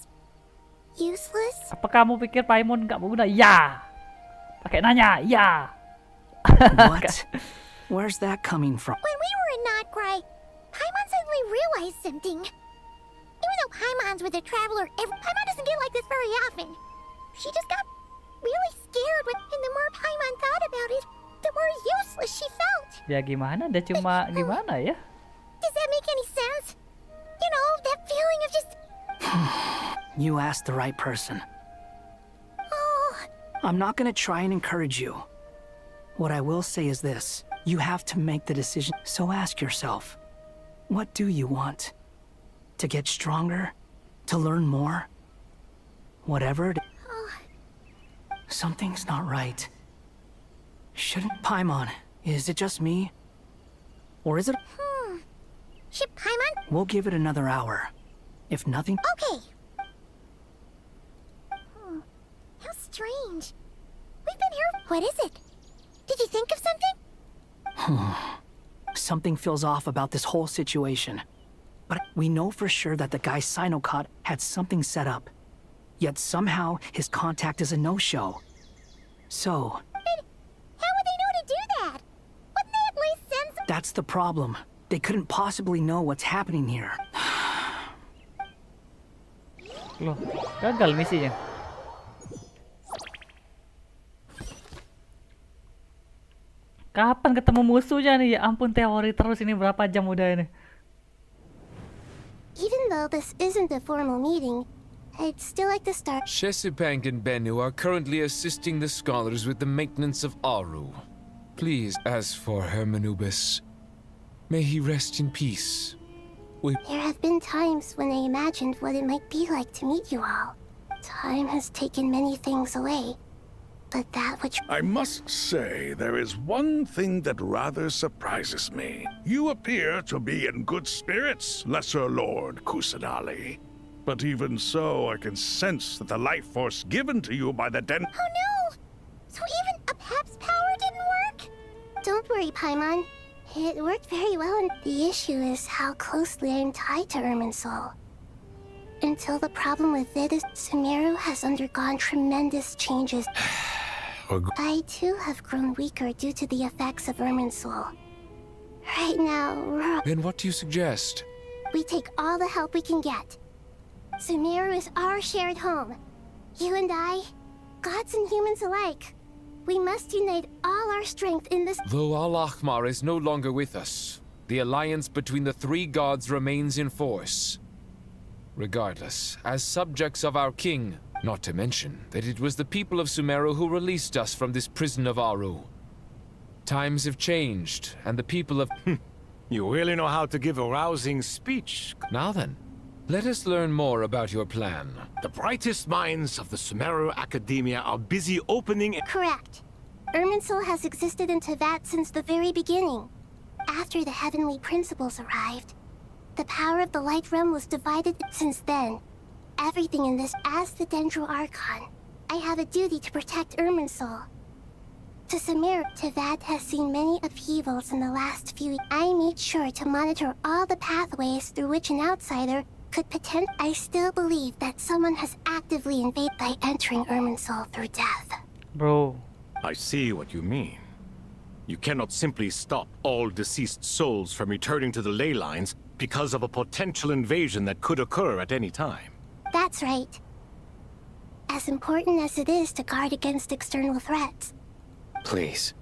useless? Apa kamu pikir Paimon nggak berguna? Ya. Pakai nanya, ya. What? Where's that coming from? When we were in Notcry, Paimon suddenly realized something. Even though Paimon's with a traveler, Paimon doesn't get like this very often. She just got really scared and the more Paimon thought about it, the more useless she felt. Ya gimana? Dia cuma gimana ya? Does that make any sense? You know, that feeling of just... You asked the right person. Oh. I'm not gonna try and encourage you. What I will say is this. You have to make the decision. So ask yourself, what do you want? To get stronger? To learn more? Whatever it is. Something's not right. Shouldn't Paimon? Is it just me? Or is it... Should Paimon? We'll give it another hour. If nothing... Okay. How strange. We've been here... What is it? Did you think of something? Something feels off about this whole situation. But we know for sure that the guy Sinocot had something set up. Yet somehow his contact is a no-show. So... But how would they know to do that? Wouldn't they at least send some... That's the problem. They couldn't possibly know what's happening here. Loh, gagal misinya. Kapan ketemu musuhnya nih? Ya ampun, teori terus ini berapa jam udah ini. Even though this isn't a formal meeting, I'd still like to start. Shesipank and Bennu are currently assisting the scholars with the maintenance of Aru. Please, as for Hermanubis, may he rest in peace. There have been times when I imagined what it might be like to meet you all. Time has taken many things away, but that which... I must say, there is one thing that rather surprises me. You appear to be in good spirits, Lesser Lord Kusanali. But even so, I can sense that the life force given to you by the Oh no! So even a Pep's power didn't work? Don't worry, Paimon. It worked very well, and the issue is how closely I'm tied to Irminsul. Until the problem with it is Sumeru has undergone tremendous changes. I too have grown weaker due to the effects of Irminsul. Right now, Then what do you suggest? we take all the help we can get. Sumeru is our shared home. You and I, gods and humans alike. We must unite all our strength in this... Though Al-Ahmar is no longer with us, the alliance between the three gods remains in force. Regardless, as subjects of our king, not to mention that it was the people of Sumeru who released us from this prison of Aru. Times have changed, and the people of... You really know how to give a rousing speech. Now then, let us learn more about your plan. The brightest minds of the Sumeru Academia are busy opening... Correct. Irminsul has existed in Teyvat since the very beginning. After the heavenly principles arrived, the power of the Light Realm was divided. Since then, everything in this, as the Dendro Archon, I have a duty to protect Irminsul. To Sumeru, Teyvat has seen many upheavals in the last few weeks. I made sure to monitor all the pathways through which an outsider could I still believe that someone has actively invaded by entering Irminsul through death. Bro. I see what you mean. You cannot simply stop all deceased souls from returning to the ley lines because of a potential invasion that could occur at any time. That's right. As important as it is to guard against external threats. Please,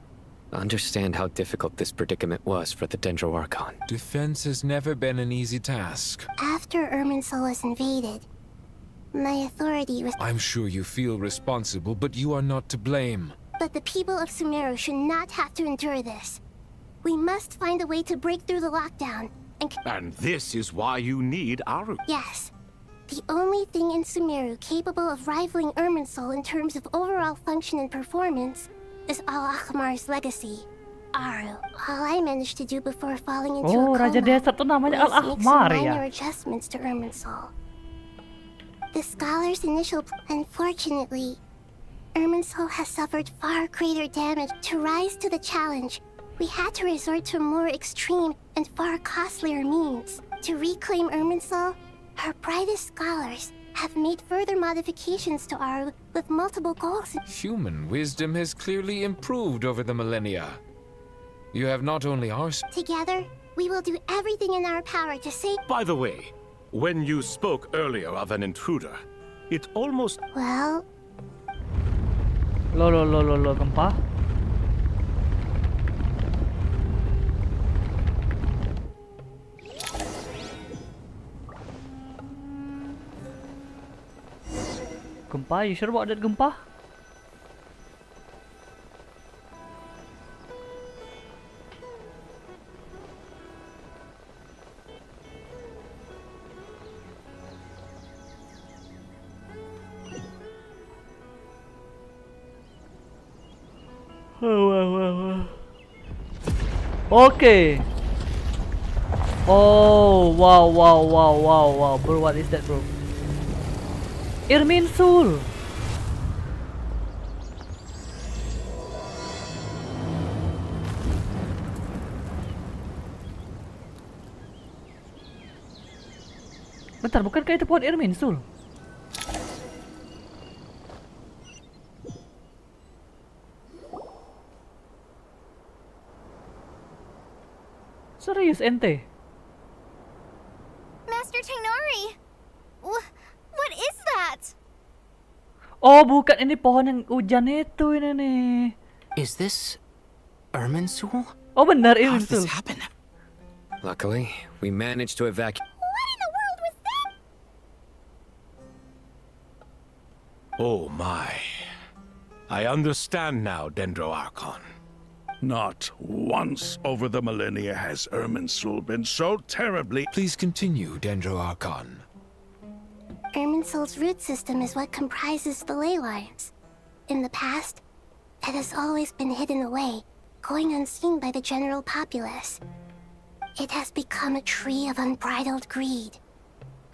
understand how difficult this predicament was for the Dendro Archon. Defense has never been an easy task. After Irminsul was invaded, my authority was... I'm sure you feel responsible, but you are not to blame. But the people of Sumeru should not have to endure this. We must find a way to break through the lockdown and... And this is why you need Aru. Yes. The only thing in Sumeru capable of rivaling Irminsul in terms of overall function and performance is Al-Ahmar's legacy. Aru, all I managed to do before falling into Oh, a Raja coma Desert tuh namanya was make some Al-Ahmar minor ya. adjustments to Irminsul. The scholar's initial unfortunately, Irminsul has suffered far greater damage. To rise to the challenge, we had to resort to more extreme and far costlier means. To reclaim Irminsul, our brightest scholars have made further modifications to Aru with multiple goals. Human wisdom has clearly improved over the millennia. You have not only our... Together, we will do everything in our power to save... By the way, when you spoke earlier of an intruder, it almost... Well... Lo, gempa. Gempa, you sure about that gempa? Okay. Oh, wow, bro, what is that, bro? Irminsul. Bentar, bukankah itu pohon Irminsul? Serius ente? Master Tainari! What is that? Oh, bukan, ini pohon yang hujan itu ini nih. Is this Irminsul? Oh benar, How did Irminsul. this happen? Luckily, we managed to evacuate. Oh my. I understand now, Dendro Archon. Not once over the millennia has Irminsul been so terribly... Please continue, Dendro Archon. Irminsul's root system is what comprises the ley lines. In the past, it has always been hidden away, going unseen by the general populace. It has become a tree of unbridled greed.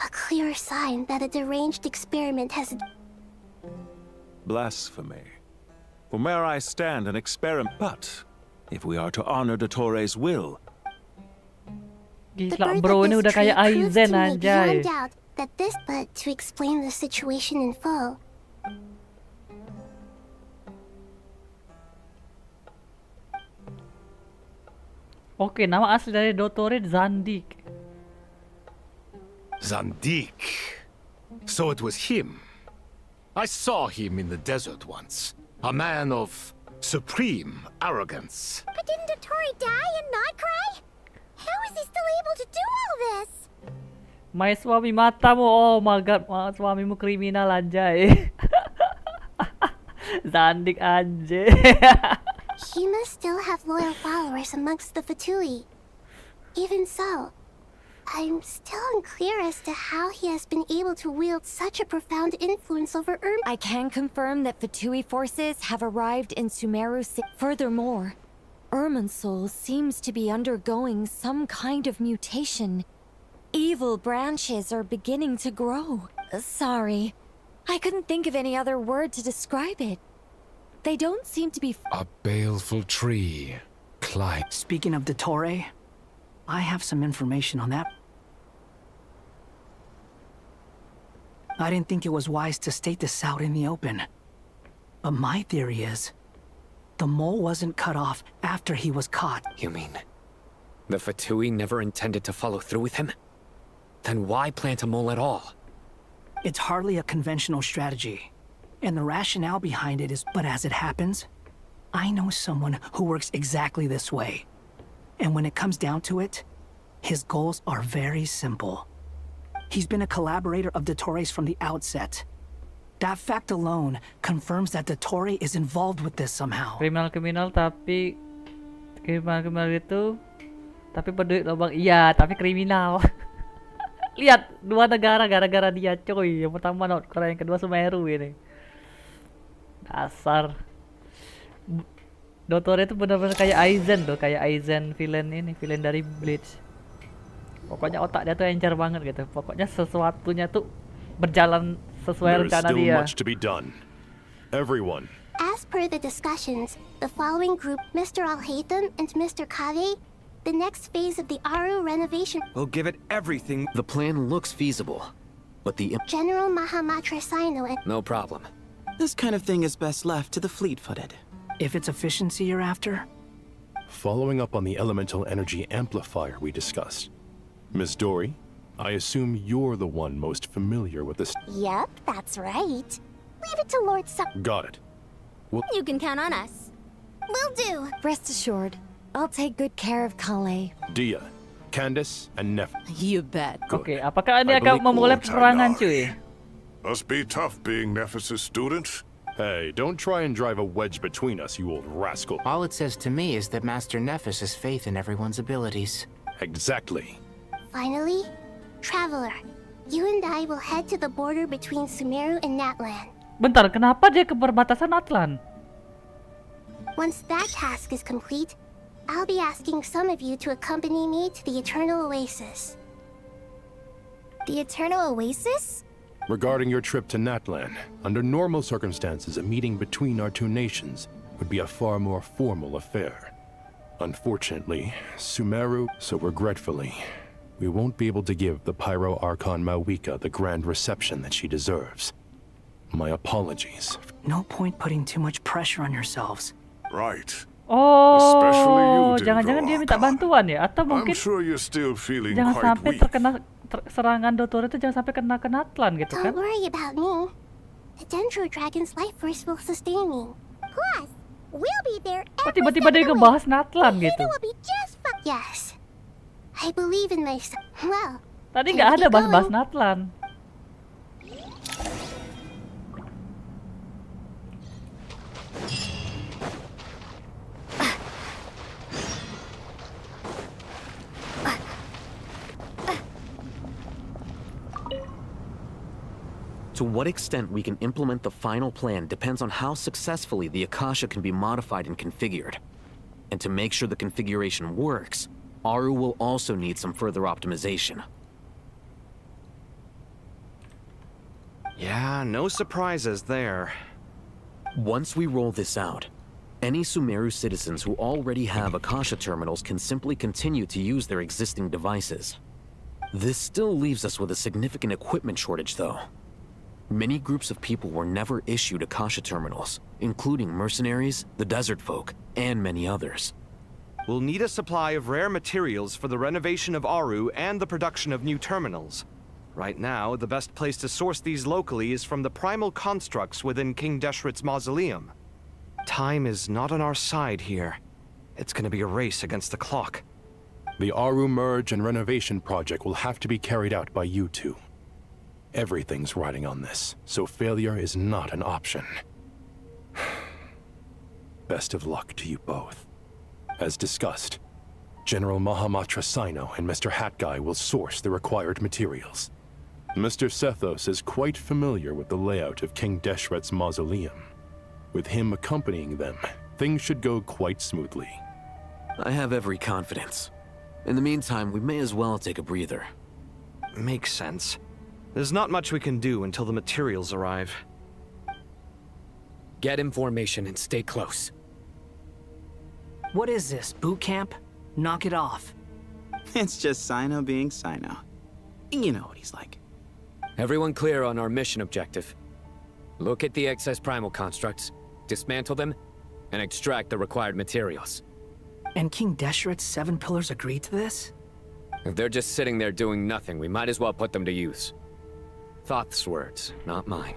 A clear sign that a deranged experiment has... Blasphemy. From where I stand, an experiment. But if we are to honor Dottore's will, Gila bro, ini udah kayak Aizen anjay. Beyond doubt that this, but to explain the situation in full. Oke, nama asli dari Dottore Zandik. Zandik. So it was him. I saw him in the desert once. A man of supreme arrogance. But didn't Dottore die and not cry? How is he still able to do all this? My suami matamu, oh my god, suamimu kriminal anjay. Zandik anjay. He must still have loyal followers amongst the Fatui. Even so, I'm still unclear as to how he has been able to wield such a profound influence over I can confirm that Fatui forces have arrived in Sumeru City. Furthermore, Irminsul seems to be undergoing some kind of mutation. Evil branches are beginning to grow. Sorry, I couldn't think of any other word to describe it. They don't seem to be... A baleful tree. Clyde. Speaking of Dottore, I have some information on that. I didn't think it was wise to state this out in the open. But my theory is, the mole wasn't cut off after he was caught. You mean, the Fatui never intended to follow through with him? Then why plant a mole at all? It's hardly a conventional strategy. And the rationale behind it is, but as it happens, I know someone who works exactly this way. And when it comes down to it, his goals are very simple. He's been a collaborator of Dottore's from the outset. That fact alone confirms that Dottore is involved with this somehow. Kriminal tapi kriminal itu tapi berduit lobang. Iya, tapi kriminal. Lihat, dua negara gara-gara dia coy. Yang pertama North Korea, yang kedua Sumeru ini. Dasar. Dottore itu benar-benar kayak Aizen tuh, kayak Aizen villain ini, villain dari Bleach. Pokoknya otak dia tuh encer banget gitu. Pokoknya sesuatunya tuh berjalan sesuai There is rencana still dia. much to be done. Everyone, As per the discussions, the following group, Mr. Alhaitham and Mr. Kave, the next phase of the Aru renovation. We'll give it everything. The plan looks feasible, but the General Mahamatra Sino and no problem. This kind of thing is best left to the fleet-footed. If it's efficiency you're after, following up on the elemental energy amplifier we discussed. Miss Dory, I assume you're the one most familiar with this. Yep, that's right. Leave it to Lord Got it. You can count on us. Will do. Rest assured, I'll take good care of Kale. Dia, Candace, and Neff. You bet. Oke, apakah ini akan memulai peperangan cuy? Must be tough being Nephis' student. Hey, don't try and drive a wedge between us, you old rascal. All it says to me is that Master Nephis has faith in everyone's abilities. Exactly. finally, Traveler, you and I will head to the border between Sumeru and Natlan. Bentar, kenapa dia ke perbatasan Natlan? Once that task is complete, I'll be asking some of you to accompany me to the Eternal Oasis. The Eternal Oasis? Regarding your trip to Natlan, under normal circumstances, a meeting between our two nations would be a far more formal affair. Unfortunately, Sumeru, so regretfully, we won't be able to give the Pyro Archon Mawika the grand reception that she deserves. My apologies. No point putting too much pressure on yourselves. Right. Oh, jangan-jangan dia minta bantuan ya? Atau I'm mungkin sure you're still feeling jangan quite sampai weak. terkena serangan Dottore itu jangan sampai kena ke Natlan gitu kan? Don't worry about me. The Dendro Dragon's life force will sustain me. Plus, we'll be there Kok every tiba-tiba dia ngebahas Natlan gitu? It will be just fun. Yes. I believe in myself. Well, Tadi nggak ada bahas-bahas Natlan. To what extent we can implement the final plan depends on how successfully the Akasha can be modified and configured. And to make sure the configuration works, Aru will also need some further optimization. Yeah, no surprises there. Once we roll this out, any Sumeru citizens who already have Akasha terminals can simply continue to use their existing devices. This still leaves us with a significant equipment shortage, though. Many groups of people were never issued Akasha terminals, including mercenaries, the desert folk, and many others. We'll need a supply of rare materials for the renovation of Aru and the production of new terminals. Right now, the best place to source these locally is from the primal constructs within King Deshret's mausoleum. Time is not on our side here. It's gonna be a race against the clock. The Aru merge and renovation project will have to be carried out by you two. Everything's riding on this, so failure is not an option. Best of luck to you both. As discussed, General Mahamatra Sino and Mr. Hat Guy will source the required materials. Mr. Sethos is quite familiar with the layout of King Deshret's mausoleum. With him accompanying them, things should go quite smoothly. I have every confidence. In the meantime, we may as well take a breather. Makes sense. There's not much we can do until the materials arrive. Get in formation and stay close. What is this, boot camp? Knock it off. It's just Sino being Sino. You know what he's like. Everyone clear on our mission objective. Look at the excess primal constructs, dismantle them, and extract the required materials. And King Deshret's 7 pillars agreed to this? If they're just sitting there doing nothing, we might as well put them to use. Thoth's words, not mine.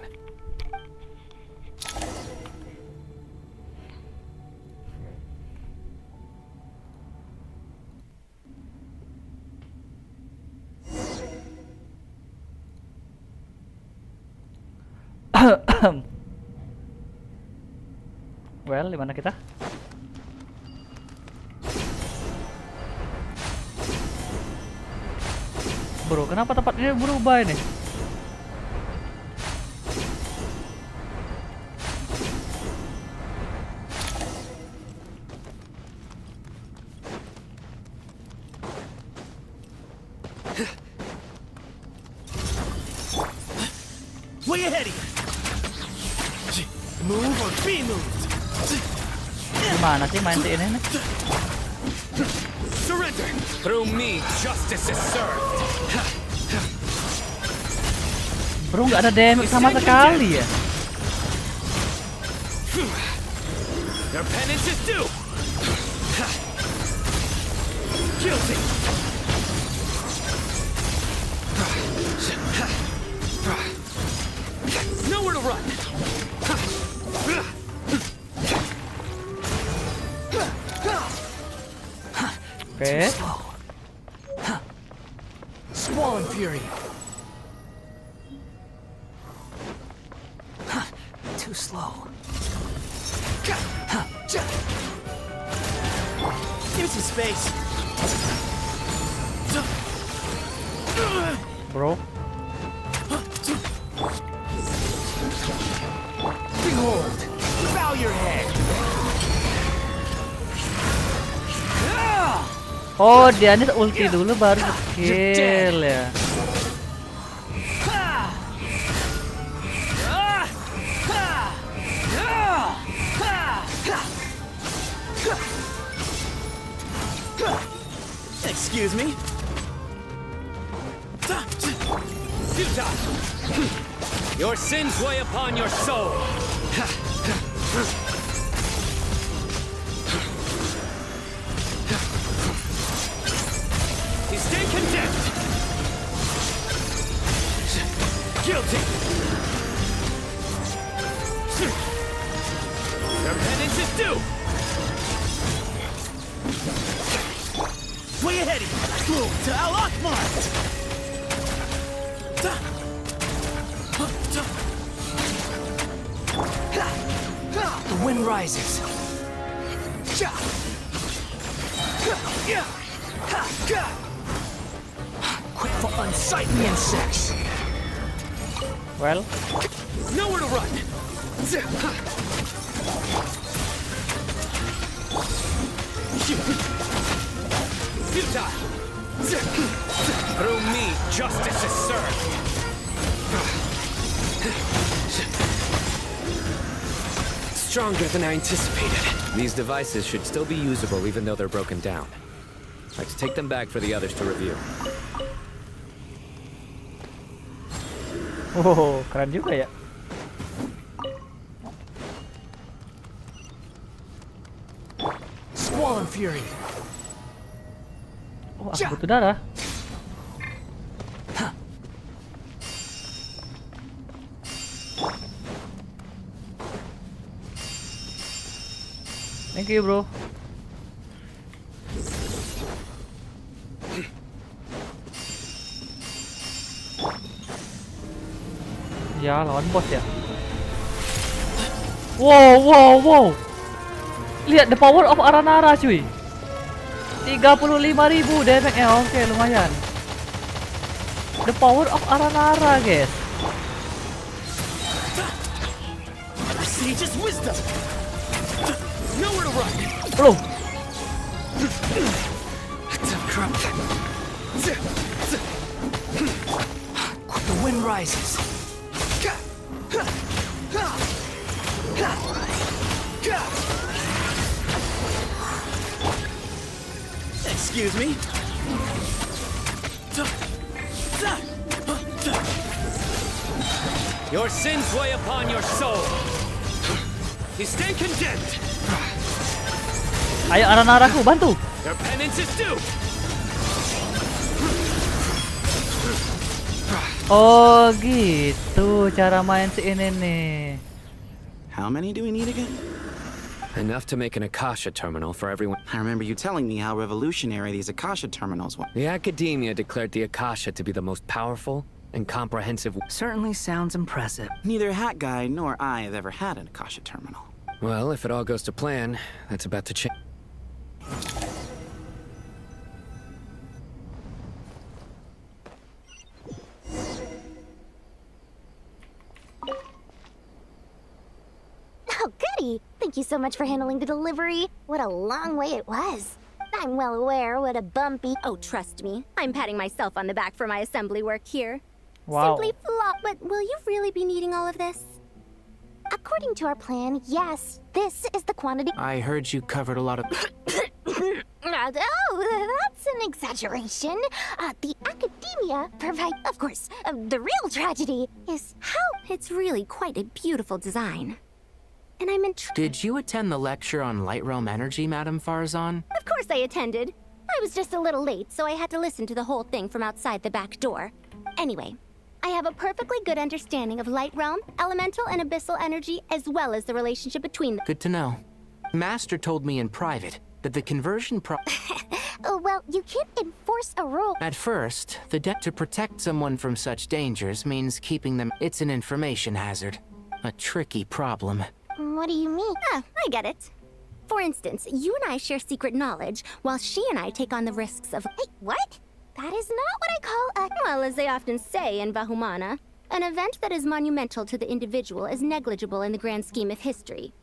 Well, di mana kita? Bro, kenapa tempat ini berubah ini? Way ahead of you. Move or be moved. Gimana sih main si ini nih? Surrender. Through me, justice is served. Bro, nggak ada damage sama sekali ya. Your penance is due. Guilty. Nowhere to run. Okay. Squall and fury. Too slow. Give me some space. Bro. Behold, bow your head. Oh, dia ini ulti dulu baru skill ya. Excuse me. Your sins weigh upon your soul. You stay condemned. Guilty. Your penance is due. Way ahead of you. Move to Al-Akbar. The wind rises. Quick for unsightly insects. Well, nowhere to run. Futile. Through me, justice is served. Stronger than I anticipated. These devices should still be usable even though they're broken down. Let's take them back for the others to review. oh keren juga ya. Squall and fury. Oh, aku butuh darah. Thank you, bro. Ya, lawan bos ya. Wow. Lihat the power of Aranara, cuy. 35.000 damage. Oke, lumayan. The power of Aranara, guys. Sage's wisdom. Nowhere to run. Bro. The wind rises. Excuse me. Your sins weigh upon your soul. You stand condemned. Ayo Aranaraku, bantu. Your penance is due. Oh gitu cara main si ini nih. How many do we need again? Enough to make an Akasha terminal for everyone. I remember you telling me how revolutionary these Akasha terminals were. The Academia declared the Akasha to be the most powerful and comprehensive. Certainly sounds impressive. Neither Hat Guy nor I have ever had an Akasha terminal. Well, if it all goes to plan, that's about to change. Oh, goody! Thank you so much for handling the delivery. What a long way it was. I'm well aware what a bumpy... Oh, trust me. I'm patting myself on the back for my assembly work here. Wow. Simply flop. But will you really be needing all of this? According to our plan, yes, this is the quantity. I heard you covered a lot of. Oh, that's an exaggeration. The academia provide, of course, the real tragedy is how it's really quite a beautiful design. And I'm Did you attend the lecture on Light Realm Energy, Madame Farzan? Of course I attended. I was just a little late, so I had to listen to the whole thing from outside the back door. Anyway, I have a perfectly good understanding of Light Realm, elemental and abyssal energy, as well as the relationship between them. Good to know. Master told me in private that the conversion Oh, well, you can't enforce a rule. At first, the debt to protect someone from such dangers means keeping them. It's an information hazard. A tricky problem. What do you mean? I get it. For instance, you and I share secret knowledge, while she and I take on the risks of... Hey, what? That is not what I call a... Well, as they often say in Vahumana, an event that is monumental to the individual is negligible in the grand scheme of history.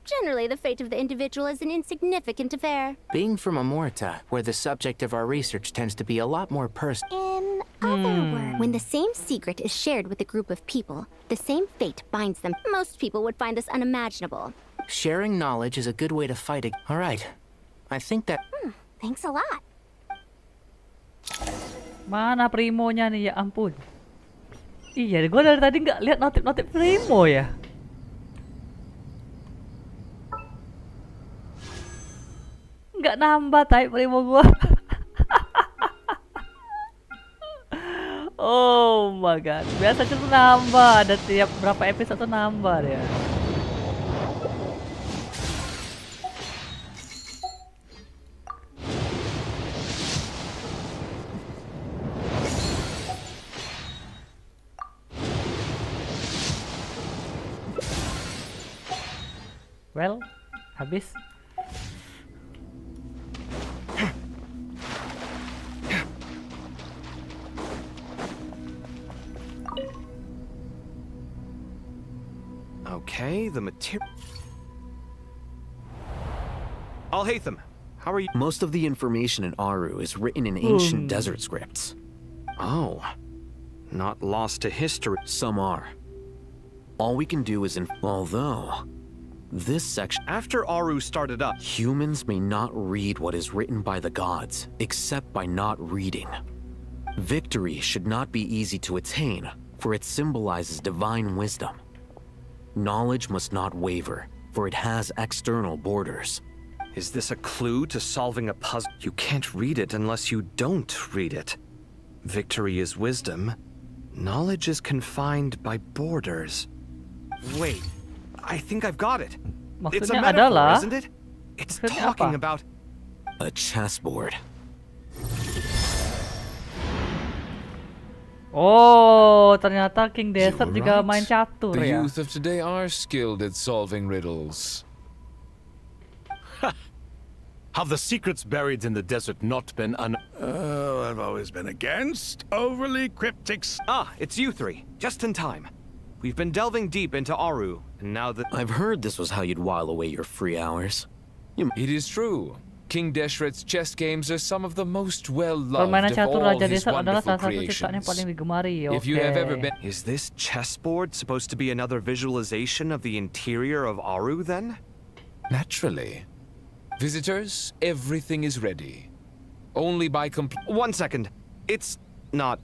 Generally, the fate of the individual is an insignificant affair. Being from Amorta, where the subject of our research tends to be a lot more personal. In other words, when the same secret is shared with a group of people, the same fate binds them. Most people would find this unimaginable. Sharing knowledge is a good way to fight it. All right. I think that... Thanks a lot. Mana Primonya nih, ya ampun. Iya, gue dari tadi nggak lihat notif Primo ya. Nggak nambah type Primo gue. Oh my god, biasanya tuh nambah, ada tiap berapa episode tuh nambah ya. Well, habis. Okay, the material. Al-Haytham, how are you? Most of the information in Aru is written in ancient desert scripts. Oh, not lost to history. Some are. All we can do is although this section... After Aru started up... Humans may not read what is written by the gods, except by not reading. Victory should not be easy to attain, for it symbolizes divine wisdom. Knowledge must not waver, for it has external borders. Is this a clue to solving a puzzle? You can't read it unless you don't read it. Victory is wisdom. Knowledge is confined by borders. Wait, I think I've got it. It's a Maksudnya metaphor, adalah, isn't it? It's maksudnya talking apa? about... A chessboard. Oh, ternyata King Desert You were juga right. main catur The ya. youth of today are skilled at solving riddles. Have the secrets buried in the desert not been Oh, I've always been against overly cryptic... Ah, it's you three. Just in time. We've been delving deep into Aru, and now that... I've heard this was how you'd while away your free hours. It is true. King Deshret's chess games are some of the most well-loved Permainan of catur all Raja his Desert adalah wonderful salah satu ciptaan yang paling creations. digemari. If you have ever been... Is this chessboard supposed to be another visualization of the interior of Aru, then? Naturally. Visitors, everything is ready. Only by 1 second. It's not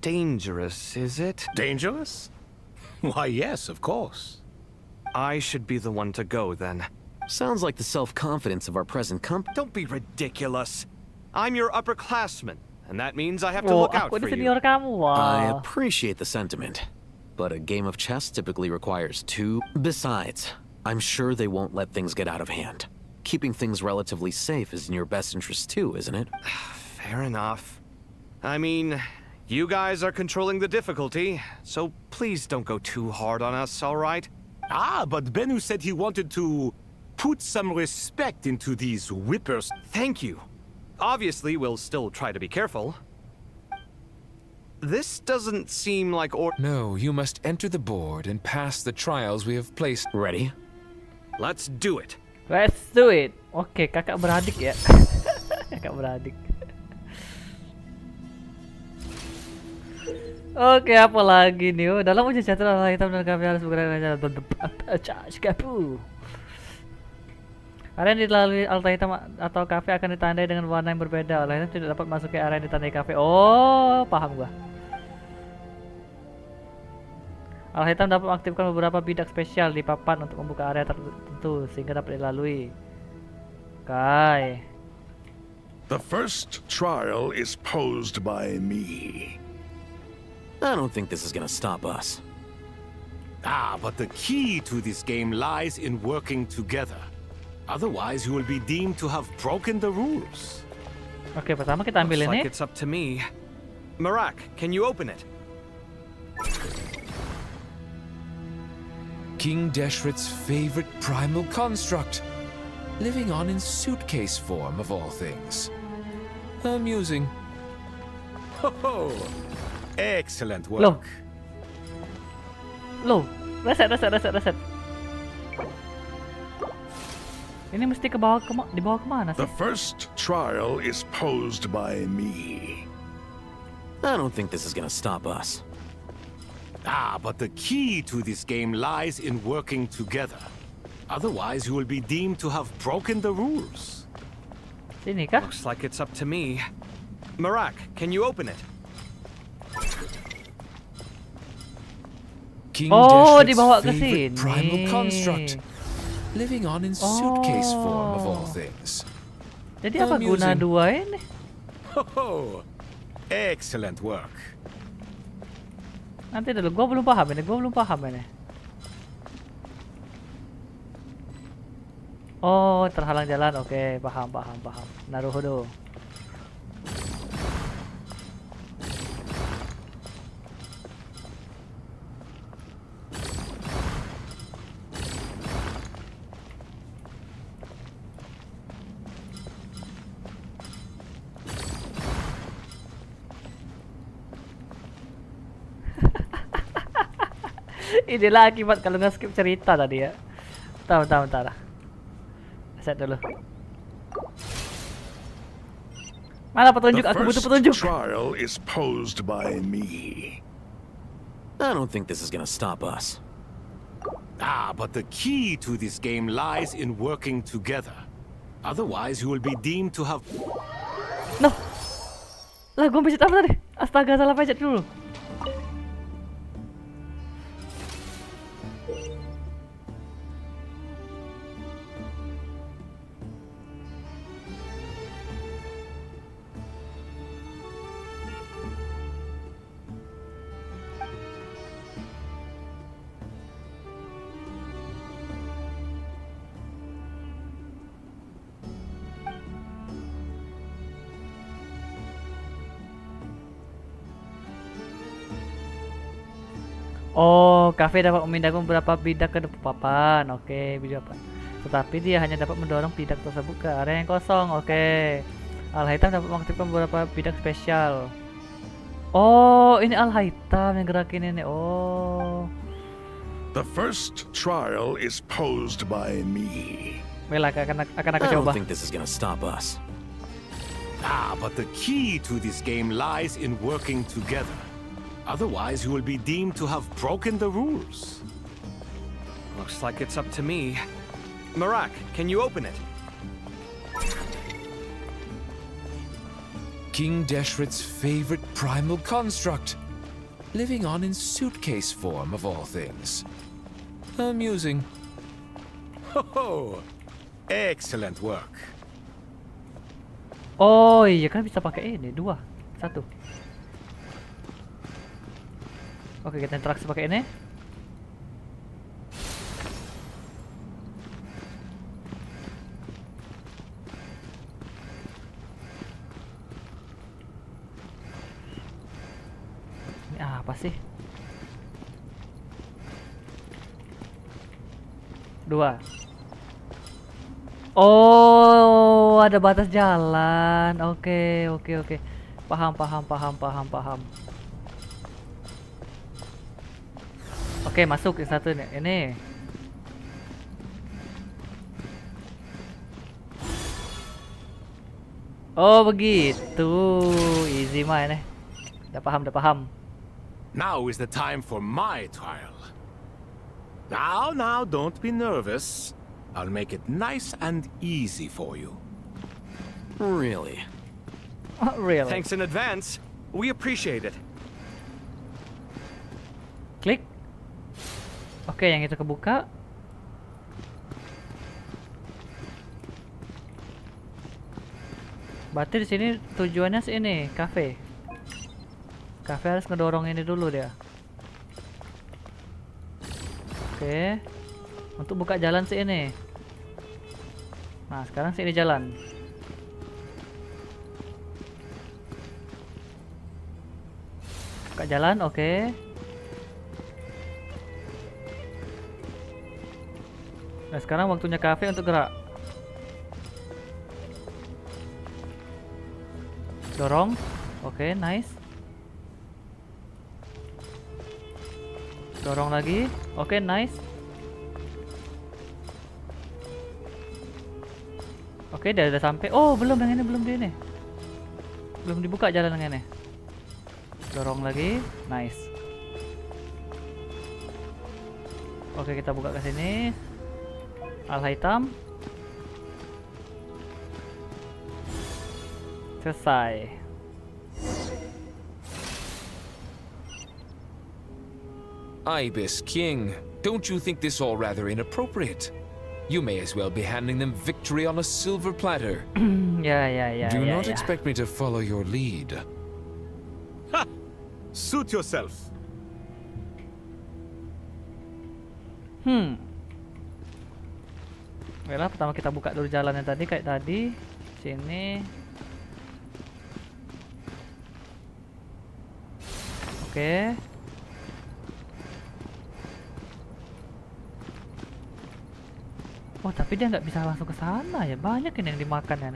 dangerous, is it? dangerous? Why, yes, of course. I should be the one to go, then. Sounds like the self-confidence of our present company. Don't be ridiculous. I'm your upperclassman, and that means I have to look out aku for ini you. senior kamu. I Wah. appreciate the sentiment, but a game of chess typically requires two. Besides, I'm sure they won't let things get out of hand. Keeping things relatively safe is in your best interest too, isn't it? Fair enough. I mean, you guys are controlling the difficulty, so please don't go too hard on us, all right? Ah, but Bennu said he wanted to put some respect into these whippers. Thank you. Obviously, we'll still try to be careful. This doesn't seem like No, you must enter the board and pass the trials we have placed. Ready? Let's do it. Let's do it. Oke, kakak beradik ya. Kakak beradik. Oke, apa lagi nih? Oh, dalam ujian jatuh alha hitam dan kafe harus bergerak dengan cara area yang dilalui alta hitam atau kafe akan ditandai dengan warna yang berbeda. Alha hitam tidak dapat masuk ke area yang ditandai kafe. Oh, paham gua. Alha hitam dapat mengaktifkan beberapa bidak spesial di papan untuk membuka area tertentu sehingga dapat dilalui. Kai. The first trial is posed by me. I don't think this is gonna stop us. Ah, but the key to this game lies in working together. Otherwise, you will be deemed to have broken the rules. Oke, pertama kita ambil Looks ini. like it's up to me. Marak, can you open it? King Deshret's favorite primal construct, living on in suitcase form of all things. Amusing. Ho! Excellent work. Loh, reset. Ini mesti ke bawah dibawa kemana sih? The first trial is posed by me. I don't think this is gonna stop us. Ah, but the key to this game lies in working together. Otherwise, you will be deemed to have broken the rules. Sini kah? Looks like it's up to me. Marak, can you open it? King dibawa ke Deshret's favorite sini. primal construct, living on in suitcase form of all things. Jadi apa guna dua ini? Ho! Excellent work. Nanti dulu, gua belum paham ini. Oh, terhalang jalan. Oke, paham. Naruhodo. Inilah akibat kalau nggak skip cerita tadi ya. Bentar. Set dulu. Mana petunjuk? Aku butuh petunjuk. The first trial is posed by me. I don't think this is gonna stop us. Ah, but the key to this game lies in working together. Otherwise, you will be deemed to have... No. Lah, gua pencet apa tadi? Astaga, salah pencet dulu. Oh, kafe dapat memindahkan beberapa bidak ke papan. Oke, bidak apa? Tetapi dia hanya dapat mendorong bidak tersebut ke area yang kosong. Oke. Alha hitam dapat mengaktifkan beberapa bidak spesial. Oh, ini alha hitam yang gerakin ini. Oh. The first trial is posed by me. Baiklah, akan aku I coba. don't think this is gonna stop us. Ah, but the key to this game lies in working together. Otherwise, you will be deemed to have broken the rules. Looks like it's up to me. Marak, can you open it? King Deshret's favorite primal construct, living on in suitcase form of all things. Amusing. Ho! Excellent work. Oh iya kan bisa pakai ini 2, 1. Oke, kita interaksi pakai ini. Ini apa sih? 2. Oh, ada batas jalan. Oke. Paham. Oke, masuk yang satu nih. Ini. Oh, begitu. Easy mah ini. Udah paham. Now is the time for my trial. Now, don't be nervous. I'll make it nice and easy for you. Really? Really? Thanks in advance. We appreciate it. Klik. Oke, yang itu kebuka. Berarti di sini tujuannya sini, kafe. Kafe harus ngedorong ini dulu dia. Oke. Untuk buka jalan sini. Nah, sekarang sini jalan. Buka jalan, oke. Nah, sekarang waktunya kafe untuk gerak. Dorong. Oke, nice. Dorong lagi. Oke, nice. Oke, udah sampai. Oh, belum yang ini, belum di ini. Belum dibuka jalan yang ini. Dorong lagi. Nice. Oke, kita buka ke sini. Al hitam. Selesai. Ibis King, don't you think this all rather inappropriate? You may as well be handing them victory on a silver platter. Yeah. Do not expect me to follow your lead. Ha! Suit yourself. Baiklah, pertama kita buka dulu jalannya tadi kayak tadi. Sini. Oke. Oh, tapi dia nggak bisa langsung ke sana ya. Banyak ini yang dimakan ya.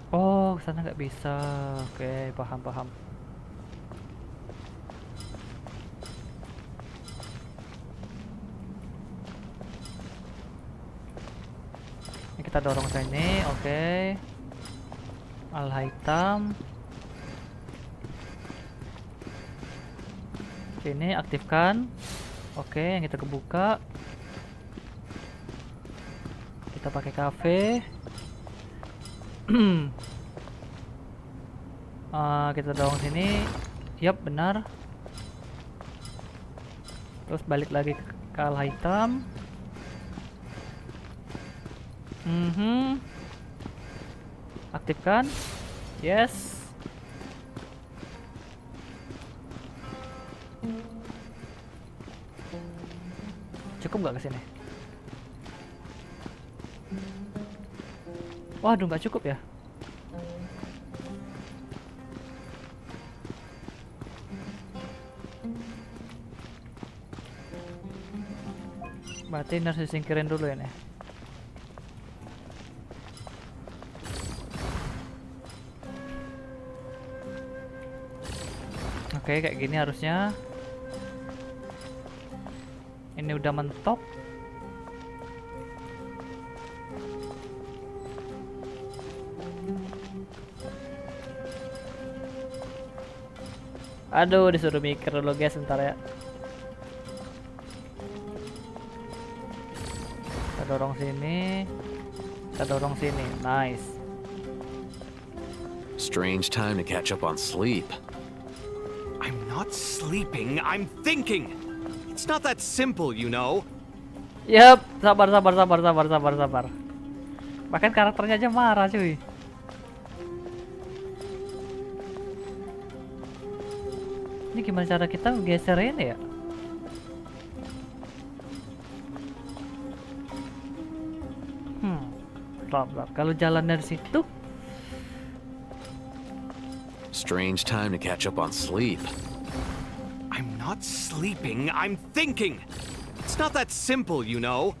Oh, kesana nggak bisa. Oke, paham. Ini kita dorong ke sini, oke. Al hitam. Sini aktifkan. Oke, yang kita kebuka. Kita pakai kafe. Kita dorong sini. Yap, benar. Terus balik lagi ke al hitam. Aktifkan. Yes. Cukup nggak kesini? Waduh, nggak cukup ya. Berarti harus disingkirin dulu ya nih. Oke, kayak gini harusnya. Ini udah mentok. Aduh, disuruh mikir dulu guys, bentar ya. Kita dorong sini. Kita dorong sini. Nice. Strange time to catch up on sleep. I'm not sleeping, I'm thinking. It's not that simple, you know. Yap, sabar. Bahkan karakternya aja marah, cuy. Ini gimana cara kita geser ini ya? Bentar. Kalau jalan dari situ. Strange time to catch up on sleep. I'm not sleeping, I'm thinking. It's not that simple, you know.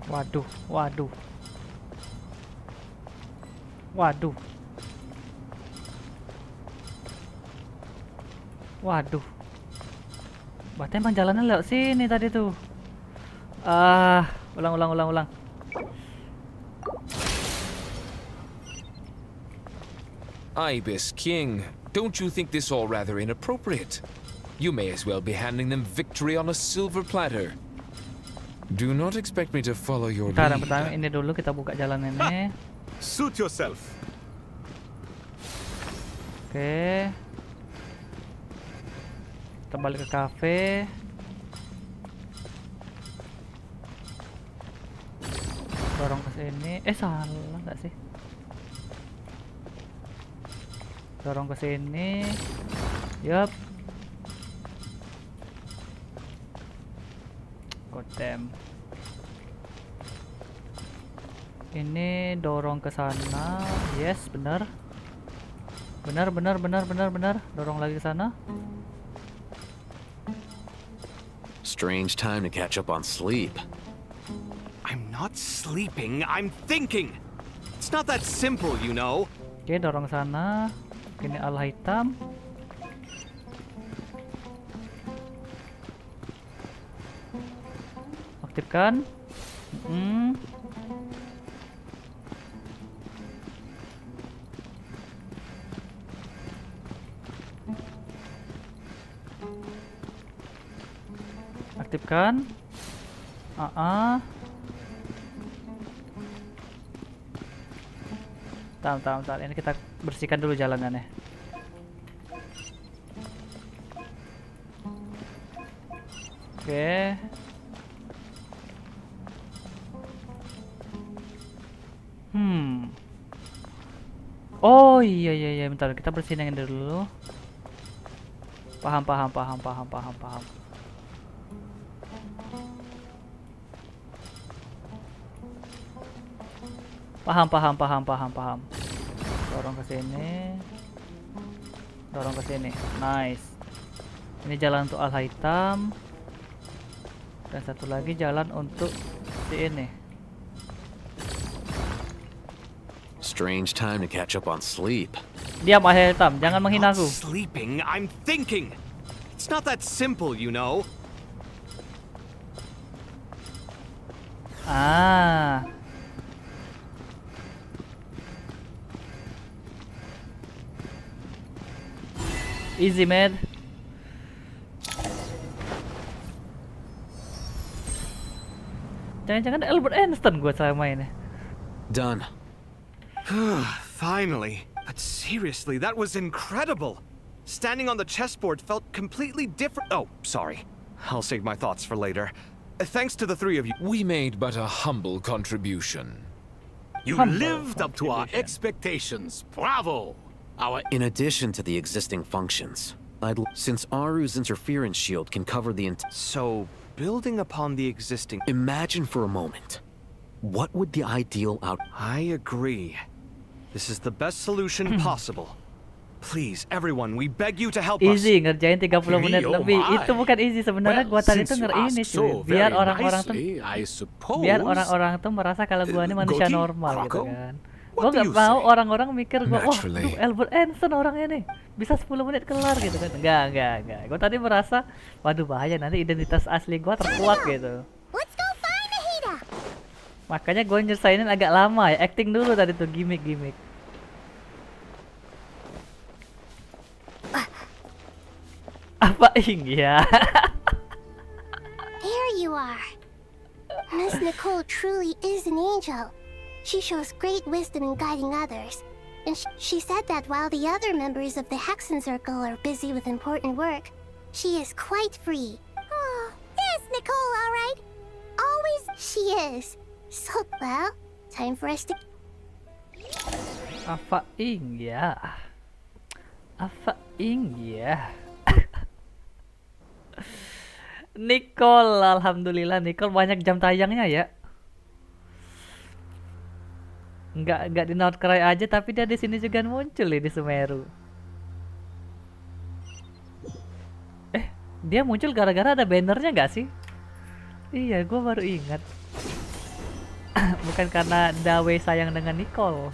Waduh, waduh. Waduh. Waduh. Berarti emang jalannya lewat sini tadi tuh. Ulang. Ibis King, don't you think this all rather inappropriate? You may as well be handing them victory on a silver platter. Do not expect me to follow your Sekarang lead. pertama ini dulu kita buka jalan ini. Suit yourself. Oke. Kita balik ke kafe. Dorong ke sini. Salah nggak sih? Dorong ke sini. Yup. God damn. Ini dorong ke sana. Yes, benar. Benar. Dorong lagi ke sana. Strange time to catch up on sleep. I'm not sleeping, I'm thinking. It's not that simple, you know. Oke, dorong sana. Ini ala hitam. Aktifkan. Aktifkan. Bentar. Ini kita bersihkan dulu jalanannya. Oke. Oh iya, bentar kita bersihin yang ini dulu. Paham. Paham. Dorong ke sini. Nice. Ini jalan untuk ala hitam. Dan satu lagi jalan untuk si ini. Strange time to catch up on sleep. Diam ala hitam, jangan menghina aku. Sleeping, I'm thinking. It's not that simple, you know. Easy, man. Jangan-jangan Albert Einstein gue sama ini. Done. Finally. But seriously, that was incredible. Standing on the chessboard felt completely different. Oh, sorry. I'll save my thoughts for later. Thanks to the three of you. We made but a humble contribution. You lived up to our expectations. Bravo! In addition to the existing functions, since Aru's interference shield can cover the So, building upon the existing... Imagine for a moment. What would the ideal I agree. This is the best solution possible. Please, everyone, we beg you to help us. Easy, ngerjain 30 menit lebih. Itu bukan easy sebenarnya. Gua tadi tuh ini cuy. Biar orang-orang tuh merasa kalau gua ini manusia normal gitu kan. Gue gak mau orang-orang mikir gue, wah Albert Einstein orang ini bisa 10 menit kelar gitu kan. Enggak. Gue tadi merasa, waduh bahaya nanti identitas asli gue terkuak gitu. Makanya gue nyelesainin agak lama ya, acting dulu tadi tuh, gimmick. Apa ya? There you are. Miss Nicole truly is an angel. She shows great wisdom in guiding others. And she said that while the other members of the Hexen Circle are busy with important work, she is quite free. Oh, there's Nicole, all right. Always she is. So, well, time for us to... Apa ya? Nicole, alhamdulillah Nicole banyak jam tayangnya ya. Nggak di Northcry aja, tapi dia di sini juga muncul nih di Sumeru. Dia muncul gara-gara ada bannernya nggak sih? Iya, gue baru ingat. Bukan karena Dawe sayang dengan Nicole.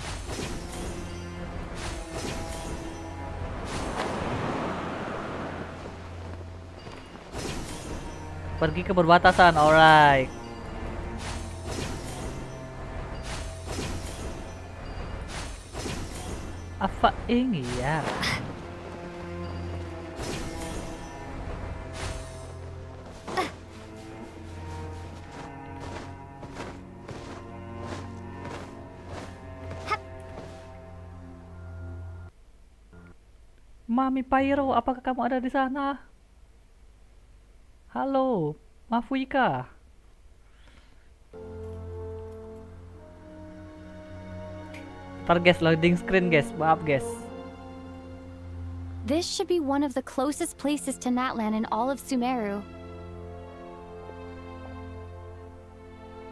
Pergi ke perbatasan, alright. Apa ini ya? Mami Pyro, apakah kamu ada di sana? Halo, Mafuika. Ntar guys, loading screen guys, maaf guys. This should be one of the closest places to Natlan in all of Sumeru.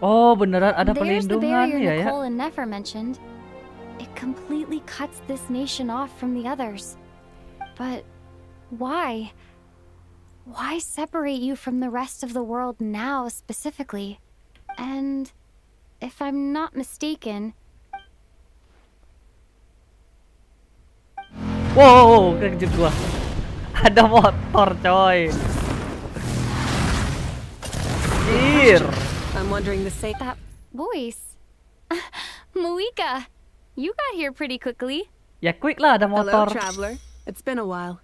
Oh, beneran ada There's the pelindungan barrier ya. Nicole and Nefer mentioned. It completely cuts this nation off from the others. But why? Why separate you from the rest of the world now specifically? And if I'm not mistaken... Wow, kejut gua. Ada motor, coy. Teer. I'm wondering the same. That voice. Muika, you got here pretty quickly. Ya quick lah, ada Hello, motor. traveler. It's been a while.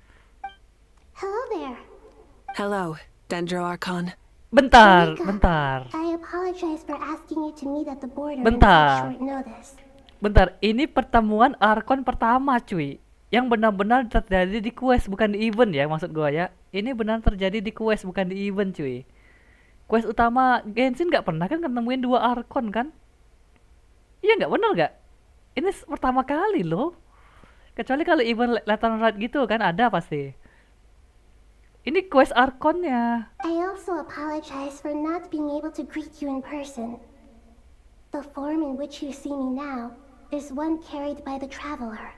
Hello there. Hello, Dendro-Archon. Bentar, Mika, bentar. I apologize for asking you to meet at the border Bentar. on such short notice. Bentar, ini pertemuan Archon pertama cuy. Yang benar-benar terjadi di quest, bukan di event ya, maksud gua ya. Ini benar terjadi di quest, bukan di event cuy. Quest utama Genshin nggak pernah kan ketemuin 2 Archon kan? Iya nggak, bener nggak? Ini pertama kali loh. Kecuali kalau event Lantern Ride gitu kan ada pasti. Ini quest Archonnya. I also apologize for not being able to greet you in person. The form in which you see me now is one carried by the traveler.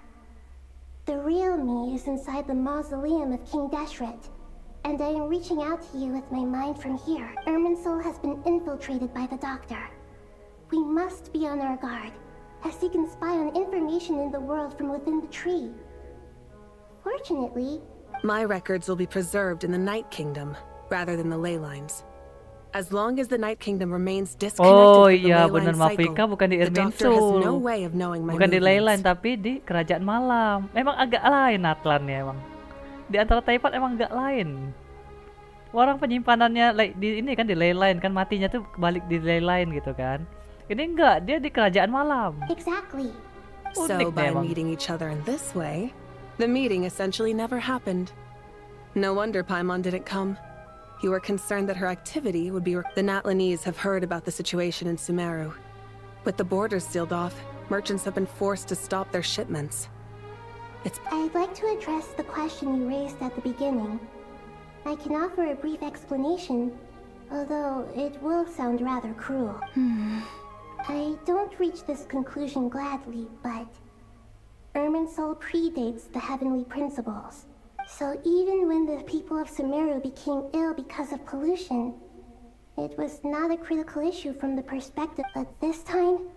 The real me is inside the mausoleum of King Deshret, and I am reaching out to you with my mind from here. Irminsul has been infiltrated by the Doctor. We must be on our guard, as he can spy on information in the world from within the tree. Fortunately, My records will be preserved in the Night Kingdom, rather than the ley lines. As long as the Night Kingdom remains disconnected Oh from the iya, ley bener line Mafika, cycle, bukan di the Doctor has no Irminsul. way of knowing my Bukan di movements. Leyline tapi di Kerajaan Malam. Memang agak lain Atlannya emang. Di antara Taipan emang agak lain. Orang penyimpanannya di ini kan di Leyline kan, matinya tuh balik di Leyline gitu kan. Ini enggak, dia di Kerajaan Malam. exactly. So Unik by memang. meeting each other in this way, the meeting essentially never happened. No wonder Paimon didn't come. You were concerned that her activity would be... The Natlanese have heard about the situation in Sumeru. With the borders sealed off, merchants have been forced to stop their shipments. I'd like to address the question you raised at the beginning. I can offer a brief explanation, although it will sound rather cruel. I don't reach this conclusion gladly, but Irminsul predates the heavenly principles. So even when the people of Sumeru became ill because of pollution, it was not a critical issue from the perspective. But this time,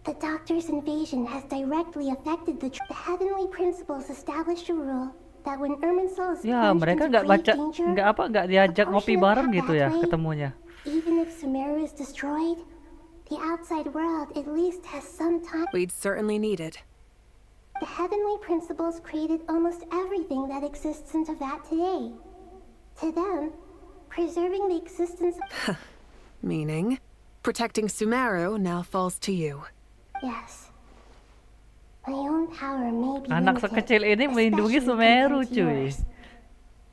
the Doctor's invasion has directly affected the heavenly principles established a rule that when Irminsul is Ya, plunged mereka into nggak grave baca, danger, nggak diajak ngopi bareng gitu ya pathway, ketemunya. even if Sumeru is destroyed, the outside world at least has some time. We'd certainly need it. The heavenly principles created almost everything that exists in Teyvat today. To them, preserving the existence of... Meaning, protecting Sumeru now falls to you. Yes. My own power may be Anak limited, sekecil ini melindungi especially Sumeru compared to cuy. yours.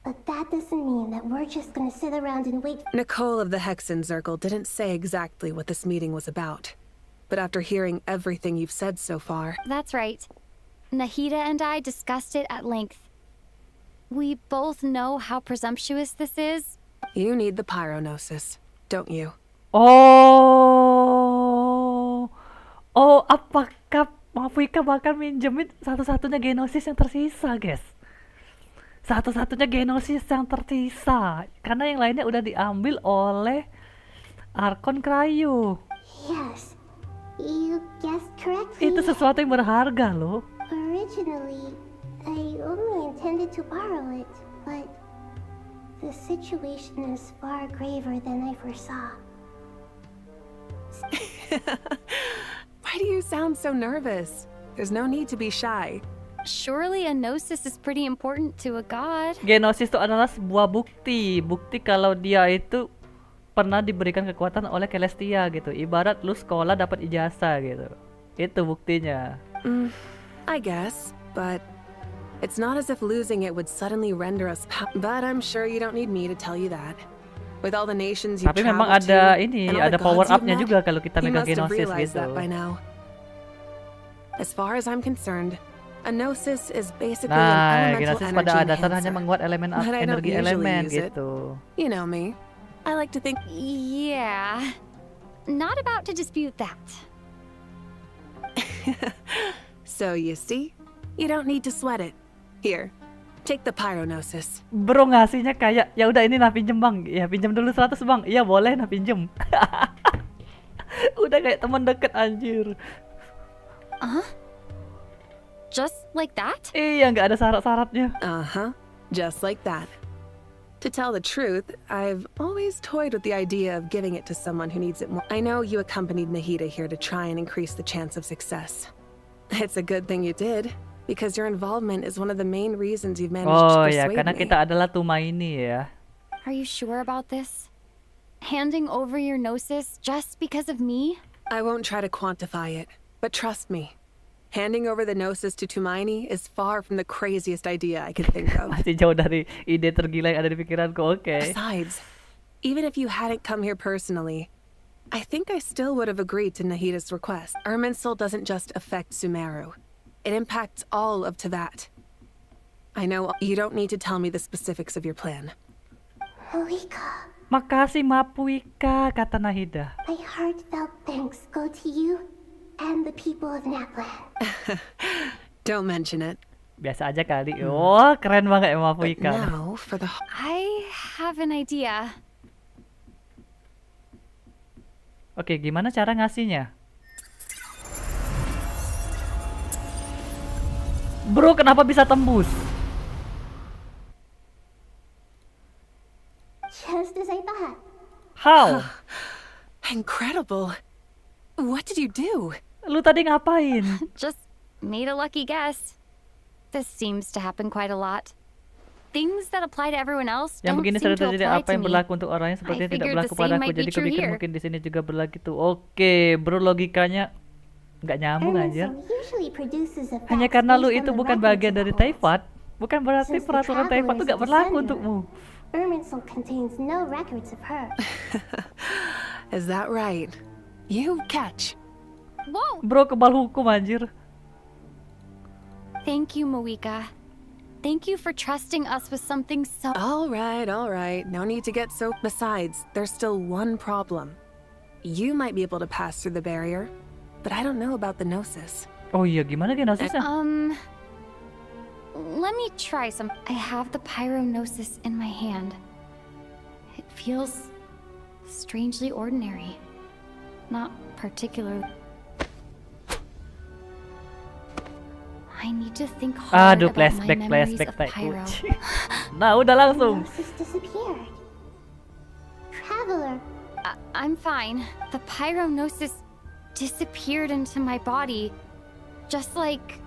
But that doesn't mean that we're just gonna sit around and wait. Nicole of the Hexen Circle didn't say exactly what this meeting was about. But after hearing everything you've said so far... That's right. Nahida and I discussed it at length. We both know how presumptuous this is. You need the pyronosis, don't you? Apakah Mafika bakal minjemin satu-satunya genosis yang tersisa, guys? Satu-satunya genosis yang tersisa, karena yang lainnya udah diambil oleh Archon Cryo. Yes, You guessed correctly. Itu sesuatu yang berharga loh. Originally, I only intended to borrow it, but the situation is far graver than I foresaw. Why do you sound so nervous? There's no need to be shy. Surely a gnosis is pretty important to a god. Genosis itu adalah sebuah bukti kalau dia itu pernah diberikan kekuatan oleh Celestia gitu. Ibarat lu sekolah dapat ijazah gitu. Itu buktinya. I guess, but it's not as if losing it would suddenly render us but I'm sure you don't need me to tell you that. With all the nations you've Tapi memang traveled ada to, ini, and all ada the power gods you've up-nya met, juga kalau kita you megang must have Genosis realized gitu. that by now. As far as I'm concerned, a gnosis is basically an Nah, elemental Genosis energy pada dasarnya hanya enhancer. menguat elemen But I don't energi usually elemen use it. gitu. You know me. I like to think. Yeah. Not about to dispute that. So you see, you don't need to sweat it. Here, take the pyronosis. Bro ngasihnya kayak ya udah ini nah pinjem bang, ya pinjem dulu 100 bang, iya boleh nah pinjem. Udah kayak teman deket anjir. Just like that? Iya nggak ada syarat-syaratnya. Just like that. To tell the truth, I've always toyed with the idea of giving it to someone who needs it more. I know you accompanied Nahida here to try and increase the chance of success. It's a good thing you did, because your involvement is one of the main reasons you've managed to Oh ya, persuade karena me. kita adalah Tumaini ya. Are you sure about this? Handing over your gnosis just because of me? I won't try to quantify it, but trust me. Handing over the gnosis to Tumaini is far from the craziest idea I could think of. Masih jauh dari ide tergila yang ada di pikiranku, oke. Besides, even if you hadn't come here personally, I think I still would have agreed to Nahida's request. Irminsul doesn't just affect Sumeru. It impacts all of Teyvat. I know you don't need to tell me the specifics of your plan. Moika, Makasih Mapuika, kata Nahida. my heartfelt thanks go to you and the people of Napland. Don't mention it. Biasa aja kali. Oh, keren banget ya Mapuika. Now for the I have an idea. Oke, gimana cara ngasihnya? Bro, kenapa bisa tembus? Just as I thought. How? Incredible. What did you do? Lu tadi ngapain? Just made a lucky guess. This seems to happen quite a lot. Things that apply to everyone else Yang don't begini seem sering to terjadi, apply apa to yang me. berlaku untuk orang yang sepertinya I tidak figured berlaku the same padaku. might be Jadi true kupikir here. mungkin di sini juga berlaku tuh. Oke, bro, logikanya nggak nyambung anjir. Irminsul usually produces Hanya effects karena lu based on itu the bukan records bagian it dari holds. Teyvat, bukan berarti Since the peraturan Teyvat traveler itu is nggak the berlaku sender, untukmu. Irminsul contains no records of her. Is that right? You catch. Whoa! Bro, kebal hukum anjir. Thank you, Moika. Thank you for trusting us with something so... All right. No need to get so... Besides, there's still one problem. You might be able to pass through the barrier, but I don't know about the gnosis. Oh iya, gimana genosisnya? Let me try some. I have the pyronosis in my hand. It feels strangely ordinary. Not particularly... I need to think hard Aduh, about my flashback memories of tai. pyro. Nah, udah langsung. Gnosis disappeared. Traveler, I'm fine. The pyronosis disappeared into my body, just like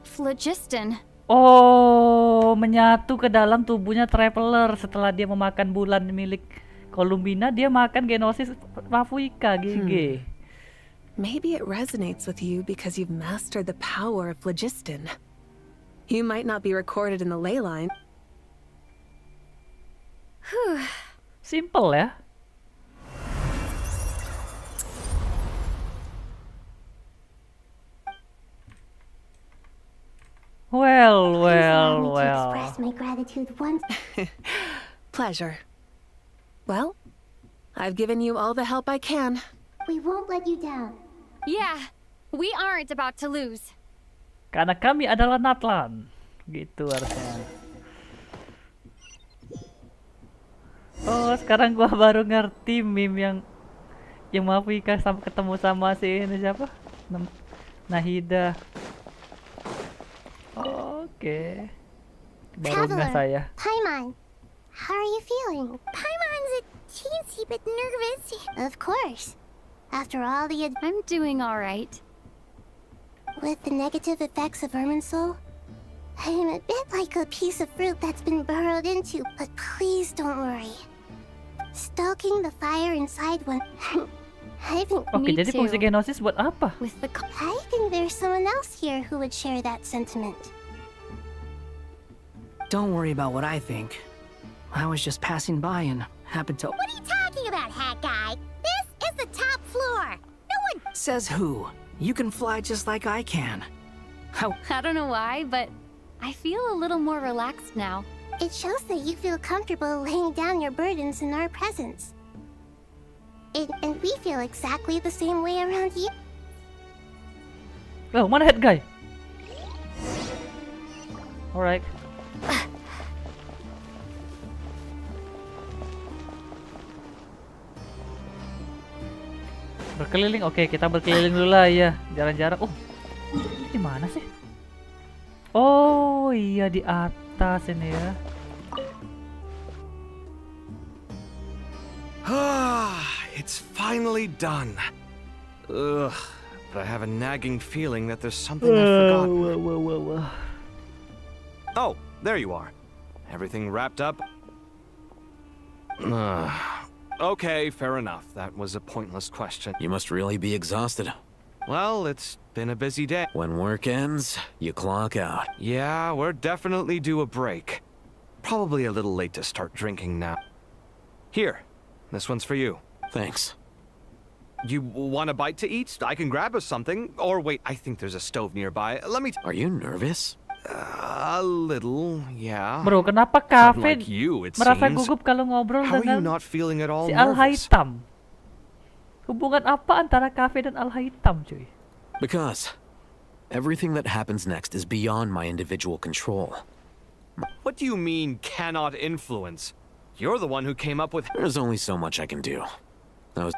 phlogiston. Oh, menyatu ke dalam tubuhnya Traveler setelah dia memakan bulan milik Columbina, dia makan genosis Mafuika, GG. Maybe it resonates with you because you've mastered the power of phlogiston. You might not be recorded in the ley line. Simple ya. Well. express my gratitude once. Pleasure. Well, I've given you all the help I can. We won't let you down. Yeah, we aren't about to lose. Karena kami adalah Natlan. Gitu harusnya. Oh, sekarang gua baru ngerti meme Yang Mafika sampai ketemu sama si ini siapa? Nahida. Oke. Baru nggak saya. Paimon, how are you feeling? Paimon's a teensy bit nervous. Of course. After all the I'm doing all right. With the negative effects of Irminsul, I am a bit like a piece of fruit that's been burrowed into, but please don't worry. Stoking the fire inside one. I think. Oke, jadi fungsi genosis buat apa? I think there's someone else here who would share that sentiment. Don't worry about what I think. I was just passing by and happened to. What are you talking about, hat guy? This is the top floor. No one. Says who? You can fly just like I can. How? I don't know why, but I feel a little more relaxed now. It shows that you feel comfortable laying down your burdens in our presence. And we feel exactly the same way around you. Oh, mana head guy? Alright. Berkeliling, oke, kita berkeliling dulu lah ya, jalan-jalan. Oh, ini di mana sih? Oh iya, di atas ini ya. It's finally done. Ugh, but I have a nagging feeling that there's something I've forgotten. Oh, there you are. Everything wrapped up? Okay, fair enough. That was a pointless question. You must really be exhausted. Well, it's been a busy day. When work ends, you clock out. Yeah, we're definitely due a break. Probably a little late to start drinking now. Here, this one's for you. Thanks. You want a bite to eat? I can grab us something. Or wait, I think there's a stove nearby. Let me... Are you nervous? A little, yeah. Bro, kenapa kafe Unlike you, it merasa seems. gugup kalau ngobrol How are you dengan not feeling at all si nervous? Al-Haitam? Hubungan apa antara kafe dan Al-Haitam, cuy? Because everything that happens next is beyond my individual control. What do you mean, cannot influence? You're the one who came up with... There's only so much I can do.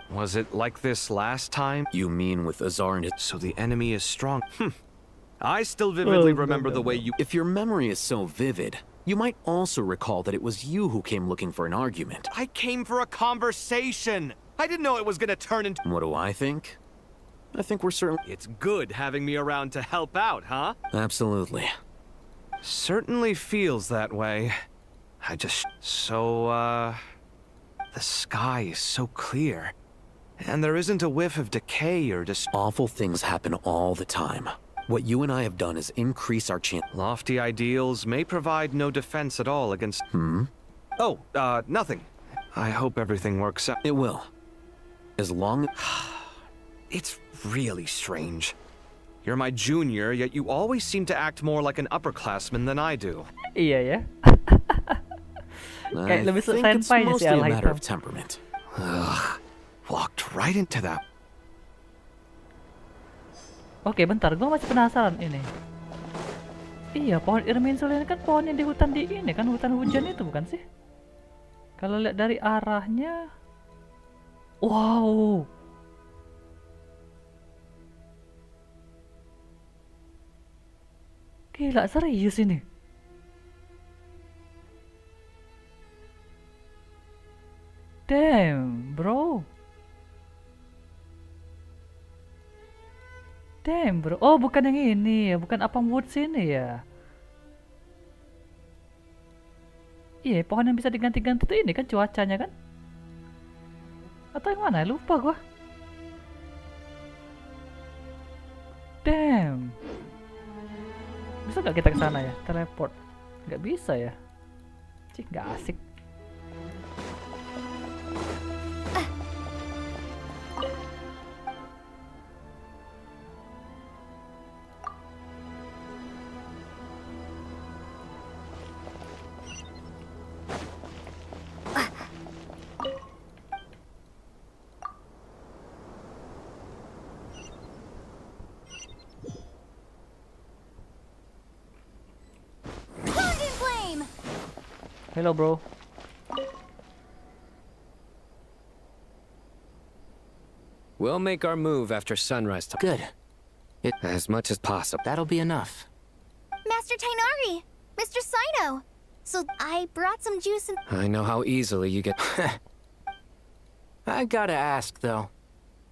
Was it like this last time? You mean with Azar and... So the enemy is strong. I still vividly remember the way you... If your memory is so vivid, you might also recall that it was you who came looking for an argument. I came for a conversation! I didn't know it was gonna turn into... What do I think? I think we're certainly... It's good having me around to help out, huh? Absolutely. Certainly feels that way. I just... So, the sky is so clear. And there isn't a whiff of decay or just... Awful things happen all the time. What you and I have done is increase our chance. Lofty ideals may provide no defense at all against... Oh, nothing. I hope everything works out. It will. As long... It's really strange. You're my junior, yet you always seem to act more like an upperclassman than I do. Iya ya. I Kayak lebih think it's senpai mostly si a matter Al-Haitam. of temperament. Ugh, walked right into that. Oke, bentar, gue masih penasaran ini. Iya, pohon Irminsul ini kan pohon yang di hutan di ini kan, hutan hujan itu bukan sih? Kalau lihat dari arahnya, wow. Gila, serius ini. Damn, bro. Damn, bro. Oh, bukan yang ini ya, bukan apa woods ini ya. Iya, pohon yang bisa diganti-ganti tuh ini kan cuacanya kan? Atau yang mana? Lupa gua. Damn. Bisa gak kita ke sana ya? Teleport. Gak bisa ya? Cik, gak asik. Hello, bro. We'll make our move after sunrise. Good. As much as possible. That'll be enough. Master Tainari! Mr. Sino! So I brought some juice and— I know how easily you get... I gotta ask, though.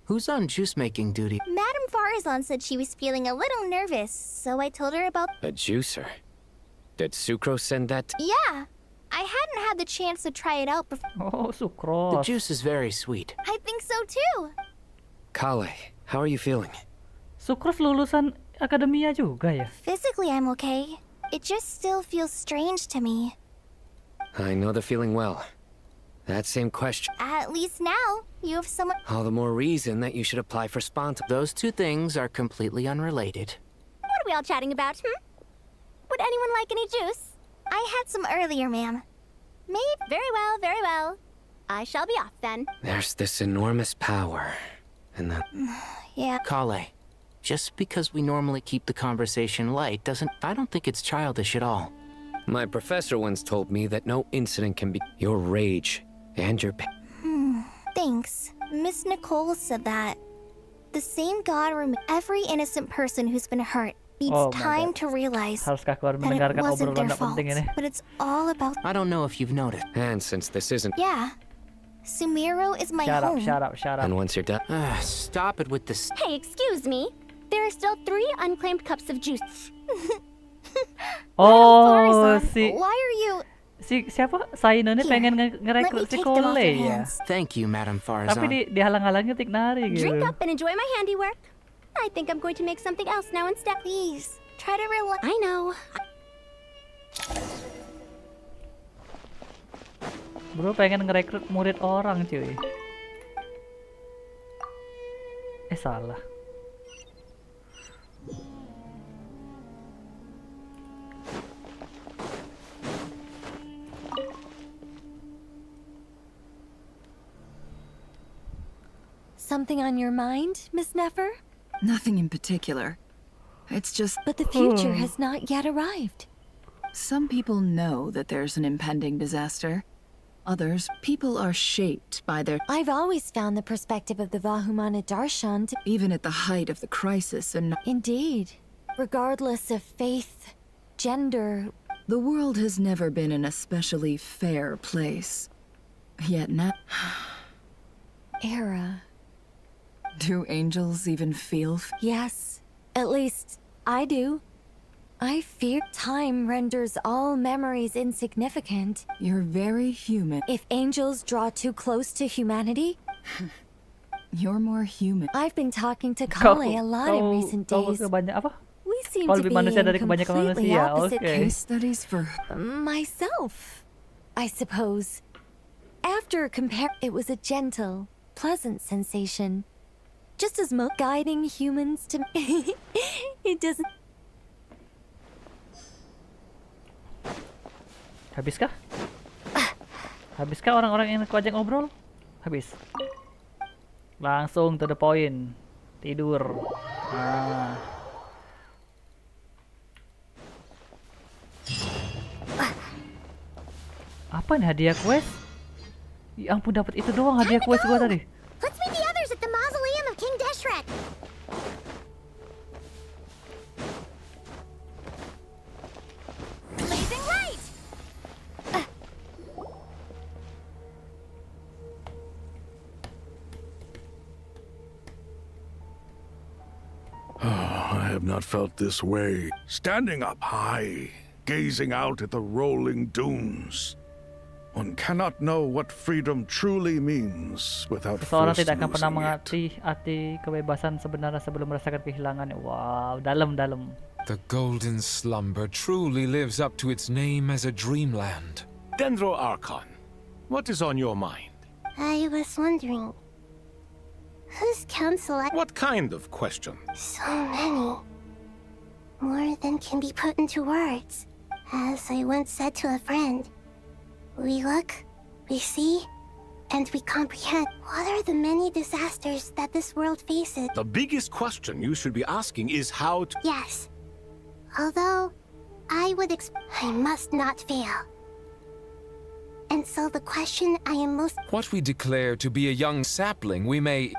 Who's on juice-making duty? Madame Farazan said she was feeling a little nervous, so I told her about— A juicer? Did Sucro send that? Yeah! I hadn't had the chance to try it out before. Oh, sucrose. The juice is very sweet. I think so too! Kale, how are you feeling? Sucrose lulusan akademia juga ya? Physically, I'm okay. It just still feels strange to me. I know the feeling well. That same question. At least now, you have someone— All the more reason that you should apply for Sponta. Those two things are completely unrelated. What are we all chatting about, Would anyone like any juice? I had some earlier, ma'am. Maybe. Very well, very well. I shall be off then. There's this enormous power. And the... Yeah. Kale, just because we normally keep the conversation light doesn't... I don't think it's childish at all. My professor once told me that no incident can be... Your rage and your pain. Thanks. Miss Nicole said that. The same God every innocent person who's been hurt needs time to realize Haruskah keluar that it mendengarkan wasn't obrolan their tak fault. penting ini? But it's all about— I don't know if you've noticed. And since this isn't... Yeah. Sumeru is my Shut up, home. shut up, shut up. And once you're done... Stop it with this... Hey, excuse me. There are still 3 unclaimed cups of juice. Oh, Why are you— siapa? Saino ini pengen ngerekrut si Cole ya. Thank you, Madam Farazan. Tapi dihalang-halangi Tiknari gitu. Drink up and enjoy my handiwork. I think I'm going to make something else now instead. Please, try to relax. I know. Bro pengen ngerekrut murid orang cuy. Salah. Something on your mind, Miss Nefer? Nothing in particular. It's just... But the future has not yet arrived. Some people know that there's an impending disaster. Others, people are shaped by their... I've always found the perspective of the Vahumana Darshan to... Even at the height of the crisis and... Indeed. Regardless of faith, gender... The world has never been an especially fair place. Yet now... Era. Do angels even feel... Yes. At least, I do. I fear time renders all memories insignificant. You're very human. If angels draw too close to humanity... You're more human. I've been talking to Kale a lot in recent days. We seem to be in completely opposite Case studies for... myself, I suppose. After it was a gentle, pleasant sensation. Just as guiding humans to... It doesn't... Habiskah? Habiskah orang-orang yang aku ajak ngobrol? Habis. Langsung to the point. Tidur. Nah. Apa nih hadiah quest? Ya ampun, dapat itu doang hadiah quest gua tadi. Let's meet the others at the mausoleum of King Deshret. Blazing light. I have not felt this way. Standing up high, gazing out at the rolling dunes. One cannot know what freedom truly means without Seseorang first tidak akan pernah losing it. mengerti arti kebebasan sebenarnya sebelum merasakan kehilangan. Wow, dalam-dalam. The golden slumber truly lives up to its name as a dreamland. Dendro Archon, what is on your mind? I was wondering, whose counsel I... What kind of question? So many. More than can be put into words. As I once said to a friend, we look, we see, and we comprehend. What are the many disasters that this world faces? The biggest question you should be asking is how to... Yes. Although, I must not fail. And so the question I am most... What we declare to be a young sapling, we may...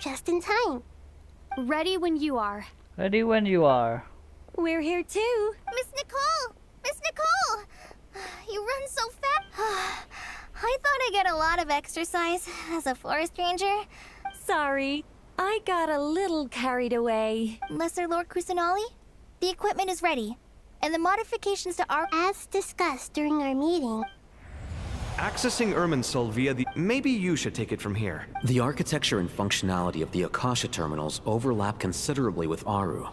just in time. Ready when you are. Ready when you are. We're here too. Miss Nicole! Miss Nicole! You run so fast. I thought I'd get a lot of exercise as a forest ranger. Sorry, I got a little carried away. Lesser Lord Kusanali, the equipment is ready, and the modifications to our... As discussed during our meeting, Accessing Irminsul via the... Maybe you should take it from here. The architecture and functionality of the Akasha terminals overlap considerably with Aru.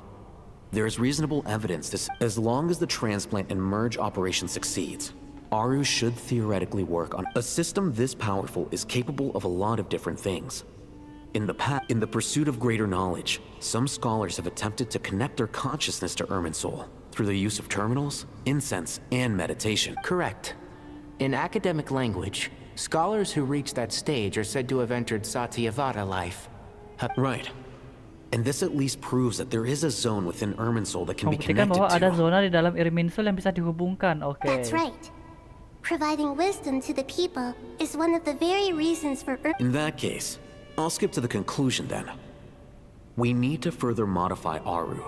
There is reasonable evidence that as long as the transplant and merge operation succeeds, Aru should theoretically work on... A system this powerful is capable of a lot of different things. In the pursuit of greater knowledge, some scholars have attempted to connect their consciousness to Irminsul through the use of terminals, incense, and meditation. Correct. In academic language, scholars who reach that stage are said to have entered Satyavada life. Right. And this at least proves that there is a zone within Irminsul that can be Membuktikan connected bahwa ada to. zona di dalam Irminsul yang bisa dihubungkan. Oke. That's right. Providing wisdom to the people is one of the very reasons for... In that case, I'll skip to the conclusion then. We need to further modify Aru,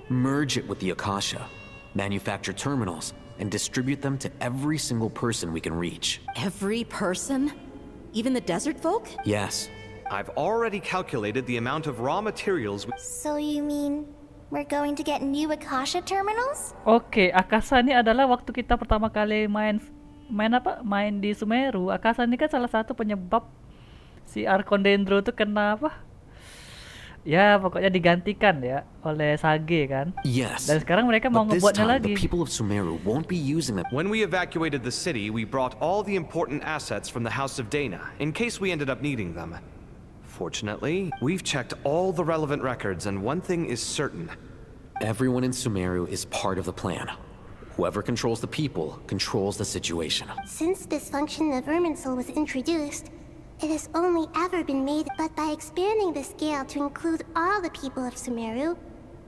merge it with the Akasha, manufacture terminals, and distribute them to every single person we can reach. Every person? Even the desert folk? Yes. I've already calculated the amount of raw materials we... So you mean we're going to get new Akasha terminals? Oke, Akasha ini adalah waktu kita pertama kali main di Sumeru. Akasha ini kan salah satu penyebab si Arkondendro tuh kena apa? Ya, pokoknya digantikan ya oleh Sage kan. Yes. Dan sekarang mereka mau But this ngebuatnya time, lagi. the people of Sumeru won't be using them. When we evacuated the city, we brought all the important assets from the House of Dana, in case we ended up needing them. Fortunately, we've checked all the relevant records, and one thing is certain. Everyone in Sumeru is part of the plan. Whoever controls the people controls the situation. Since dysfunction of Irminsul was introduced, it has only ever been made, but by expanding the scale to include all the people of Sumeru,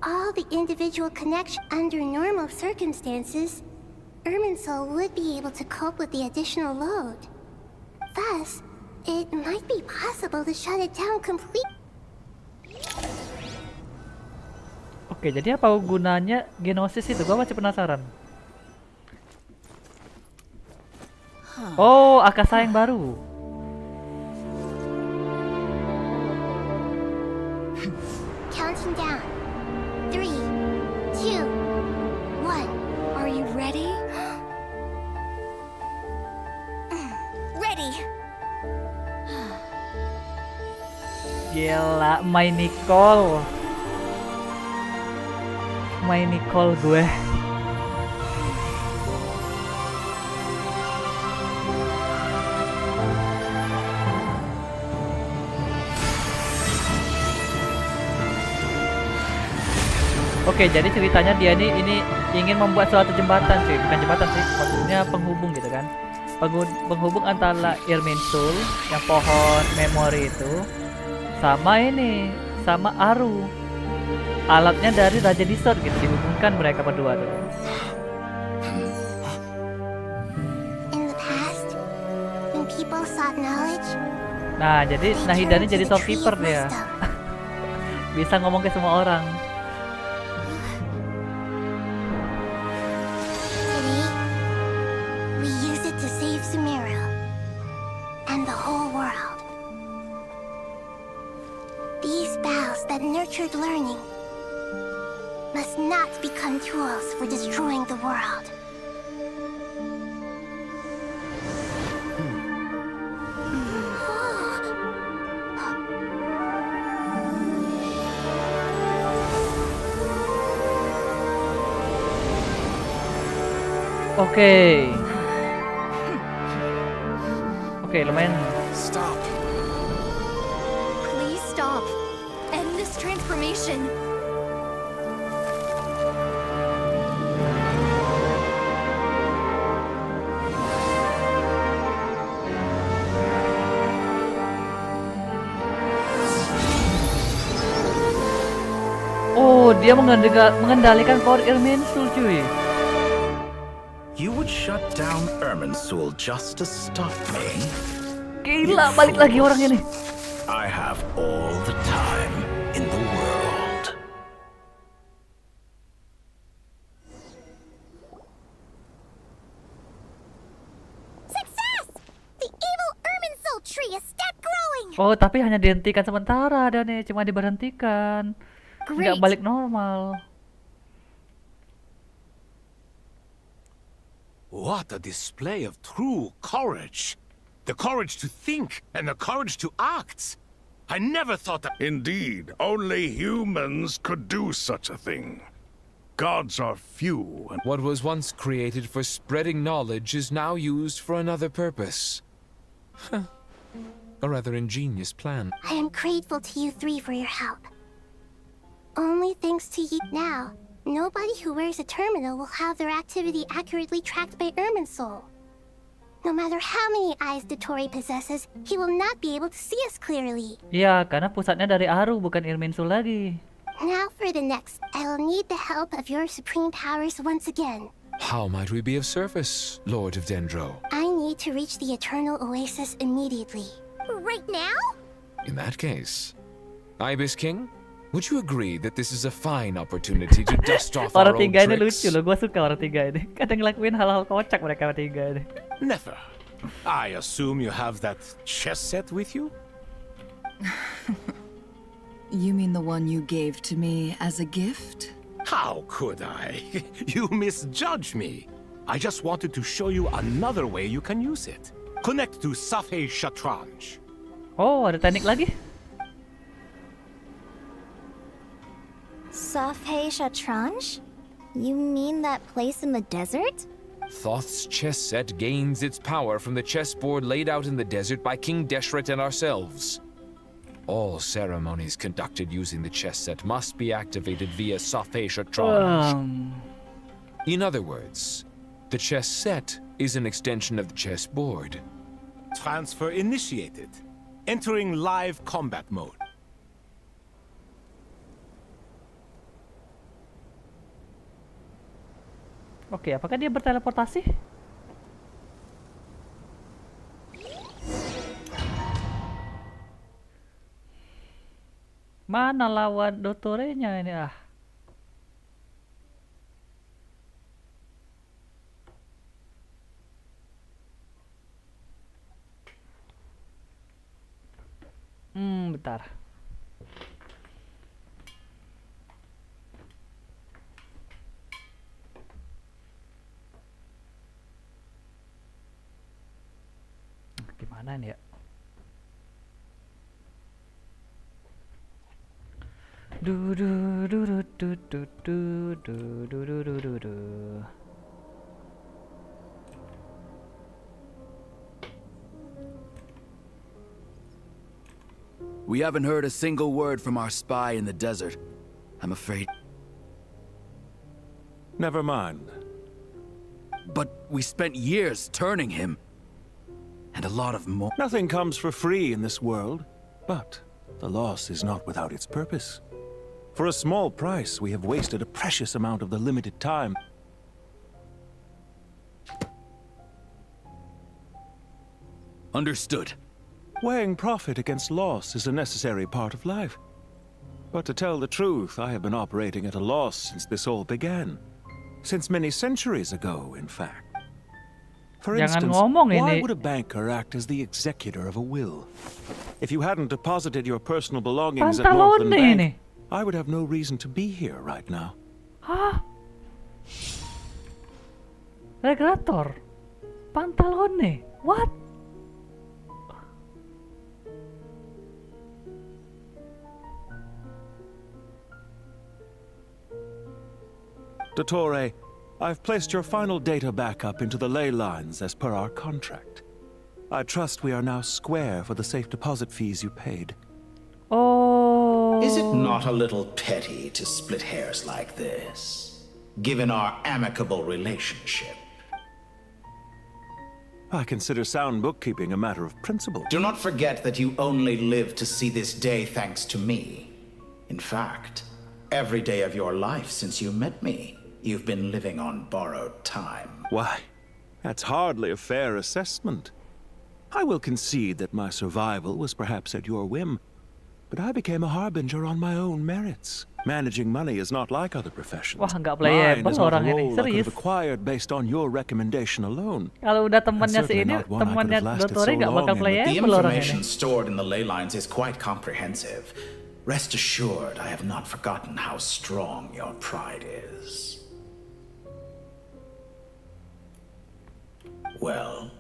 all the individual connections under normal circumstances, Irminsul would be able to cope with the additional load. Thus, it might be possible to shut it down completely. Oke, jadi apa gunanya Genosis itu? Gua masih penasaran. Oh, Akasha yang baru. Counting down. 3, 2, 1. Are you ready? Ready. Gila, main Nicole gue. Oke, jadi ceritanya dia ini ingin membuat suatu jembatan sih, bukan jembatan sih, maksudnya penghubung gitu kan. Penghubung antara Irminsul yang pohon memori itu sama Aru. Alatnya dari Raja Disor gitu, dihubungkan mereka berdua tuh. In the past, when people sought knowledge, Nah, jadi Nahida ini jadi shopkeeper dia. Bisa ngomong ke semua orang. today, we use it to save Sumeru and the whole world. These boughs that nurtured learning must not become tools for destroying the world. Oke, lumayan. Stop. Please stop. End this transformation. Oh, dia mengendalikan power Irminsul, cuy. You would shut down Irminsul just to stop me? Gila, balik lagi orang ini. I have all the time in the world. Success! The evil Ermin Soul tree has stopped growing. Oh, tapi hanya dihentikan sementara dan nih, cuma diberhentikan. Nggak balik normal. What a display of true courage. The courage to think and the courage to act. I never thought that. Indeed, only humans could do such a thing. Gods are few and what was once created for spreading knowledge is now used for another purpose. A rather ingenious plan. I am grateful to you three for your help. Only thanks to you now, nobody who wears a terminal will have their activity accurately tracked by Ermin Soul. No matter how many eyes Dottore possesses, he will not be able to see us clearly. Ya, karena pusatnya dari Aru bukan Irminsul lagi. Now for the next, I will need the help of your supreme powers once again. How might we be of service, Lord of Dendro? I need to reach the Eternal Oasis immediately. Right now? In that case, Ibis King, would you agree that this is a fine opportunity to dust off our Orang old tiga ini tricks? lucu loh, gue suka orang tiga ini. Kadang ngelakuin hal-hal kocak mereka bertiga ini. Never. I assume you have that chess set with you? You mean the one you gave to me as a gift? How could I? You misjudge me. I just wanted to show you another way you can use it. Connect to Safei Shatranj. Oh, ada teknik lagi? Safei Shatranj? You mean that place in the desert? Thoth's chess set gains its power from the chessboard laid out in the desert by King Deshret and ourselves. All ceremonies conducted using the chess set must be activated via Safei Shatranj. In other words, the chess set is an extension of the chessboard. Transfer initiated. Entering live combat mode. Oke, apakah dia berteleportasi? Mana lawan Dottore-nya ini ah? Bentar. Gimana nih ya? Du du du du du du du du du du du du du. We haven't heard a single word from our spy in the desert. I'm afraid. Never mind. But we spent years turning him. And a lot of more. Nothing comes for free in this world, but the loss is not without its purpose. For a small price, we have wasted a precious amount of the limited time. Understood. Weighing profit against loss is a necessary part of life. But to tell the truth, I have been operating at a loss since this all began. Since many centuries ago, in fact. For instance, why would a banker act as the executor of a will? If you hadn't deposited your personal belongings at Northern Bank, I would have no reason to be here right now. Hah? Regulator? Pantalone? What? Dottore, I've placed your final data backup into the ley lines as per our contract. I trust we are now square for the safe deposit fees you paid. Oh. Is it not a little petty to split hairs like this, given our amicable relationship? I consider sound bookkeeping a matter of principle. Do not forget that you only live to see this day thanks to me. In fact, every day of your life since you met me, you've been living on borrowed time. Why, that's hardly a fair assessment. I will concede that my survival was perhaps at your whim, but I became a harbinger on my own merits. Managing money is not like other professions. Wah, nggak Mine playable is not a orang ini. role I could Serius. have acquired based on your recommendation alone. Kalau udah temannya si certainly ini, not one I could temannya have lasted Dottore so nggak long bakal in. The playable orang ini. information stored in the ley lines is quite comprehensive. Rest assured, I have not forgotten how strong your pride is. Well,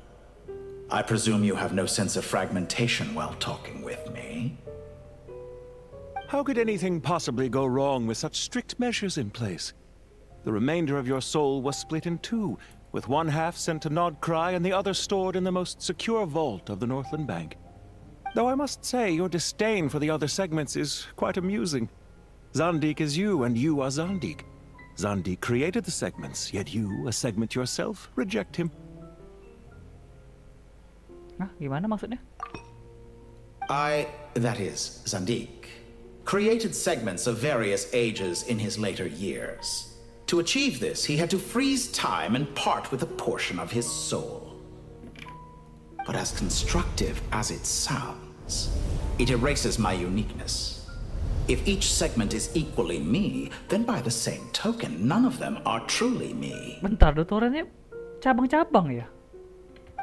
I presume you have no sense of fragmentation while talking with me. How could anything possibly go wrong with such strict measures in place? The remainder of your soul was split in two, with one half sent to Nodcry and the other stored in the most secure vault of the Northland Bank. Though I must say, your disdain for the other segments is quite amusing. Zandik is you, and you are Zandik. Zandik created the segments, yet you, a segment yourself, reject him. Nah, gimana maksudnya? That is, Zandik, created segments of various ages in his later years. To achieve this, he had to freeze time and part with a portion of his soul. But as constructive as it sounds, it erases my uniqueness. If each segment is equally me, then by the same token, none of them are truly me. Bentar, Dottore ini cabang-cabang ya?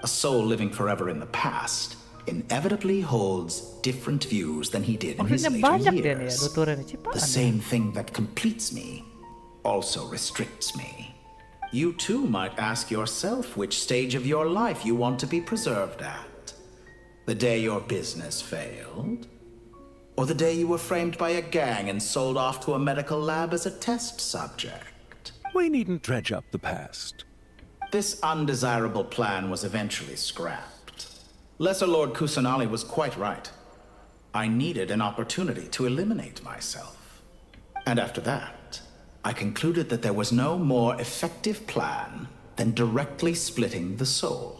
A soul living forever in the past inevitably holds different views than he did in his Maksudnya later banyak dia nih ya, years. Dottore ini. Cipaan The ya? same thing that completes me also restricts me. You too might ask yourself which stage of your life you want to be preserved at. The day your business failed? Or the day you were framed by a gang and sold off to a medical lab as a test subject? We needn't dredge up the past. This undesirable plan was eventually scrapped. Lesser Lord Kusanali was quite right. I needed an opportunity to eliminate myself. And after that, I concluded that there was no more effective plan than directly splitting the soul.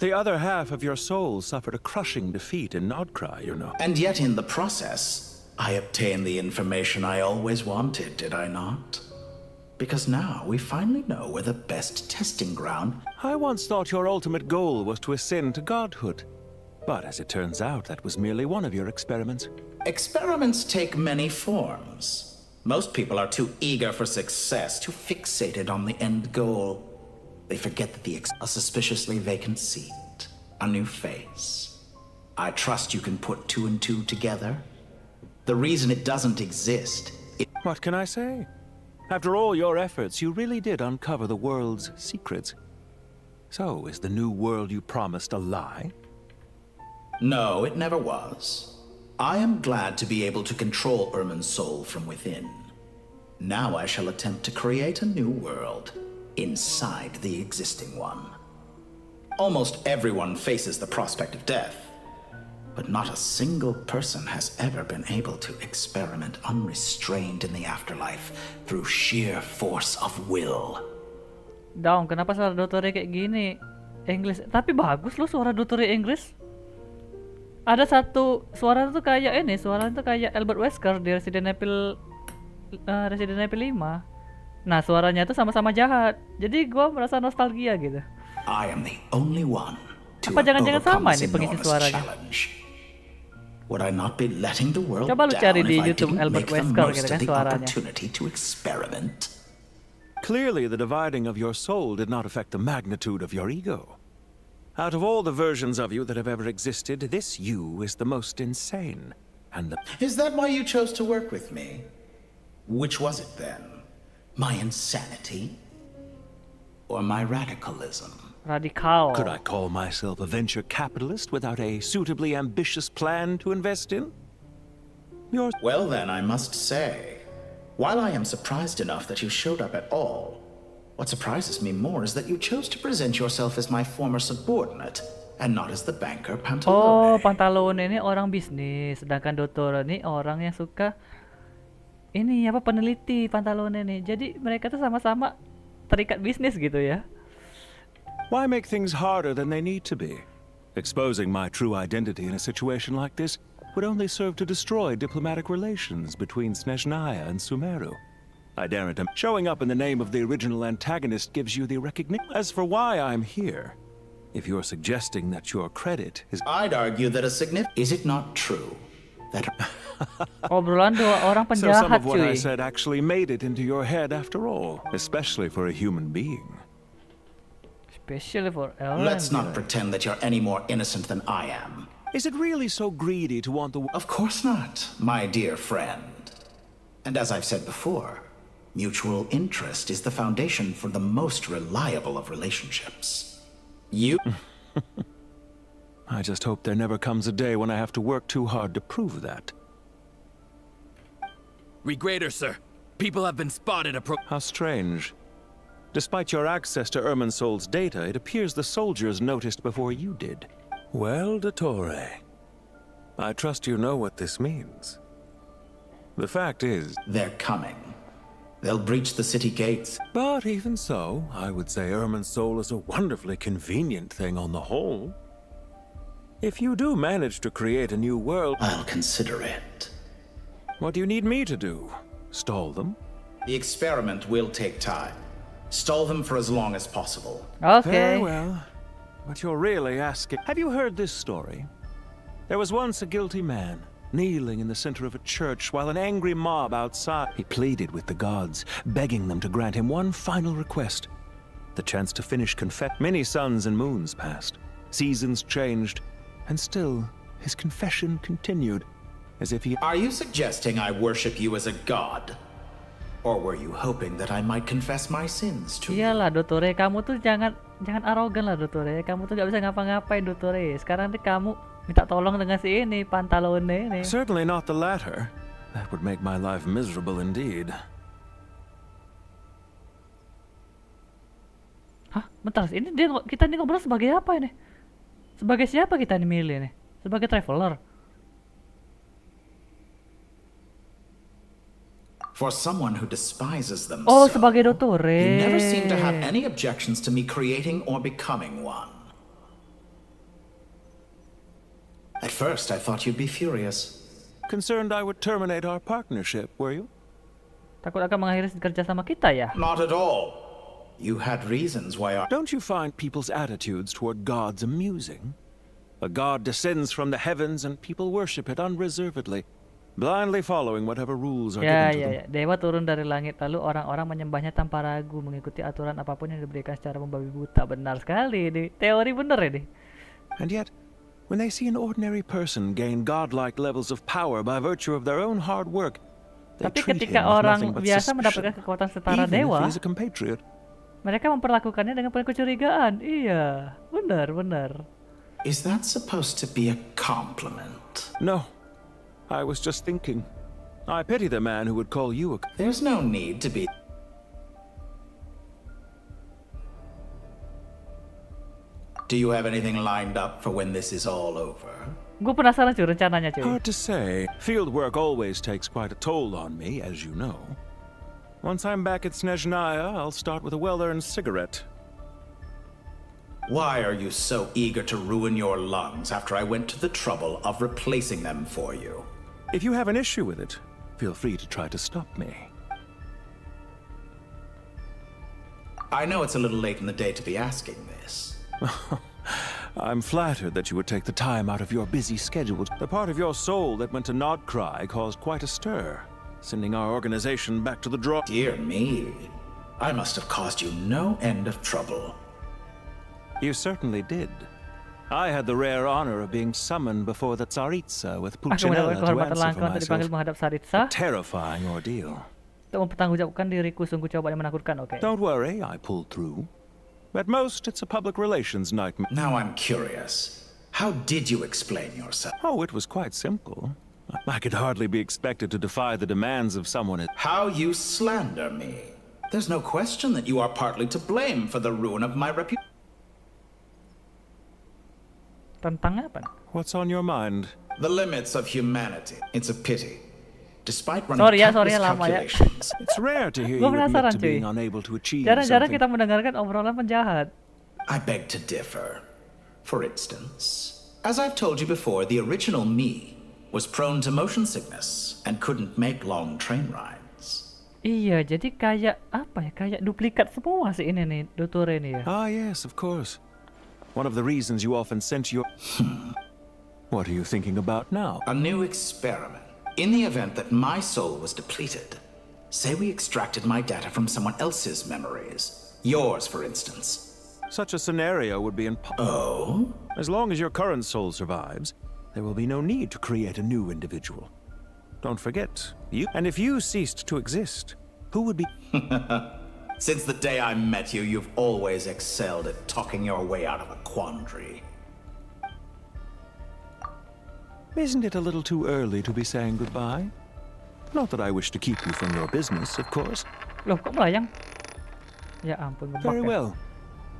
The other half of your soul suffered a crushing defeat in Nodcry, you know. And yet in the process, I obtained the information I always wanted, did I not? Because now we finally know where the best testing ground... I once thought your ultimate goal was to ascend to godhood. But as it turns out, that was merely one of your experiments. Experiments take many forms. Most people are too eager for success, too fixated on the end goal. They forget that a suspiciously vacant seat, a new face. I trust you can put two and two together. The reason it doesn't exist... What can I say? After all your efforts, you really did uncover the world's secrets. So, is the new world you promised a lie? No, it never was. I am glad to be able to control Ermin's soul from within. Now I shall attempt to create a new world inside the existing one. Almost everyone faces the prospect of death, but not a single person has ever been able to experiment unrestrained in the afterlife through sheer force of will. Dong, kenapa suara Dottore kayak gini? English, tapi bagus loh suara Dottore Inggris. Ada satu suara tuh kayak ini, suara tuh kayak Albert Wesker di Resident Evil 5. Nah, suaranya tuh sama-sama jahat. Jadi gua merasa nostalgia gitu. I am the only one to Apa jangan-jangan overcome sama this nih pengisi enormous suaranya? challenge. Would I not be letting the world Coba lu down cari di if I YouTube didn't Albert make the Wesker most gitu of kan the suaranya. opportunity to experiment? Clearly, the dividing of your soul did not affect the magnitude of your ego. Out of all the versions of you that have ever existed, this you is the most insane. And Is that why you chose to work with me? Which was it then? My insanity? Or my radicalism? Radikal. Could I call myself a venture capitalist without a suitably ambitious plan to invest in? Well then, I must say, while I am surprised enough that you showed up at all, what surprises me more is that you chose to present yourself as my former subordinate and not as the banker Pantalone. Oh, Pantalone ini orang bisnis, sedangkan Dottore ini orang yang suka ini apa peneliti Pantalone ini. Jadi mereka tuh sama-sama terikat bisnis gitu ya. Why make things harder than they need to be? Exposing my true identity in a situation like this would only serve to destroy diplomatic relations between Snezhnaya and Sumeru. I daren't. Showing up in the name of the original antagonist gives you the recognition. As for why I'm here, If you're suggesting that your credit is... I'd argue that is it not true that... Obrolan dua orang So some penjahat of what I cuy. said actually made it into your head after all, especially for a human being. Especially for Ellen. Let's not pretend that you're any more innocent than I am. Is it really so greedy to want the... Of course not, my dear friend. And as I've said before, mutual interest is the foundation for the most reliable of relationships. You... I just hope there never comes a day when I have to work too hard to prove that. Regrader, sir. People have been spotted How strange. Despite your access to Irminsol's data, it appears the soldiers noticed before you did. Well, Dottore, I trust you know what this means. The fact is... They're coming. They'll breach the city gates. But even so, I would say Irminsol is a wonderfully convenient thing on the whole. If you do manage to create a new world... I'll consider it. What do you need me to do? Stall them? The experiment will take time. Stall them for as long as possible. Okay. Very well. But you're really asking... Have you heard this story? There was once a guilty man, kneeling in the center of a church while an angry mob outside... He pleaded with the gods, begging them to grant him one final request. The chance to finish Many suns and moons passed. Seasons changed. And still, his confession continued, as if he... Are you suggesting I worship you as a god? Or were you hoping that I might confess my sins to you? Iyalah Dottore, kamu tuh jangan arogan lah Dottore. Kamu tuh gak bisa ngapa-ngapain Dottore. Sekarang nih kamu minta tolong dengan si ini, pantalone ini. Certainly not the latter. That would make my life miserable indeed. Hah? Bentar, kita nih ngobrol sebagai apa ini? Sebagai siapa kita nih milih nih? Sebagai traveler? For someone who despises them Oh, so, sebagai Dottore. you never seem to have any objections to me creating or becoming one. At first, I thought you'd be furious. Concerned I would terminate our partnership, were you? Takut akan mengakhiri kerja sama kita ya? Not at all. You had reasons why I... Don't you find people's attitudes toward gods amusing? A god descends from the heavens and people worship it unreservedly, blindly following whatever rules are given to them. Ya. Dewa turun dari langit, lalu orang-orang menyembahnya tanpa ragu, mengikuti aturan apapun yang diberikan secara membabi buta. Benar sekali, ini teori bener ini. And yet, when they see an ordinary person gain godlike levels of power by virtue of their own hard work, they Tapi treat ketika him with orang nothing but biasa suspicion, mendapatkan kekuatan setara even dewa, if he's a compatriot. mereka memperlakukannya dengan penuh kecurigaan. Iya, benar. Is that supposed to be a compliment? No, I was just thinking. I pity the man who would call you a... There's no need to be... Do you have anything lined up for when this is all over? Gue penasaran cuy rencananya cuy. Hard to say. Field work always takes quite a toll on me, as you know. Once I'm back at Snezhnaya, I'll start with a well-earned cigarette. Why are you so eager to ruin your lungs after I went to the trouble of replacing them for you? If you have an issue with it, feel free to try to stop me. I know it's a little late in the day to be asking this. I'm flattered that you would take the time out of your busy schedule. The part of your soul that went to Nodcry caused quite a stir, sending our organization back to the draw. Dear me, I must have caused you no end of trouble. You certainly did. I had the rare honor of being summoned before the Tsaritsa with Puccinella to answer for myself. A terrifying ordeal. Untuk mempertanggungjawabkan diriku sungguh cobaan yang menakutkan, okay. Don't worry, I pulled through. At most, it's a public relations nightmare. Now I'm curious. How did you explain yourself? Oh, it was quite simple. I could hardly be expected to defy the demands of someone. How you slander me. There's no question that you are partly to blame for the ruin of my reputation. Tentang apa? What's on your mind? The limits of humanity. It's a pity. Despite running countless calculations. It's rare to hear you admit to being unable to achieve Jarang-jarang something. kita mendengarkan obrolan penjahat. I beg to differ. For instance, as I've told you before, the original me was prone to motion sickness and couldn't make long train rides. Iya, jadi kayak apa ya? Kayak duplikat semua sih ini nih, Dottore ini ya. Ah, yes, of course. One of the reasons you often sent your... What are you thinking about now? A new experiment. In the event that my soul was depleted, say we extracted my data from someone else's memories. Yours, for instance. Such a scenario would be impossible. Oh? As long as your current soul survives, there will be no need to create a new individual. Don't forget, you... And if you ceased to exist, who would be... Since the day I met you, you've always excelled at talking your way out of a quandary. Isn't it a little too early to be saying goodbye? Not that I wish to keep you from your business, of course. Loh, kok melayang? Ya ampun, ngebug Very ya. well.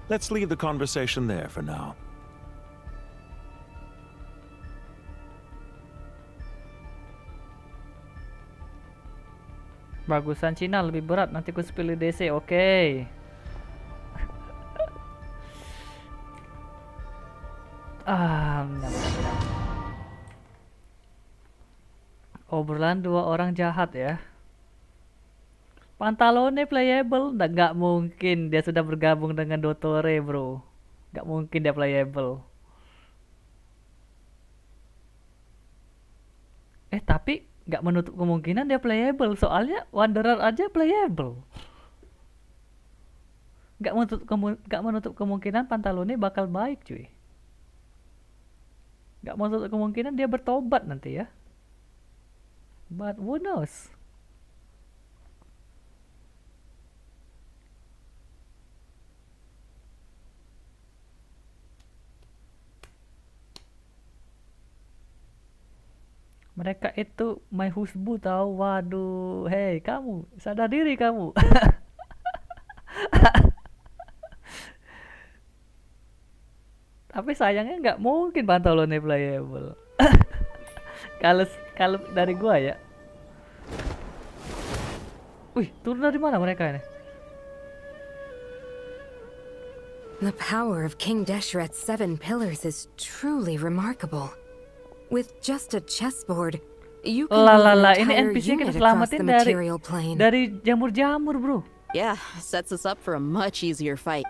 Let's leave the conversation there for now. Bagusan Cina lebih berat, nanti ku pilih DC, oke. Obrolan dua orang jahat ya. Pantalone playable, nggak mungkin dia sudah bergabung dengan Dottore bro. Nggak mungkin dia playable. Tapi nggak menutup kemungkinan dia playable, soalnya Wanderer aja playable. Nggak menutup kemungkinan Pantalone bakal baik cuy. Nggak menutup kemungkinan dia bertobat nanti ya. But who knows? Mereka itu my husbu tahu. Waduh, hei kamu, sadar diri kamu. Tapi sayangnya nggak mungkin Pantalone playable. Kalau dari gua ya. Wih, turun dari mana mereka ini? The power of King Deshret's 7 pillars is truly remarkable. With just a chessboard, you can move an Ini entire NPC kita unit across selamatin the material plane. dari jamur-jamur, bro. Yeah, sets us up for a much easier fight.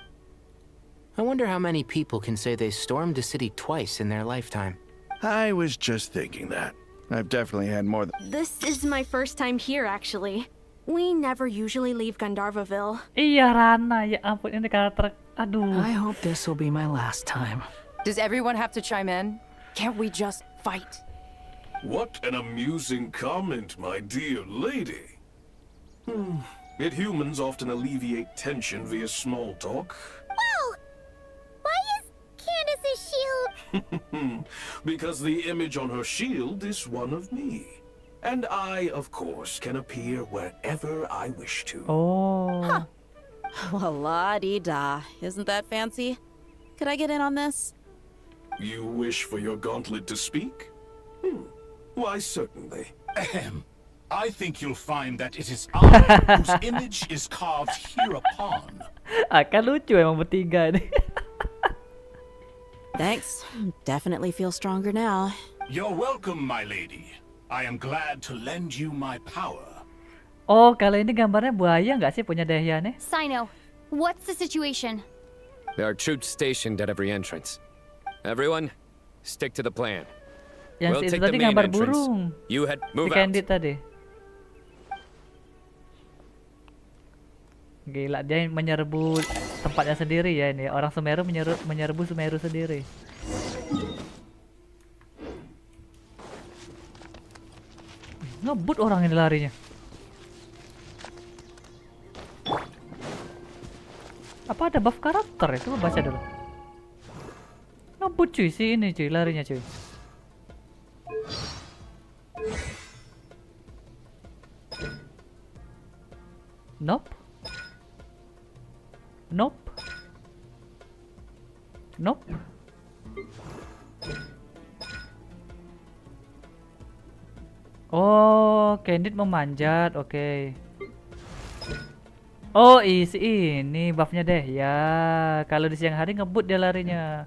I wonder how many people can say they stormed a city twice in their lifetime. I was just thinking that. I've definitely had more than... This is my first time here, actually. We never usually leave Gandharvaville. Iya, Rana. Ya ampun, ini karakter... Aduh. I hope this will be my last time. Does everyone have to chime in? Can't we just fight? What an amusing comment, my dear lady. Yet humans often alleviate tension via small talk. Whoa! Why is Candace's shield? Because the image on her shield is one of me. And I, of course, can appear wherever I wish to. Oh. Huh. Well, la-di-da. Isn't that fancy? Could I get in on this? You wish for your gauntlet to speak? Why, certainly. Ahem. I think you'll find that it is I whose image is carved hereupon. Akan lucu emang bertiga nih. Thanks. Definitely feel stronger now. You're welcome, my lady. I am glad to lend you my power. Oh, kalau ini gambarnya buaya nggak sih punya Dehya nih? Sino, what's the situation? There are troops stationed at every entrance. Everyone, stick to the plan. Yang We'll itu take tadi the main gambar entrance. burung. You head, Si move out. Candid tadi. Gila, dia menyerbu tempatnya sendiri ya ini. Orang Sumeru menyerbu Sumeru sendiri. Ngebut orang ini larinya. Apa ada buff karakter ya? Coba baca dulu. Ngebut cuy si ini cuy, larinya cuy. Nope. Nope. Nope. Oh, Candid memanjat, oke. Oh, ini buffnya deh ya. Kalau di siang hari ngebut dia larinya.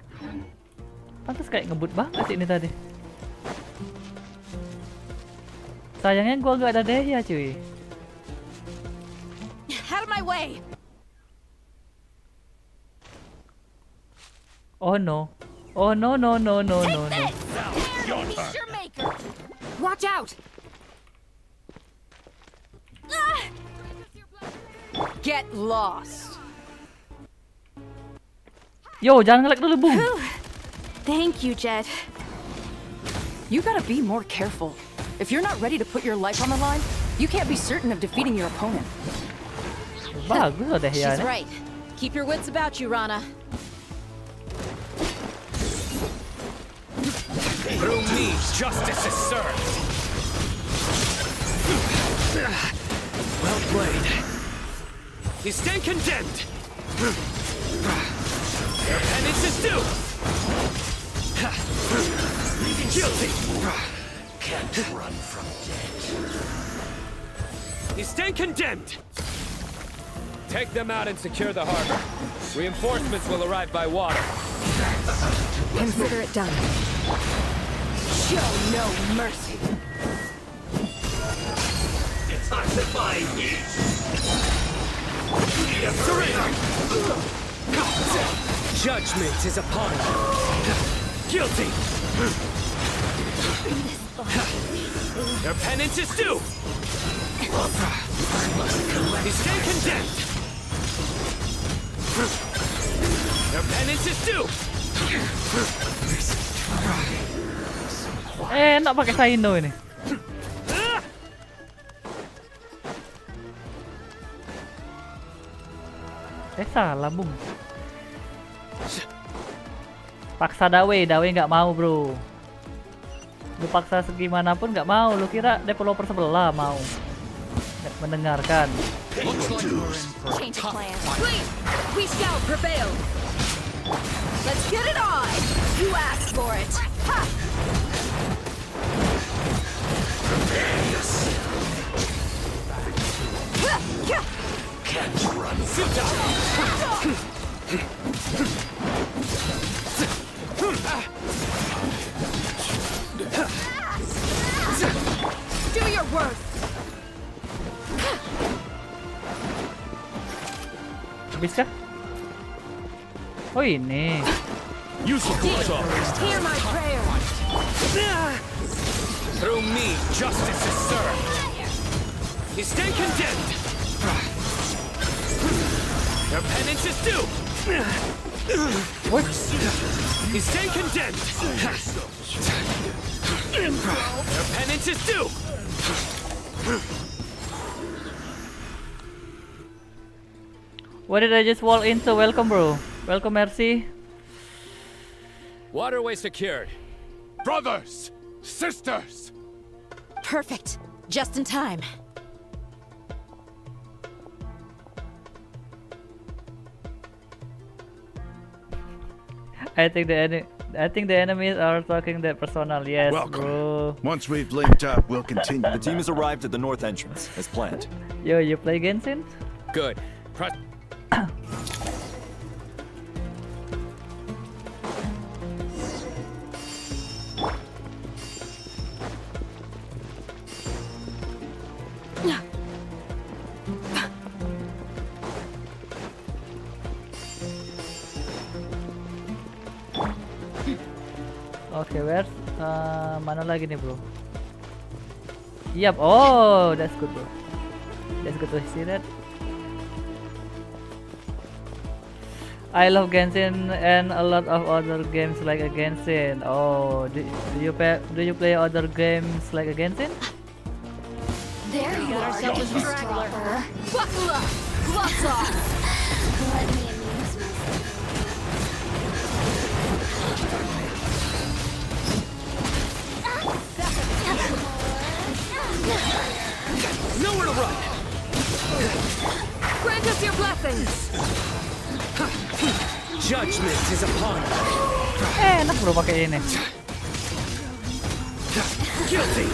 Pantas kayak ngebut banget sih ini tadi. Sayangnya gua nggak ada Dehya cuy. Out of my way! Oh no. Oh no no no no no no. Watch out! Get lost. Yo, jangan nge-lag dulu, Bung. Thank you, Jed. You gotta be more careful. If you're not ready to put your life on the line, you can't be certain of defeating your opponent. Bagus loh deh ya. She's right. Keep your wits about you, Rana. Through me, justice is served. Well played. You stand condemned. Your penance is due. Guilty. Can't run from death. You stand condemned. Take them out and secure the harbor. Reinforcements will arrive by water. Consider it done. Show no mercy. It's time to find me. Surrender. Judgment is upon you. Guilty. Your penance is due. You stand condemned. Your penance is due. Enak pakai Saino ini. Salah, Bung. Paksa Dawe nggak mau, bro. Lu paksa segimanapun nggak mau. Lu kira developer sebelah mau mendengarkan? Change of plan. Please, we shall prevail. Let's get it on. You asked for it. Ha! Can't run. Do your worst. Habis kah? Oh ini. Hear my prayer. Through me, justice is served. You stand condemned. Your penance is due. What? You stand condemned. Your penance is due. What did I just walk into? Welcome, bro. Welcome, Mercy. Waterway secured. Brothers! Sisters! Perfect. Just in time. I think the enemies are talking their personal. Yes, Welcome. bro. Once we've linked up, we'll continue. The team has arrived at the north entrance, as planned. Yo, you play Genshin? Good. Okay, where's mana lagi nih, bro? Yep. Oh, that's good, bro. That's good to see that. I love Genshin and a lot of other games like a Genshin. Oh, do you play other games like a Genshin? There you are, straggler. Buckle up. Gloves off. Let me amuse myself. Nowhere to run. Grant us your blessings. Judgment is upon you. Enak bro pakai ini. Guilty.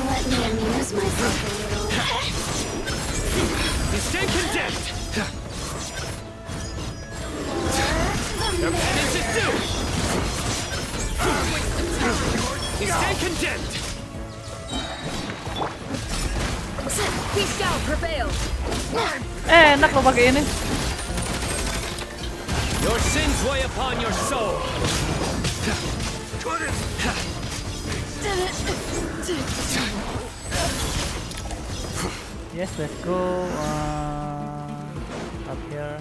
Let me amuse myself a little. You stand condemned. Your penance is due. You stand condemned. He shall prevail. Enak lo pakai ini. Your sins weigh upon your soul. Yes, let's go up here.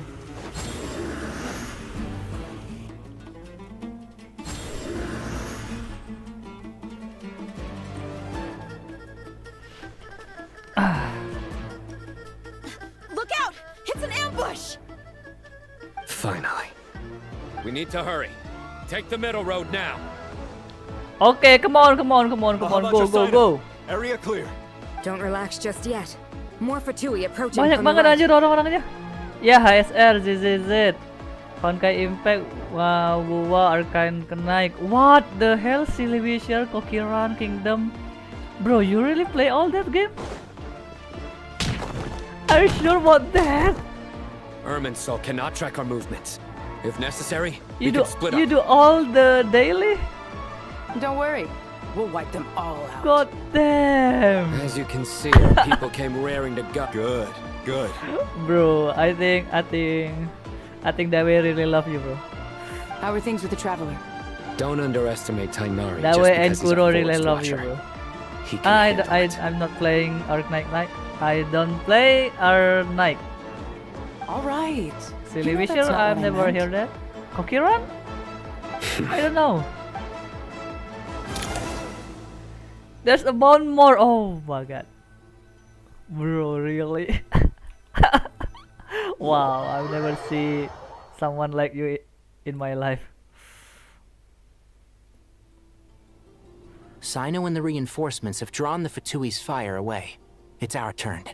Look out! It's an ambush! Finally. We need to hurry. Take the middle road now. Okay, come on, go. Area clear. Don't relax just yet. More Fatui approaching Banyak from the banget right. anjir orang-orangnya. Ya, HSR, ZZZ. Honkai Impact, Wuwa, Arcane Kenaik. What the hell? Silly Wisher, Kokiran, Kingdom. Bro, you really play all that game? Are you sure about that? Irminsul cannot track our movements. If necessary, You we do can split up. you do all the daily? Don't worry. We'll wipe them all out. God damn. As you can see, our people came raring to go. Good. Bro, I think Dawe really love you, bro. How are things with the Traveler? Don't underestimate Tainari just Dawe and because he's a Kuro really forest love you, watcher. bro. He can handle it. I'm not playing Arknight Knight. I don't play Arknight. All right. Silly You know Wisher, that's not I've what I never meant. heard that. Kokiran? I don't know. There's about more. Oh my god. Bro, really? Wow, I've never seen someone like you in my life. Sino and the reinforcements have drawn the Fatui's fire away. It's our turn.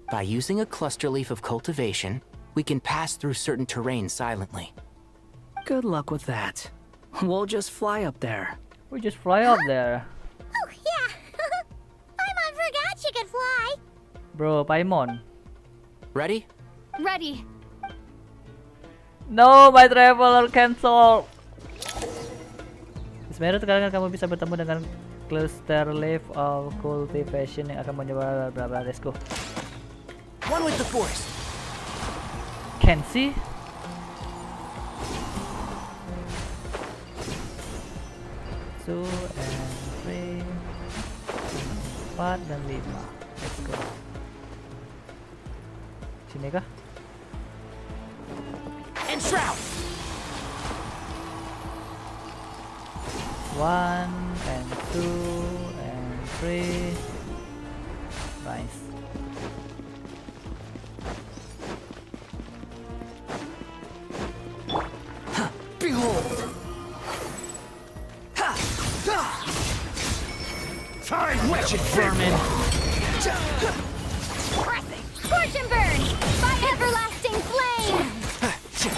By using a cluster leaf of cultivation, we can pass through certain terrain silently. Good luck with that. We'll just fly up there. We just fly up there. Oh, yeah. Paimon forgot she could fly. Bro, Paimon. Ready? Ready. No, my traveler cancel. Sebenarnya sekarang kamu bisa bertemu dengan cluster leaf of cultivation yang akan menyebar bla bla. Let's go. One with the force. Can see. Two and three, 4 dan 5. Let's go. Sini kah? And shroud. 1 and 2 and 3. Nice. Behold. Fine, wretched vermin. Pressing. Scorch and burn. By everlasting flame.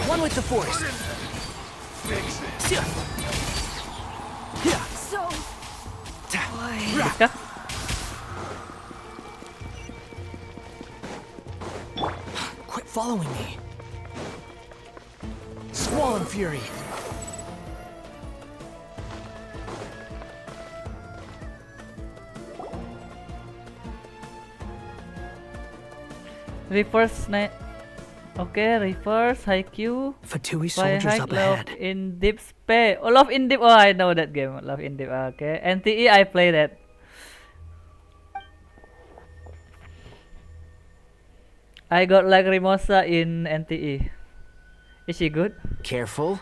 One with the force. So. Bisa? Quit following me. Squall and fury. Reverse night. Okay, reverse Haikyuu. Fatui Fly soldiers high, up love ahead. in deep space. Oh, love in deep. Oh, I know that game. Love in deep. Okay, NTE I play that. I got like Rimosa in NTE. Is she good? Careful.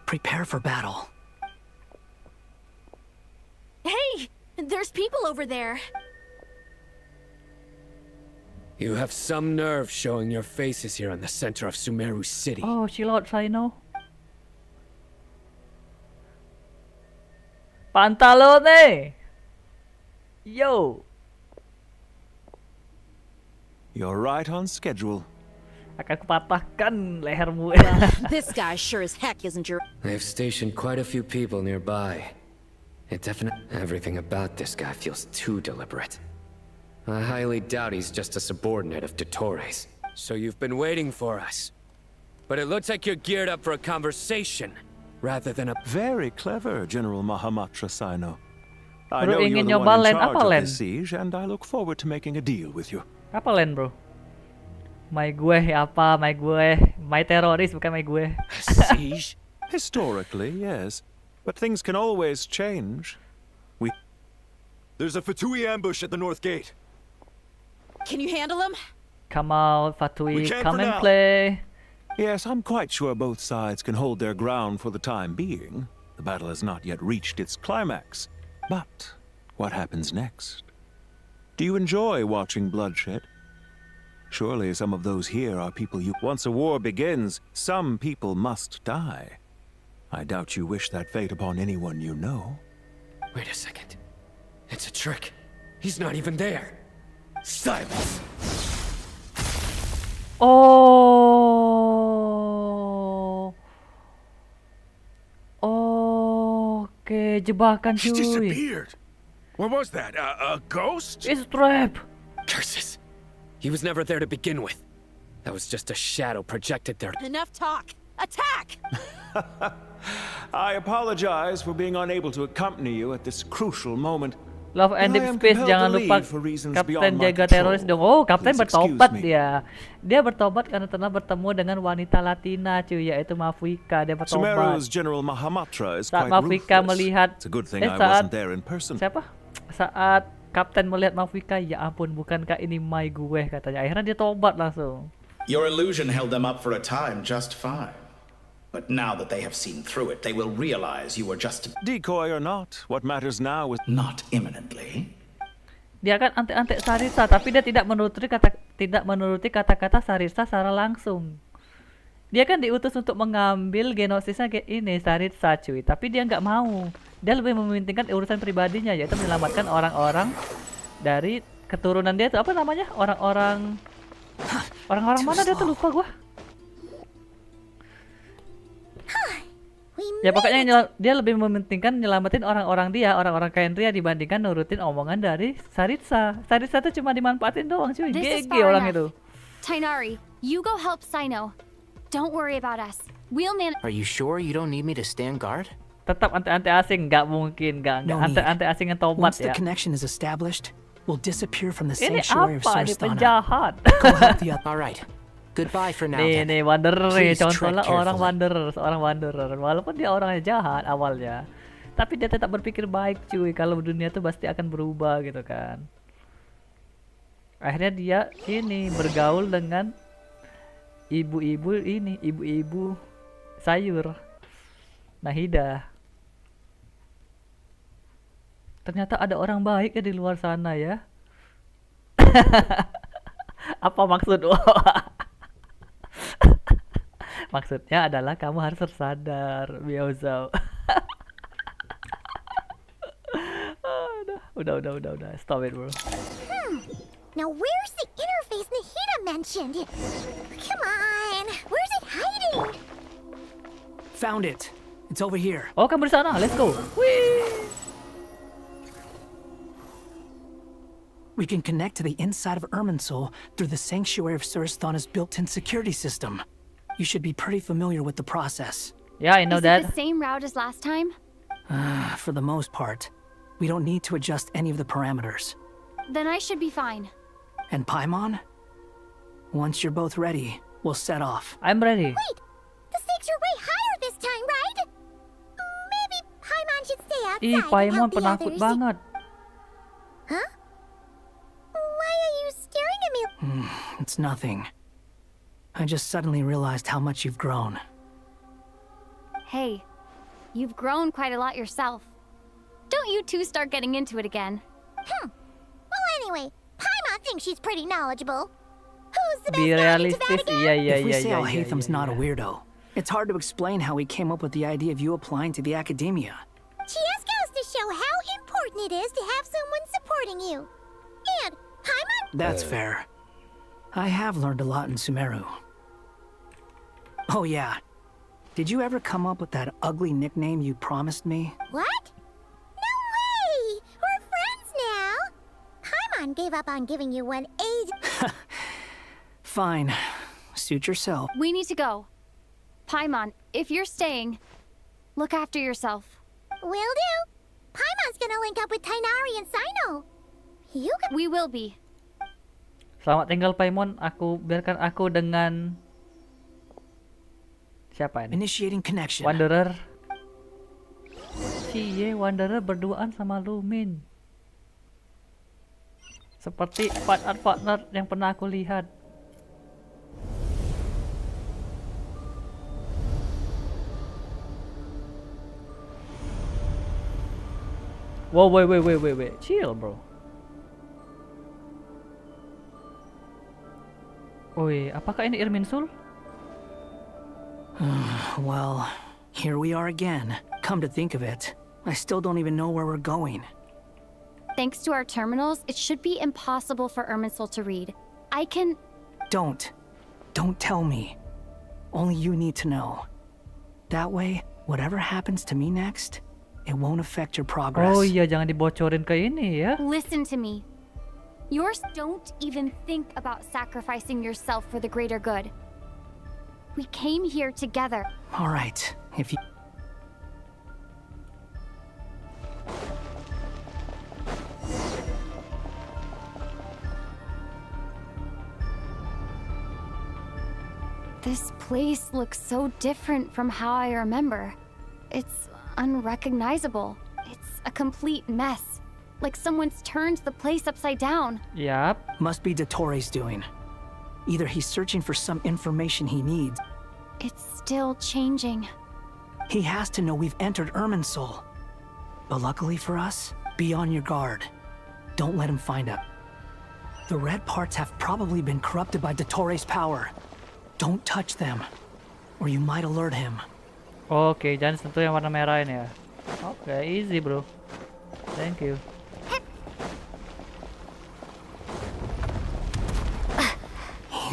Prepare for battle. Hey! There's people over there. You have some nerve showing your faces here in the center of Sumeru City. Oh, she Lord Sino. Pantalone. Yo. You're right on schedule. Akan kupatahkan lehermu. Well, this guy sure as heck isn't your... They've stationed quite a few people nearby. Everything about this guy feels too deliberate. I highly doubt he's just a subordinate of Dottores. So you've been waiting for us. But it looks like you're geared up for a conversation, rather than a... Very clever, General Mahamatra Sino. I Bro, know you're ingin the nyoba one in land charge apa of land? this siege, and I look forward to making a deal with you. Apa land, bro? My gue apa? My gue. My teroris bukan my gue. Siege? Historically, yes. But things can always change. There's a Fatui ambush at the north gate. Can you handle him? Come out, Fatui. We can Come for and now. play. Yes, I'm quite sure both sides can hold their ground for the time being. The battle has not yet reached its climax. But what happens next? Do you enjoy watching bloodshed? Surely some of those here are people you... Once a war begins, some people must die. I doubt you wish that fate upon anyone you know. Wait a second. It's a trick. He's not even there. Silence! Oh. Oke, jebakan She cuy. disappeared. What was that? A ghost? It's a trap. Curses! He was never there to begin with. That was just a shadow projected there. Enough talk. Attack! I apologize for being unable to accompany you at this crucial moment. Love and But I Deep am Space, compelled jangan to lupa leave for reasons Kapten beyond my jaga control. teroris dong. Oh, Kapten Please excuse bertobat me. dia. Dia bertobat karena telah bertemu dengan wanita Latina cuy, yaitu Mafuika. Dia bertobat. Sumeru's General Mahamatra is Saat quite Mafuika ruthless. melihat It's a good thing I saat wasn't there in person. Siapa? Saat Kapten melihat Mafuika, ya ampun, bukankah ini Mai gue katanya. Akhirnya dia tobat langsung. Your illusion held them up for a time just fine. But now that they have seen through it, they will realize you were just decoy or not. What matters now is not imminently. Dia kan antek-antek Sarisa, tapi dia tidak menuruti kata-kata Sarisa secara langsung. Dia kan diutus untuk mengambil genosisnya ini Sarisa cuy, tapi dia nggak mau. Dia lebih mementingkan urusan pribadinya, yaitu menyelamatkan orang-orang dari keturunan dia itu apa namanya? Orang-orang mana dia tuh lupa gua. Ya pokoknya dia lebih mementingkan nyelamatin orang-orang Kendria dibandingkan nurutin omongan dari Sarisa. Sarisa tuh cuma dimanfaatin doang cuy. This is GG far orang enough. itu. Tainari, you go help Sino. Don't worry about us. We'll manage. Are you sure you don't need me to stand guard? Tetap ante-ante asing, nggak mungkin, nggak No ante-ante asing yang tobat Once the ya. connection is established, we'll disappear from the Ini sanctuary of apa? Ini Saristana. penjahat. Go help the other. All right. Goodbye for now. Nih then. wanderer nih, Please contohnya tread orang carefully. seorang wanderer. Walaupun dia orangnya jahat awalnya, tapi dia tetap berpikir baik cuy. Kalau dunia tuh pasti akan berubah gitu kan. Akhirnya dia ini bergaul dengan ibu-ibu sayur Nahida. Ternyata ada orang baik ya di luar sana ya. Apa maksud lo? Maksudnya adalah kamu harus tersadar, Biozau. Udah. Stop it, bro. Now where's the interface Nahida mentioned? Come on, where's it hiding? Found it. It's over here. Oh, kamu di sana. Let's go. Whee! We can connect to the inside of Irminsul through the sanctuary of Suristana's built-in security system. You should be pretty familiar with the process. Yeah, I know Is it the same route as last time? For the most part, we don't need to adjust any of the parameters. Then I should be fine. And Paimon? Once you're both ready, we'll set off. I'm ready. Wait, the stakes are way higher this time, right? Maybe Paimon should stay outside Ih, and Paimon help the penakut others. banget. Huh? Why are you staring at me? It's nothing. I just suddenly realized how much you've grown. Hey, you've grown quite a lot yourself. Don't you two start getting into it again. Well, anyway, Paimon thinks she's pretty knowledgeable. Who's the best Be guy into realistic. that again? Yeah. If we say Al-Haytham's not a weirdo, it's hard to explain how he came up with the idea of you applying to the academia. She just goes to show how important it is to have someone supporting you. And Paimon... That's fair. I have learned a lot in Sumeru. Oh yeah. Did you ever come up with that ugly nickname you promised me? What? No way! We're friends now! Paimon gave up on giving you one age... Fine. Suit yourself. We need to go. Paimon, if you're staying, look after yourself. Will do. Paimon's gonna link up with Tainari and Sino. You can... We will be. Selamat tinggal Paimon, biarkan aku dengan siapa ini? Initiating connection. Wanderer. Cie, Wanderer berduaan sama Lumin. Seperti partner yang pernah aku lihat. Wow, wait. Chill, bro. Woi, apakah ini Irminsul? Well, here we are again. Come to think of it, I still don't even know where we're going. Thanks to our terminals, it should be impossible for Irminsul to read. I can... Don't tell me. Only you need to know. That way, whatever happens to me next, it won't affect your progress. Oh iya, jangan dibocorin ke ini ya. Listen to me. Yours, don't even think about sacrificing yourself for the greater good. We came here together. All right, if you... This place looks so different from how I remember. It's unrecognizable. It's a complete mess. Like someone's turned the place upside down. Yep. Must be Dottoro's doing. Either he's searching for some information he needs. It's still changing. He has to know we've entered Irminsul. But luckily for us, be on your guard. Don't let him find us. The red parts have probably been corrupted by Dottoro's power. Don't touch them, or you might alert him. Oke, jangan sentuh yang warna merah ini ya. Oke, easy bro. Thank you.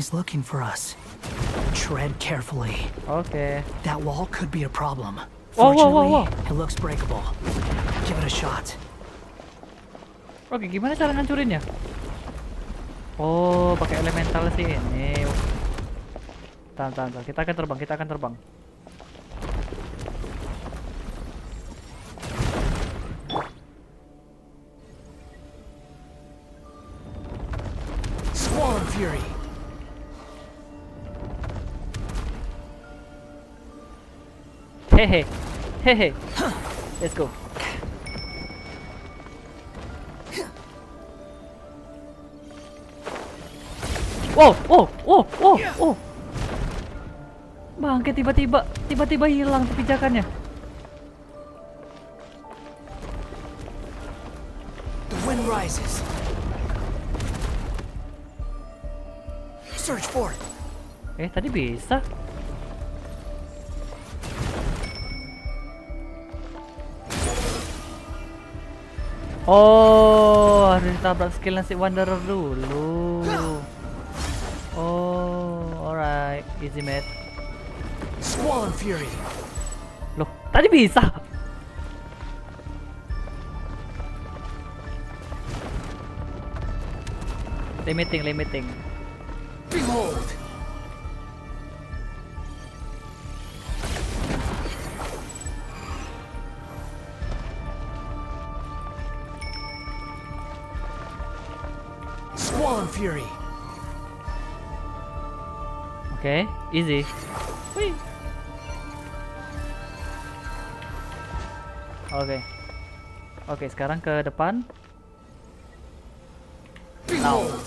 He's looking for us. Tread carefully. Okay. That wall could be a problem. Whoa, Fortunately, it looks breakable. Give it a shot. Oke, gimana cara ngancurinnya? Oh, pakai elemental sih ini. Tahan. Kita akan terbang. Squall Fury. Hehe. Let's go. Wow. Bangke tiba-tiba hilang pijakannya. The wind rises. Search for it. Tadi bisa. Oh, harus ditabrak skillnya si Wanderer dulu. Oh, alright, easy mate. Squall Fury. Loh, tadi bisa. Limiting. Behold. Squall Fury. Oke, easy. Wih. Oke, sekarang ke depan. Behold.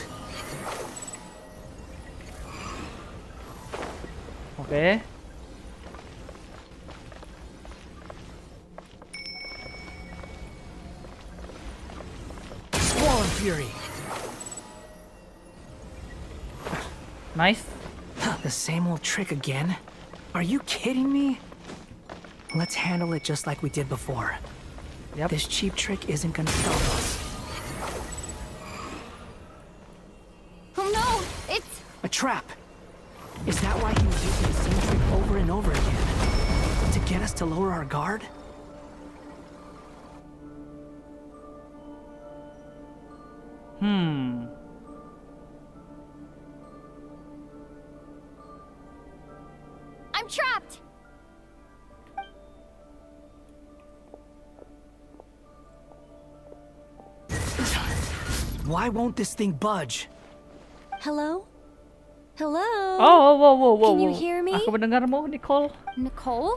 Oke. Squall Fury. Nice. The same old trick again? Are you kidding me? Let's handle it just like we did before. Yep. This cheap trick isn't gonna stop us. Oh no! It's... A trap! Is that why he was using the same trick over and over again? To get us to lower our guard? I'm trapped! Why won't this thing budge? Hello? Hello? Oh, whoa. Can you hear me? Aku mendengarmu, Nicole. Nicole?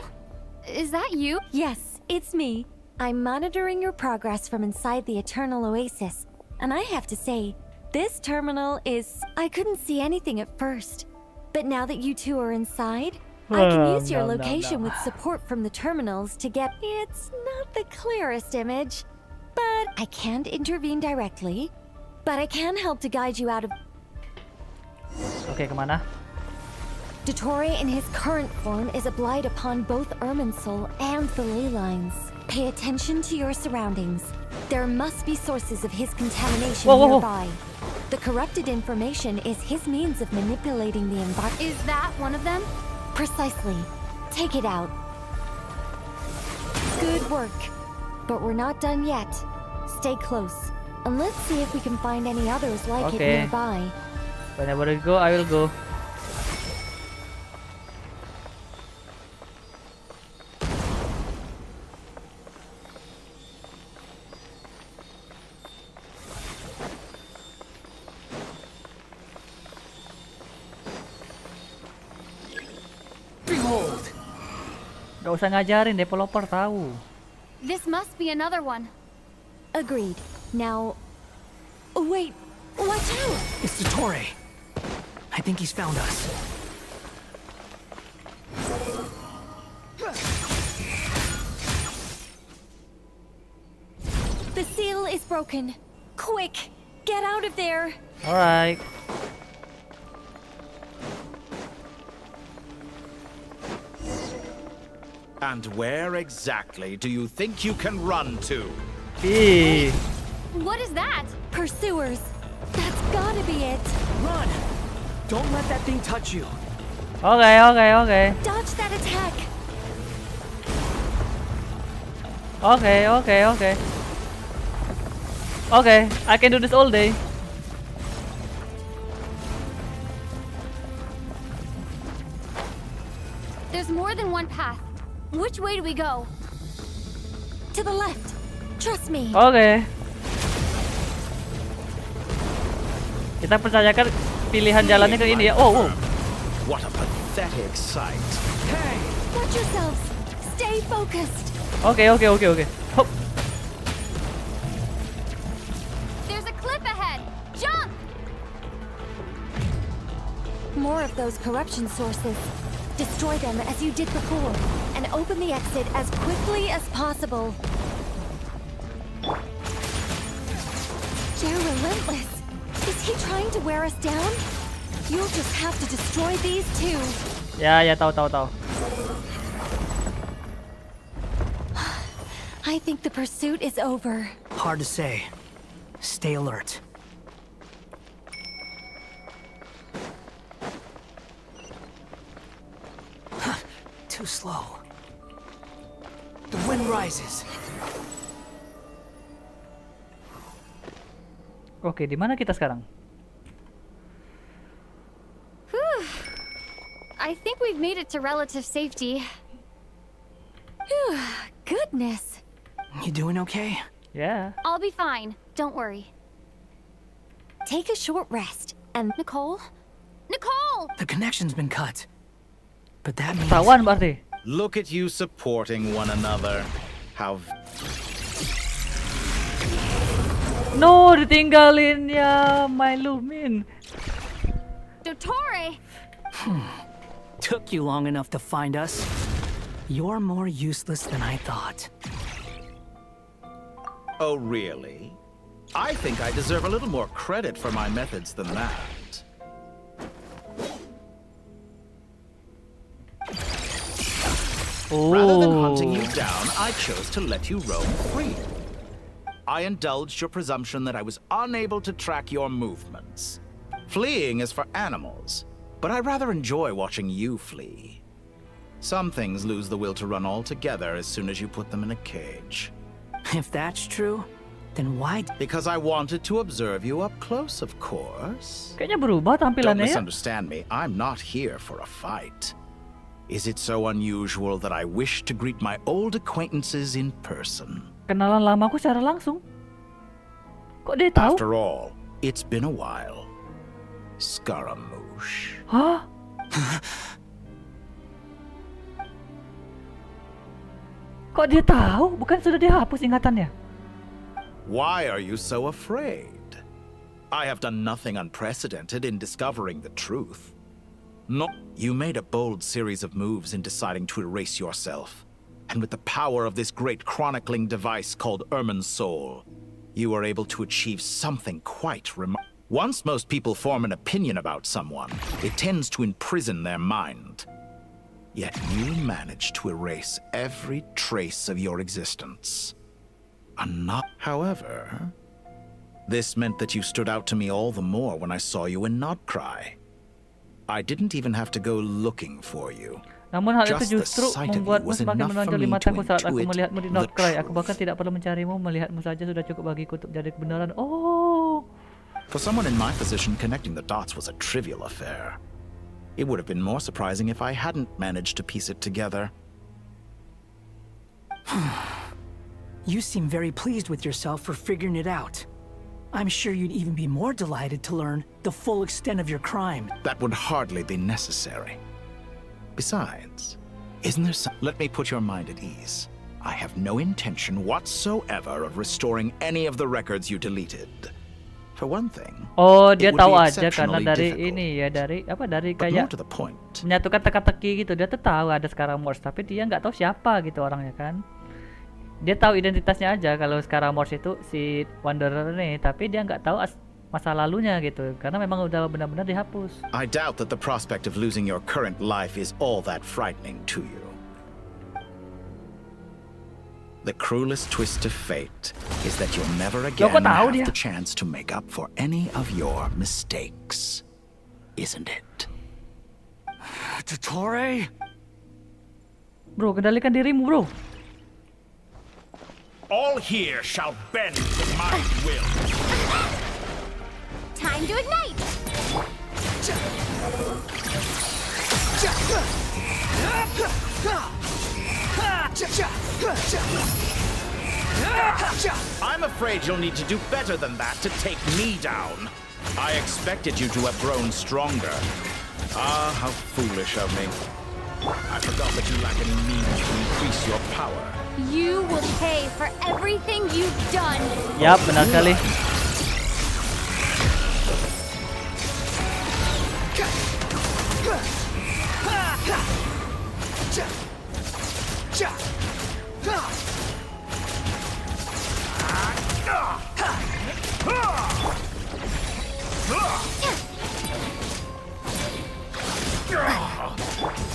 Is that you? Yes, it's me. I'm monitoring your progress from inside the Eternal Oasis. And I have to say, this terminal is... I couldn't see anything at first. But now that you two are inside, I can use your location with support from the terminals to get... It's not the clearest image, but I can't intervene directly. But I can help to guide you out of... Oke, kemana? Dottore in his current form is a blight upon both Irminsul and the ley lines. Pay attention to your surroundings. There must be sources of his contamination nearby. The corrupted information is his means of manipulating the environment. Is that one of them? Precisely. Take it out. Good work. But we're not done yet. Stay close. And let's see if we can find any others like it nearby. Whenever I go, I will go. Behold! Gak usah ngajarin, developer tahu. This must be another one. Agreed. Now... Wait, watch out! It's Dottore. I think he's found us. The seal is broken. Quick, get out of there. Alright. And where exactly do you think you can run to? What is that? Pursuers. That's gotta be it. Run! Don't let that thing touch you. Okay. Dodge that attack. Okay. Okay, I can do this all day. There's more than one path. Which way do we go? To the left. Trust me. Oke. Kita percayakan pilihan jalannya ke ini ya. Oh. What a pathetic sight. Hey! Watch yourselves. Stay focused. Oke. Hop. There's a cliff ahead. Jump! More of those corruption sources. Destroy them as you did before, and open the exit as quickly as possible. They're relentless. Is he trying to wear us down? You'll just have to destroy these too. Ya, tahu. I think the pursuit is over. Hard to say. Stay alert. Too slow. The wind rises. Oke, di mana kita sekarang? I think we've made it to relative safety. Goodness. You doing okay? Yeah. I'll be fine. Don't worry. Take a short rest. And Nicole? The connection's been cut. But that means... Tawan berarti. Look at you supporting one another. How... No, ditinggalin ya, my Lumin. Dottore! Took you long enough to find us. You're more useless than I thought. Oh, really? I think I deserve a little more credit for my methods than that. Rather than hunting you down, I chose to let you roam free. I indulged your presumption that I was unable to track your movements. Fleeing is for animals, but I rather enjoy watching you flee. Some things lose the will to run altogether as soon as you put them in a cage. If that's true, then why... Because I wanted to observe you up close, of course. Kayaknya berubah Don't tampilannya ya. misunderstand me. I'm not here for a fight. Is it so unusual that I wish to greet my old acquaintances in person? Kenalan lamaku secara langsung. Kok dia tahu? After all, it's been a while. Scaramouche. Hah? Kok dia tahu? Bukan sudah dihapus ingatannya? Why are you so afraid? I have done nothing unprecedented in discovering the truth. No, you made a bold series of moves in deciding to erase yourself. And with the power of this great chronicling device called Irmin's Soul, you are able to achieve something quite remarkable. Once most people form an opinion about someone, it tends to imprison their mind. Yet you managed to erase every trace of your existence. However, this meant that you stood out to me all the more when I saw you in Notcry. I didn't even have to go looking for you. Namun hal itu justru membuatmu semakin menonjol di mataku saat aku melihatmu di Notcry. Aku bahkan tidak perlu mencarimu, melihatmu saja sudah cukup bagiku untuk jadi kebenaran. Oh. For someone in my position, connecting the dots was a trivial affair. It would have been more surprising if I hadn't managed to piece it together. You seem very pleased with yourself for figuring it out. I'm sure you'd even be more delighted to learn the full extent of your crime. That would hardly be necessary. Besides, isn't there some... Let me put your mind at ease. I have no intention whatsoever of restoring any of the records you deleted. For one thing, oh, dia tahu aja karena dari ini ya, dari apa, dari kayak menyatukan teka-teki gitu. Dia tuh tahu ada Scaramouche, tapi dia nggak tahu siapa gitu orangnya kan. Dia tahu identitasnya aja kalau Scaramouche itu si Wanderer nih, tapi dia nggak tahu masa lalunya gitu, karena memang udah benar-benar dihapus. I doubt that the prospect of losing your current life is all that frightening to you. The cruelest twist of fate is that you'll never again have the chance to make up for any of your mistakes. Isn't it? Dottore? Bro, kendalikan dirimu, bro. All here shall bend to my will. Time to ignite! I'm afraid you'll need to do better than that to take me down. I expected you to have grown stronger. Ah, how foolish of me. I forgot that you lack any means to increase your power. You will pay for everything you've done. Yap, benar sekali.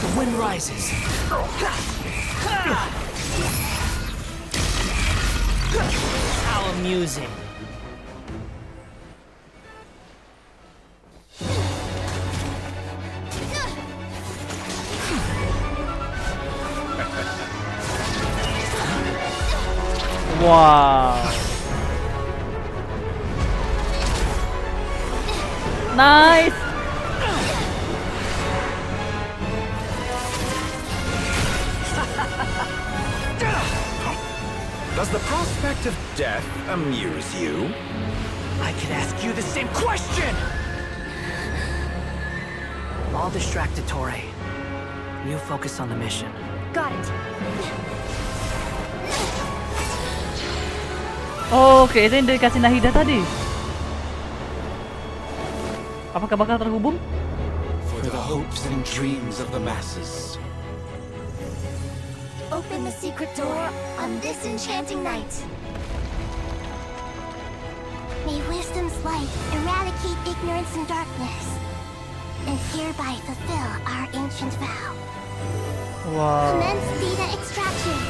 The wind rises. How amusing. Wow. Nice. Does the prospect of death amuse you? I could ask you the same question! I'll distract Dottore. You focus on the mission. Got it. Oke, itu yang dikasih Nahida tadi. Apakah bakal terhubung? For the hopes and dreams of the masses. Open the secret door on this enchanting night. May wisdom's light eradicate ignorance and darkness, and hereby fulfill our ancient vow. Wow. Commence data extraction.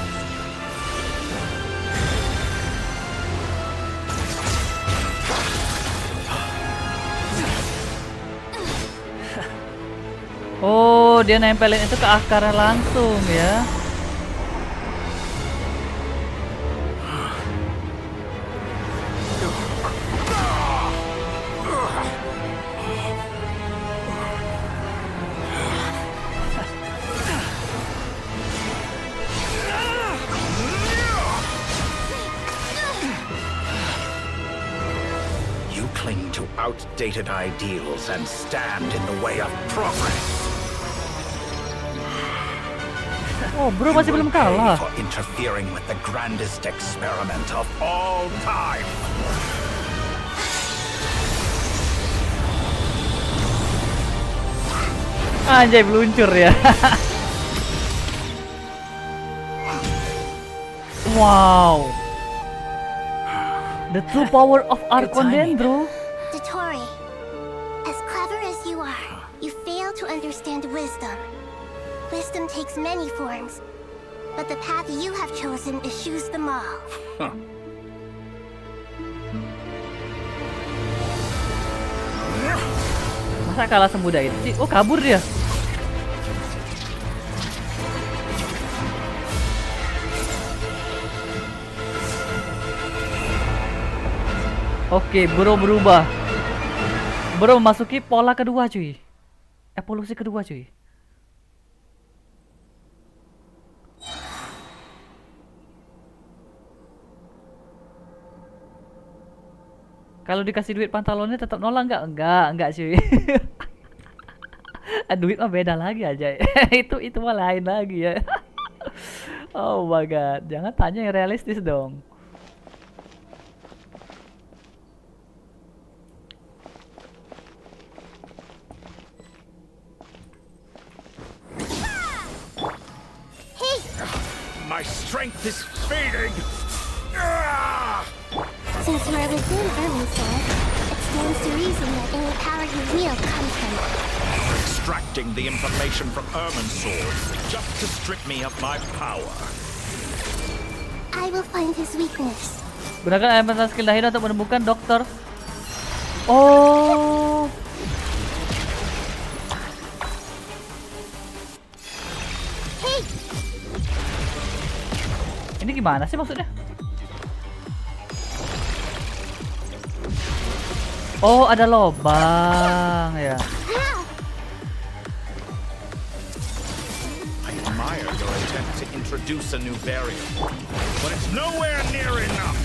Oh, dia nempelin itu ke akarnya langsung ya. cling to outdated ideals and stand in the way of progress. Oh, bro masih belum kalah. For interfering with the grandest experiment of all time. Anjay, meluncur ya. Wow. The true power of Archon, bro. Dottore, as clever as you are, you fail to understand wisdom. Wisdom takes many forms, but the path you have chosen eschews them all. Masa kalah semudah itu sih? Oh, kabur dia. Oke, bro berubah. Bro memasuki pola kedua, cuy. Evolusi kedua, cuy. Kalau dikasih duit pantalonnya tetap nolak nggak? Enggak cuy. Duit mah beda lagi aja. itu mah lain lagi ya. Oh my god, jangan tanya yang realistis dong. Hey! My strength is fading. Since you are within Irmin's soul, it stands to reason that any power you wield comes from it. Extracting the information from Irmin's soul just to strip me of my power. I will find his weakness. Gunakan elemental skill Dahida untuk menemukan dokter. Oh. Hey! Ini gimana sih maksudnya? Oh, ada lobang ya. I admire your attempt to introduce a new variable, but it's nowhere near enough.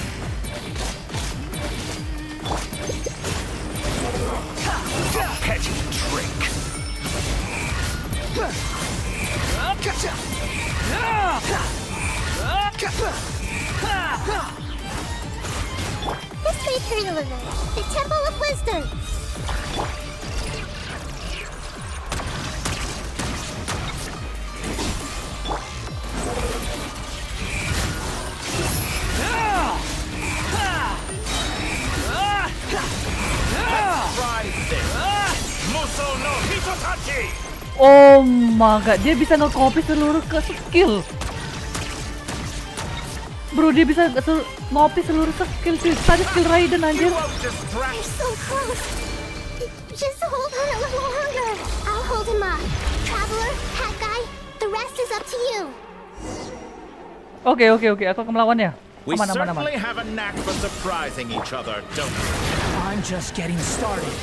A petty trick. This way through the river, the Temple of Wisdom. Oh my god, dia bisa nge-copy seluruh skill. Bro, dia bisa ngopi seluruh skill cuy. Tadi skill Raiden anjir. You're so close. Just hold on a little longer. I'll hold him up. Traveler, hat guy, the rest is up to you. Oke, aku akan melawannya. We Aman. certainly have a knack for surprising each other, don't we? I'm just getting started.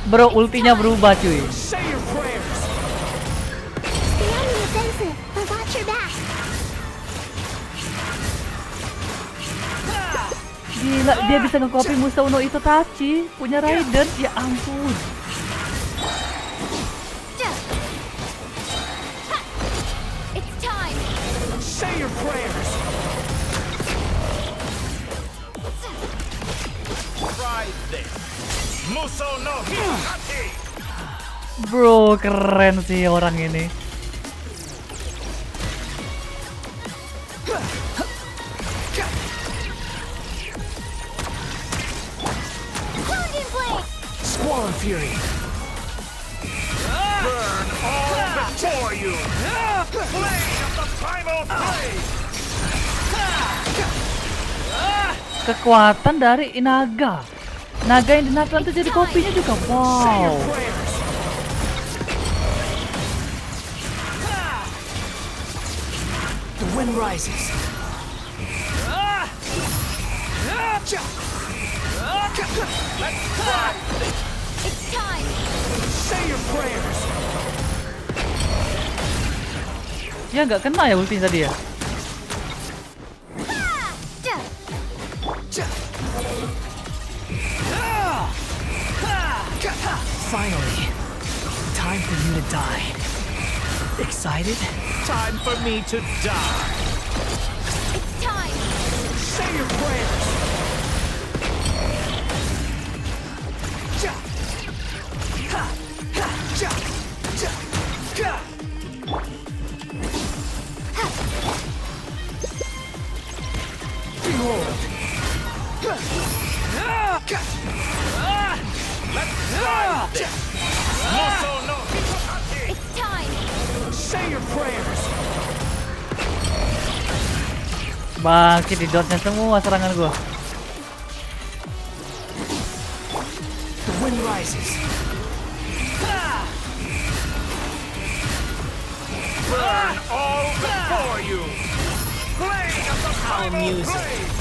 Bro, ultinya berubah cuy. Stay on the offensive, but watch your back. Gila, dia bisa nge-copy musuh Uno Itachi punya Raiden. Ya ampun. It's time. Say your prayers. Try this. Muso no Hitachi. Bro, keren sih orang ini. Squall Fury. Burn all before you. Blade of the primal blade. Kekuatan dari naga. Naga yang dinakal itu jadi kopinya juga. Wow. The wind rises. Let's try this. It's time. Say your prayers. Ya nggak kena ya ulti tadi ya. Finally, time for you to die. Excited? Time for me to die. It's time! Say your prayers! Behold! It's time! Say your prayers! Bangkit di dotnya semua serangan gua. The wind rises. Burn all before you! Flame of the How amusing. flame!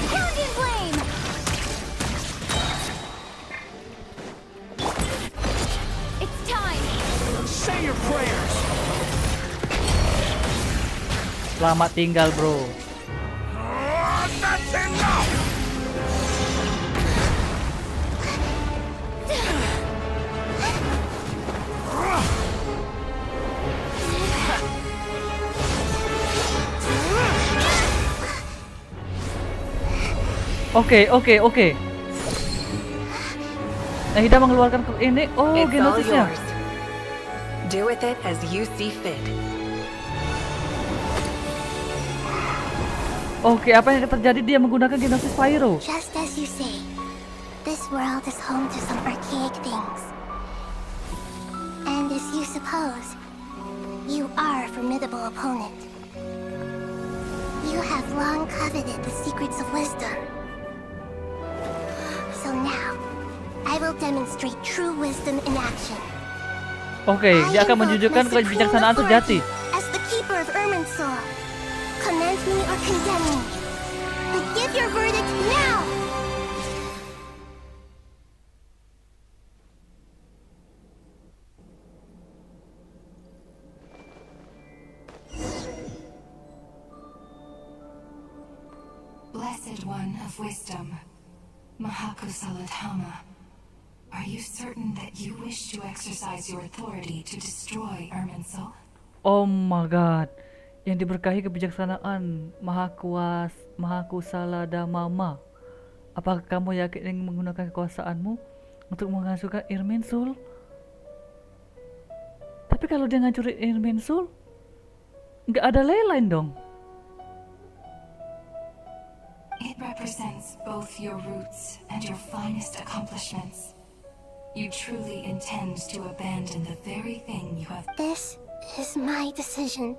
Pound in flame! It's time! Say your prayers! Selamat tinggal, bro. That's enough! Oke. Nahida mengeluarkan ini. Oh, It's all genosisnya. yours. Do with it as you see fit. Oke, apa yang terjadi? Dia menggunakan genosis Pyro. Just as you say, this world is home to some archaic things. And as you suppose, you are a formidable opponent. You have long coveted the secrets of wisdom. So now, I will demonstrate true wisdom in action. Oke, dia akan menunjukkan kebijaksanaan sejati. As the keeper of Irmin's soul, commend me or condemn me, but give your verdict now! Blessed one of wisdom, Mahakusaladhama, are you certain that you wish to exercise your authority to destroy Irmin's soul? Oh my god. Yang diberkahi kebijaksanaan Mahakusaladhamama. Apakah kamu yakin ingin menggunakan kekuasaanmu untuk menghancurkan Irmin's soul? Tapi kalau dia ngancurin Irmin's soul, nggak ada lain dong. It represents both your roots and your finest accomplishments. You truly intend to abandon the very thing you have... This is my decision.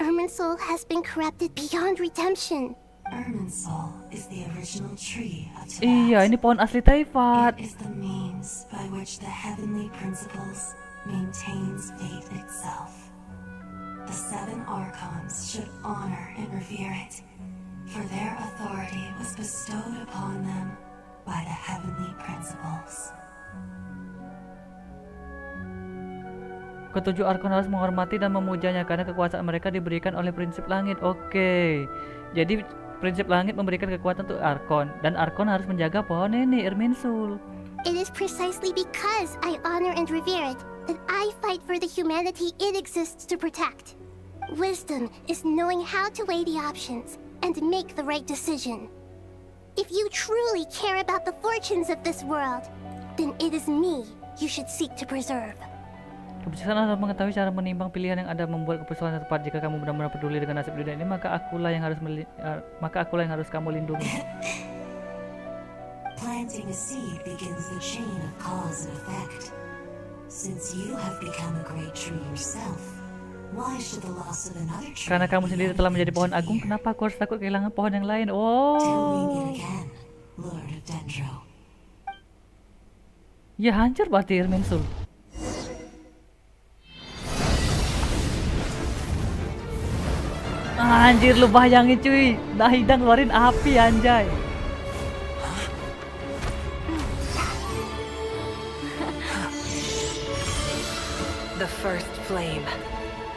Irmin's soul has been corrupted beyond redemption. Irmin's soul is the original tree of telah. Iya, ini pohon asli Taifat. It is the means by which the heavenly principles maintains fate itself. The seven archons should honor and revere it, for their authority was bestowed upon them by the heavenly principles. Ketujuh arkon harus menghormati dan memujanya karena kekuasaan mereka diberikan oleh prinsip langit. Oke. Jadi prinsip langit memberikan kekuatan untuk arkon dan arkon harus menjaga pohon ini, Irmin's soul. It is precisely because I honor and revere it that I fight for the humanity it exists to protect. Wisdom is knowing how to weigh the options and make the right decision. If you truly care about the fortunes of this world, then it is me you should seek to preserve. Kebijaksanaan harus mengetahui cara menimbang pilihan yang ada, membuat keputusan yang tepat. Jika kamu benar-benar peduli dengan nasib dunia ini, maka akulah yang harus kamu lindungi. Planting a seed begins the chain of cause and effect. Since you have become a great tree yourself, why should the loss of another tree? Karena kamu sendiri telah menjadi pohon agung, kenapa aku harus takut kehilangan pohon yang lain? Till we Oh. meet again, Lord of Dendro. Ya hancur pasti Irmin's soul. Anjir, lu bayangin cuy, Nahida ngeluarin api anjay. The first flame.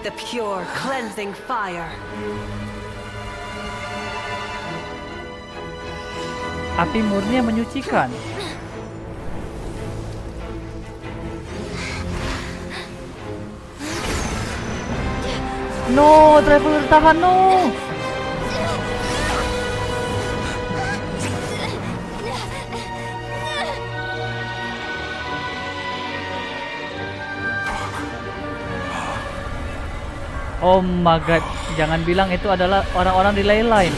The pure, cleansing fire. Api murni yang menyucikan. No, Traveler tahan, no. Oh my god, jangan bilang itu adalah orang-orang di Leyline.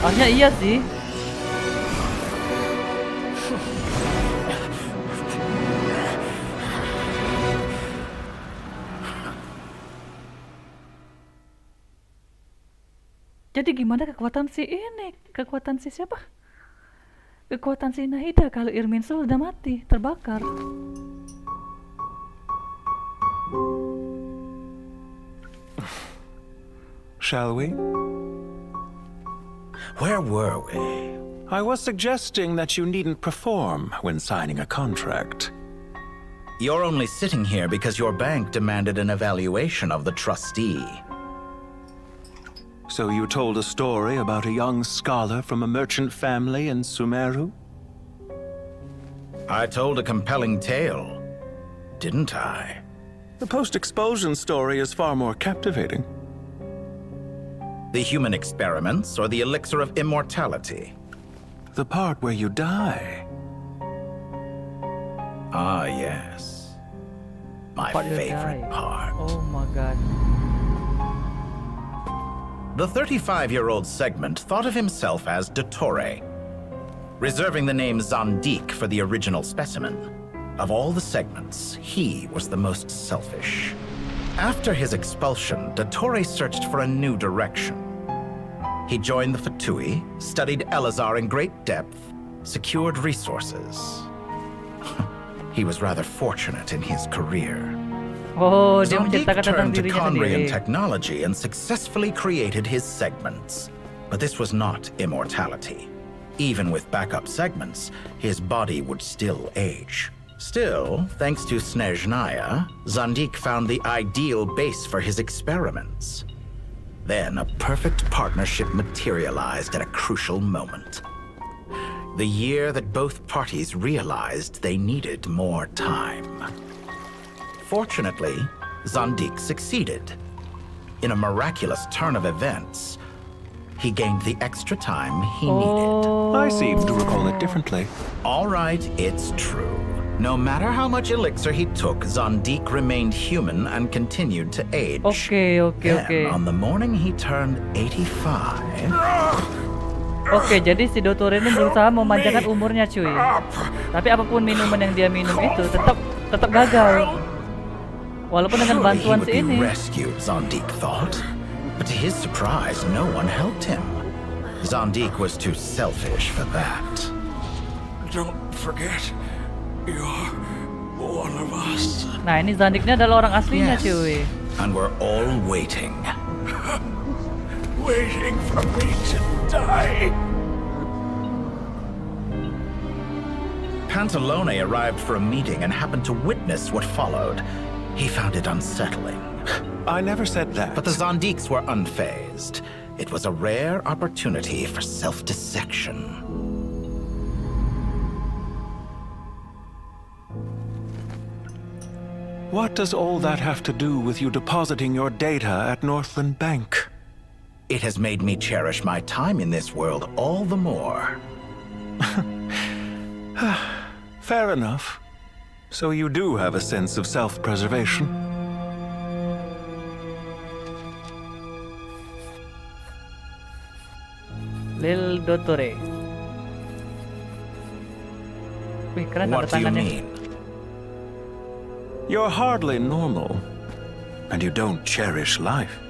Harusnya iya sih. Jadi gimana kekuatan si ini? Kekuatan si siapa? Kekuatan si Nahida kalau Irminsul udah mati, terbakar. Shall we? Where were we? I was suggesting that you needn't perform when signing a contract. You're only sitting here because your bank demanded an evaluation of the trustee. So you told a story about a young scholar from a merchant family in Sumeru? I told a compelling tale, didn't I? The post-expulsion story is far more captivating. The human experiments or the elixir of immortality? The part where you die. Ah, yes. My favorite part. Oh my god. The 35-year-old segment thought of himself as Dottore, reserving the name Zandik for the original specimen. Of all the segments, he was the most selfish. After his expulsion, Dottore searched for a new direction. He joined the Fatui, studied Elazar in great depth, secured resources. He was rather fortunate in his career. Oh, dia Zandik menciptakan tentang turned to dirinya Conrian sendiri. technology and successfully created his segments. But this was not immortality. Even with backup segments, his body would still age. Still, thanks to Snezhnaya, Zandik found the ideal base for his experiments. Then a perfect partnership materialized at a crucial moment. The year that both parties realized they needed more time. Fortunately, Zandik succeeded. In a miraculous turn of events, he gained the extra time he needed. I seem to recall it differently. All right, it's true. No matter how much elixir he took, Zandik remained human and continued to age. Then, on the morning he turned 85... Oke, jadi si Dottore ini berusaha memanjangkan umurnya, cuy. Tapi apapun minuman yang dia minum itu tetap gagal. Walaupun dengan bantuan si ini. Rescued, Zandik thought. But to his surprise, no one helped him. Zandik was too selfish for that. Don't forget, you're one of us. Nah, ini Zandiknya adalah orang aslinya, Yes. cuy. And we're all waiting. Waiting for me to die. Pantalone arrived for a meeting and happened to witness what followed. He found it unsettling. I never said that. But the Zandiks were unfazed. It was a rare opportunity for self-dissection. What does all that have to do with you depositing your data at Northland Bank? It has made me cherish my time in this world all the more. Fair enough. So you do have a sense of self-preservation. Lil Dottore. Wih, keren tanda What do you tangannya. mean? You're hardly normal, and you don't cherish life.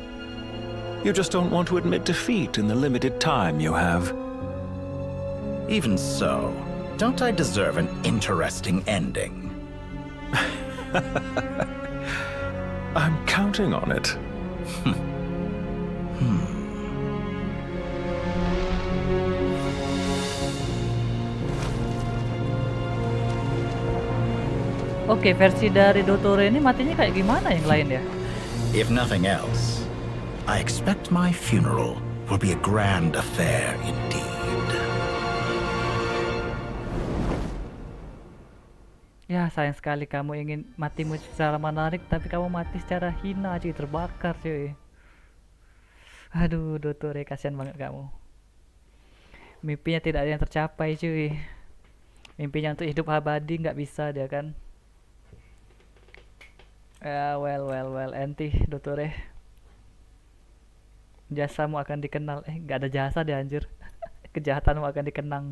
You just don't want to admit defeat in the limited time you have. Even so, don't I deserve an interesting ending? I'm counting on it. Oke, versi dari Dottore ini matinya kayak gimana yang lain ya? If nothing else, I expect my funeral will be a grand affair indeed. Ya, sayang sekali kamu ingin matimu secara menarik, tapi kamu mati secara hina, cuy, terbakar, cuy. Aduh, Dottore, kasihan banget kamu. Mimpinya tidak ada yang tercapai, cuy. Mimpinya untuk hidup abadi nggak bisa dia kan. Ya, well, enti, Dottore. Jasamu akan dikenal. Nggak ada jasa deh, anjir. Kejahatanmu akan dikenang.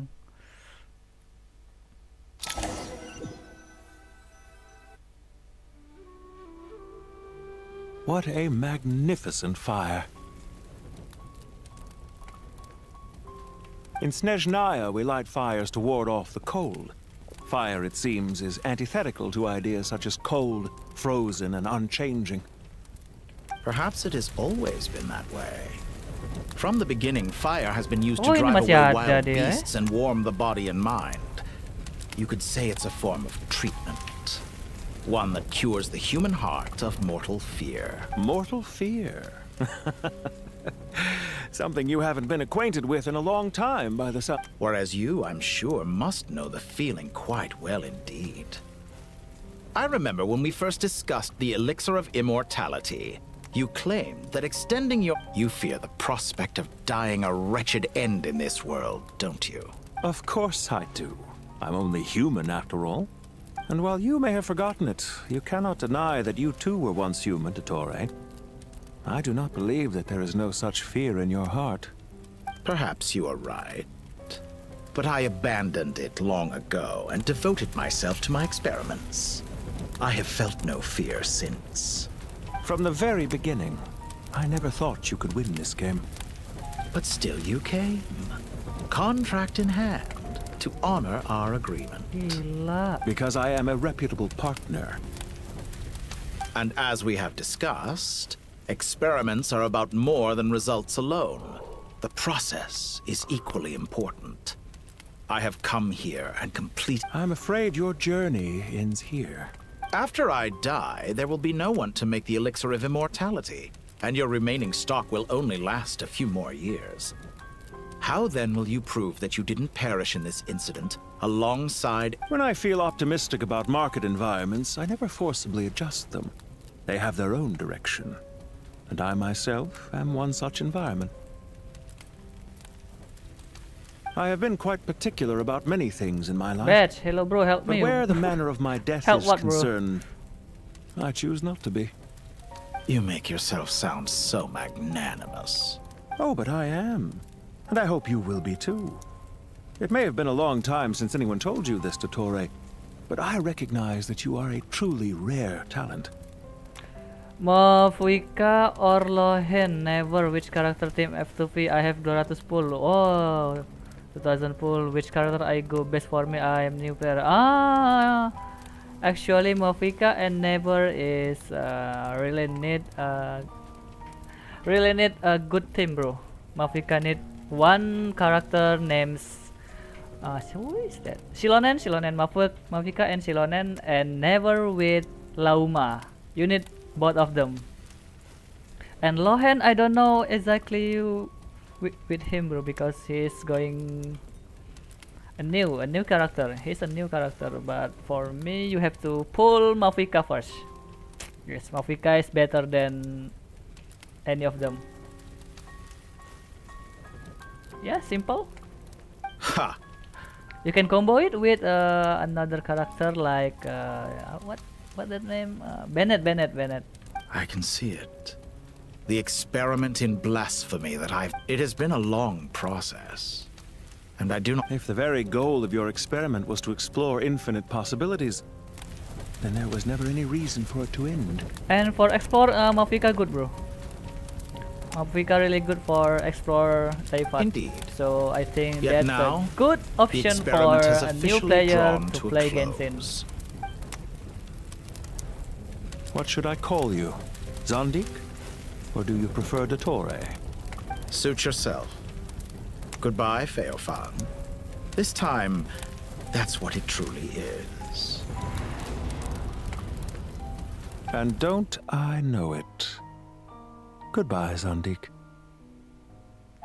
What a magnificent fire. In Snezhnaya, we light fires to ward off the cold. Fire, it seems, is antithetical to ideas such as cold, frozen, and unchanging. Perhaps it has always been that way. From the beginning, fire has been used Oh, to ini drive masih away ada wild dia, beasts and warm the body and mind. You could say it's a form of treatment. One that cures the human heart of mortal fear. Mortal fear? Something you haven't been acquainted with in a long time by the sound. Whereas you, I'm sure, must know the feeling quite well indeed. I remember when we first discussed the elixir of immortality. You claimed that extending your... You fear the prospect of dying a wretched end in this world, don't you? Of course I do. I'm only human after all. And while you may have forgotten it, you cannot deny that you too were once human, Dottore. I do not believe that there is no such fear in your heart. Perhaps you are right. But I abandoned it long ago and devoted myself to my experiments. I have felt no fear since. From the very beginning, I never thought you could win this game. But still you came. Contract in hand. To honor our agreement. Because I am a reputable partner. And as we have discussed, experiments are about more than results alone. The process is equally important. I have come here and complete... I'm afraid your journey ends here. After I die, there will be no one to make the elixir of immortality, and your remaining stock will only last a few more years. How then will you prove that you didn't perish in this incident alongside... When I feel optimistic about market environments, I never forcibly adjust them. They have their own direction. And I myself am one such environment. I have been quite particular about many things in my life. Badge, hello bro, help but me. But where the manner of my death help is what, concerned, I choose not to be. You make yourself sound so magnanimous. Oh, but I am. And I hope you will be too. It may have been a long time since anyone told you this, Dottore, but I recognize that you are a truly rare talent. Mafika or Lohen, never. Which character team F2P? I have 200 pull. Oh, 2000 pull. Which character I go best for me? I am new player. Actually Mafika and Never is really need a good team, bro. Mafika need one character names who is that? Shilonen, Mafika and Shilonen, and Never with Lauma. You need both of them. And Lohen, I don't know exactly with him, bro, because he's going a new character. He's a new character, but for me, you have to pull Mafika first. Yes, Mafika is better than any of them. Yeah, simple. Ha! You can combo it with another character like what that name? Bennett. I can see it. The experiment in blasphemy that It has been a long process. And I do not... If the very goal of your experiment was to explore infinite possibilities, then there was never any reason for it to end. And for explore, Mafika good, bro. Mafika really good for explore Taifat. Indeed. So I think Yet that's now, a good option for a new player to to play Genshin. What should I call you? Zondik? Or do you prefer Dottore? Suit yourself. Goodbye, Feofan. This time, that's what it truly is. And don't I know it. Goodbye, Zandik.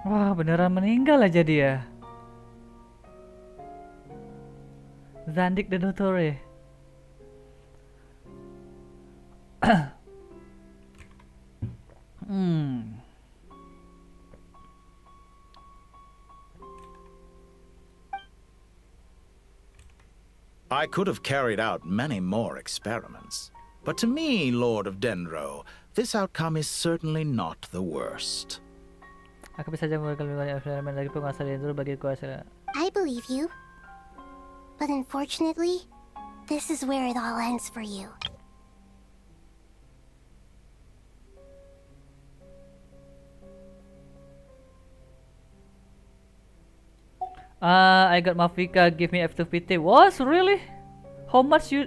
Wah, beneran meninggal aja dia. Zandik the Dottore. I could have carried out many more experiments. But to me, Lord of Denro, this outcome is certainly not the worst. Aku bisa saja melakukan lebih banyak eksperimen lagi penguasa Dendro bagi kuasa. I believe you. But unfortunately, this is where it all ends for you. I got Mafika, give me F2PT. What? Really? How much do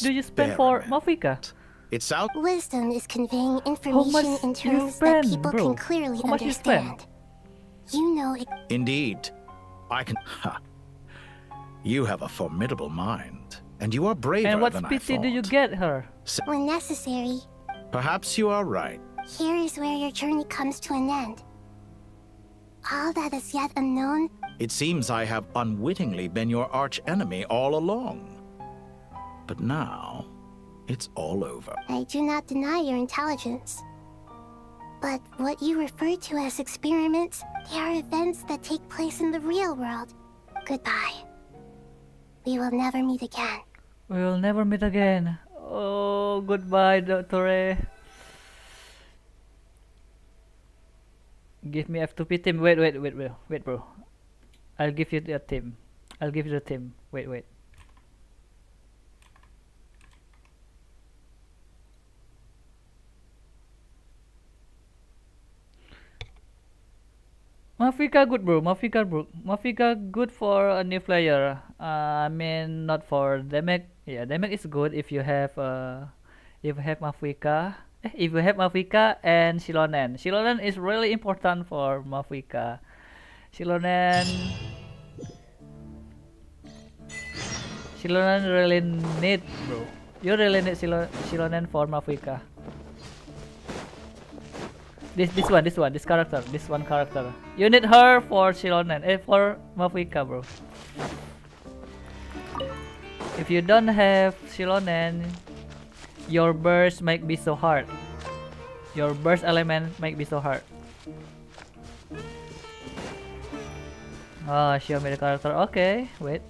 you spend for Mafika? It's out. Wisdom is conveying information in terms that people can clearly understand. You know it. Indeed. I can. Ha. You have a formidable mind, and you are braver And what than I PT thought. do you get her? When necessary. Perhaps you are right. Here is where your journey comes to an end. All that is yet unknown. It seems I have unwittingly been your arch enemy all along. But now, it's all over. I do not deny your intelligence. But what you refer to as experiments, they are events that take place in the real world. Goodbye. We will never meet again. We will never meet again. Oh, goodbye, Dottore. Give me F2P team. Wait, bro. I'll give you the team. Wait. Mafika good, bro. Mafika good for a new player. I mean, not for damage. Yeah, damage is good if you have Mafika. If you have Mafika and Shilonen. Shilonen is really important for Mafika. Shilonen really need, bro. You really need Shilonen for Mafika. This one character. You need her for Shilonen, for Mafika, bro. If you don't have Shilonen, your burst might be so hard. Your burst element might be so hard. Oh, show me the character. Okay, wait.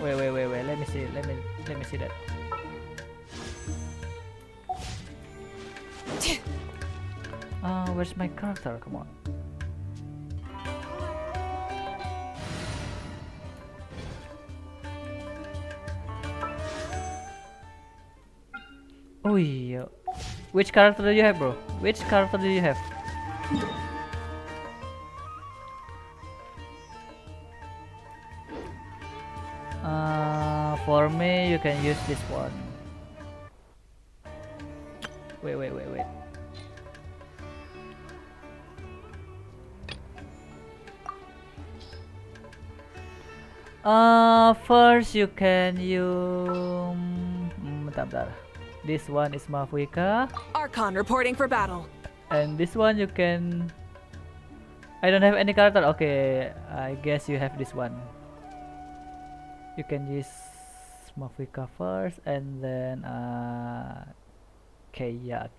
Wait. Let me see that. Where's my character? Come on. Oh yeah. Which character do you have, bro? Which character do you have? For me, you can use this one. Wait. First you can use. Bentar. This one is Mafika. Archon reporting for battle. And this one you can. I don't have any character. Okay, I guess you have this one. You can use Mafika first, and then Keia.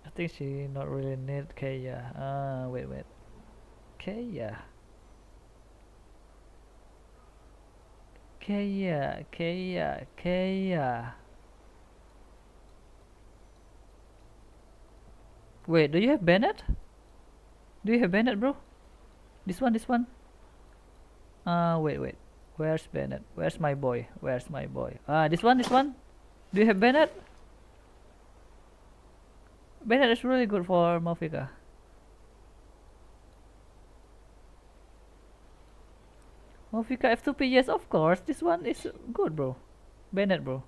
I think she not really need Keia. Wait. Keia. Wait, do you have Bennett? Bro? This one? Wait. Where's Bennett? Where's my boy? This one? Do you have Bennett? Bennett is really good for Mafika. Mafika F2P, yes, of course. This one is good, bro. Bennett, bro.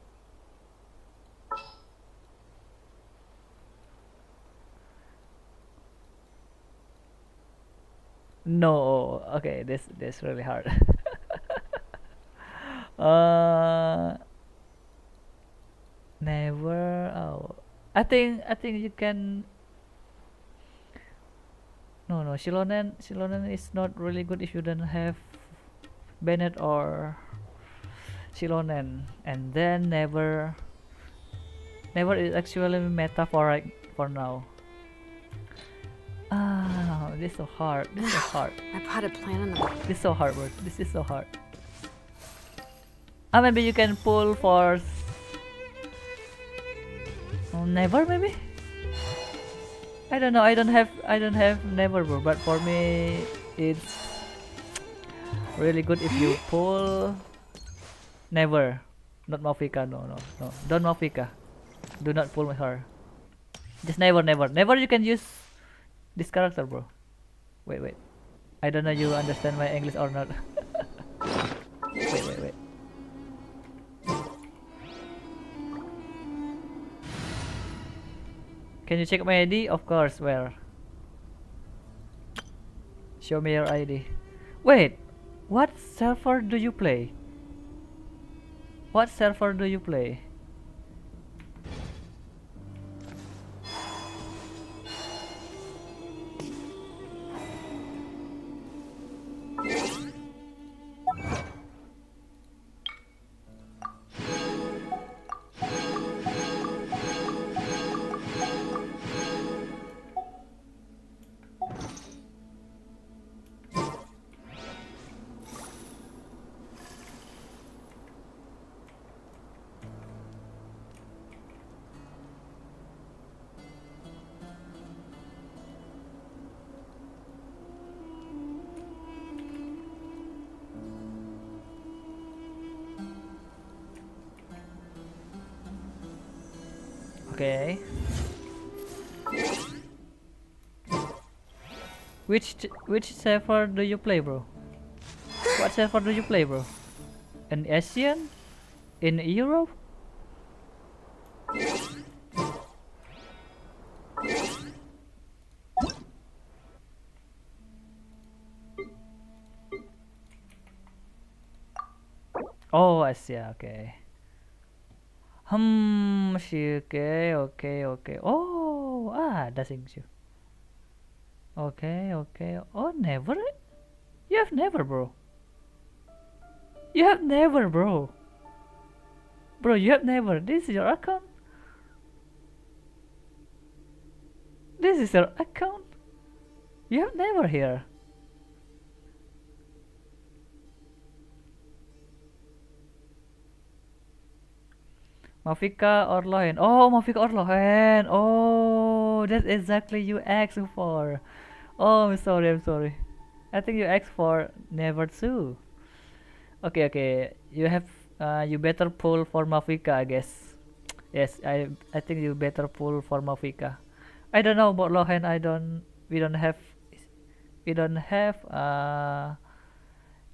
No, okay, this really hard. uh, Never. Oh, I think you can. No, Shilonen is not really good if you don't have Bennett or Shilonen, and then never is actually metaphoric for now. Ah, this is so hard. This is so hard. My potted plant on the. This is so hard, bro. This is so hard. Ah, maybe you can pull for. Never, maybe. I don't know. I don't have never, bro. But for me, it's really good if you pull never, not Mafika. No. Don't Mafika. Do not pull her. Just never. You can use this character, bro. Wait. I don't know you understand my English or not. Wait. Can you check my ID? Of course. Where? Show me your ID. Wait. What server do you play? What server do you play? Okay. Which server do you play, bro? What server do you play, bro? In Asian? In Europe? Oh, Asia. Okay. Okay. Oh, Thankyou. Okay. Oh, never? You have never, bro. You have never, bro. Bro, you have never. This is your account. This is your account. You have never here. Mafika or Lohen? Oh, Mafika or Lohen. Oh, that's exactly you asked for. Oh, I'm sorry. I think you asked for never too. Okay. You have you better pull for Mafika, I guess. Yes, I think you better pull for Mafika. I don't know about Lohen. We don't have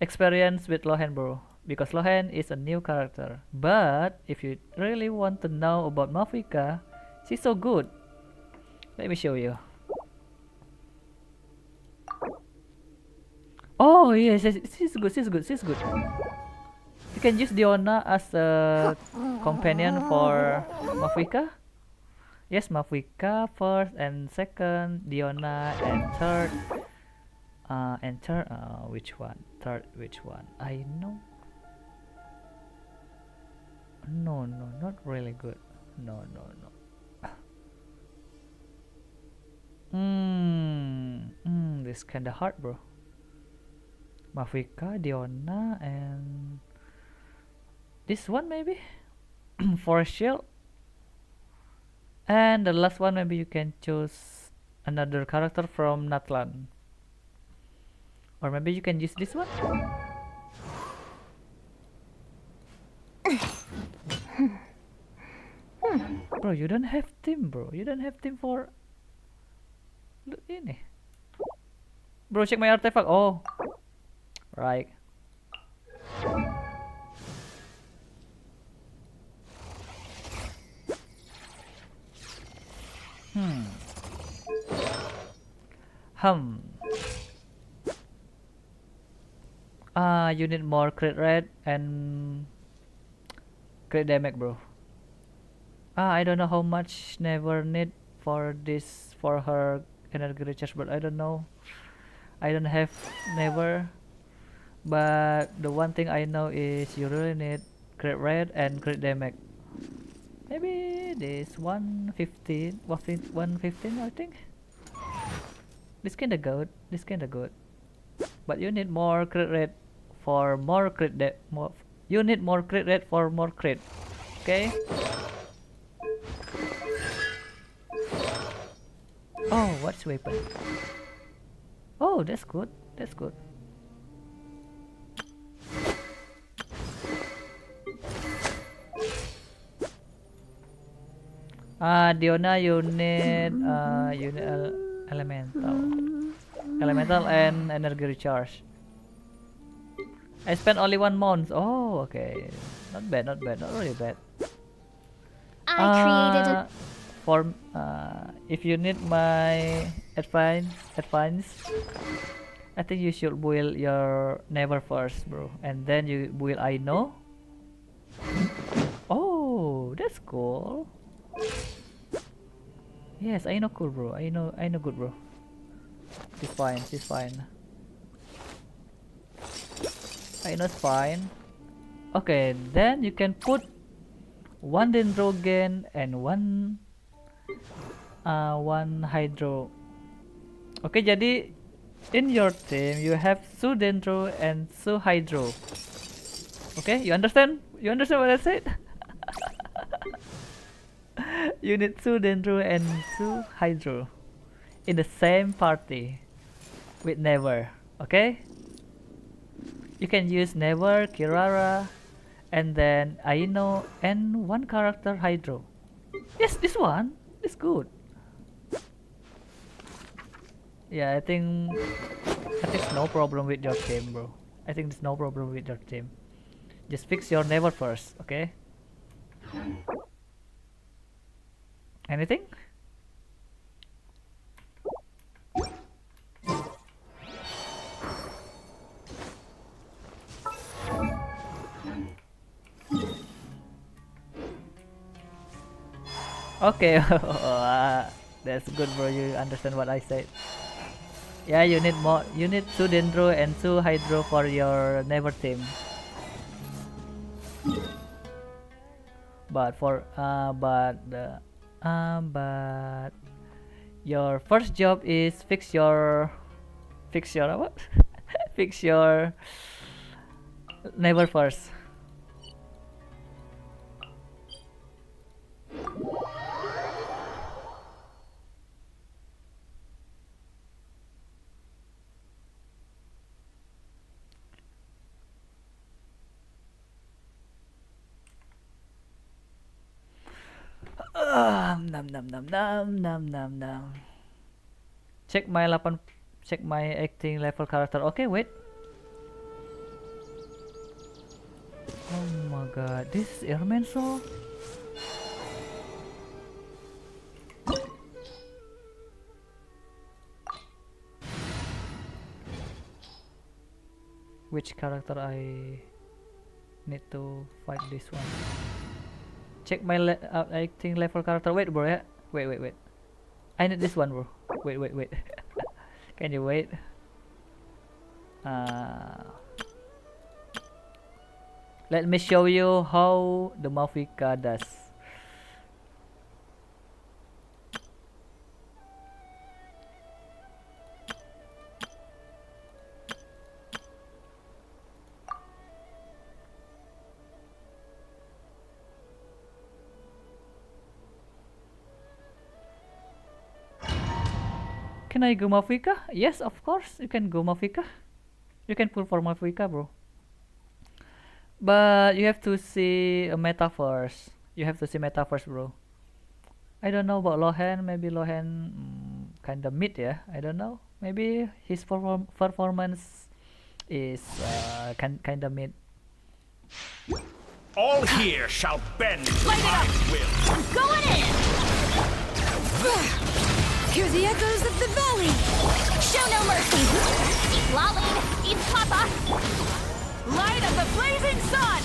experience with Lohen, bro. Because Lohen is a new character. But if you really want to know about Mafika, she's so good. Let me show you. Oh yes, she's good. You can use Diona as a companion for Mafika. Yes, Mafika first and second, Diona and third. Which one? Third, which one? I know. No, not really good. No. This kinda hard, bro. Mafika, Diona, and this one maybe for shield. And the last one, maybe you can choose another character from Natlan, or maybe you can use this one. Bro, you don't have team, bro. You don't have team for. Look ini. Bro, check my artifact. Oh, right. You need more crit rate and crit damage, bro. I don't know how much never need for this for her energy recharge, but I don't know. I don't have never. But the one thing I know is you really need crit rate and crit damage. Maybe this 115, 115 I think. This kinda good. This kinda good. But you need more crit rate for more crit more. You need more crit rate for more crit. Okay. Oh, what's weapon? Oh, that's good. That's good. Diona, you need elemental and energy recharge. I spent only 1 month. Oh, okay. Not bad, not bad, not really bad. I created a for if you need my advice, I think you should build your never first, bro, and then you build I know. Oh, that's cool. Yes, I know cool, bro. I know good, bro. She's fine. She's fine. I know it's fine. Okay, then you can put 1 dendrogen and 1 hydro. Okay, jadi in your team you have 2 dendro and 2 hydro. Okay, you understand? You understand what I said? You need 2 dendro and 2 hydro in the same party with never. Okay, you can use never, Kirara, and then Aino and 1 character hydro. Yes, this one is good. Yeah, I think no problem with your team, bro. I think there's no problem with your team. Just fix your never first, okay? Anything? Okay, that's good, bro. You understand what I said. Yeah, you need more. You need 2 dendro and 2 hydro for your never team. But for but your first job is fix your what? Fix your never first. Nam. Check my acting level character. Okay, wait. Oh my god, this is Airman Soul. Which character I need to fight this one? Check my acting level character. Wait, bro. Yeah. Wait. I need this one, bro. Wait. Can you wait? Let me show you how the Mafika does. Can I go Mafika? Yes, of course. You can go Mafika. You can pull for Mafika, bro. But you have to see a meta first. You have to see meta first, bro. I don't know about Lohan. Maybe Lohan kinda mid, yeah. I don't know. Maybe his performance is kinda mid. All here shall bend to my will. I'm going in! Hear the echoes of the valley. Show no mercy. Eat Lolling, eat Papa. Light of the blazing sun.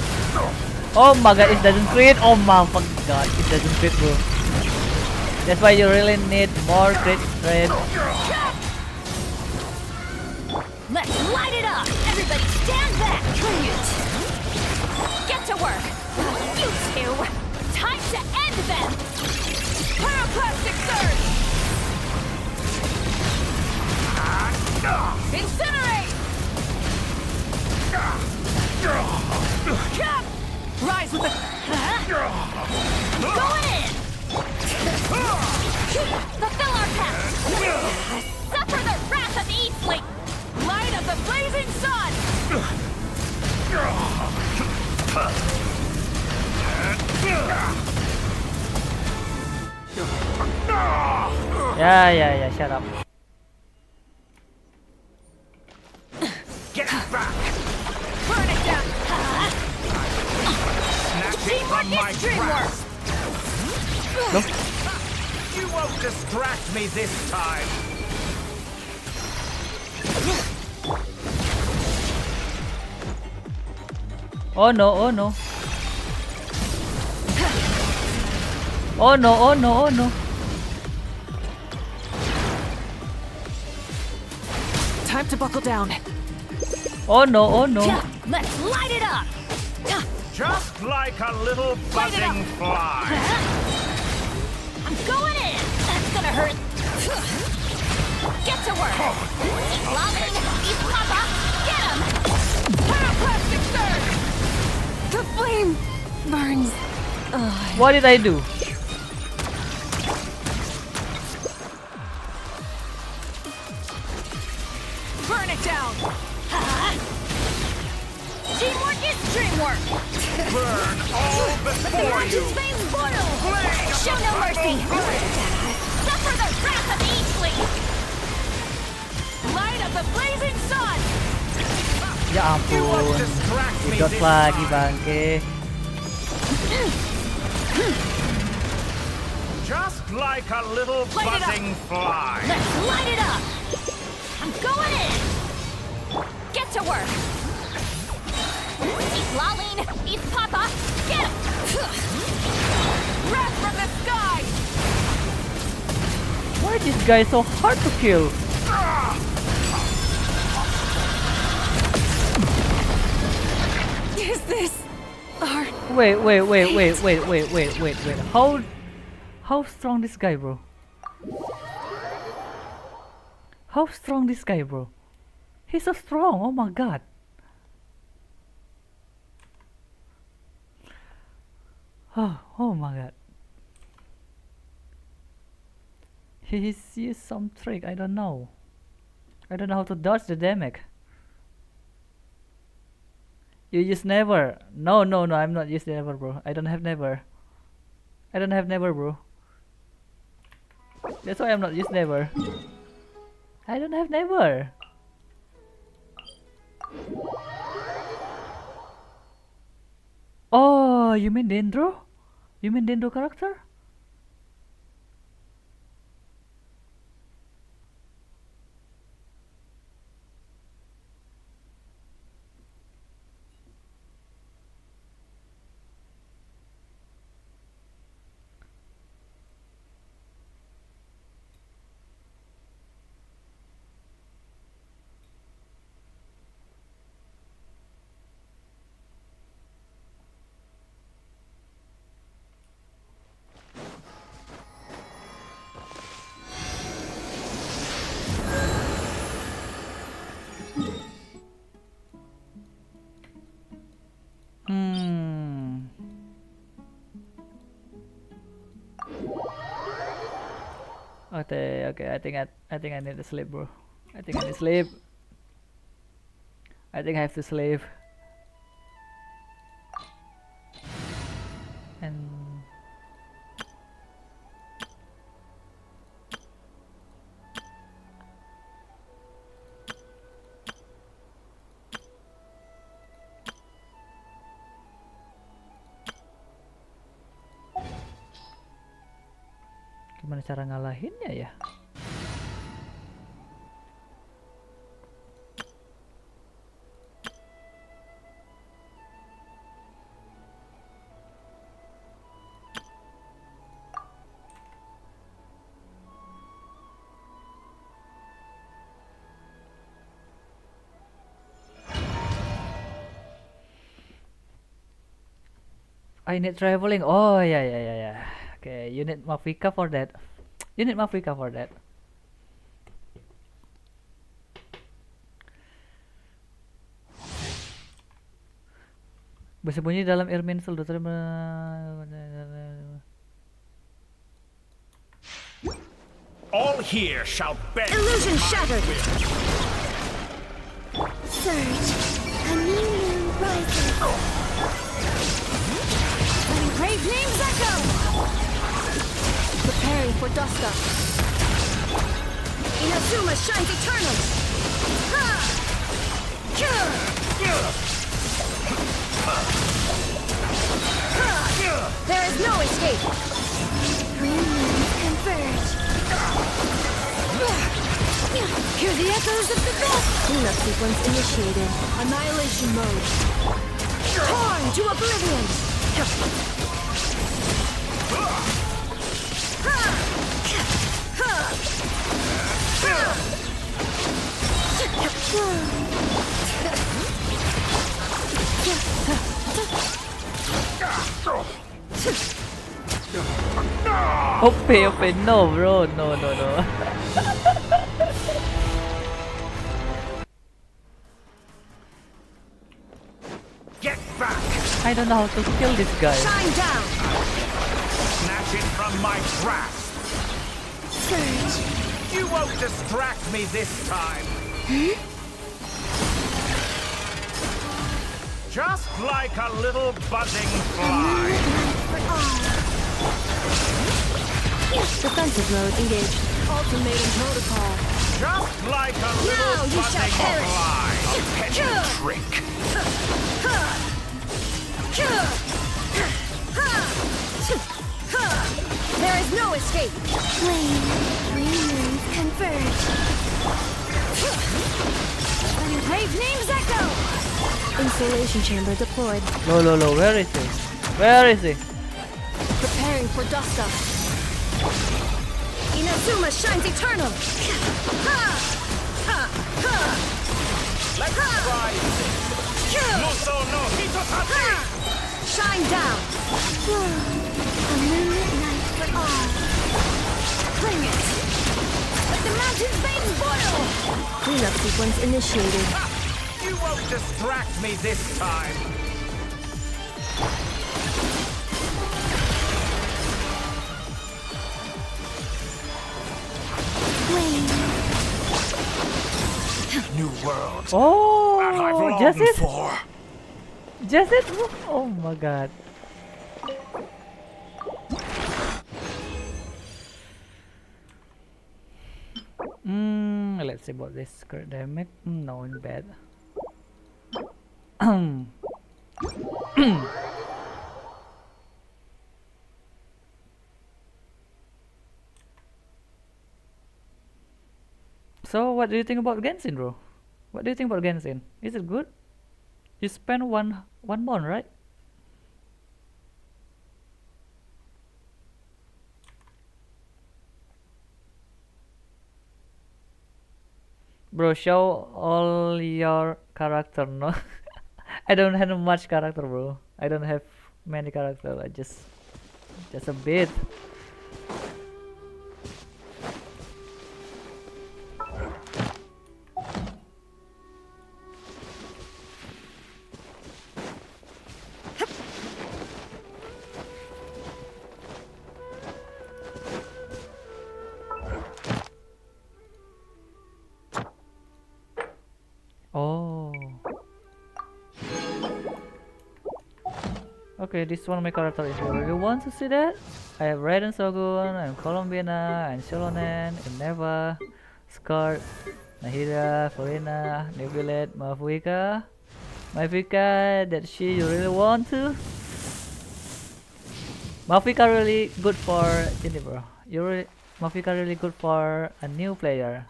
Oh my god, it doesn't crit. Oh my fucking god, it doesn't crit, bro. That's why you really need more crit rate. Let's light it up. Everybody stand back. Get to work. You two. Time to end them. Pyroclastic surge. Incinerate. Rise with the... Going in. Fulfill our path. Suffer the wrath of the Eastling. Light of the blazing sun. Yeah, shut up. Get back. Burn it down. Teamwork is dreamwork. No. You won't distract me this time. Oh no, oh no. Oh no, oh no, oh no. Time to buckle down. Oh no, oh no. Let's light it up. Just like a little buzzing fly. I'm going in. That's gonna hurt. Get to work. Eat Lolling, eat Papa. Get him. Pyroclastic surge. The flame burns. What did I do? Burn it down. Teamwork is dreamwork. Burn all before you. Veins boil. Show no mercy. Suffer the wrath of the Eastling. Light of the blazing sun. Ya ampun. Idot lagi bangke. Just like a little buzzing fly. Let's light it up. I'm going in. Get to work. Eat Lolling, eat Papa. Get him. Wrath from the sky. Why is this guy so hard to kill? Is this our... Wait. How strong this guy, bro? How strong this guy, bro? He's so strong. Oh my god. Oh my god. He's used some trick. I don't know. I don't know how to dodge the damage. You use never. No, I'm not use never, bro. I don't have never. I don't have never, bro. That's why I'm not use never. I don't have never. Oh, you mean Dendro? You mean Dendro character? Okay. I think I need to sleep, bro. I think I need to sleep. I think I have to sleep. And Gimana cara ngalahinnya ya? I need traveling. Oh yeah. Okay, you need Mafika for that. You need Mafika for that. Bersembunyi dalam Irmin Sul. All here shall bend. Illusion shattered. Surge. A new moon rises. Brave names echo. Preparing for Duska. Inazuma shines eternal. Ha! There is no escape. Three moons converge. Hear the echoes of the best. Cleanup sequence initiated. Annihilation mode. Torn to oblivion. Ope, no bro, no. Get back! I don't know how to kill this guy. Shine down. Snatch it from my grasp. Surge. You won't distract me this time. Just like a little buzzing fly. Defensive mode engaged. Ultimatum protocol. Just like a little Now you shall buzzing perish. fly. A petty trick. There is no escape. Flame. Three moons converge. Brave names echo. Installation chamber deployed. No, where is he? Where is he? Preparing for Dusta. Inazuma shines eternal. Let's try this. Muso no Hitotake! Shine down. A moonlit night for all. Bring it. Let the mountains veins boil. Cleanup sequence initiated. You won't distract me this time. New world. Oh, That I've longed just it? for. Just it? Oh my god. Let's see about this crit damage. No, in bad. So, what do you think about Genshin, bro? What do you think about Genshin? Is it good? You spend one month, right? Bro, show all your character, no? I don't have much character, bro. I don't have many character. I just a bit. Oh. Okay, this one of my character is you really want to see that? I have Raiden Shogun, I'm Colombiana, I'm Sholonen, Neva, Scar, Nahida, Florina, Nebulet, Mafuika. Mafuika, that she you really want to? Mafuika really good for Jinny, bro. Mafika really good for a new player.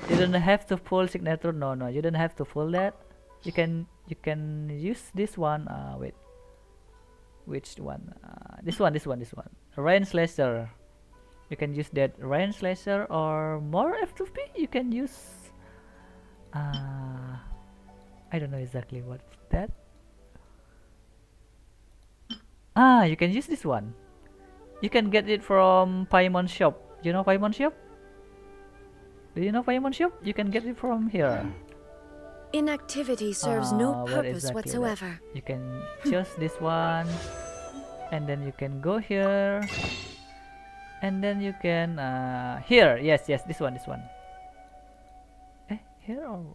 You don't have to pull signature. No, you don't have to pull that. You can use this one. Wait, which one? This one. Rain Slasher. You can use that Rain Slasher or more F2P. You can use. I don't know exactly what's that. You can use this one. You can get it from Paimon Shop. You know Paimon Shop? Do you know Paimon Shop? You can get it from here. Inactivity serves no What purpose exactly whatsoever. that? You can choose this one, and then you can go here, and then you can here. Yes, this one. Here or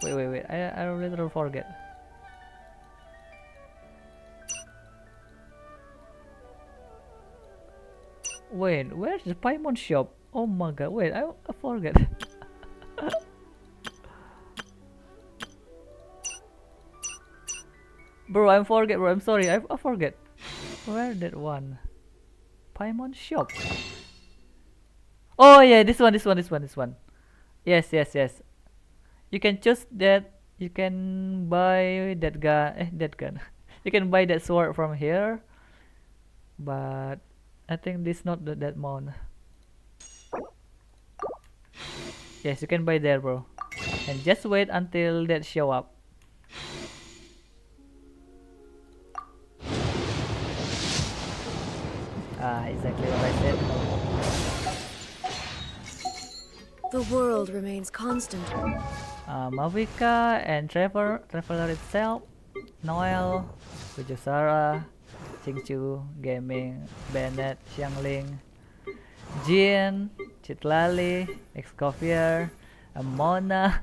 wait. I literally forget. Wait, where's the Paimon Shop? Oh my god, wait, I forget. Bro, I'm sorry, I forget. Where that one? Paimon Shop. Oh yeah, this one. Yes. You can choose that. You can buy that gun. You can buy that sword from here. But I think this not that mount. Yes, you can buy there, bro. And just wait until that show up. Exactly what I said. The world remains constant. Mavika and Traveler itself, Noel, Pujusara, Thankyou, Gaming, Bennett, Xiangling, Jin, Chitlali, Excofier, Mona.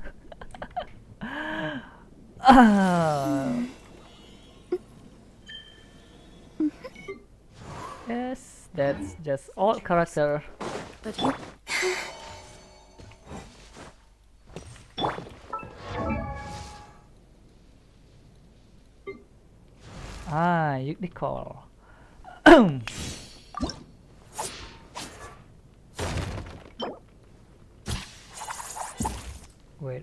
Yes, that's just all character. But you call. Wait,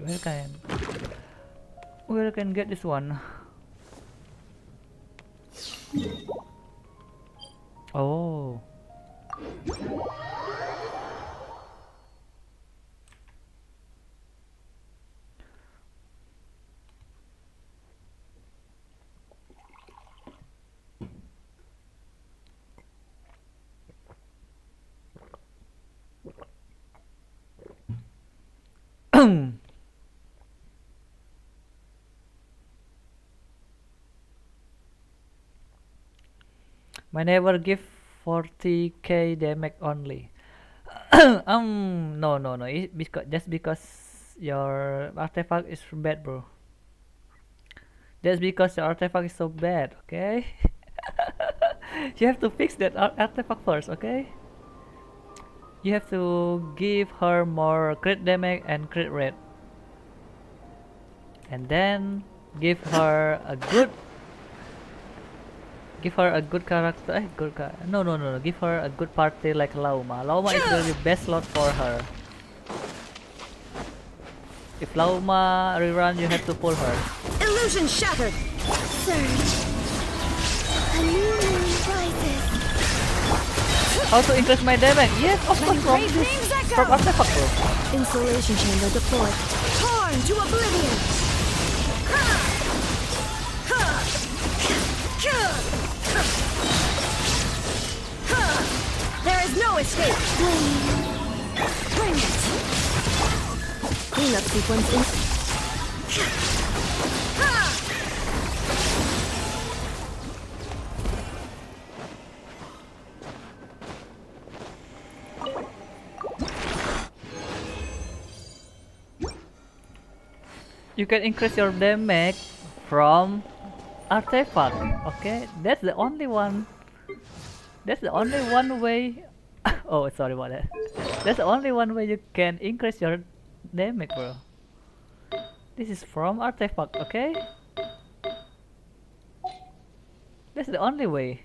where can get this one? Oh. My neighbor give 40k damage only. No. Just because your artifact is bad, bro. That's because your artifact is so bad, okay? You have to fix that artifact first, okay? You have to give her more crit damage and crit rate. And then give her a good character. No. Give her a good party like Lauma. Lauma is the best slot for her. If Lauma rerun, you have to pull her. illusion shattered. Surge. A new moon rises. How to increase my damage? Yes, of course, from artifact, bro. Insulation chamber deployed. Torn to oblivion. There is no escape. Bring it. Cleanup sequence in. You can increase your damage from artifact. Okay, that's the only one. That's the only one way. Oh, sorry about that. That's the only one way you can increase your damage, bro. This is from artifact, okay? That's the only way.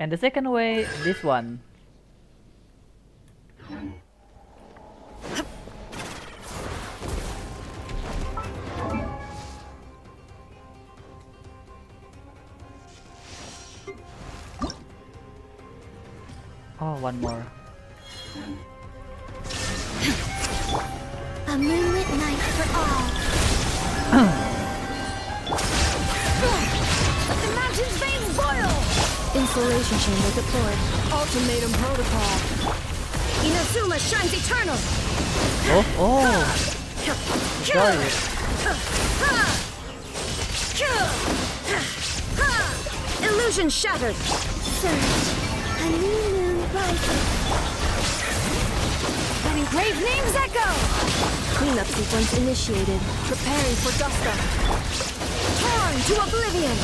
And the second way, this one. Oh, one more. A moonlit night for all. The mountain's veins boil! Insulation chamber deployed. Ultimatum protocol. Inazuma shines eternal! Oh! Sorry. Illusion shattered! Surge. A new moon rises. That engraved names echo! Cleanup sequence initiated. Preparing for dust up. Torn to oblivion!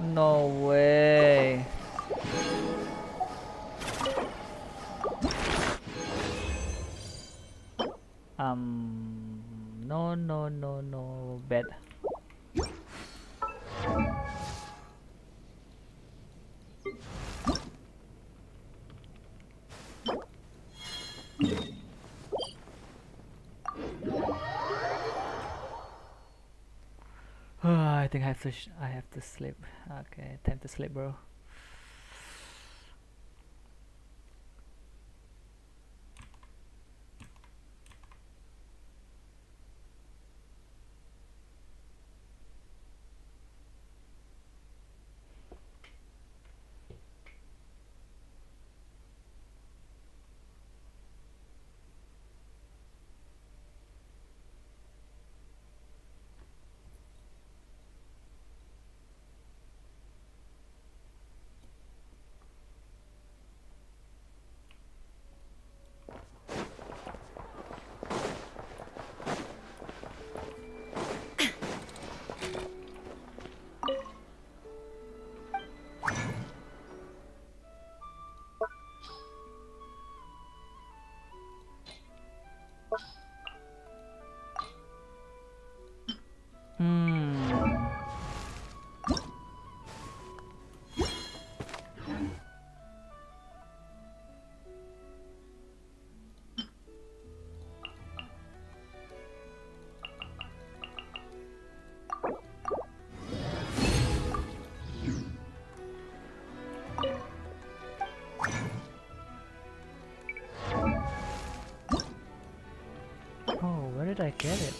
No way. No, bad. I think I have to sleep. Okay, time to sleep, bro. Oh, where did I get it?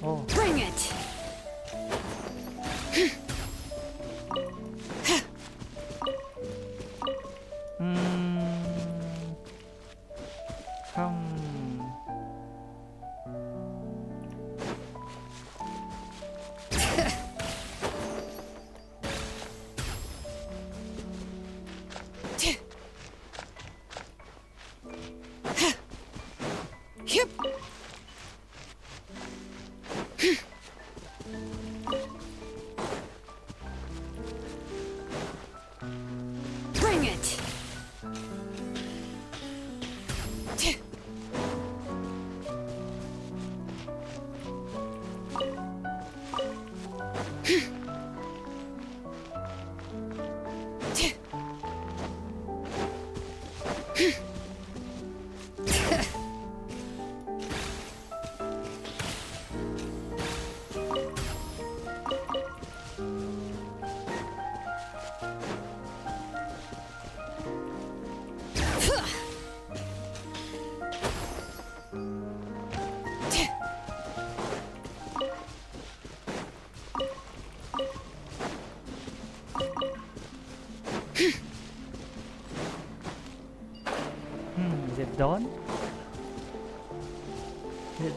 Oh. Bring it! Bring it!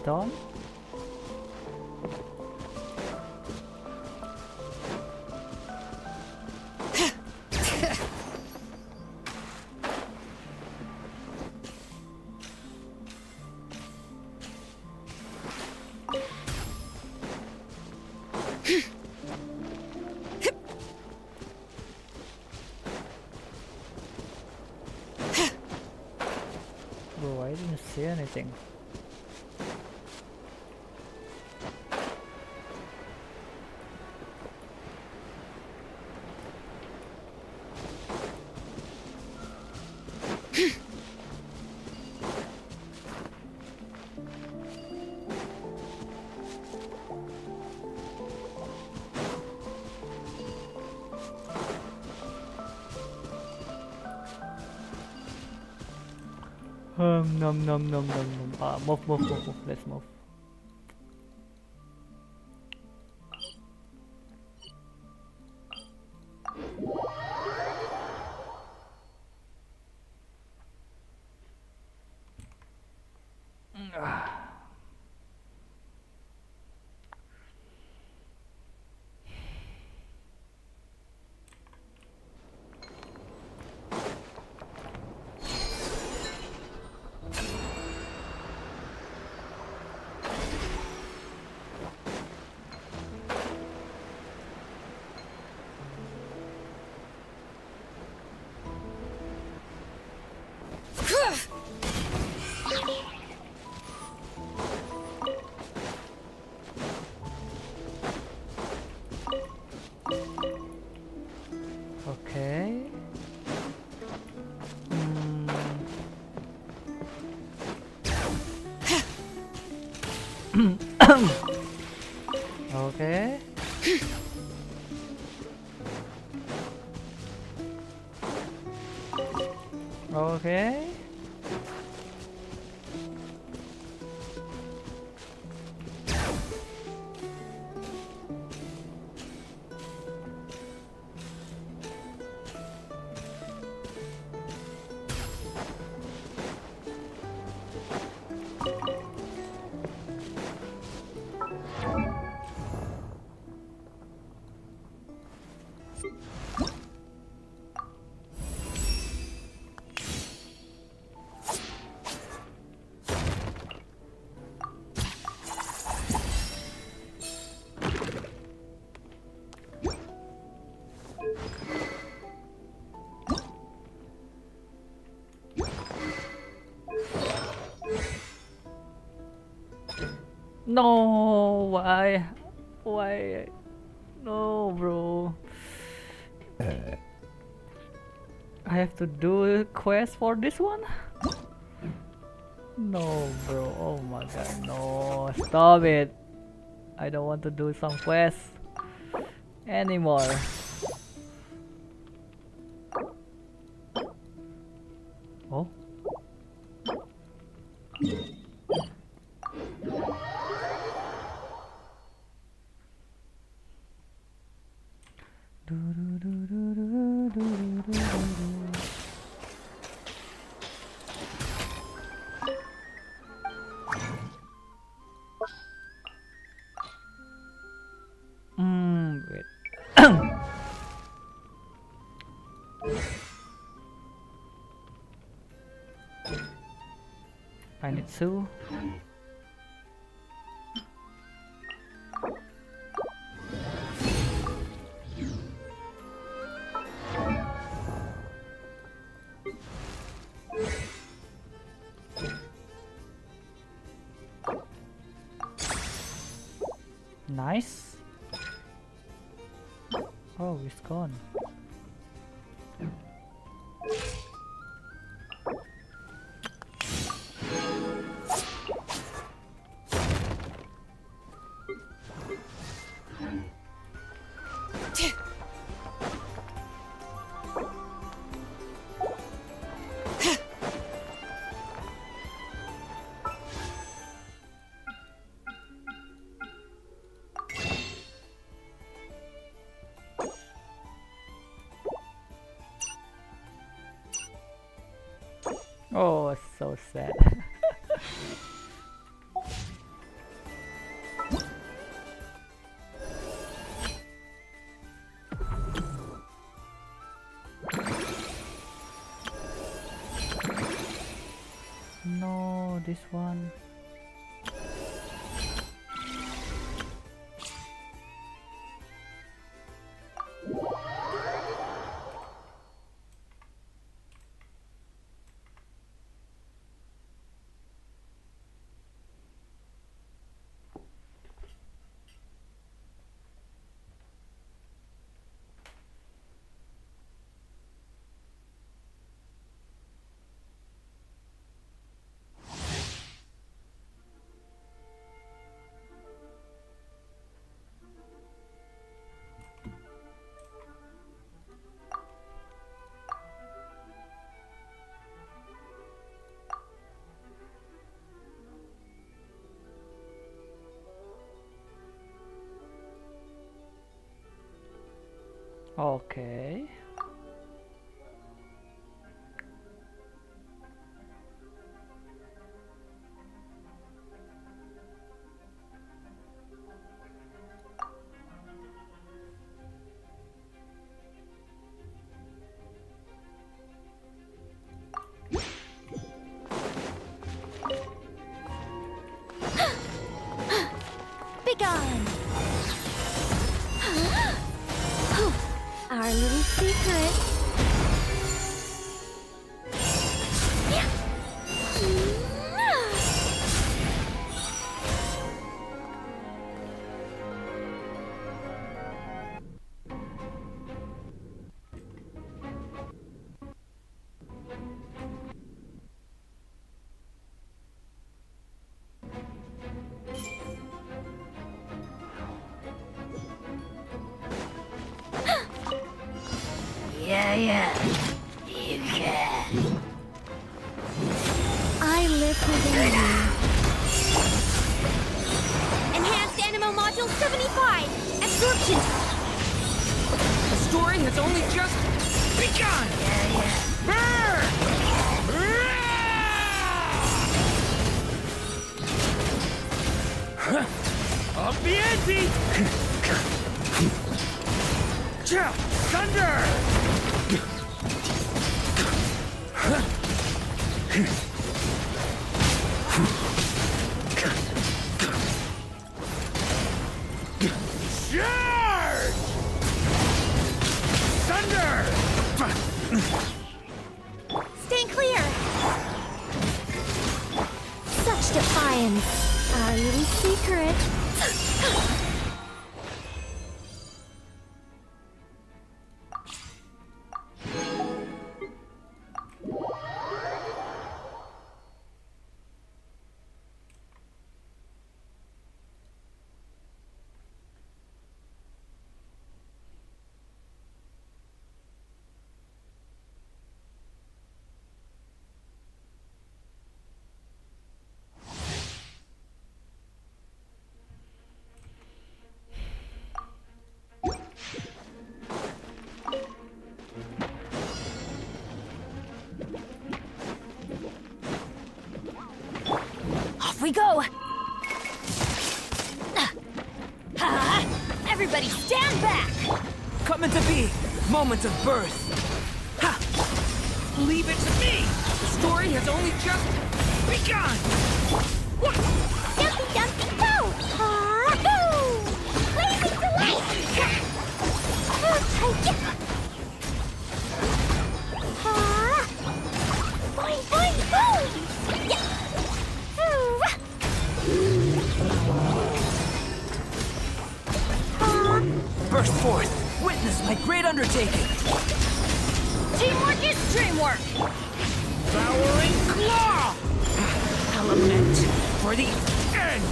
done. Bro, I didn't see anything. Nom nom nom nom nom. Move. Let's move. Okay. Okay. Okay. No, why? Why? No, bro. I have to do a quest for this one? No, bro. Oh my god, no. Stop it. I don't want to do some quests anymore. Oh? Wait. I need to. Nice. Oh, it's gone. Oh, so sad. this one. Okay. Begone! Our little secret. Yeah, you can. I live within you. Enhanced Animal Module 75! Absorption! The story has only just begun! Up the ante! Chill! Thunder! Charge! Thunder! Stand clear! Such defiance. Our little secret. Off we go! Everybody stand back! Coming to be, moment of birth. Ha! Leave it to me! The story has only just begun! Dumpy Dumpy Go! Blazing delight! Boing, boing, boing! Yeah. Burst forth! Witness my great undertaking! Teamwork is dreamwork! Devouring claw! Element for the end!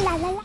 La la la.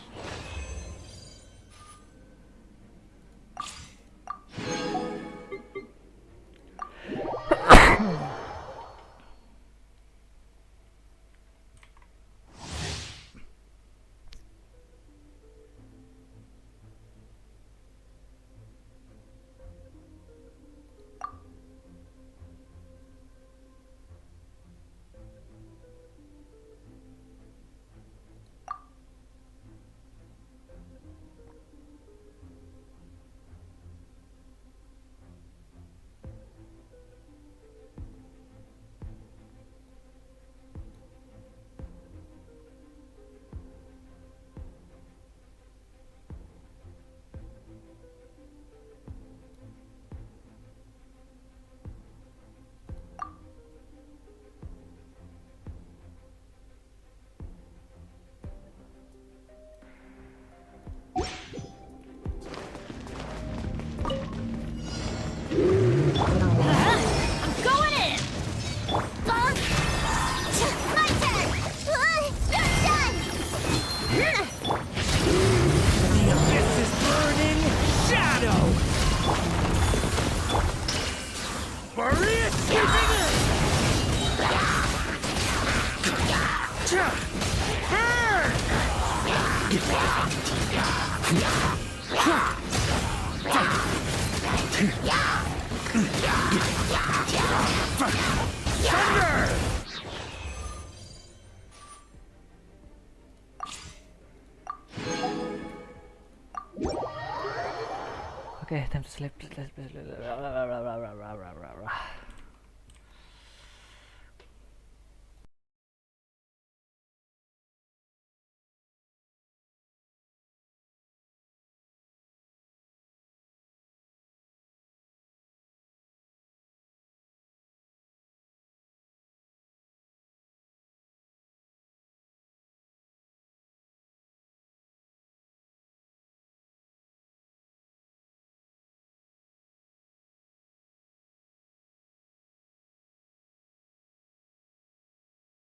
Okay, time to sleep.